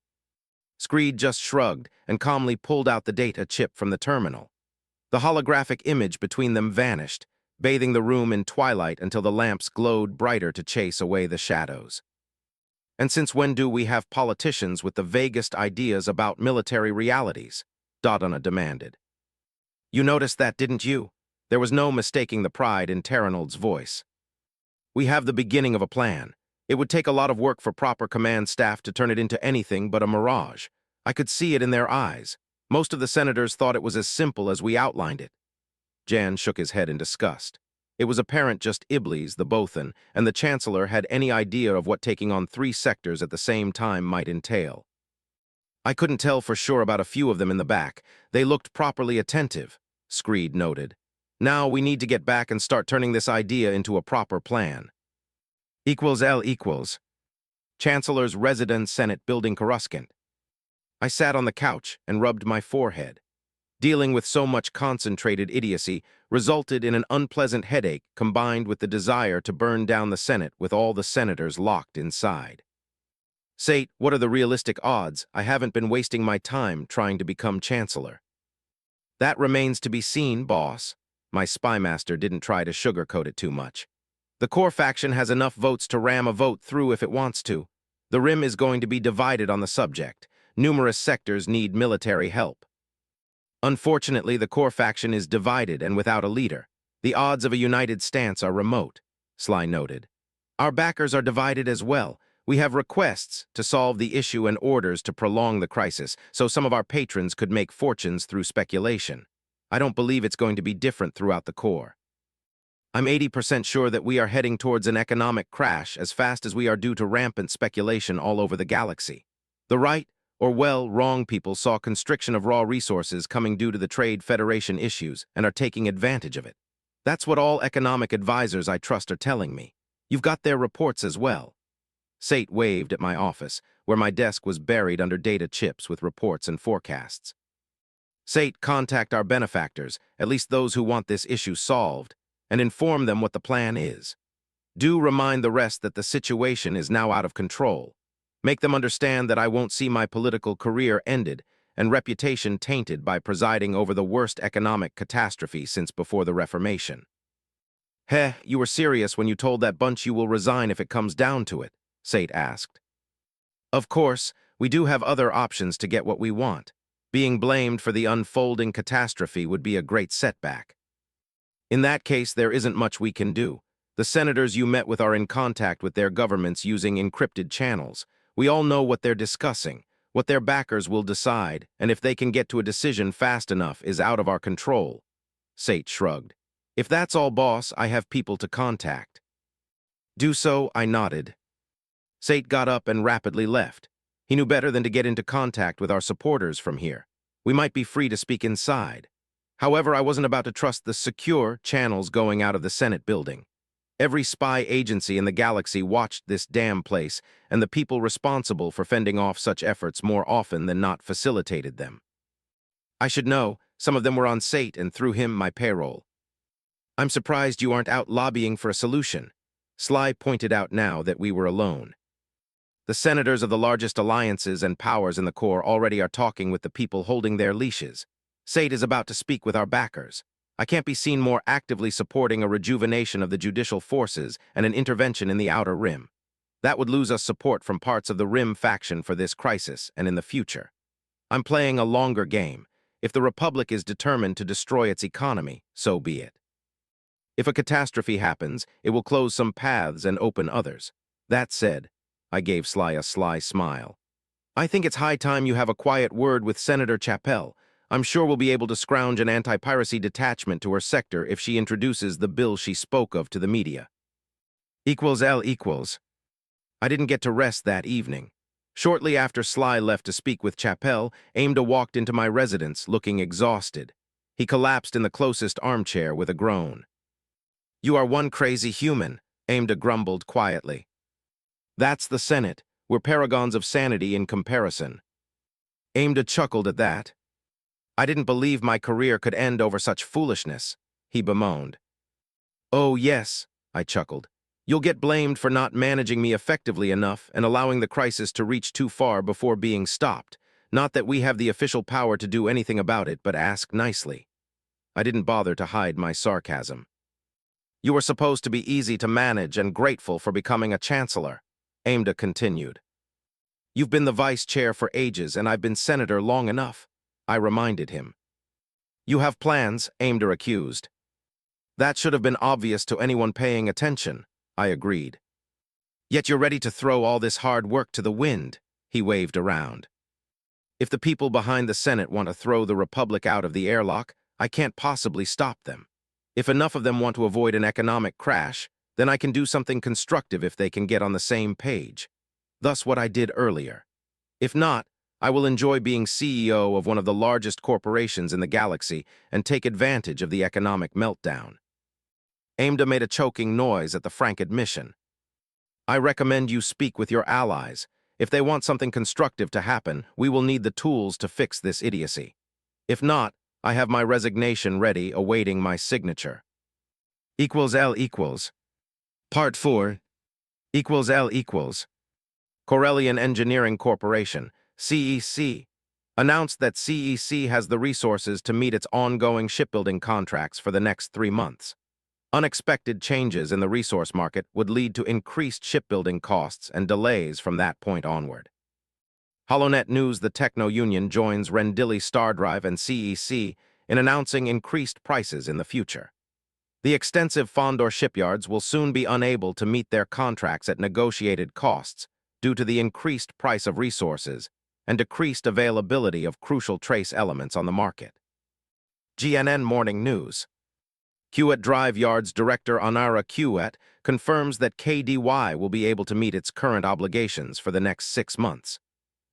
Screed just shrugged and calmly pulled out the data chip from the terminal. The holographic image between them vanished, bathing the room in twilight until the lamps glowed brighter to chase away the shadows. And since when do we have politicians with the vaguest ideas about military realities? Dodana demanded. You noticed that, didn't you? There was no mistaking the pride in Terranold's voice. We have the beginning of a plan. It would take a lot of work for proper command staff to turn it into anything but a mirage. I could see it in their eyes. Most of the senators thought it was as simple as we outlined it. Jan shook his head in disgust. It was apparent just Iblis, the Bothan, and the Chancellor had any idea of what taking on 3 sectors at the same time might entail. I couldn't tell for sure about a few of them in the back. They looked properly attentive, Screed noted. Now we need to get back and start turning this idea into a proper plan. L equals. Chancellor's Residence Senate Building Coruscant. I sat on the couch and rubbed my forehead. Dealing with so much concentrated idiocy resulted in an unpleasant headache combined with the desire to burn down the Senate with all the senators locked inside. Sate, what are the realistic odds I haven't been wasting my time trying to become Chancellor? That remains to be seen, boss. My spymaster didn't try to sugarcoat it too much. The core faction has enough votes to ram a vote through if it wants to. The Rim is going to be divided on the subject. Numerous sectors need military help. Unfortunately, the core faction is divided and without a leader. The odds of a united stance are remote, Sly noted. Our backers are divided as well. We have requests to solve the issue and orders to prolong the crisis, so some of our patrons could make fortunes through speculation. I don't believe it's going to be different throughout the core. I'm 80% sure that we are heading towards an economic crash as fast as we are due to rampant speculation all over the galaxy. The right, or well, wrong people saw constriction of raw resources coming due to the Trade Federation issues and are taking advantage of it. That's what all economic advisors I trust are telling me. You've got their reports as well. Sate waved at my office, where my desk was buried under data chips with reports and forecasts. Sate, contact our benefactors, at least those who want this issue solved, and inform them what the plan is. Do remind the rest that the situation is now out of control. Make them understand that I won't see my political career ended and reputation tainted by presiding over the worst economic catastrophe since before the Reformation. Heh, you were serious when you told that bunch you will resign if it comes down to it, Sate asked. Of course, we do have other options to get what we want. Being blamed for the unfolding catastrophe would be a great setback. In that case, there isn't much we can do. The senators you met with are in contact with their governments using encrypted channels. We all know what they're discussing, what their backers will decide, and if they can get to a decision fast enough is out of our control. Sate shrugged. If that's all, boss, I have people to contact. Do so, I nodded. Sate got up and rapidly left. He knew better than to get into contact with our supporters from here. We might be free to speak inside. However, I wasn't about to trust the secure channels going out of the Senate building. Every spy agency in the galaxy watched this damn place, and the people responsible for fending off such efforts more often than not facilitated them. I should know, some of them were on Sate and through him my payroll. I'm surprised you aren't out lobbying for a solution. Sly pointed out now that we were alone. The senators of the largest alliances and powers in the Corps already are talking with the people holding their leashes. Sate is about to speak with our backers. I can't be seen more actively supporting a rejuvenation of the judicial forces and an intervention in the Outer Rim. That would lose us support from parts of the Rim faction for this crisis and in the future. I'm playing a longer game. If the Republic is determined to destroy its economy, so be it. If a catastrophe happens, it will close some paths and open others. That said, I gave Sly a sly smile. I think it's high time you have a quiet word with Senator Chappell. I'm sure we'll be able to scrounge an anti-piracy detachment to her sector if she introduces the bill she spoke of to the media. L equals. I didn't get to rest that evening. Shortly after Sly left to speak with Chappell, Amidala walked into my residence looking exhausted. He collapsed in the closest armchair with a groan. You are one crazy human, Amidala grumbled quietly. That's the Senate. We're paragons of sanity in comparison. Amidala chuckled at that. I didn't believe my career could end over such foolishness, he bemoaned. Oh yes, I chuckled. You'll get blamed for not managing me effectively enough and allowing the crisis to reach too far before being stopped. Not that we have the official power to do anything about it, but ask nicely. I didn't bother to hide my sarcasm. You were supposed to be easy to manage and grateful for becoming a chancellor, Amidala continued. You've been the vice chair for ages and I've been senator long enough, I reminded him. You have plans, Amidala accused. That should have been obvious to anyone paying attention, I agreed. Yet you're ready to throw all this hard work to the wind, he waved around. If the people behind the Senate want to throw the Republic out of the airlock, I can't possibly stop them. If enough of them want to avoid an economic crash, then I can do something constructive if they can get on the same page. Thus what I did earlier. If not, I will enjoy being CEO of one of the largest corporations in the galaxy and take advantage of the economic meltdown. Amidala made a choking noise at the frank admission. I recommend you speak with your allies. If they want something constructive to happen, we will need the tools to fix this idiocy. If not, I have my resignation ready, awaiting my signature. L equals. Part 4. L equals. Corellian Engineering Corporation, CEC, announced that CEC has the resources to meet its ongoing shipbuilding contracts for the next 3 months. Unexpected changes in the resource market would lead to increased shipbuilding costs and delays from that point onward. HoloNet News, the Techno Union joins Rendili Stardrive and CEC in announcing increased prices in the future. The extensive Fondor shipyards will soon be unable to meet their contracts at negotiated costs due to the increased price of resources and decreased availability of crucial trace elements on the market. GNN Morning News. Kuwait Drive Yards Director Anara Kuwait confirms that KDY will be able to meet its current obligations for the next 6 months.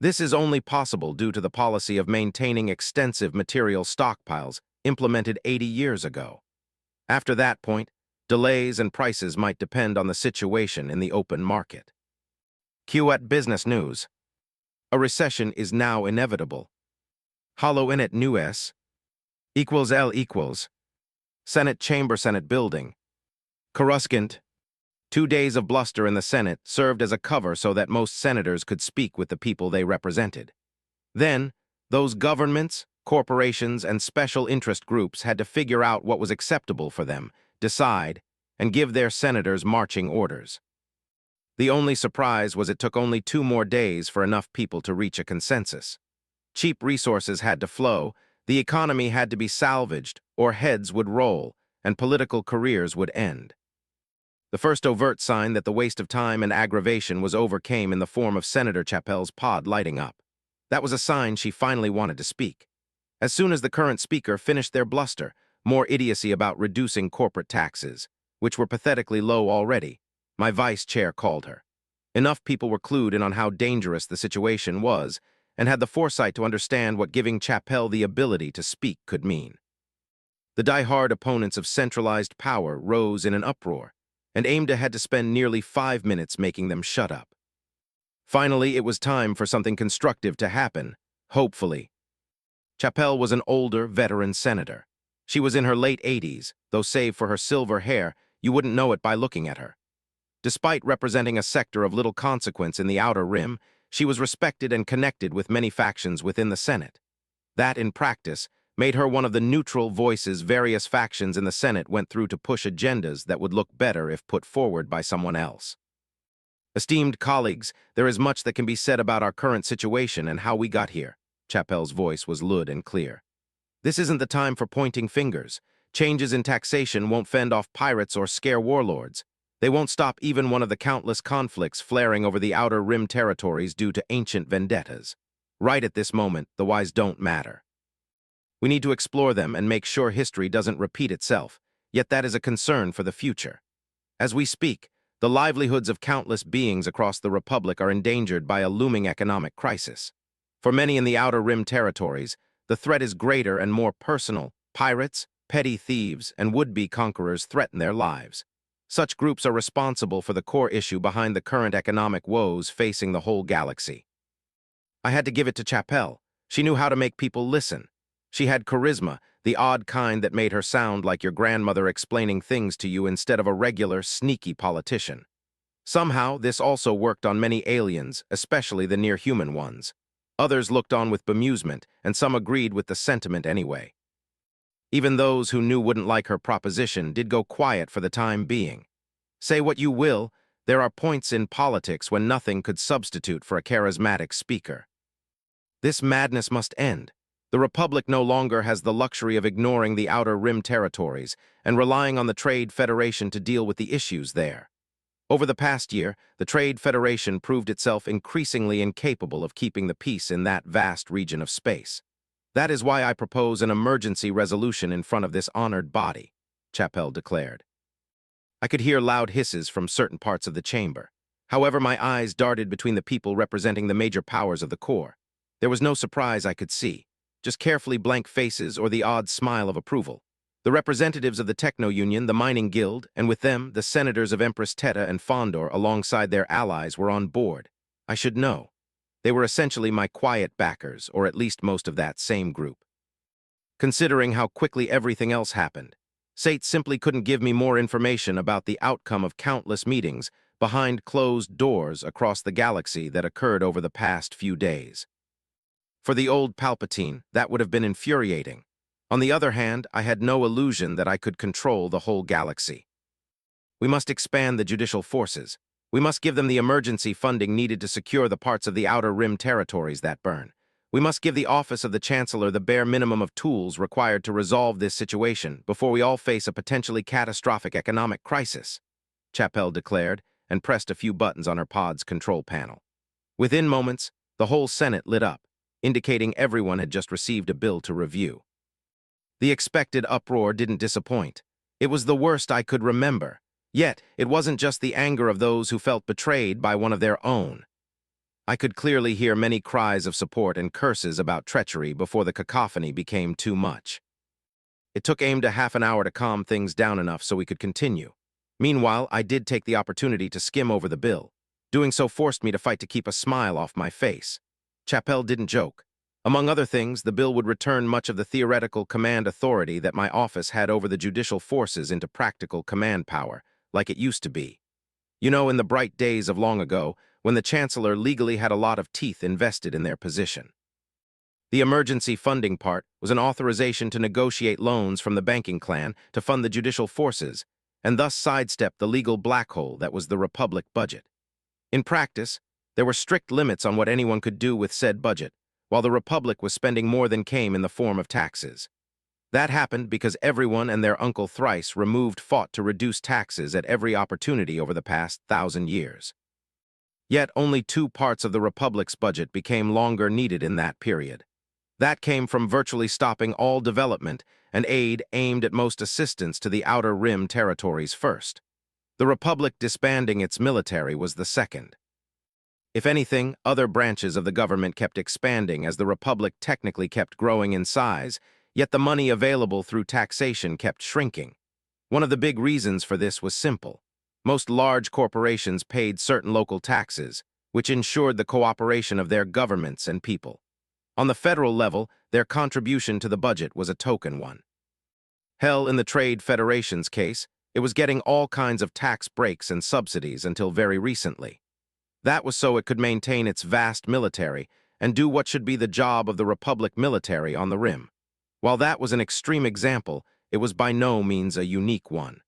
This is only possible due to the policy of maintaining extensive material stockpiles implemented 80 years ago. After that point, Delays and prices might depend on the situation in the open market. Q at Business News. A recession is now inevitable. Hollow in it news. Equals L equals. Senate Chamber Senate Building. Coruscant. 2 days of bluster in the Senate served as a cover so that most senators could speak with the people they represented. Then, those governments, corporations, and special interest groups had to figure out what was acceptable for them, decide, and give their senators marching orders. The only surprise was it took only 2 more days for enough people to reach a consensus. Cheap resources had to flow, the economy had to be salvaged, or heads would roll, and political careers would end. The first overt sign that the waste of time and aggravation was over came in the form of Senator Chappell's pod lighting up. That was a sign she finally wanted to speak. As soon as the current speaker finished their bluster, more idiocy about reducing corporate taxes, which were pathetically low already, my vice chair called her. Enough people were clued in on how dangerous the situation was and had the foresight to understand what giving Chappell the ability to speak could mean. The die-hard opponents of centralized power rose in an uproar, and Amidala had to spend nearly 5 minutes making them shut up. Finally, it was time for something constructive to happen, hopefully. Chappell was an older, veteran senator. She was in her late 80s, though save for her silver hair, you wouldn't know it by looking at her. Despite representing a sector of little consequence in the outer rim, she was respected and connected with many factions within the Senate. That, in practice, made her one of the neutral voices various factions in the Senate went through to push agendas that would look better if put forward by someone else. Esteemed colleagues, there is much that can be said about our current situation and how we got here. Chappell's voice was loud and clear. This isn't the time for pointing fingers. Changes in taxation won't fend off pirates or scare warlords. They won't stop even one of the countless conflicts flaring over the outer rim territories due to ancient vendettas. Right at this moment, the whys don't matter. We need to explore them and make sure history doesn't repeat itself, yet that is a concern for the future. As we speak, the livelihoods of countless beings across the Republic are endangered by a looming economic crisis. For many in the outer rim territories, the threat is greater and more personal. Pirates, petty thieves, and would-be conquerors threaten their lives. Such groups are responsible for the core issue behind the current economic woes facing the whole galaxy. I had to give it to Chappell. She knew how to make people listen. She had charisma, the odd kind that made her sound like your grandmother explaining things to you instead of a regular, sneaky politician. Somehow, this also worked on many aliens, especially the near-human ones. Others looked on with bemusement, and some agreed with the sentiment anyway. Even those who knew wouldn't like her proposition did go quiet for the time being. Say what you will, there are points in politics when nothing could substitute for a charismatic speaker. This madness must end. The Republic no longer has the luxury of ignoring the outer rim territories and relying on the Trade Federation to deal with the issues there. Over the past year, the Trade Federation proved itself increasingly incapable of keeping the peace in that vast region of space. That is why I propose an emergency resolution in front of this honored body, Chappell declared. I could hear loud hisses from certain parts of the chamber. However, my eyes darted between the people representing the major powers of the core. There was no surprise I could see, just carefully blank faces or the odd smile of approval. The representatives of the Techno Union, the Mining Guild, and with them, the senators of Empress Teta and Fondor alongside their allies were on board. I should know. They were essentially my quiet backers, or at least most of that same group. Considering how quickly everything else happened, Sate simply couldn't give me more information about the outcome of countless meetings behind closed doors across the galaxy that occurred over the past few days. For the old Palpatine, that would have been infuriating. On the other hand, I had no illusion that I could control the whole galaxy. We must expand the judicial forces. We must give them the emergency funding needed to secure the parts of the outer rim territories that burn. We must give the office of the Chancellor the bare minimum of tools required to resolve this situation before we all face a potentially catastrophic economic crisis, Chappell declared and pressed a few buttons on her pod's control panel. Within moments, the whole Senate lit up, indicating everyone had just received a bill to review. The expected uproar didn't disappoint. It was the worst I could remember. Yet, it wasn't just the anger of those who felt betrayed by one of their own. I could clearly hear many cries of support and curses about treachery before the cacophony became too much. It took AIM to half an hour to calm things down enough so we could continue. Meanwhile, I did take the opportunity to skim over the bill. Doing so forced me to fight to keep a smile off my face. Chappell didn't joke. Among other things, the bill would return much of the theoretical command authority that my office had over the judicial forces into practical command power, like it used to be. You know, in the bright days of long ago, when the Chancellor legally had a lot of teeth invested in their position. The emergency funding part was an authorization to negotiate loans from the banking clan to fund the judicial forces, and thus sidestep the legal black hole that was the Republic budget. In practice, there were strict limits on what anyone could do with said budget, while the Republic was spending more than came in the form of taxes. That happened because everyone and their Uncle Thrice fought to reduce taxes at every opportunity over the past 1,000 years. Yet only two parts of the Republic's budget became longer needed in that period. That came from virtually stopping all development and aid aimed at most assistance to the Outer Rim territories first. The Republic disbanding its military was the second. If anything, other branches of the government kept expanding as the Republic technically kept growing in size, yet the money available through taxation kept shrinking. One of the big reasons for this was simple. Most large corporations paid certain local taxes, which ensured the cooperation of their governments and people. On the federal level, their contribution to the budget was a token one. Hell, in the Trade Federation's case, it was getting all kinds of tax breaks and subsidies until very recently. That was so it could maintain its vast military and do what should be the job of the Republic military on the Rim. While that was an extreme example, it was by no means a unique one.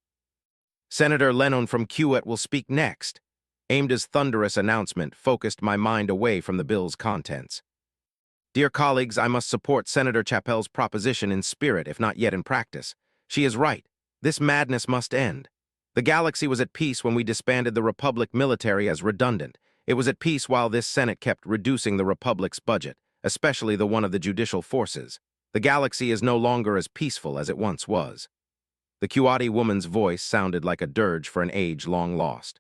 Senator Lennon from Kuwait will speak next. Amda's thunderous announcement focused my mind away from the bill's contents. Dear colleagues, I must support Senator Chappell's proposition in spirit, if not yet in practice. She is right. This madness must end. The galaxy was at peace when we disbanded the Republic military as redundant. It was at peace while this Senate kept reducing the Republic's budget, especially the one of the judicial forces. The galaxy is no longer as peaceful as it once was. The Kuwati woman's voice sounded like a dirge for an age long lost.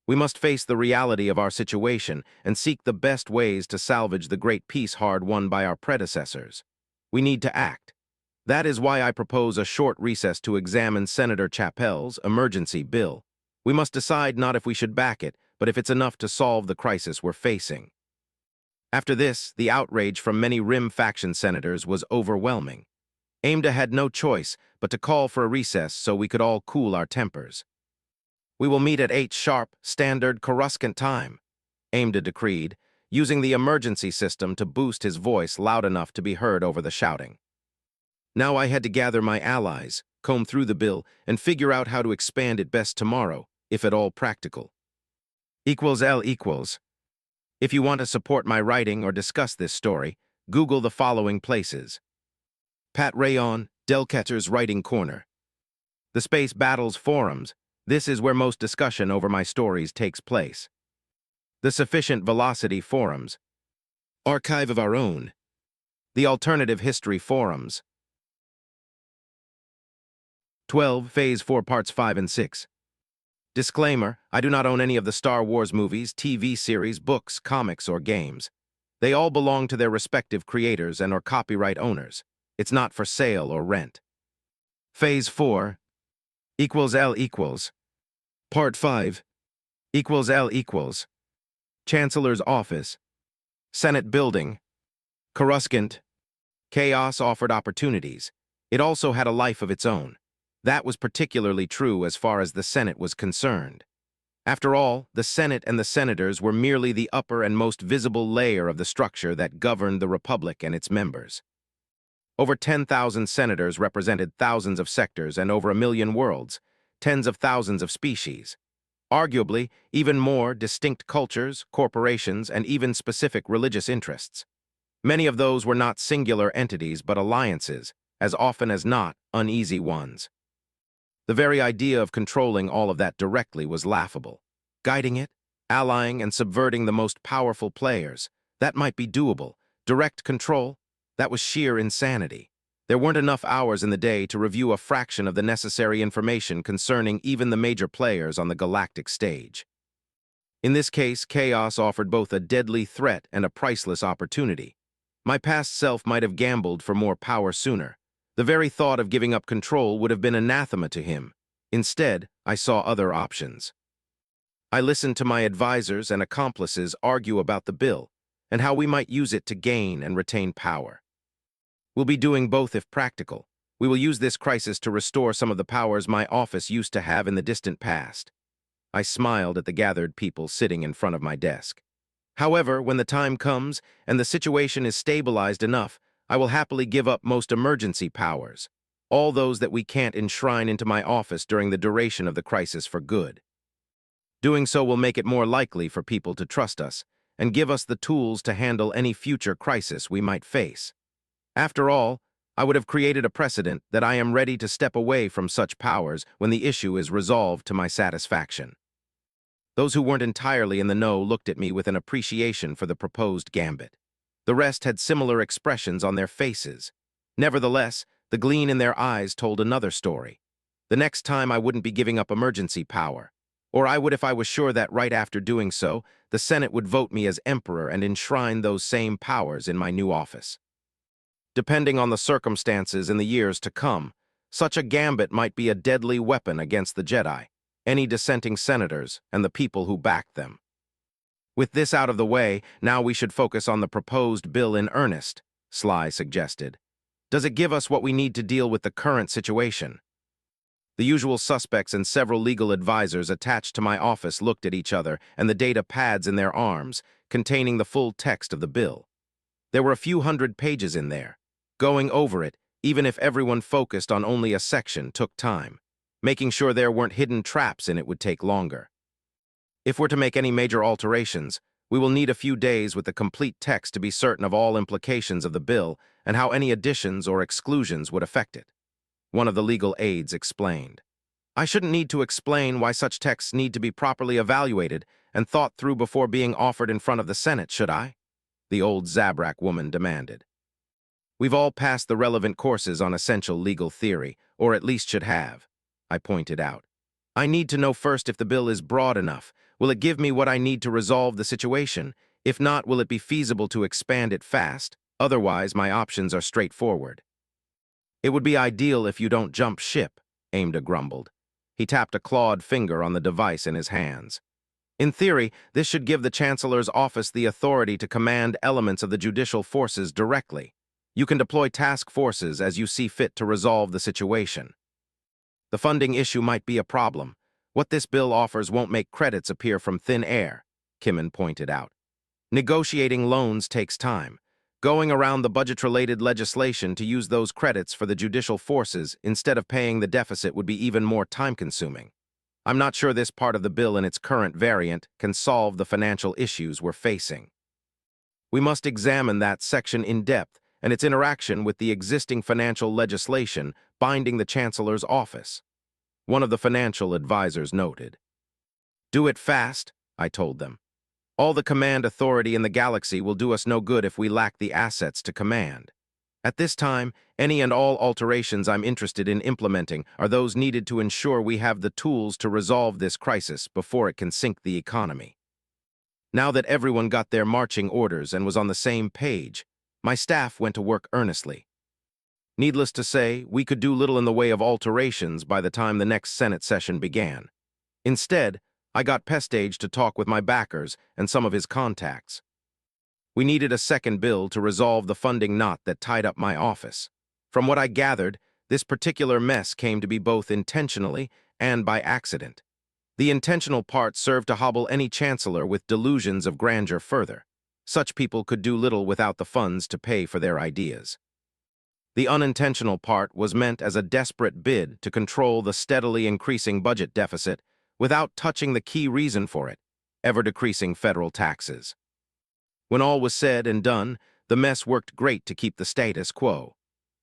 We must face the reality of our situation and seek the best ways to salvage the great peace hard won by our predecessors. We need to act. That is why I propose a short recess to examine Senator Chappell's emergency bill. We must decide not if we should back it, but if it's enough to solve the crisis we're facing. After this, the outrage from many Rim faction senators was overwhelming. Amda had no choice but to call for a recess so we could all cool our tempers. We will meet at 8 sharp, standard Coruscant time, Amda decreed, using the emergency system to boost his voice loud enough to be heard over the shouting. Now I had to gather my allies, comb through the bill, and figure out how to expand it best tomorrow, if at all practical. L equals. If you want to support my writing or discuss this story, Google the following places. Pat Rayon, Delcatter's Writing Corner. The Space Battles Forums. This is where most discussion over my stories takes place. The Sufficient Velocity Forums. Archive of Our Own. The Alternative History Forums. 12, Phase 4, Parts 5 and 6. Disclaimer, I do not own any of the Star Wars movies, TV series, books, comics, or games. They all belong to their respective creators and or copyright owners. It's not for sale or rent. Phase 4 L equals. Part 5 L equals. Chancellor's Office. Senate Building. Coruscant. Chaos offered opportunities. It also had a life of its own. That was particularly true as far as the Senate was concerned. After all, the Senate and the senators were merely the upper and most visible layer of the structure that governed the Republic and its members. Over 10,000 senators represented thousands of sectors and over 1 million worlds, tens of thousands of species. Arguably, even more distinct cultures, corporations, and even specific religious interests. Many of those were not singular entities but alliances, as often as not uneasy ones. The very idea of controlling all of that directly was laughable. Guiding it, allying, and subverting the most powerful players, that might be doable. Direct control, that was sheer insanity. There weren't enough hours in the day to review a fraction of the necessary information concerning even the major players on the galactic stage. In this case, chaos offered both a deadly threat and a priceless opportunity. My past self might have gambled for more power sooner. The very thought of giving up control would have been anathema to him. Instead, I saw other options. I listened to my advisors and accomplices argue about the bill and how we might use it to gain and retain power. We'll be doing both if practical. We will use this crisis to restore some of the powers my office used to have in the distant past. I smiled at the gathered people sitting in front of my desk. However, when the time comes and the situation is stabilized enough, I will happily give up most emergency powers, all those that we can't enshrine into my office during the duration of the crisis for good. Doing so will make it more likely for people to trust us and give us the tools to handle any future crisis we might face. After all, I would have created a precedent that I am ready to step away from such powers when the issue is resolved to my satisfaction. Those who weren't entirely in the know looked at me with an appreciation for the proposed gambit. The rest had similar expressions on their faces. Nevertheless, the gleam in their eyes told another story. The next time I wouldn't be giving up emergency power, or I would if I was sure that right after doing so, the Senate would vote me as emperor and enshrine those same powers in my new office. Depending on the circumstances in the years to come, such a gambit might be a deadly weapon against the Jedi, any dissenting senators, and the people who backed them. With this out of the way, now we should focus on the proposed bill in earnest, Sly suggested. Does it give us what we need to deal with the current situation? The usual suspects and several legal advisors attached to my office looked at each other and the data pads in their arms, containing the full text of the bill. There were a few hundred pages in there. Going over it, even if everyone focused on only a section, took time. Making sure there weren't hidden traps in it would take longer. If we're to make any major alterations, we will need a few days with the complete text to be certain of all implications of the bill and how any additions or exclusions would affect it. One of the legal aides explained. I shouldn't need to explain why such texts need to be properly evaluated and thought through before being offered in front of the Senate, should I? The old Zabrak woman demanded. We've all passed the relevant courses on essential legal theory, or at least should have, I pointed out. I need to know first if the bill is broad enough. Will it give me what I need to resolve the situation? If not, will it be feasible to expand it fast? Otherwise, my options are straightforward. It would be ideal if you don't jump ship, Amidala grumbled. He tapped a clawed finger on the device in his hands. In theory, this should give the Chancellor's office the authority to command elements of the judicial forces directly. You can deploy task forces as you see fit to resolve the situation. The funding issue might be a problem. What this bill offers won't make credits appear from thin air, Kimon pointed out. Negotiating loans takes time. Going around the budget-related legislation to use those credits for the judicial forces instead of paying the deficit would be even more time-consuming. I'm not sure this part of the bill in its current variant can solve the financial issues we're facing. We must examine that section in depth and its interaction with the existing financial legislation binding the Chancellor's office. One of the financial advisors noted. Do it fast, I told them. All the command authority in the galaxy will do us no good if we lack the assets to command. At this time, any and all alterations I'm interested in implementing are those needed to ensure we have the tools to resolve this crisis before it can sink the economy. Now that everyone got their marching orders and was on the same page, my staff went to work earnestly. Needless to say, we could do little in the way of alterations by the time the next Senate session began. Instead, I got Pestage to talk with my backers and some of his contacts. We needed a second bill to resolve the funding knot that tied up my office. From what I gathered, this particular mess came to be both intentionally and by accident. The intentional part served to hobble any chancellor with delusions of grandeur further. Such people could do little without the funds to pay for their ideas. The unintentional part was meant as a desperate bid to control the steadily increasing budget deficit without touching the key reason for it, ever-decreasing federal taxes. When all was said and done, the mess worked great to keep the status quo.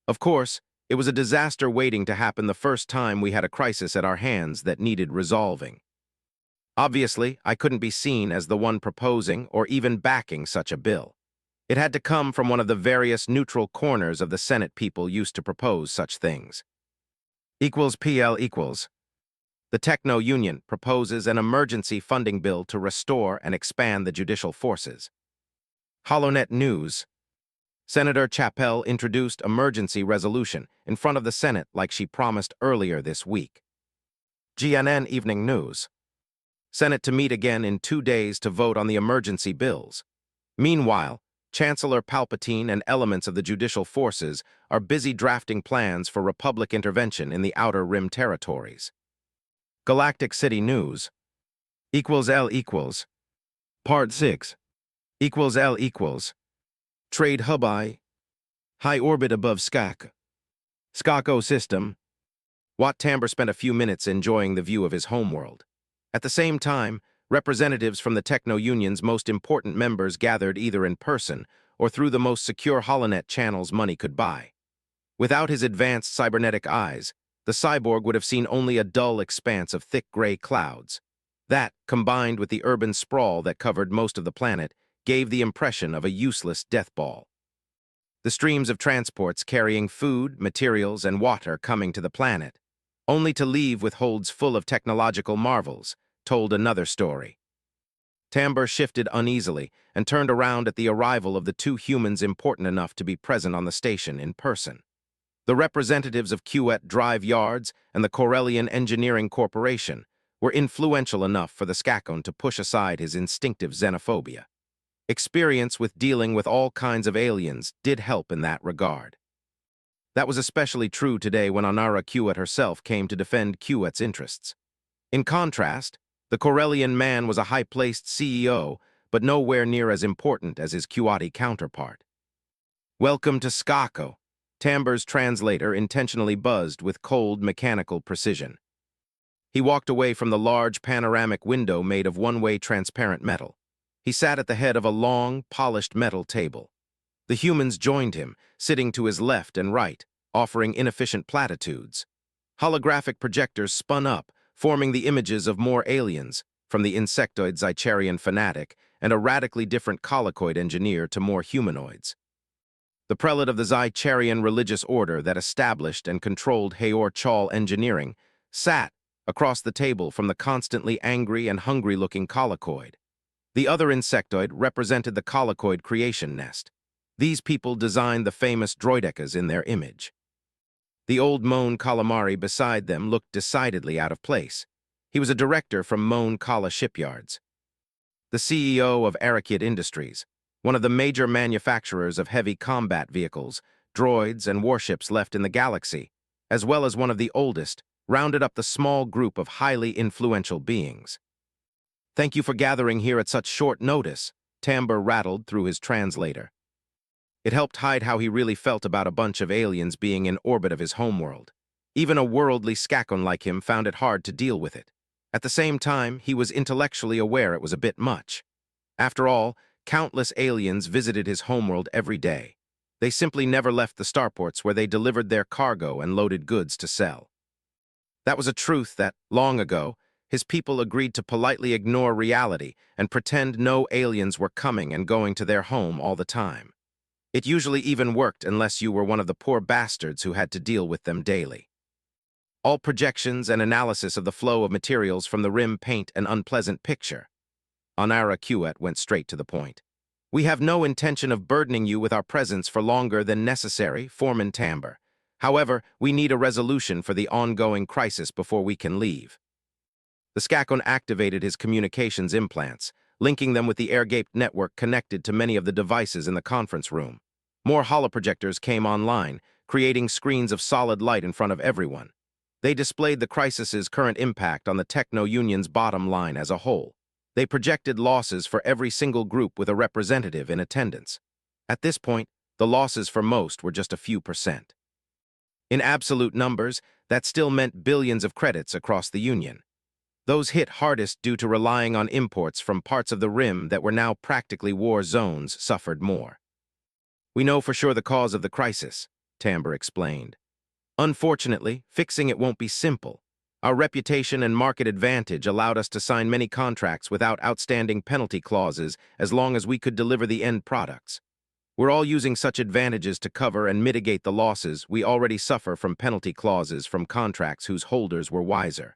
Of course, it was a disaster waiting to happen the first time we had a crisis at our hands that needed resolving. Obviously, I couldn't be seen as the one proposing or even backing such a bill. It had to come from one of the various neutral corners of the Senate people used to propose such things. PL equals. The Techno Union proposes an emergency funding bill to restore and expand the judicial forces. HoloNet News. Senator Chappelle introduced emergency resolution in front of the Senate like she promised earlier this week. GNN Evening News. Senate to meet again in 2 days to vote on the emergency bills. Meanwhile, Chancellor Palpatine and elements of the judicial forces are busy drafting plans for Republic intervention in the Outer Rim territories. Galactic City News. L equals. Part 6. L equals. Trade hub high orbit above Skako system. Wat Tambor spent a few minutes enjoying the view of his homeworld. At the same time, representatives from the Techno Union's most important members gathered either in person or through the most secure holonet channels money could buy. Without his advanced cybernetic eyes, the cyborg would have seen only a dull expanse of thick gray clouds. That, combined with the urban sprawl that covered most of the planet, gave the impression of a useless death ball. The streams of transports carrying food, materials, and water coming to the planet, only to leave with holds full of technological marvels, told another story. Tambor shifted uneasily and turned around at the arrival of the 2 humans important enough to be present on the station in person. The representatives of Quet Drive Yards and the Corellian Engineering Corporation were influential enough for the Skakon to push aside his instinctive xenophobia. Experience with dealing with all kinds of aliens did help in that regard. That was especially true today when Onara Quet herself came to defend Quet's interests. In contrast, the Corellian man was a high-placed CEO, but nowhere near as important as his Quati counterpart. Welcome to Skako, Tambor's translator intentionally buzzed with cold, mechanical precision. He walked away from the large panoramic window made of one-way transparent metal. He sat at the head of a long, polished metal table. The humans joined him, sitting to his left and right, offering inefficient platitudes. Holographic projectors spun up, forming the images of more aliens, from the insectoid Zycharian fanatic and a radically different colloquoid engineer to more humanoids. The prelate of the Zycharian religious order that established and controlled Haor Chal engineering sat across the table from the constantly angry and hungry-looking colloquoid. The other insectoid represented the colloquoid creation nest. These people designed the famous droidekas in their image. The old Mon Calamari beside them looked decidedly out of place. He was a director from Mon Cala Shipyards. The CEO of Arakid Industries, one of the major manufacturers of heavy combat vehicles, droids, and warships left in the galaxy, as well as one of the oldest, rounded up the small group of highly influential beings. Thank you for gathering here at such short notice, Tambor rattled through his translator. It helped hide how he really felt about a bunch of aliens being in orbit of his homeworld. Even a worldly Skakon like him found it hard to deal with it. At the same time, he was intellectually aware it was a bit much. After all, countless aliens visited his homeworld every day. They simply never left the starports where they delivered their cargo and loaded goods to sell. That was a truth that, long ago, his people agreed to politely ignore reality and pretend no aliens were coming and going to their home all the time. It usually even worked unless you were one of the poor bastards who had to deal with them daily. All projections and analysis of the flow of materials from the rim paint an unpleasant picture. Onara Quet went straight to the point. We have no intention of burdening you with our presence for longer than necessary, Foreman Tambor. However, we need a resolution for the ongoing crisis before we can leave. The Skakon activated his communications implants, linking them with the air-gaped network connected to many of the devices in the conference room. More holoprojectors came online, creating screens of solid light in front of everyone. They displayed the crisis's current impact on the Techno Union's bottom line as a whole. They projected losses for every single group with a representative in attendance. At this point, the losses for most were just a few %. In absolute numbers, that still meant billions of credits across the Union. Those hit hardest due to relying on imports from parts of the Rim that were now practically war zones suffered more. We know for sure the cause of the crisis, Tambor explained. Unfortunately, fixing it won't be simple. Our reputation and market advantage allowed us to sign many contracts without outstanding penalty clauses as long as we could deliver the end products. We're all using such advantages to cover and mitigate the losses we already suffer from penalty clauses from contracts whose holders were wiser.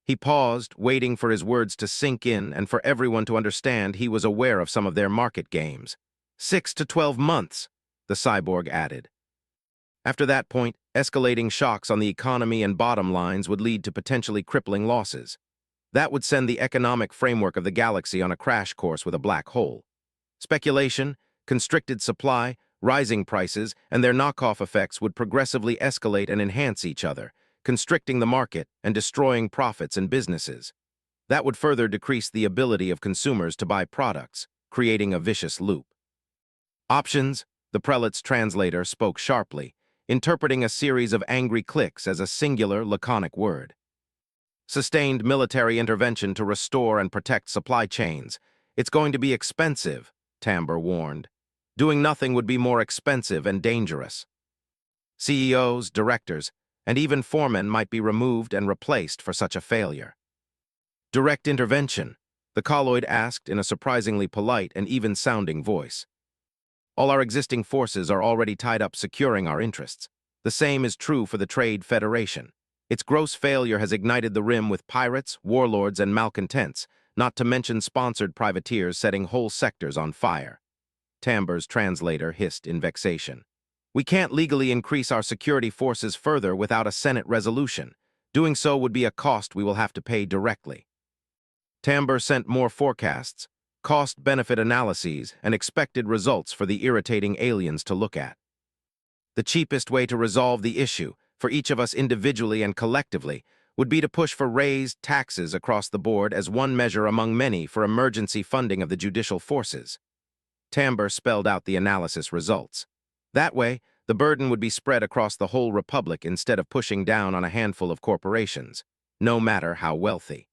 He paused, waiting for his words to sink in and for everyone to understand he was aware of some of their market games. 6 to 12 months. the cyborg added. After that point, escalating shocks on the economy and bottom lines would lead to potentially crippling losses. That would send the economic framework of the galaxy on a crash course with a black hole. Speculation, constricted supply, rising prices, and their knockoff effects would progressively escalate and enhance each other, constricting the market and destroying profits and businesses. That would further decrease the ability of consumers to buy products, creating a vicious loop. Options, the prelate's translator spoke sharply, interpreting a series of angry clicks as a singular, laconic word. Sustained military intervention to restore and protect supply chains. It's going to be expensive, Tamber warned. Doing nothing would be more expensive and dangerous. CEOs, directors, and even foremen might be removed and replaced for such a failure. Direct intervention, the colloid asked in a surprisingly polite and even-sounding voice. All our existing forces are already tied up securing our interests. The same is true for the Trade Federation. Its gross failure has ignited the rim with pirates, warlords, and malcontents, not to mention sponsored privateers setting whole sectors on fire. Tamber's translator hissed in vexation. We can't legally increase our security forces further without a Senate resolution. Doing so would be a cost we will have to pay directly. Tamber sent more forecasts, cost-benefit analyses, and expected results for the irritating aliens to look at. The cheapest way to resolve the issue, for each of us individually and collectively, would be to push for raised taxes across the board as one measure among many for emergency funding of the judicial forces. Tamber spelled out the analysis results. That way, the burden would be spread across the whole republic instead of pushing down on a handful of corporations, no matter how wealthy.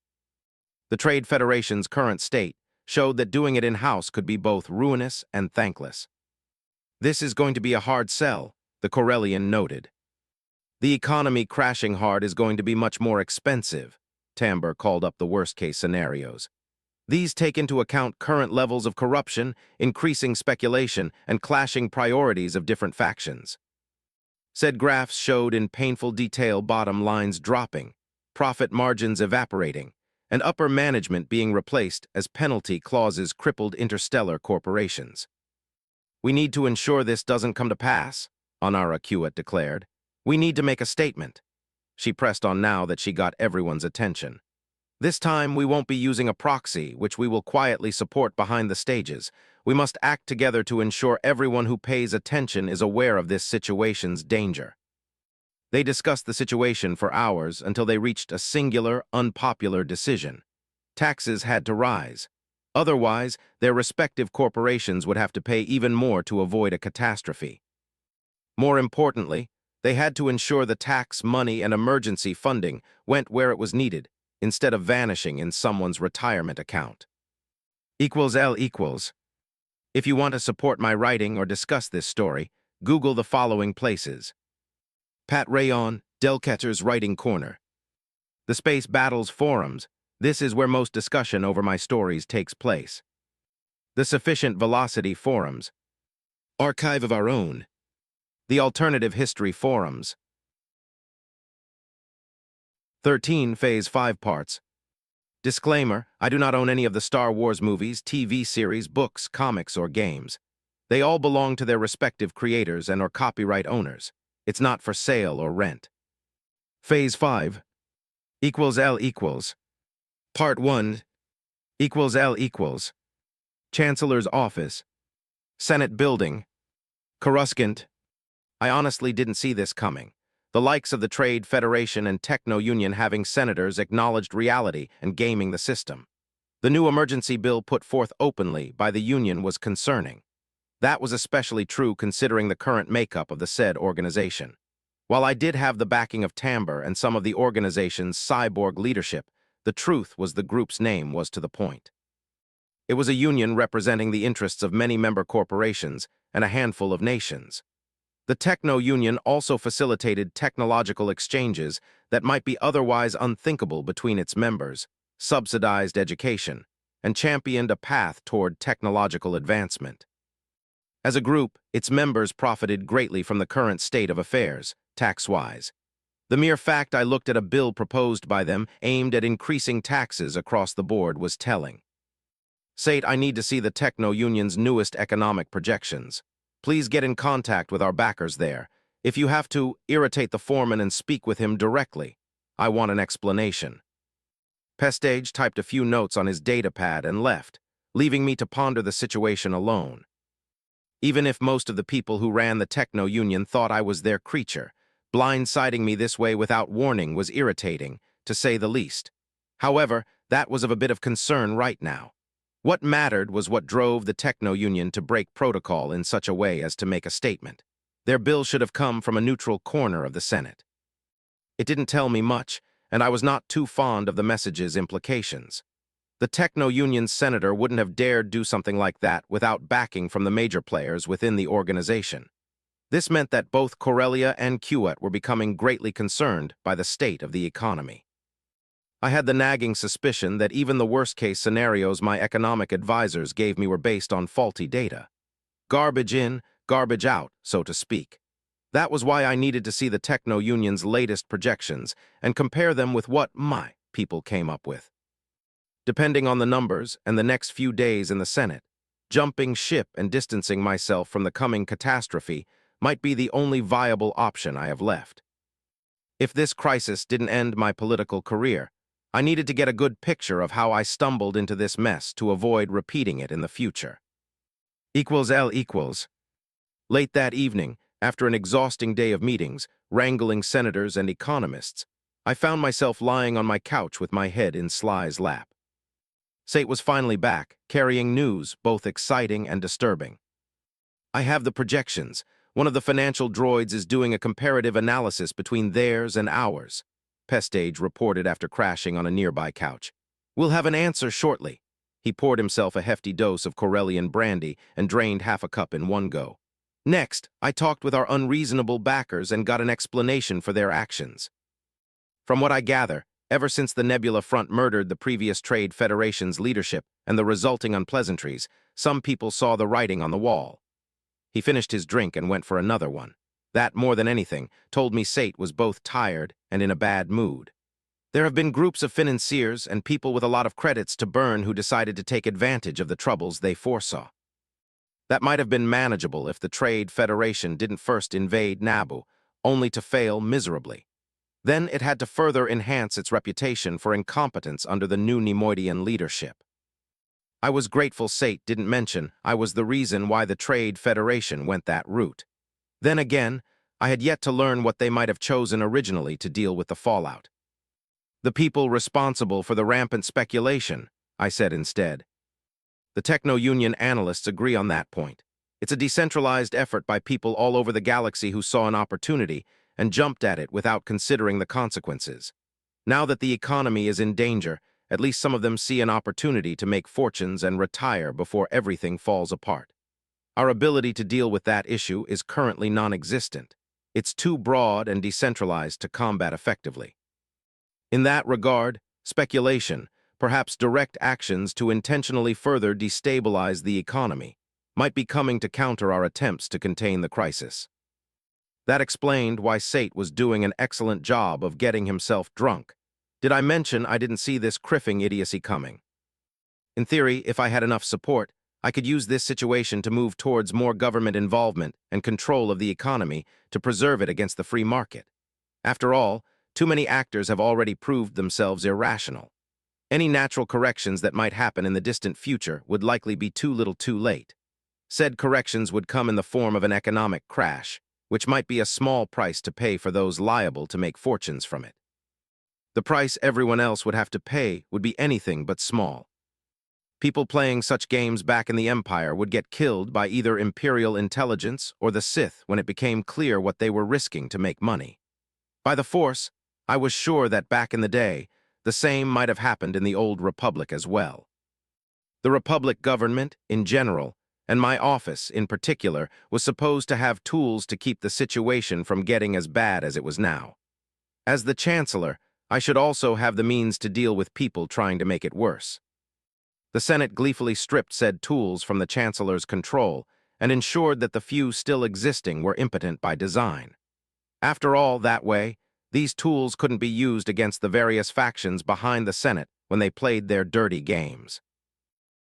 The Trade Federation's current state showed that doing it in-house could be both ruinous and thankless. This is going to be a hard sell, the Corellian noted. The economy crashing hard is going to be much more expensive, Tamber called up the worst-case scenarios. These take into account current levels of corruption, increasing speculation, and clashing priorities of different factions. Said graphs showed in painful detail bottom lines dropping, profit margins evaporating, and upper management being replaced as penalty clauses crippled interstellar corporations. We need to ensure this doesn't come to pass, Onara Kuat declared. We need to make a statement. She pressed on now that she got everyone's attention. This time, we won't be using a proxy, which we will quietly support behind the stages. We must act together to ensure everyone who pays attention is aware of this situation's danger. They discussed the situation for hours until they reached a singular, unpopular decision. Taxes had to rise. Otherwise, their respective corporations would have to pay even more to avoid a catastrophe. More importantly, they had to ensure the tax, money, and emergency funding went where it was needed, instead of vanishing in someone's retirement account. =L=. If you want to support my writing or discuss this story, Google the following places. Pat Rayon, Delcatter's Writing Corner. The Space Battles Forums. This is where most discussion over my stories takes place. The Sufficient Velocity Forums. Archive of Our Own. The Alternative History Forums. 13 Phase 5 Parts. Disclaimer, I do not own any of the Star Wars movies, TV series, books, comics, or games. They all belong to their respective creators and or copyright owners. It's not for sale or rent. Phase 5. L=. Part 1. L=. Chancellor's Office. Senate Building. Coruscant. I honestly didn't see this coming. The likes of the Trade Federation and Techno Union having senators acknowledged reality and gaming the system. The new emergency bill put forth openly by the Union was concerning. That was especially true considering the current makeup of the said organization. While I did have the backing of Tamber and some of the organization's cyborg leadership, the truth was the group's name was to the point. It was a union representing the interests of many member corporations and a handful of nations. The Techno Union also facilitated technological exchanges that might be otherwise unthinkable between its members, subsidized education, and championed a path toward technological advancement. As a group, its members profited greatly from the current state of affairs, tax-wise. The mere fact I looked at a bill proposed by them aimed at increasing taxes across the board was telling. Sate, I need to see the Techno Union's newest economic projections. Please get in contact with our backers there. If you have to, irritate the foreman and speak with him directly. I want an explanation." Pestage typed a few notes on his data pad and left, leaving me to ponder the situation alone. Even if most of the people who ran the Techno Union thought I was their creature, blindsiding me this way without warning was irritating, to say the least. However, that was of a bit of concern right now. What mattered was what drove the Techno Union to break protocol in such a way as to make a statement. Their bill should have come from a neutral corner of the Senate. It didn't tell me much, and I was not too fond of the message's implications. The Techno Union's senator wouldn't have dared do something like that without backing from the major players within the organization. This meant that both Corellia and Quet were becoming greatly concerned by the state of the economy. I had the nagging suspicion that even the worst-case scenarios my economic advisors gave me were based on faulty data. Garbage in, garbage out, so to speak. That was why I needed to see the Techno Union's latest projections and compare them with what my people came up with. Depending on the numbers and the next few days in the Senate, jumping ship and distancing myself from the coming catastrophe might be the only viable option I have left. If this crisis didn't end my political career, I needed to get a good picture of how I stumbled into this mess to avoid repeating it in the future. Late that evening, after an exhausting day of meetings, wrangling senators and economists, I found myself lying on my couch with my head in Sly's lap. Sate was finally back, carrying news both exciting and disturbing. "I have the projections. One of the financial droids is doing a comparative analysis between theirs and ours," Pestage reported after crashing on a nearby couch. "We'll have an answer shortly." He poured himself a hefty dose of Corellian brandy and drained half a cup in one go. "Next, I talked with our unreasonable backers and got an explanation for their actions. From what I gather, ever since the Nebula Front murdered the previous Trade Federation's leadership and the resulting unpleasantries, some people saw the writing on the wall." He finished his drink and went for another one. That, more than anything, told me Sate was both tired and in a bad mood. "There have been groups of financiers and people with a lot of credits to burn who decided to take advantage of the troubles they foresaw. That might have been manageable if the Trade Federation didn't first invade Naboo, only to fail miserably. Then it had to further enhance its reputation for incompetence under the new Neimoidian leadership. I was grateful Sate didn't mention I was the reason why the Trade Federation went that route. Then again, I had yet to learn what they might have chosen originally to deal with the fallout. "The people responsible for the rampant speculation," I said instead. The Techno Union analysts agree on that point. It's a decentralized effort by people all over the galaxy who saw an opportunity and jumped at it without considering the consequences. Now that the economy is in danger, at least some of them see an opportunity to make fortunes and retire before everything falls apart. Our ability to deal with that issue is currently non-existent. It's too broad and decentralized to combat effectively. In that regard, speculation, perhaps direct actions to intentionally further destabilize the economy, might be coming to counter our attempts to contain the crisis. That explained why Sate was doing an excellent job of getting himself drunk. Did I mention I didn't see this criffing idiocy coming? In theory, if I had enough support, I could use this situation to move towards more government involvement and control of the economy to preserve it against the free market. After all, too many actors have already proved themselves irrational. Any natural corrections that might happen in the distant future would likely be too little too late. Said corrections would come in the form of an economic crash, which might be a small price to pay for those liable to make fortunes from it. The price everyone else would have to pay would be anything but small. People playing such games back in the Empire would get killed by either Imperial intelligence or the Sith when it became clear what they were risking to make money. By the Force, I was sure that back in the day, the same might have happened in the old Republic as well. The Republic government, in general, and my office, in particular, was supposed to have tools to keep the situation from getting as bad as it was now. As the Chancellor, I should also have the means to deal with people trying to make it worse. The Senate gleefully stripped said tools from the Chancellor's control and ensured that the few still existing were impotent by design. After all, that way, these tools couldn't be used against the various factions behind the Senate when they played their dirty games.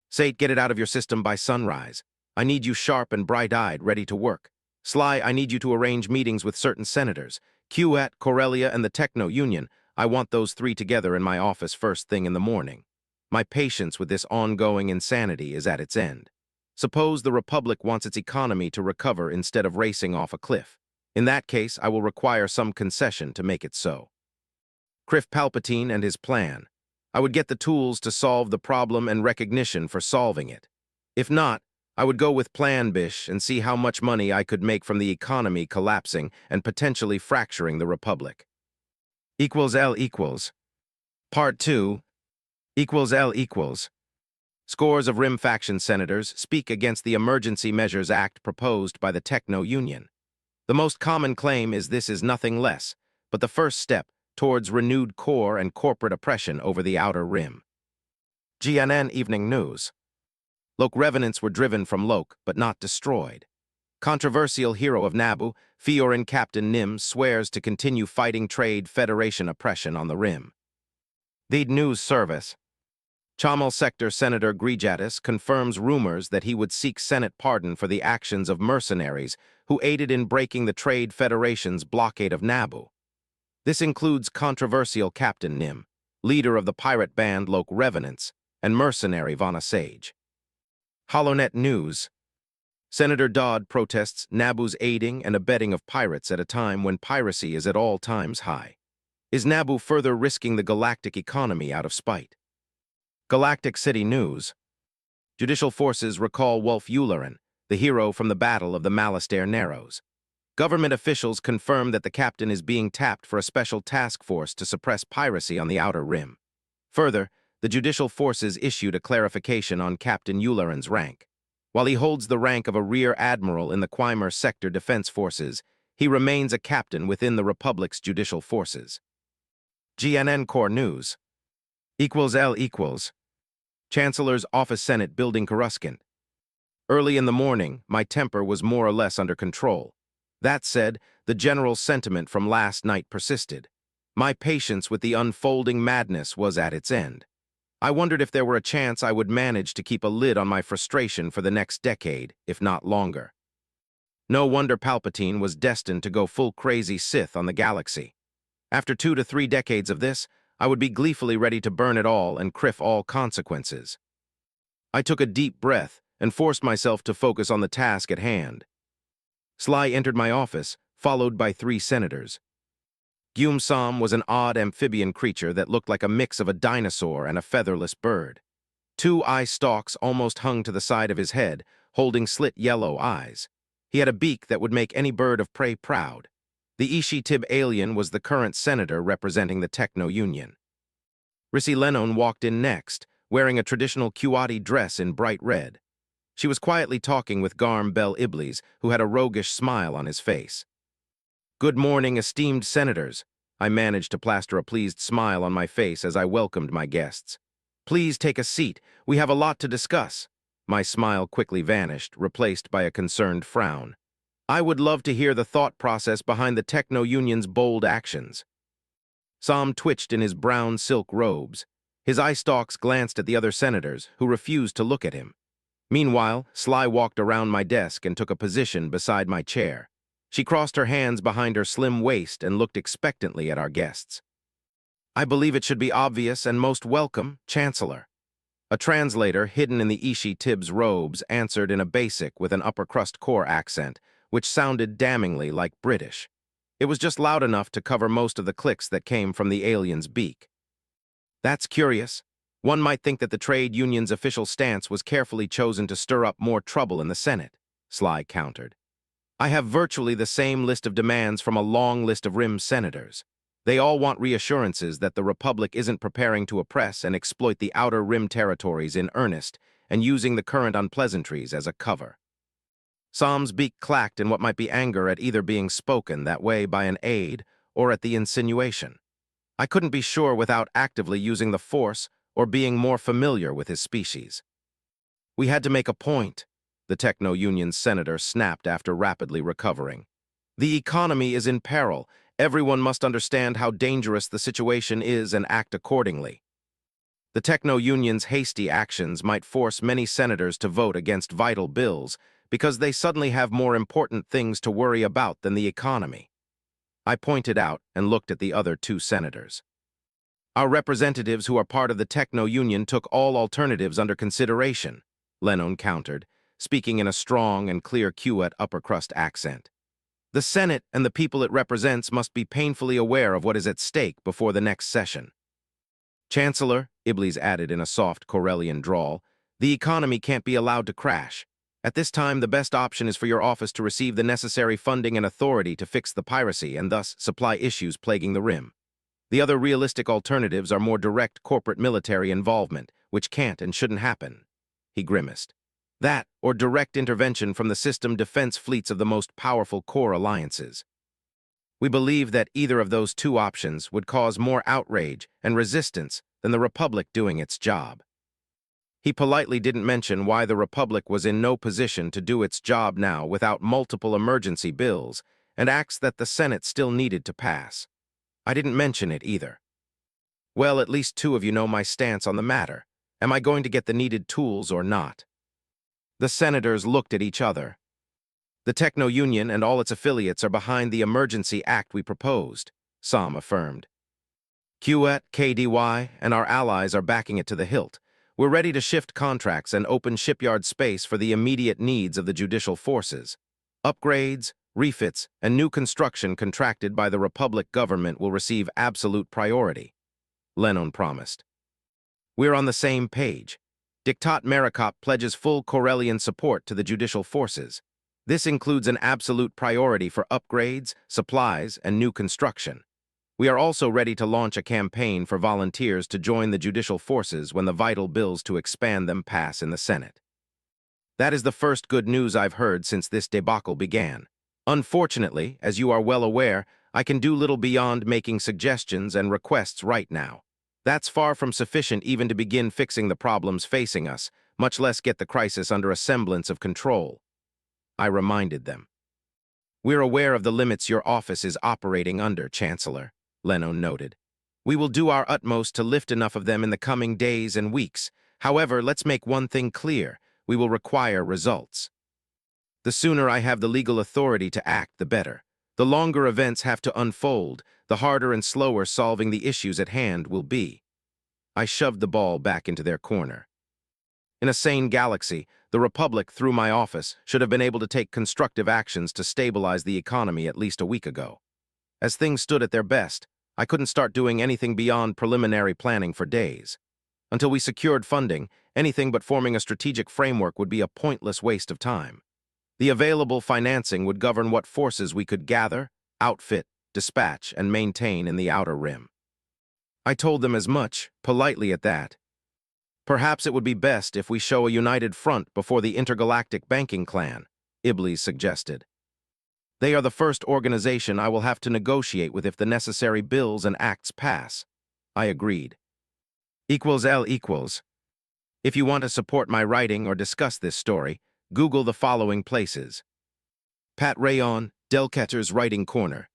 "Sate, get it out of your system by sunrise. I need you sharp and bright-eyed, ready to work. Sly, I need you to arrange meetings with certain senators. Q, Corellia, and the Techno Union. I want those three together in my office first thing in the morning. My patience with this ongoing insanity is at its end. Suppose the Republic wants its economy to recover instead of racing off a cliff. In that case, I will require some concession to make it so. Sheev Palpatine and his plan. I would get the tools to solve the problem and recognition for solving it. If not, I would go with Plan Bish and see how much money I could make from the economy collapsing and potentially fracturing the Republic. L equals. Part 2. L equals. Scores of Rim faction senators speak against the Emergency Measures Act proposed by the Techno Union. The most common claim is this is nothing less but the first step towards renewed core and corporate oppression over the Outer Rim. GNN Evening News. Loke revenants were driven from Loke, but not destroyed. Controversial hero of Naboo, Fiorin Captain Nim swears to continue fighting Trade Federation oppression on the Rim. The News Service. Chamal Sector Senator Grijatis confirms rumors that he would seek Senate pardon for the actions of mercenaries who aided in breaking the Trade Federation's blockade of Naboo. This includes controversial Captain Nim, leader of the pirate band Loke Revenants, and mercenary Vana Sage. HoloNet News. Senator Dodd protests Naboo's aiding and abetting of pirates at a time when piracy is at all times high. Is Naboo further risking the galactic economy out of spite? Galactic City News. Judicial forces recall Wolf Yularen, the hero from the Battle of the Malastare Narrows. Government officials confirm that the captain is being tapped for a special task force to suppress piracy on the Outer Rim. Further, the judicial forces issued a clarification on Captain Yularen's rank. While he holds the rank of a rear admiral in the Quimer Sector Defense Forces, he remains a captain within the Republic's judicial forces. GNN Core News. L equals. Chancellor's Office Senate Building Coruscant. Early in the morning, my temper was more or less under control. That said, the general sentiment from last night persisted. My patience with the unfolding madness was at its end. I wondered if there were a chance I would manage to keep a lid on my frustration for the next decade, if not longer. No wonder Palpatine was destined to go full crazy Sith on the galaxy. After 2 to 3 decades of this, I would be gleefully ready to burn it all and criff all consequences. I took a deep breath and forced myself to focus on the task at hand. Sly entered my office, followed by 3 senators. Gyum Sam was an odd amphibian creature that looked like a mix of a dinosaur and a featherless bird. 2 eye stalks almost hung to the side of his head, holding slit yellow eyes. He had a beak that would make any bird of prey proud. The Ishi Tib alien was the current senator representing the Techno Union. Rissi Lennon walked in next, wearing a traditional Kuati dress in bright red. She was quietly talking with Garm Bel Iblis, who had a roguish smile on his face. "Good morning, esteemed senators." I managed to plaster a pleased smile on my face as I welcomed my guests. "Please take a seat. We have a lot to discuss." My smile quickly vanished, replaced by a concerned frown. I would love to hear the thought process behind the Techno Union's bold actions. Sam twitched in his brown silk robes. His eye stalks glanced at the other senators, who refused to look at him. Meanwhile, Sly walked around my desk and took a position beside my chair. She crossed her hands behind her slim waist and looked expectantly at our guests. "I believe it should be obvious and most welcome, Chancellor." A translator hidden in the Ishi Tib's robes answered in a basic with an upper-crust core accent, which sounded damningly like British. It was just loud enough to cover most of the clicks that came from the alien's beak. "That's curious. One might think that the trade union's official stance was carefully chosen to stir up more trouble in the Senate," Sly countered. "I have virtually the same list of demands from a long list of Rim senators. They all want reassurances that the Republic isn't preparing to oppress and exploit the Outer Rim territories in earnest and using the current unpleasantries as a cover." Sam's beak clacked in what might be anger at either being spoken that way by an aide or at the insinuation. I couldn't be sure without actively using the Force or being more familiar with his species. "We had to make a point," the Techno Union senator snapped after rapidly recovering. "The economy is in peril. Everyone must understand how dangerous the situation is and act accordingly." The Techno Union's hasty actions might force many senators to vote against vital bills because they suddenly have more important things to worry about than the economy. I pointed out and looked at the other two senators. Our representatives who are part of the Techno Union took all alternatives under consideration, Lennon countered, speaking in a strong and clear Quet upper-crust accent. The Senate and the people it represents must be painfully aware of what is at stake before the next session. Chancellor, Iblis added in a soft Corellian drawl, the economy can't be allowed to crash. At this time, the best option is for your office to receive the necessary funding and authority to fix the piracy and thus supply issues plaguing the Rim. The other realistic alternatives are more direct corporate military involvement, which can't and shouldn't happen. He grimaced. That, or direct intervention from the system defense fleets of the most powerful core alliances. We believe that either of those two options would cause more outrage and resistance than the Republic doing its job. He politely didn't mention why the Republic was in no position to do its job now without multiple emergency bills, and acts that the Senate still needed to pass. I didn't mention it either. Well, at least two of you know my stance on the matter. Am I going to get the needed tools or not? The senators looked at each other. The Techno Union and all its affiliates are behind the emergency act we proposed, Sam affirmed. Quet, KDY, and our allies are backing it to the hilt. We're ready to shift contracts and open shipyard space for the immediate needs of the judicial forces. Upgrades, refits, and new construction contracted by the Republic government will receive absolute priority, Lennon promised. We're on the same page. Diktat Marikop pledges full Corellian support to the judicial forces. This includes an absolute priority for upgrades, supplies, and new construction. We are also ready to launch a campaign for volunteers to join the judicial forces when the vital bills to expand them pass in the Senate. That is the first good news I've heard since this debacle began. Unfortunately, as you are well aware, I can do little beyond making suggestions and requests right now. That's far from sufficient even to begin fixing the problems facing us, much less get the crisis under a semblance of control. I reminded them. We're aware of the limits your office is operating under, Chancellor, Lennon noted. We will do our utmost to lift enough of them in the coming days and weeks. However, let's make one thing clear. We will require results. The sooner I have the legal authority to act, the better. The longer events have to unfold, the harder and slower solving the issues at hand will be. I shoved the ball back into their corner. In a sane galaxy, the Republic, through my office, should have been able to take constructive actions to stabilize the economy at least a week ago. As things stood at their best, I couldn't start doing anything beyond preliminary planning for days. Until we secured funding, anything but forming a strategic framework would be a pointless waste of time. The available financing would govern what forces we could gather, outfit, dispatch, and maintain in the Outer Rim. I told them as much, politely at that. Perhaps it would be best if we show a united front before the intergalactic banking clan, Iblis suggested. They are the first organization I will have to negotiate with if the necessary bills and acts pass. I agreed. L equals. If you want to support my writing or discuss this story, Google the following places. Pat Rayon, Delketter's Writing Corner.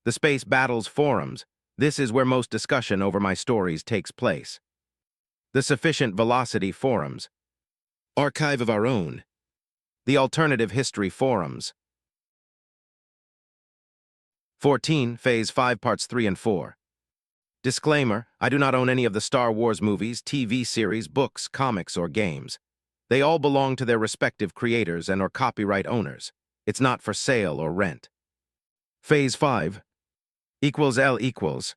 The Space Battles Forums. This is where most discussion over my stories takes place. The Sufficient Velocity Forums. Archive of Our Own. The Alternative History Forums. 14, Phase 5, Parts 3 and 4. Disclaimer, I do not own any of the Star Wars movies, TV series, books, comics, or games. They all belong to their respective creators and or copyright owners. It's not for sale or rent. Phase 5 L equals.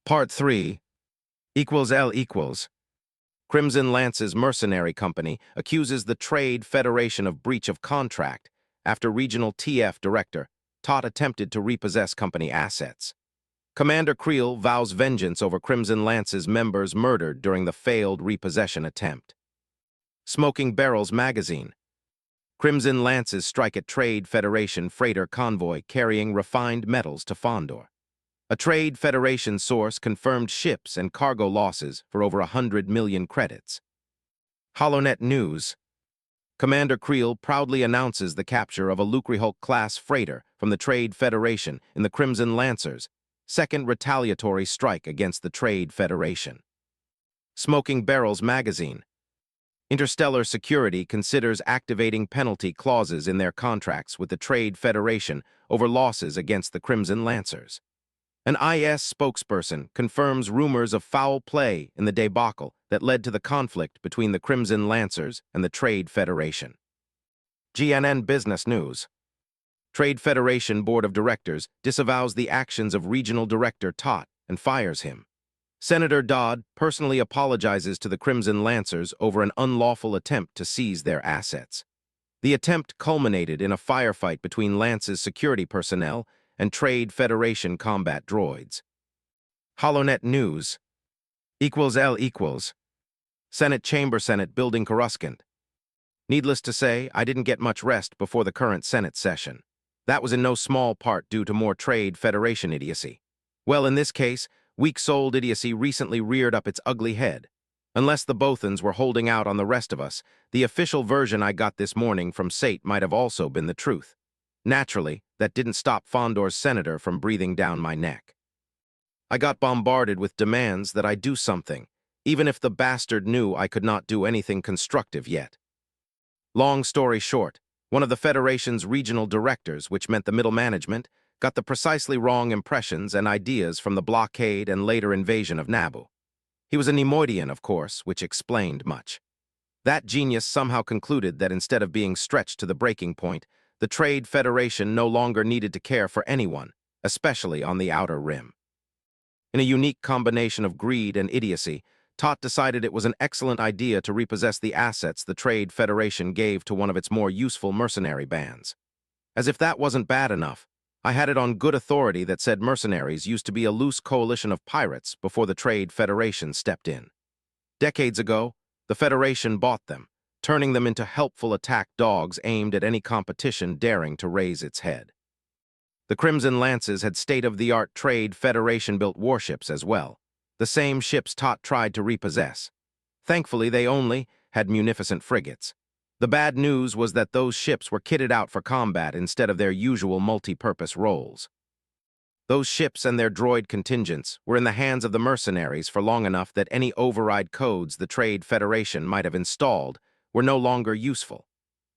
Part 3 L equals. Crimson Lance's mercenary company accuses the Trade Federation of breach of contract after regional TF director Todd attempted to repossess company assets. Commander Creel vows vengeance over Crimson Lance's members murdered during the failed repossession attempt. Smoking Barrels Magazine. Crimson Lance's strike at Trade Federation freighter convoy carrying refined metals to Fondor. A Trade Federation source confirmed ships and cargo losses for over 100 million credits. HoloNet News. Commander Creel proudly announces the capture of a Lucrehulk-class freighter from the Trade Federation in the Crimson Lancers' second retaliatory strike against the Trade Federation. Smoking Barrels magazine. Interstellar Security considers activating penalty clauses in their contracts with the Trade Federation over losses against the Crimson Lancers. An IS spokesperson confirms rumors of foul play in the debacle that led to the conflict between the Crimson Lancers and the Trade Federation. GNN Business News. Trade Federation Board of Directors disavows the actions of Regional Director Tot and fires him. Senator Dodd personally apologizes to the Crimson Lancers over an unlawful attempt to seize their assets. The attempt culminated in a firefight between Lance's security personnel and Trade Federation combat droids. HoloNet News. L. Senate Chamber Senate Building Coruscant. Needless to say, I didn't get much rest before the current Senate session. That was in no small part due to more Trade Federation idiocy. Well, in this case, weak-souled idiocy recently reared up its ugly head. Unless the Bothans were holding out on the rest of us, the official version I got this morning from SATE might have also been the truth. Naturally, that didn't stop Fondor's senator from breathing down my neck. I got bombarded with demands that I do something, even if the bastard knew I could not do anything constructive yet. Long story short, one of the Federation's regional directors, which meant the middle management, got the precisely wrong impressions and ideas from the blockade and later invasion of Naboo. He was a Neimoidian, of course, which explained much. That genius somehow concluded that instead of being stretched to the breaking point, the Trade Federation no longer needed to care for anyone, especially on the Outer Rim. In a unique combination of greed and idiocy, Tot decided it was an excellent idea to repossess the assets the Trade Federation gave to one of its more useful mercenary bands. As if that wasn't bad enough, I had it on good authority that said mercenaries used to be a loose coalition of pirates before the Trade Federation stepped in. Decades ago, the Federation bought them, turning them into helpful attack dogs aimed at any competition daring to raise its head. The Crimson Lances had state-of-the-art Trade Federation-built warships as well, the same ships Tot tried to repossess. Thankfully, they only had munificent frigates. The bad news was that those ships were kitted out for combat instead of their usual multi-purpose roles. Those ships and their droid contingents were in the hands of the mercenaries for long enough that any override codes the Trade Federation might have installed were no longer useful.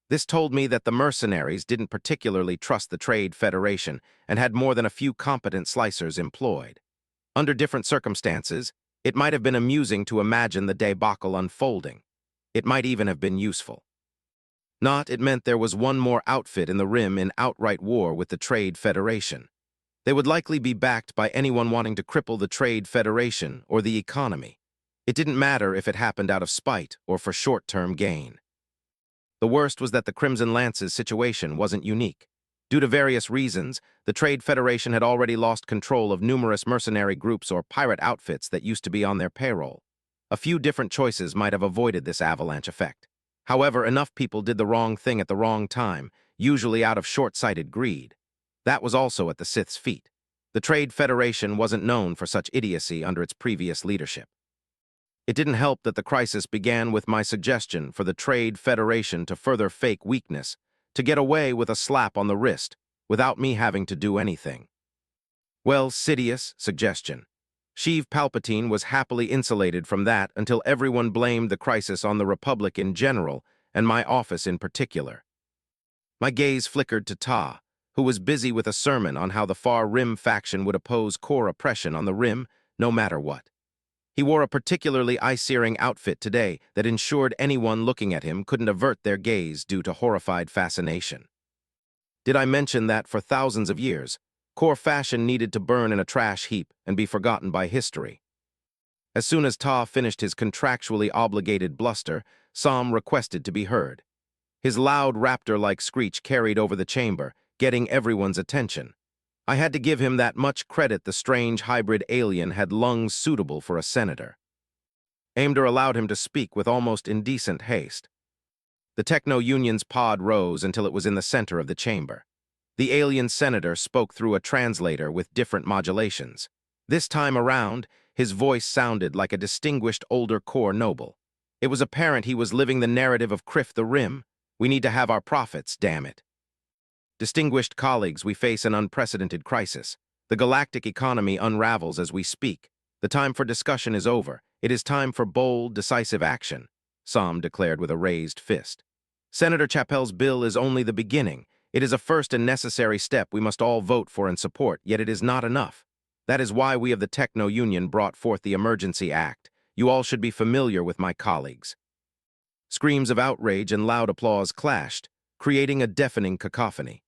This told me that the mercenaries didn't particularly trust the Trade Federation and had more than a few competent slicers employed. Under different circumstances, it might have been amusing to imagine the debacle unfolding. It might even have been useful. Not, it meant there was one more outfit in the Rim in outright war with the Trade Federation. They would likely be backed by anyone wanting to cripple the Trade Federation or the economy. It didn't matter if it happened out of spite or for short-term gain. The worst was that the Crimson Lance's situation wasn't unique. Due to various reasons, the Trade Federation had already lost control of numerous mercenary groups or pirate outfits that used to be on their payroll. A few different choices might have avoided this avalanche effect. However, enough people did the wrong thing at the wrong time, usually out of short-sighted greed. That was also at the Sith's feet. The Trade Federation wasn't known for such idiocy under its previous leadership. It didn't help that the crisis began with my suggestion for the Trade Federation to further fake weakness, to get away with a slap on the wrist, without me having to do anything. Well, Sidious suggestion. Sheev Palpatine was happily insulated from that until everyone blamed the crisis on the Republic in general, and my office in particular. My gaze flickered to Ta, who was busy with a sermon on how the Far Rim faction would oppose core oppression on the Rim, no matter what. He wore a particularly eye-searing outfit today that ensured anyone looking at him couldn't avert their gaze due to horrified fascination. Did I mention that, for thousands of years, core fashion needed to burn in a trash heap and be forgotten by history? As soon as Ta finished his contractually obligated bluster, Sam requested to be heard. His loud raptor-like screech carried over the chamber, getting everyone's attention. I had to give him that much credit the strange hybrid alien had lungs suitable for a senator. Amidala allowed him to speak with almost indecent haste. The Techno Union's pod rose until it was in the center of the chamber. The alien senator spoke through a translator with different modulations. This time around, his voice sounded like a distinguished older core noble. It was apparent he was living the narrative of Criff the Rim. We need to have our profits, damn it. Distinguished colleagues, we face an unprecedented crisis. The galactic economy unravels as we speak. The time for discussion is over. It is time for bold, decisive action, Sam declared with a raised fist. Senator Chappell's bill is only the beginning. It is a first and necessary step we must all vote for and support, yet it is not enough. That is why we of the Techno Union brought forth the Emergency Act. You all should be familiar with my colleagues. Screams of outrage and loud applause clashed, creating a deafening cacophony.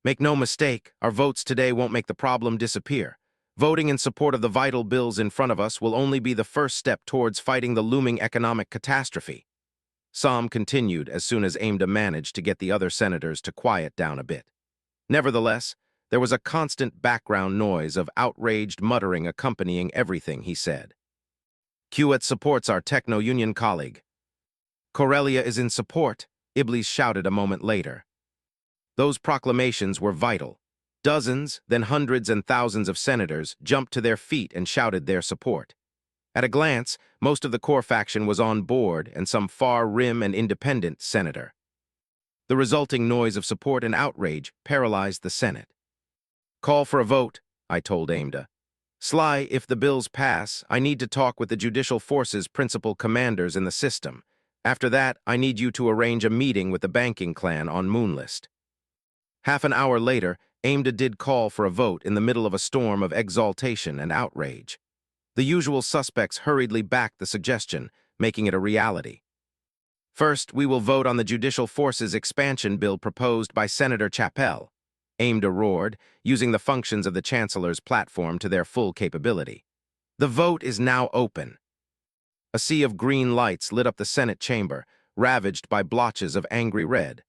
Make no mistake, our votes today won't make the problem disappear. Voting in support of the vital bills in front of us will only be the first step towards fighting the looming economic catastrophe. Sam continued as soon as Amida managed to get the other senators to quiet down a bit. Nevertheless, there was a constant background noise of outraged muttering accompanying everything he said. Qet supports our Techno Union colleague. Corellia is in support, Iblis shouted a moment later. Those proclamations were vital. Dozens, then hundreds and thousands of senators jumped to their feet and shouted their support. At a glance, most of the core faction was on board and some far rim and independent senator. The resulting noise of support and outrage paralyzed the Senate. Call for a vote, I told Amida. Sly, if the bills pass, I need to talk with the Judicial Force's principal commanders in the system. After that, I need you to arrange a meeting with the banking clan on Moonlist. Half an hour later, Amida did call for a vote in the middle of a storm of exaltation and outrage. The usual suspects hurriedly backed the suggestion, making it a reality. First, we will vote on the Judicial Force's expansion bill proposed by Senator Chappell, Amida roared, using the functions of the Chancellor's platform to their full capability. The vote is now open. A sea of green lights lit up the Senate chamber, ravaged by blotches of angry red.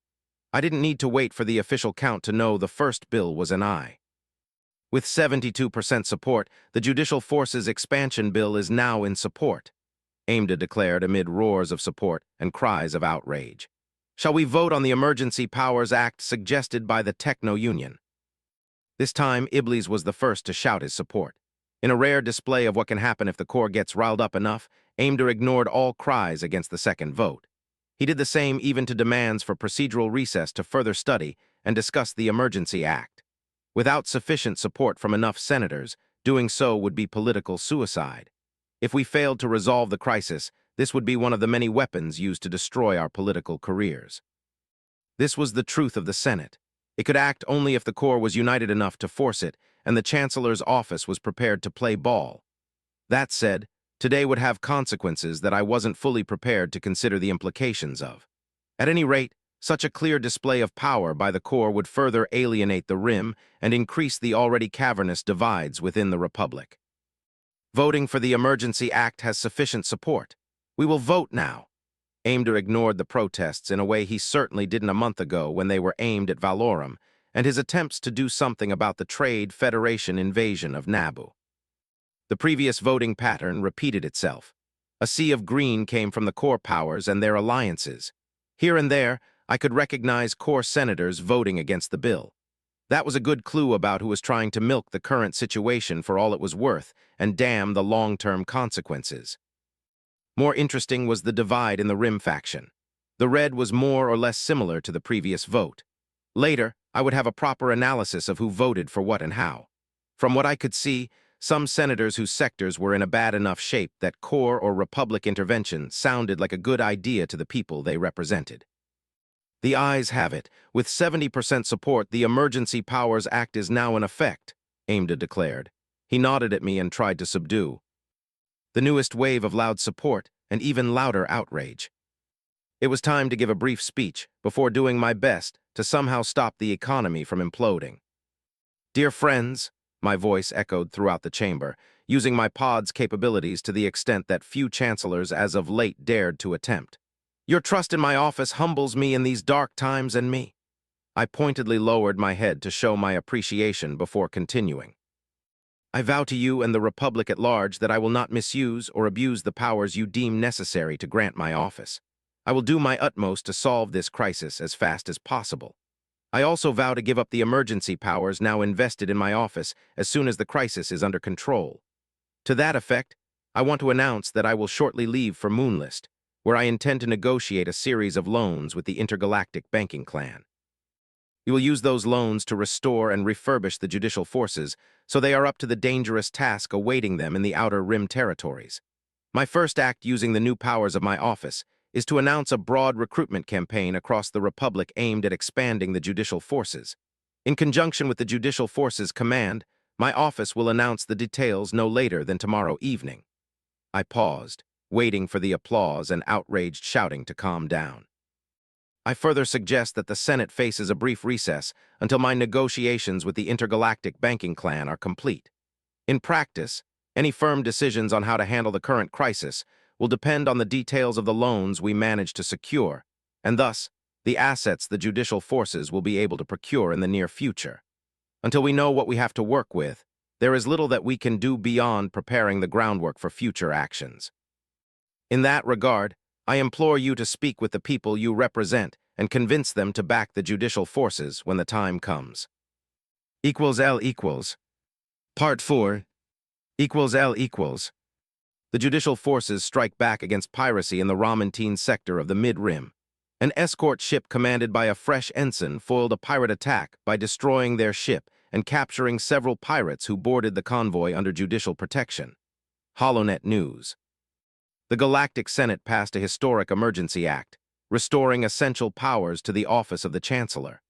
I didn't need to wait for the official count to know the first bill was an aye. With 72% support, the Judicial Force's expansion bill is now in support, Amida declared amid roars of support and cries of outrage. Shall we vote on the Emergency Powers Act suggested by the Techno Union? This time, Iblis was the first to shout his support. In a rare display of what can happen if the core gets riled up enough, Amida ignored all cries against the second vote. He did the same even to demands for procedural recess to further study and discuss the Emergency Act. Without sufficient support from enough senators, doing so would be political suicide. If we failed to resolve the crisis, this would be one of the many weapons used to destroy our political careers. This was the truth of the Senate. It could act only if the core was united enough to force it, and the Chancellor's office was prepared to play ball. That said, today would have consequences that I wasn't fully prepared to consider the implications of. At any rate, such a clear display of power by the core would further alienate the Rim and increase the already cavernous divides within the Republic. Voting for the Emergency Act has sufficient support. We will vote now. Amida ignored the protests in a way he certainly didn't a month ago when they were aimed at Valorum, and his attempts to do something about the Trade Federation invasion of Naboo. The previous voting pattern repeated itself. A sea of green came from the core powers and their alliances. Here and there, I could recognize core senators voting against the bill. That was a good clue about who was trying to milk the current situation for all it was worth and damn the long-term consequences. More interesting was the divide in the Rim faction. The red was more or less similar to the previous vote. Later, I would have a proper analysis of who voted for what and how. From what I could see, some senators whose sectors were in a bad enough shape that core or Republic intervention sounded like a good idea to the people they represented. The ayes have it. With 70% support, the Emergency Powers Act is now in effect, Amida declared. He nodded at me and tried to subdue the newest wave of loud support and even louder outrage. It was time to give a brief speech before doing my best to somehow stop the economy from imploding. Dear friends, my voice echoed throughout the chamber, using my pod's capabilities to the extent that few chancellors as of late dared to attempt. Your trust in my office humbles me in these dark times and me. I pointedly lowered my head to show my appreciation before continuing. I vow to you and the Republic at large that I will not misuse or abuse the powers you deem necessary to grant my office. I will do my utmost to solve this crisis as fast as possible. I also vow to give up the emergency powers now invested in my office as soon as the crisis is under control. To that effect, I want to announce that I will shortly leave for Moonlist, where I intend to negotiate a series of loans with the intergalactic banking clan. We will use those loans to restore and refurbish the judicial forces so they are up to the dangerous task awaiting them in the Outer Rim territories. My first act using the new powers of my office is to announce a broad recruitment campaign across the Republic aimed at expanding the judicial forces. In conjunction with the Judicial Forces Command, my office will announce the details no later than tomorrow evening. I paused, waiting for the applause and outraged shouting to calm down. I further suggest that the Senate faces a brief recess until my negotiations with the intergalactic banking clan are complete. In practice, any firm decisions on how to handle the current crisis will depend on the details of the loans we manage to secure, and thus, the assets the judicial forces will be able to procure in the near future. Until we know what we have to work with, there is little that we can do beyond preparing the groundwork for future actions. In that regard, I implore you to speak with the people you represent and convince them to back the judicial forces when the time comes. L equals. Part 4. L equals. The judicial forces strike back against piracy in the Ramantine sector of the Mid-Rim. An escort ship commanded by a fresh ensign foiled a pirate attack by destroying their ship and capturing several pirates who boarded the convoy under judicial protection. HoloNet News. The Galactic Senate passed a historic emergency act, restoring essential powers to the office of the Chancellor.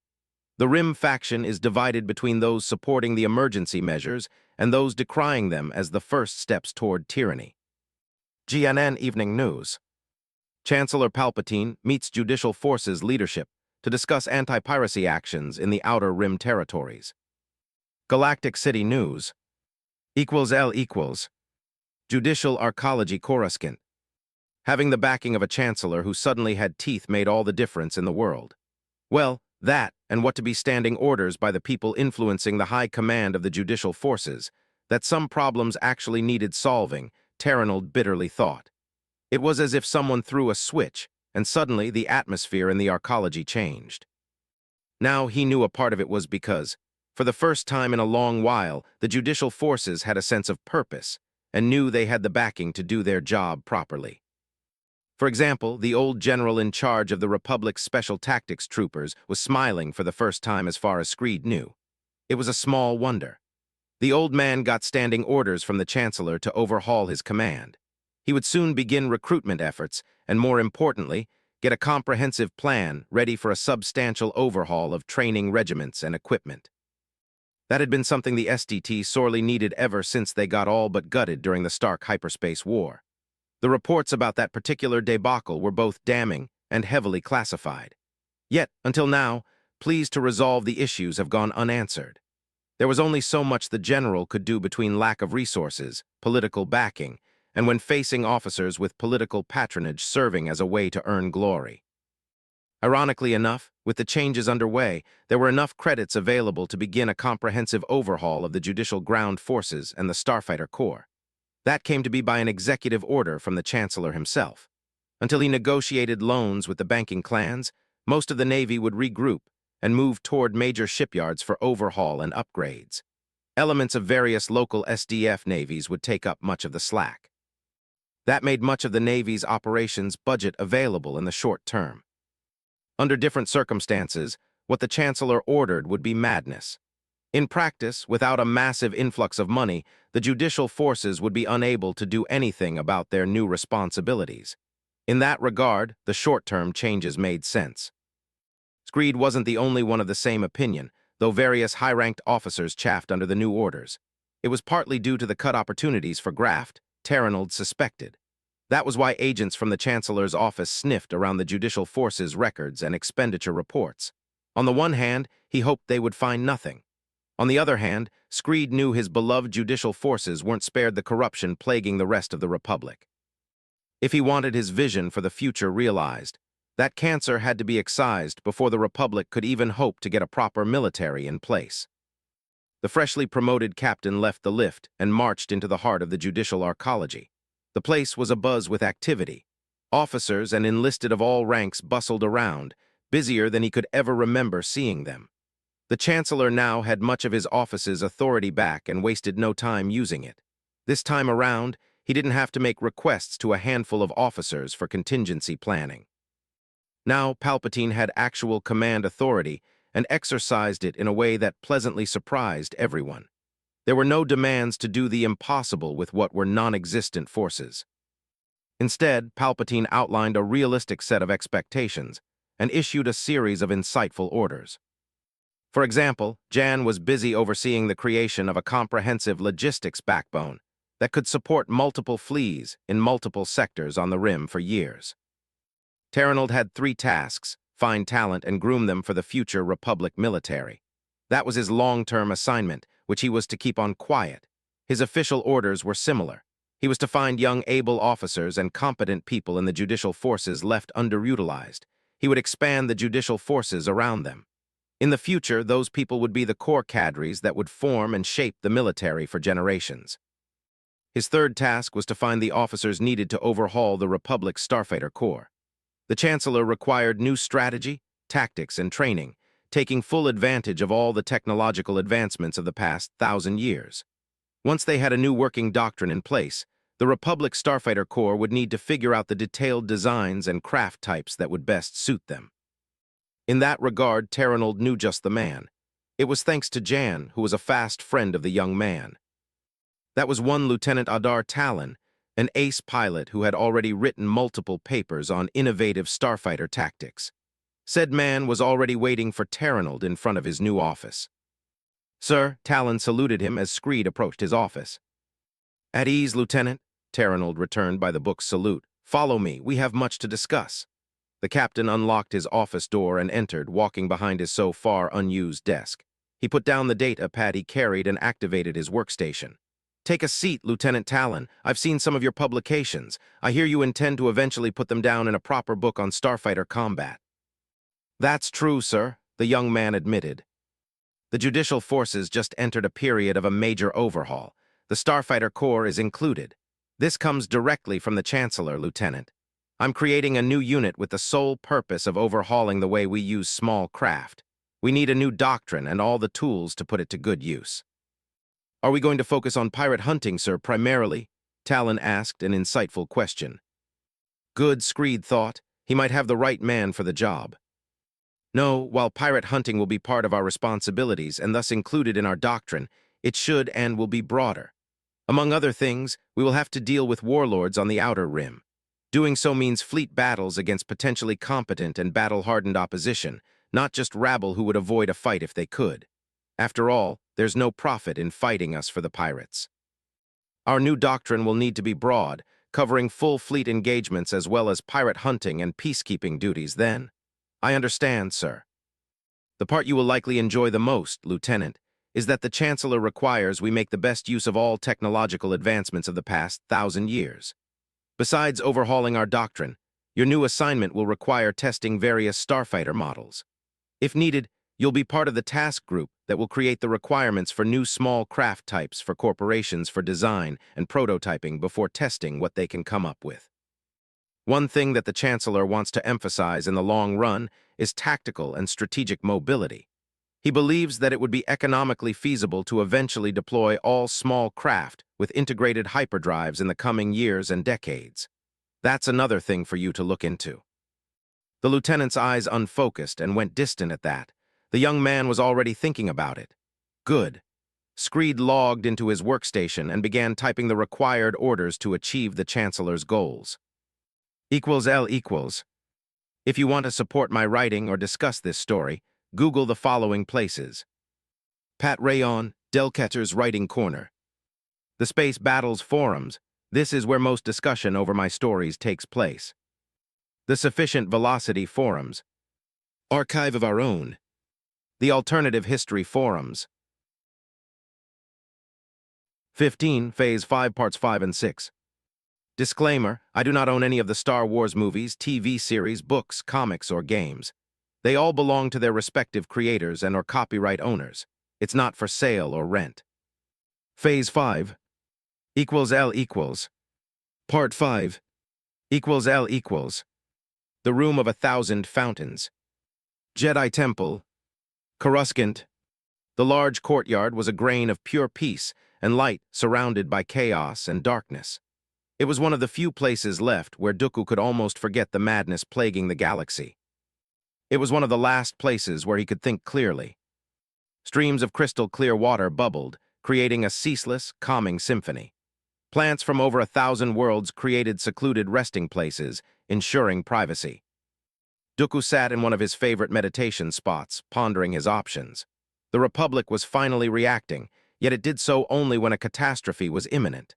The Rim faction is divided between those supporting the emergency measures and those decrying them as the first steps toward tyranny. GNN Evening News. Chancellor Palpatine meets Judicial Forces leadership to discuss anti-piracy actions in the Outer Rim territories. Galactic City News. L equals. Judicial Arcology Coruscant. Having the backing of a chancellor who suddenly had teeth made all the difference in the world. Well, that, and what to be standing orders by the people influencing the high command of the judicial forces, that some problems actually needed solving, Terranold bitterly thought. It was as if someone threw a switch, and suddenly the atmosphere in the arcology changed. Now he knew a part of it was because, for the first time in a long while, the judicial forces had a sense of purpose, and knew they had the backing to do their job properly. For example, the old general in charge of the Republic's Special Tactics troopers was smiling for the first time as far as Screed knew. It was a small wonder. The old man got standing orders from the Chancellor to overhaul his command. He would soon begin recruitment efforts, and more importantly, get a comprehensive plan ready for a substantial overhaul of training regiments and equipment. That had been something the SDT sorely needed ever since they got all but gutted during the Stark Hyperspace War. The reports about that particular debacle were both damning and heavily classified. Yet, until now, pleas to resolve the issues have gone unanswered. There was only so much the general could do between lack of resources, political backing, and when facing officers with political patronage serving as a way to earn glory. Ironically enough, with the changes underway, there were enough credits available to begin a comprehensive overhaul of the judicial ground forces and the Starfighter Corps. That came to be by an executive order from the Chancellor himself. Until he negotiated loans with the banking clans, most of the Navy would regroup and move toward major shipyards for overhaul and upgrades. Elements of various local SDF navies would take up much of the slack. That made much of the Navy's operations budget available in the short term. Under different circumstances, what the Chancellor ordered would be madness. In practice, without a massive influx of money, the judicial forces would be unable to do anything about their new responsibilities. In that regard, the short-term changes made sense. Screed wasn't the only one of the same opinion, though various high-ranked officers chafed under the new orders. It was partly due to the cut opportunities for graft, Terranold suspected. That was why agents from the Chancellor's office sniffed around the judicial forces' records and expenditure reports. On the one hand, he hoped they would find nothing. On the other hand, Screed knew his beloved judicial forces weren't spared the corruption plaguing the rest of the Republic. If he wanted his vision for the future realized, that cancer had to be excised before the Republic could even hope to get a proper military in place. The freshly promoted captain left the lift and marched into the heart of the judicial arcology. The place was abuzz with activity. Officers and enlisted of all ranks bustled around, busier than he could ever remember seeing them. The Chancellor now had much of his office's authority back and wasted no time using it. This time around, he didn't have to make requests to a handful of officers for contingency planning. Now Palpatine had actual command authority and exercised it in a way that pleasantly surprised everyone. There were no demands to do the impossible with what were non-existent forces. Instead, Palpatine outlined a realistic set of expectations and issued a series of insightful orders. For example, Jan was busy overseeing the creation of a comprehensive logistics backbone that could support multiple fleets in multiple sectors on the Rim for years. Terrenold had 3 tasks: find talent and groom them for the future Republic military. That was his long-term assignment, which he was to keep on quiet. His official orders were similar. He was to find young, able officers and competent people in the judicial forces left underutilized. He would expand the judicial forces around them. In the future, those people would be the core cadres that would form and shape the military for generations. His third task was to find the officers needed to overhaul the Republic's Starfighter Corps. The Chancellor required new strategy, tactics, and training, taking full advantage of all the technological advancements of the past 1,000 years. Once they had a new working doctrine in place, the Republic Starfighter Corps would need to figure out the detailed designs and craft types that would best suit them. In that regard, Terrenold knew just the man. It was thanks to Jan, who was a fast friend of the young man. That was one Lieutenant Adar Talon, an ace pilot who had already written multiple papers on innovative starfighter tactics. Said man was already waiting for Terrenold in front of his new office. "Sir," Talon saluted him as Screed approached his office. "At ease, Lieutenant," Terrenold returned by the book's salute. "Follow me, we have much to discuss." The captain unlocked his office door and entered, walking behind his so far unused desk. He put down the data pad he carried and activated his workstation. "Take a seat, Lieutenant Talon. I've seen some of your publications. I hear you intend to eventually put them down in a proper book on starfighter combat." "That's true, sir," the young man admitted. "The judicial forces just entered a period of a major overhaul. The Starfighter Corps is included. This comes directly from the Chancellor, Lieutenant. I'm creating a new unit with the sole purpose of overhauling the way we use small craft. We need a new doctrine and all the tools to put it to good use." "Are we going to focus on pirate hunting, sir, primarily?" Talon asked an insightful question. Good, Screed thought. He might have the right man for the job. "No, while pirate hunting will be part of our responsibilities and thus included in our doctrine, it should and will be broader. Among other things, we will have to deal with warlords on the Outer Rim. Doing so means fleet battles against potentially competent and battle-hardened opposition, not just rabble who would avoid a fight if they could. After all, there's no profit in fighting us for the pirates. Our new doctrine will need to be broad, covering full fleet engagements as well as pirate hunting and peacekeeping duties then." "I understand, sir." "The part you will likely enjoy the most, Lieutenant, is that the Chancellor requires we make the best use of all technological advancements of the past 1,000 years. Besides overhauling our doctrine, your new assignment will require testing various starfighter models. If needed, you'll be part of the task group that will create the requirements for new small craft types for corporations for design and prototyping before testing what they can come up with. One thing that the Chancellor wants to emphasize in the long run is tactical and strategic mobility. He believes that it would be economically feasible to eventually deploy all small craft with integrated hyperdrives in the coming years and decades. That's another thing for you to look into." The lieutenant's eyes unfocused and went distant at that. The young man was already thinking about it. Good. Screed logged into his workstation and began typing the required orders to achieve the Chancellor's goals. =L=. If you want to support my writing or discuss this story, Google the following places: Pat Rayon, Delketter's Writing Corner. The Space Battles Forums. This is where most discussion over my stories takes place. The Sufficient Velocity Forums. Archive of Our Own. The Alternative History Forums. 15, Phase 5, Parts 5 and 6. Disclaimer, I do not own any of the Star Wars movies, TV series, books, comics, or games. They all belong to their respective creators and or copyright owners. It's not for sale or rent. Phase 5 L=. Part 5 L=. The Room of 1,000 Fountains. Jedi Temple. Coruscant. The large courtyard was a grain of pure peace and light surrounded by chaos and darkness. It was one of the few places left where Dooku could almost forget the madness plaguing the galaxy. It was one of the last places where he could think clearly. Streams of crystal clear water bubbled, creating a ceaseless, calming symphony. Plants from over 1,000 worlds created secluded resting places, ensuring privacy. Dooku sat in one of his favorite meditation spots, pondering his options. The Republic was finally reacting, yet it did so only when a catastrophe was imminent.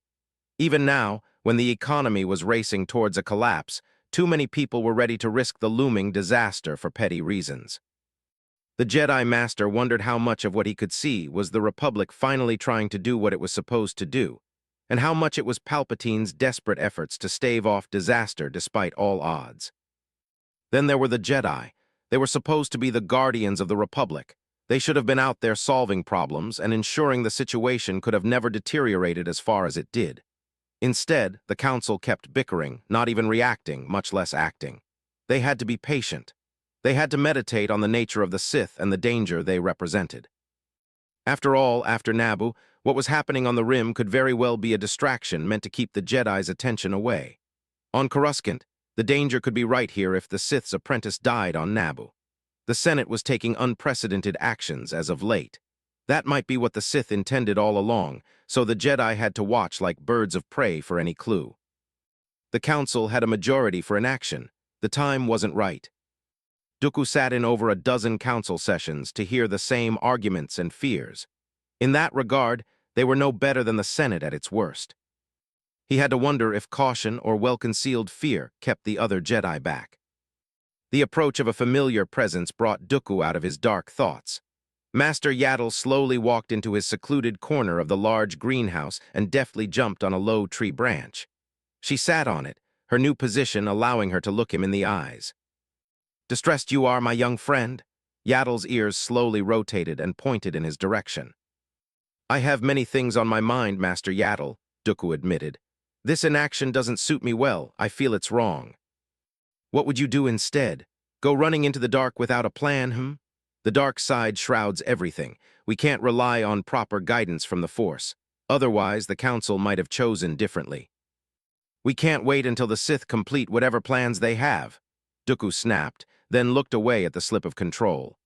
Even now, when the economy was racing towards a collapse, too many people were ready to risk the looming disaster for petty reasons. The Jedi Master wondered how much of what he could see was the Republic finally trying to do what it was supposed to do, and how much it was Palpatine's desperate efforts to stave off disaster despite all odds. Then there were the Jedi. They were supposed to be the guardians of the Republic. They should have been out there solving problems and ensuring the situation could have never deteriorated as far as it did. Instead, the Council kept bickering, not even reacting, much less acting. They had to be patient. They had to meditate on the nature of the Sith and the danger they represented. After all, after Naboo, what was happening on the Rim could very well be a distraction meant to keep the Jedi's attention away. On Coruscant, the danger could be right here if the Sith's apprentice died on Naboo. The Senate was taking unprecedented actions as of late. That might be what the Sith intended all along, so the Jedi had to watch like birds of prey for any clue. The Council had a majority for inaction. The time wasn't right. Dooku sat in over a dozen council sessions to hear the same arguments and fears. In that regard, they were no better than the Senate at its worst. He had to wonder if caution or well-concealed fear kept the other Jedi back. The approach of a familiar presence brought Dooku out of his dark thoughts. Master Yaddle slowly walked into his secluded corner of the large greenhouse and deftly jumped on a low tree branch. She sat on it, her new position allowing her to look him in the eyes. "Distressed you are, my young friend?" Yaddle's ears slowly rotated and pointed in his direction. "I have many things on my mind, Master Yaddle," Dooku admitted. "This inaction doesn't suit me well. I feel it's wrong." "What would you do instead? Go running into the dark without a plan, The dark side shrouds everything. We can't rely on proper guidance from the Force. Otherwise, the Council might have chosen differently." "We can't wait until the Sith complete whatever plans they have," Dooku snapped, then looked away at the slip of control.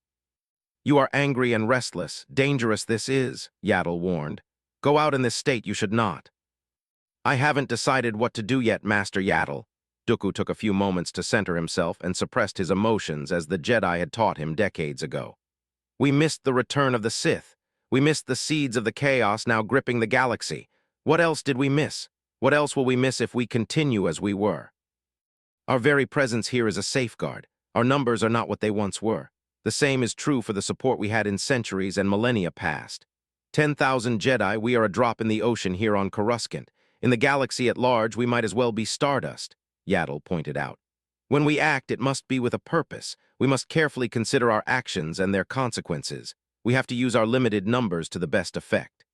"You are angry and restless. Dangerous this is," Yaddle warned. "Go out in this state you should not." "I haven't decided what to do yet, Master Yaddle." Dooku took a few moments to center himself and suppressed his emotions as the Jedi had taught him decades ago. "We missed the return of the Sith. We missed the seeds of the chaos now gripping the galaxy. What else did we miss? What else will we miss if we continue as we were? Our very presence here is a safeguard. Our numbers are not what they once were. The same is true for the support we had in centuries and millennia past. 10,000 Jedi, we are a drop in the ocean here on Coruscant. In the galaxy at large, we might as well be stardust," Yaddle pointed out. "When we act, it must be with a purpose. We must carefully consider our actions and their consequences. We have to use our limited numbers to the best effect.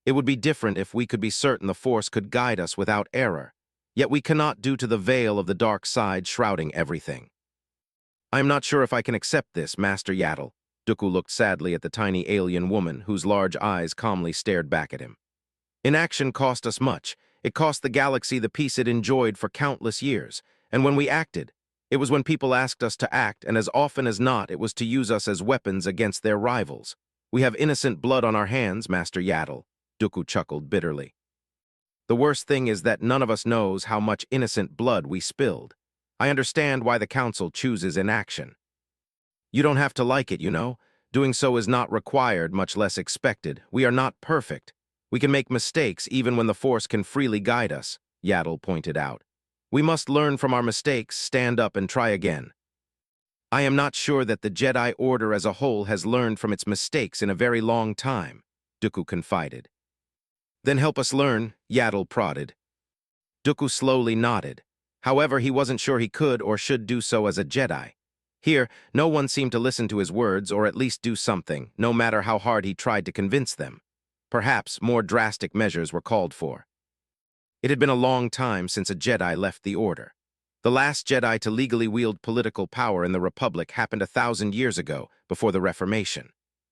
It would be different if we could be certain the Force could guide us without error. Yet we cannot due to the veil of the dark side shrouding everything." "I am not sure if I can accept this, Master Yaddle." Dooku looked sadly at the tiny alien woman whose large eyes calmly stared back at him. "Inaction cost us much. It cost the galaxy the peace it enjoyed for countless years. And when we acted, it was when people asked us to act, and as often as not, it was to use us as weapons against their rivals. We have innocent blood on our hands, Master Yaddle," Dooku chuckled bitterly. "The worst thing is that none of us knows how much innocent blood we spilled. I understand why the Council chooses inaction. You don't have to like it, you know. Doing so is not required, much less expected. We are not perfect. We can make mistakes even when the Force can freely guide us," Yaddle pointed out. "We must learn from our mistakes, stand up, and try again." "I am not sure that the Jedi Order as a whole has learned from its mistakes in a very long time," Dooku confided. "Then help us learn," Yaddle prodded. Dooku slowly nodded. However, he wasn't sure he could or should do so as a Jedi. Here, no one seemed to listen to his words or at least do something, no matter how hard he tried to convince them. Perhaps more drastic measures were called for. It had been a long time since a Jedi left the Order. The last Jedi to legally wield political power in the Republic happened 1,000 years ago, before the Reformation.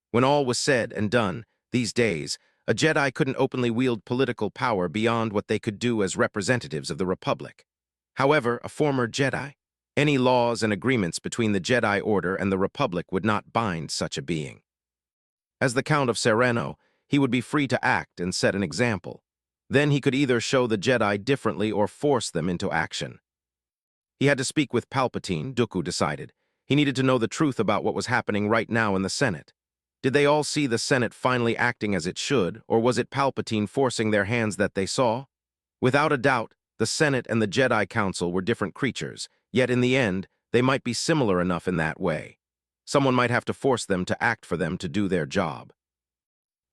When all was said and done, these days, a Jedi couldn't openly wield political power beyond what they could do as representatives of the Republic. However, a former Jedi, any laws and agreements between the Jedi Order and the Republic would not bind such a being. As the Count of Sereno, he would be free to act and set an example. Then he could either show the Jedi differently or force them into action. He had to speak with Palpatine, Dooku decided. He needed to know the truth about what was happening right now in the Senate. Did they all see the Senate finally acting as it should, or was it Palpatine forcing their hands that they saw? Without a doubt, the Senate and the Jedi Council were different creatures, yet in the end, they might be similar enough in that way. Someone might have to force them to act for them to do their job.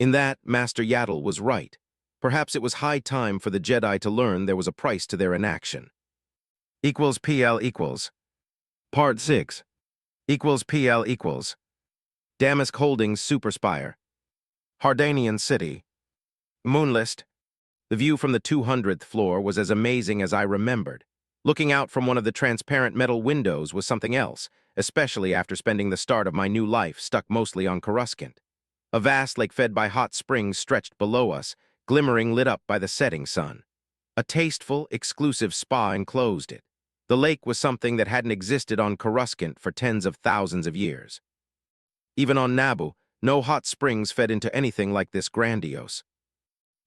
In that, Master Yaddle was right. Perhaps it was high time for the Jedi to learn there was a price to their inaction. PL equals. Part 6. PL equals. Damask Holdings Superspire. Hardanian City. Moonlist. The view from the 200th floor was as amazing as I remembered. Looking out from one of the transparent metal windows was something else, especially after spending the start of my new life stuck mostly on Coruscant. A vast lake fed by hot springs stretched below us, glimmering lit up by the setting sun. A tasteful, exclusive spa enclosed it. The lake was something that hadn't existed on Coruscant for tens of thousands of years. Even on Naboo, no hot springs fed into anything like this grandiose.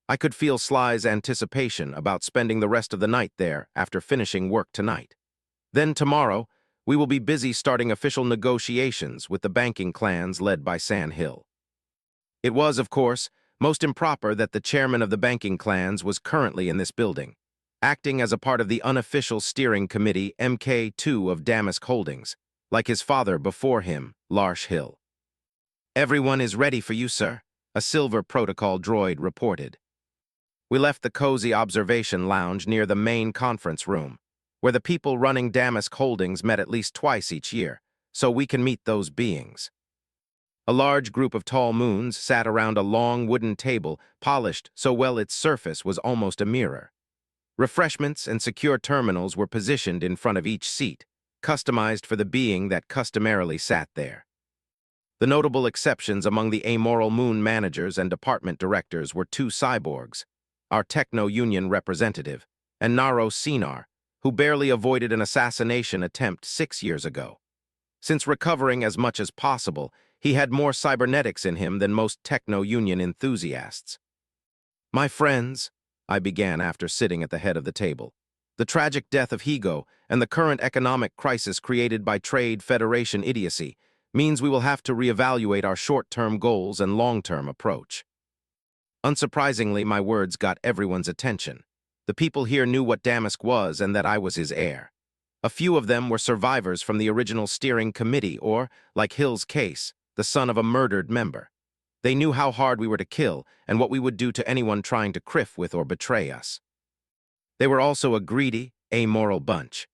I could feel Sly's anticipation about spending the rest of the night there after finishing work tonight. Then tomorrow, we will be busy starting official negotiations with the banking clans led by Sand Hill. It was, of course, most improper that the chairman of the banking clans was currently in this building, acting as a part of the unofficial steering committee MK2 of Damask Holdings, like his father before him, Larsh Hill. "Everyone is ready for you, sir," a silver protocol droid reported. We left the cozy observation lounge near the main conference room, where the people running Damask Holdings met at least twice each year, so we can meet those beings. A large group of tall moons sat around a long wooden table, polished so well its surface was almost a mirror. Refreshments and secure terminals were positioned in front of each seat, customized for the being that customarily sat there. The notable exceptions among the amoral moon managers and department directors were two cyborgs, our Techno Union representative, and Naro Sinar, who barely avoided an assassination attempt 6 years ago. Since recovering as much as possible, he had more cybernetics in him than most Techno Union enthusiasts. "My friends," I began after sitting at the head of the table, "the tragic death of Higo and the current economic crisis created by Trade Federation idiocy means we will have to reevaluate our short-term goals and long-term approach." Unsurprisingly, my words got everyone's attention. The people here knew what Damask was and that I was his heir. A few of them were survivors from the original steering committee or, like Hill's case, the son of a murdered member. They knew how hard we were to kill and what we would do to anyone trying to criff with or betray us. They were also a greedy, amoral bunch.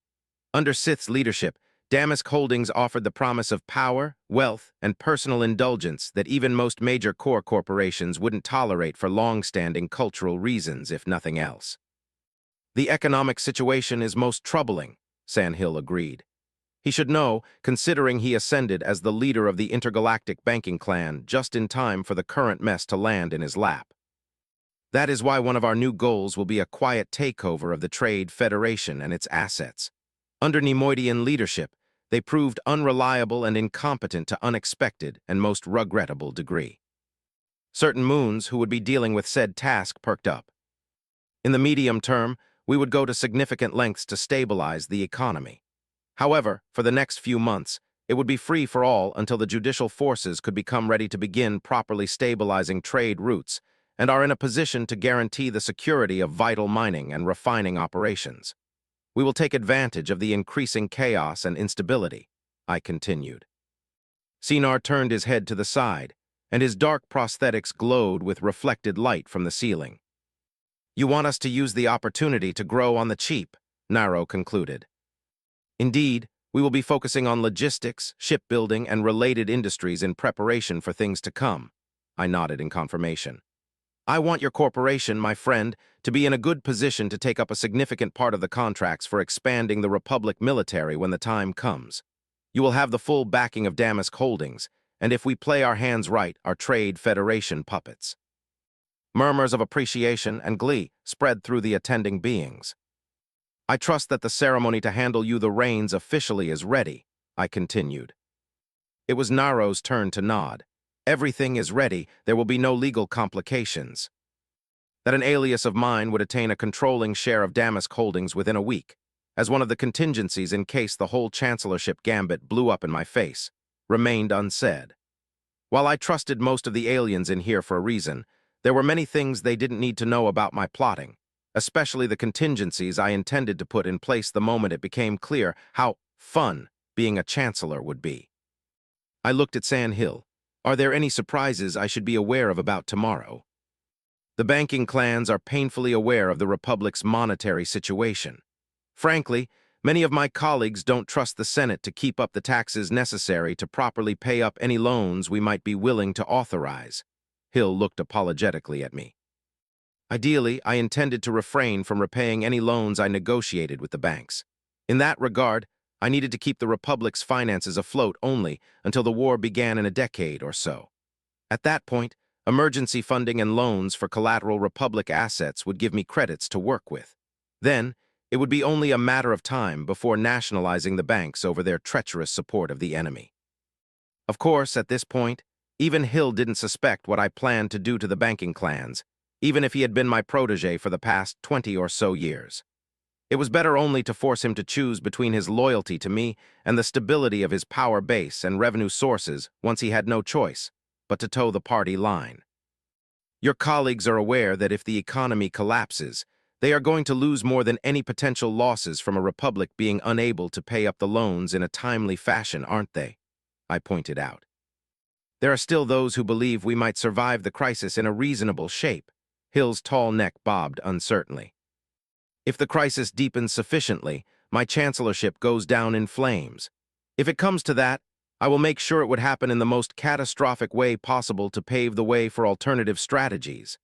Under Sith's leadership, Damask Holdings offered the promise of power, wealth, and personal indulgence that even most major core corporations wouldn't tolerate for long-standing cultural reasons, if nothing else. "The economic situation is most troubling," Sand Hill agreed. He should know, considering he ascended as the leader of the intergalactic banking clan just in time for the current mess to land in his lap. "That is why one of our new goals will be a quiet takeover of the Trade Federation and its assets. Under Neimoidian leadership, they proved unreliable and incompetent to unexpected and most regrettable degree." Certain moons who would be dealing with said task perked up. In the medium term, we would go to significant lengths to stabilize the economy. However, for the next few months, it would be free for all until the judicial forces could become ready to begin properly stabilizing trade routes and are in a position to guarantee the security of vital mining and refining operations. "We will take advantage of the increasing chaos and instability," I continued. Sinar turned his head to the side, and his dark prosthetics glowed with reflected light from the ceiling. "You want us to use the opportunity to grow on the cheap," Naro concluded. "Indeed, we will be focusing on logistics, shipbuilding, and related industries in preparation for things to come," I nodded in confirmation. "I want your corporation, my friend, to be in a good position to take up a significant part of the contracts for expanding the Republic military when the time comes. You will have the full backing of Damask Holdings, and if we play our hands right, our Trade Federation puppets." Murmurs of appreciation and glee spread through the attending beings. "I trust that the ceremony to handle you the reins officially is ready," I continued. It was Naro's turn to nod. "Everything is ready. There will be no legal complications." that an alias of mine would attain a controlling share of Damask holdings within a week, as one of the contingencies in case the whole chancellorship gambit blew up in my face, remained unsaid. While I trusted most of the aliens in here for a reason, there were many things they didn't need to know about my plotting, especially the contingencies I intended to put in place the moment it became clear how fun being a chancellor would be. I looked at Sand Hill. Are there any surprises I should be aware of about tomorrow? The banking clans are painfully aware of the Republic's monetary situation. Frankly, many of my colleagues don't trust the Senate to keep up the taxes necessary to properly pay up any loans we might be willing to authorize. Hill looked apologetically at me. Ideally, I intended to refrain from repaying any loans I negotiated with the banks. In that regard, I needed to keep the Republic's finances afloat only until the war began in a decade or so. At that point, emergency funding and loans for collateral Republic assets would give me credits to work with. Then, it would be only a matter of time before nationalizing the banks over their treacherous support of the enemy. Of course, at this point, even Hill didn't suspect what I planned to do to the banking clans, even if he had been my protege for the past 20 or so years. It was better only to force him to choose between his loyalty to me and the stability of his power base and revenue sources once he had no choice but to toe the party line. Your colleagues are aware that if the economy collapses, they are going to lose more than any potential losses from a republic being unable to pay up the loans in a timely fashion, aren't they? I pointed out. There are still those who believe we might survive the crisis in a reasonable shape. Hill's tall neck bobbed uncertainly. If the crisis deepens sufficiently, my chancellorship goes down in flames. If it comes to that, I will make sure it would happen in the most catastrophic way possible to pave the way for alternative strategies.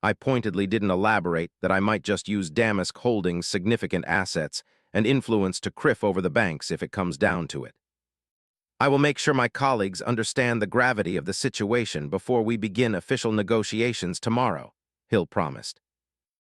I pointedly didn't elaborate that I might just use Damask Holdings' significant assets and influence to criff over the banks if it comes down to it. I will make sure my colleagues understand the gravity of the situation before we begin official negotiations tomorrow, Hill promised.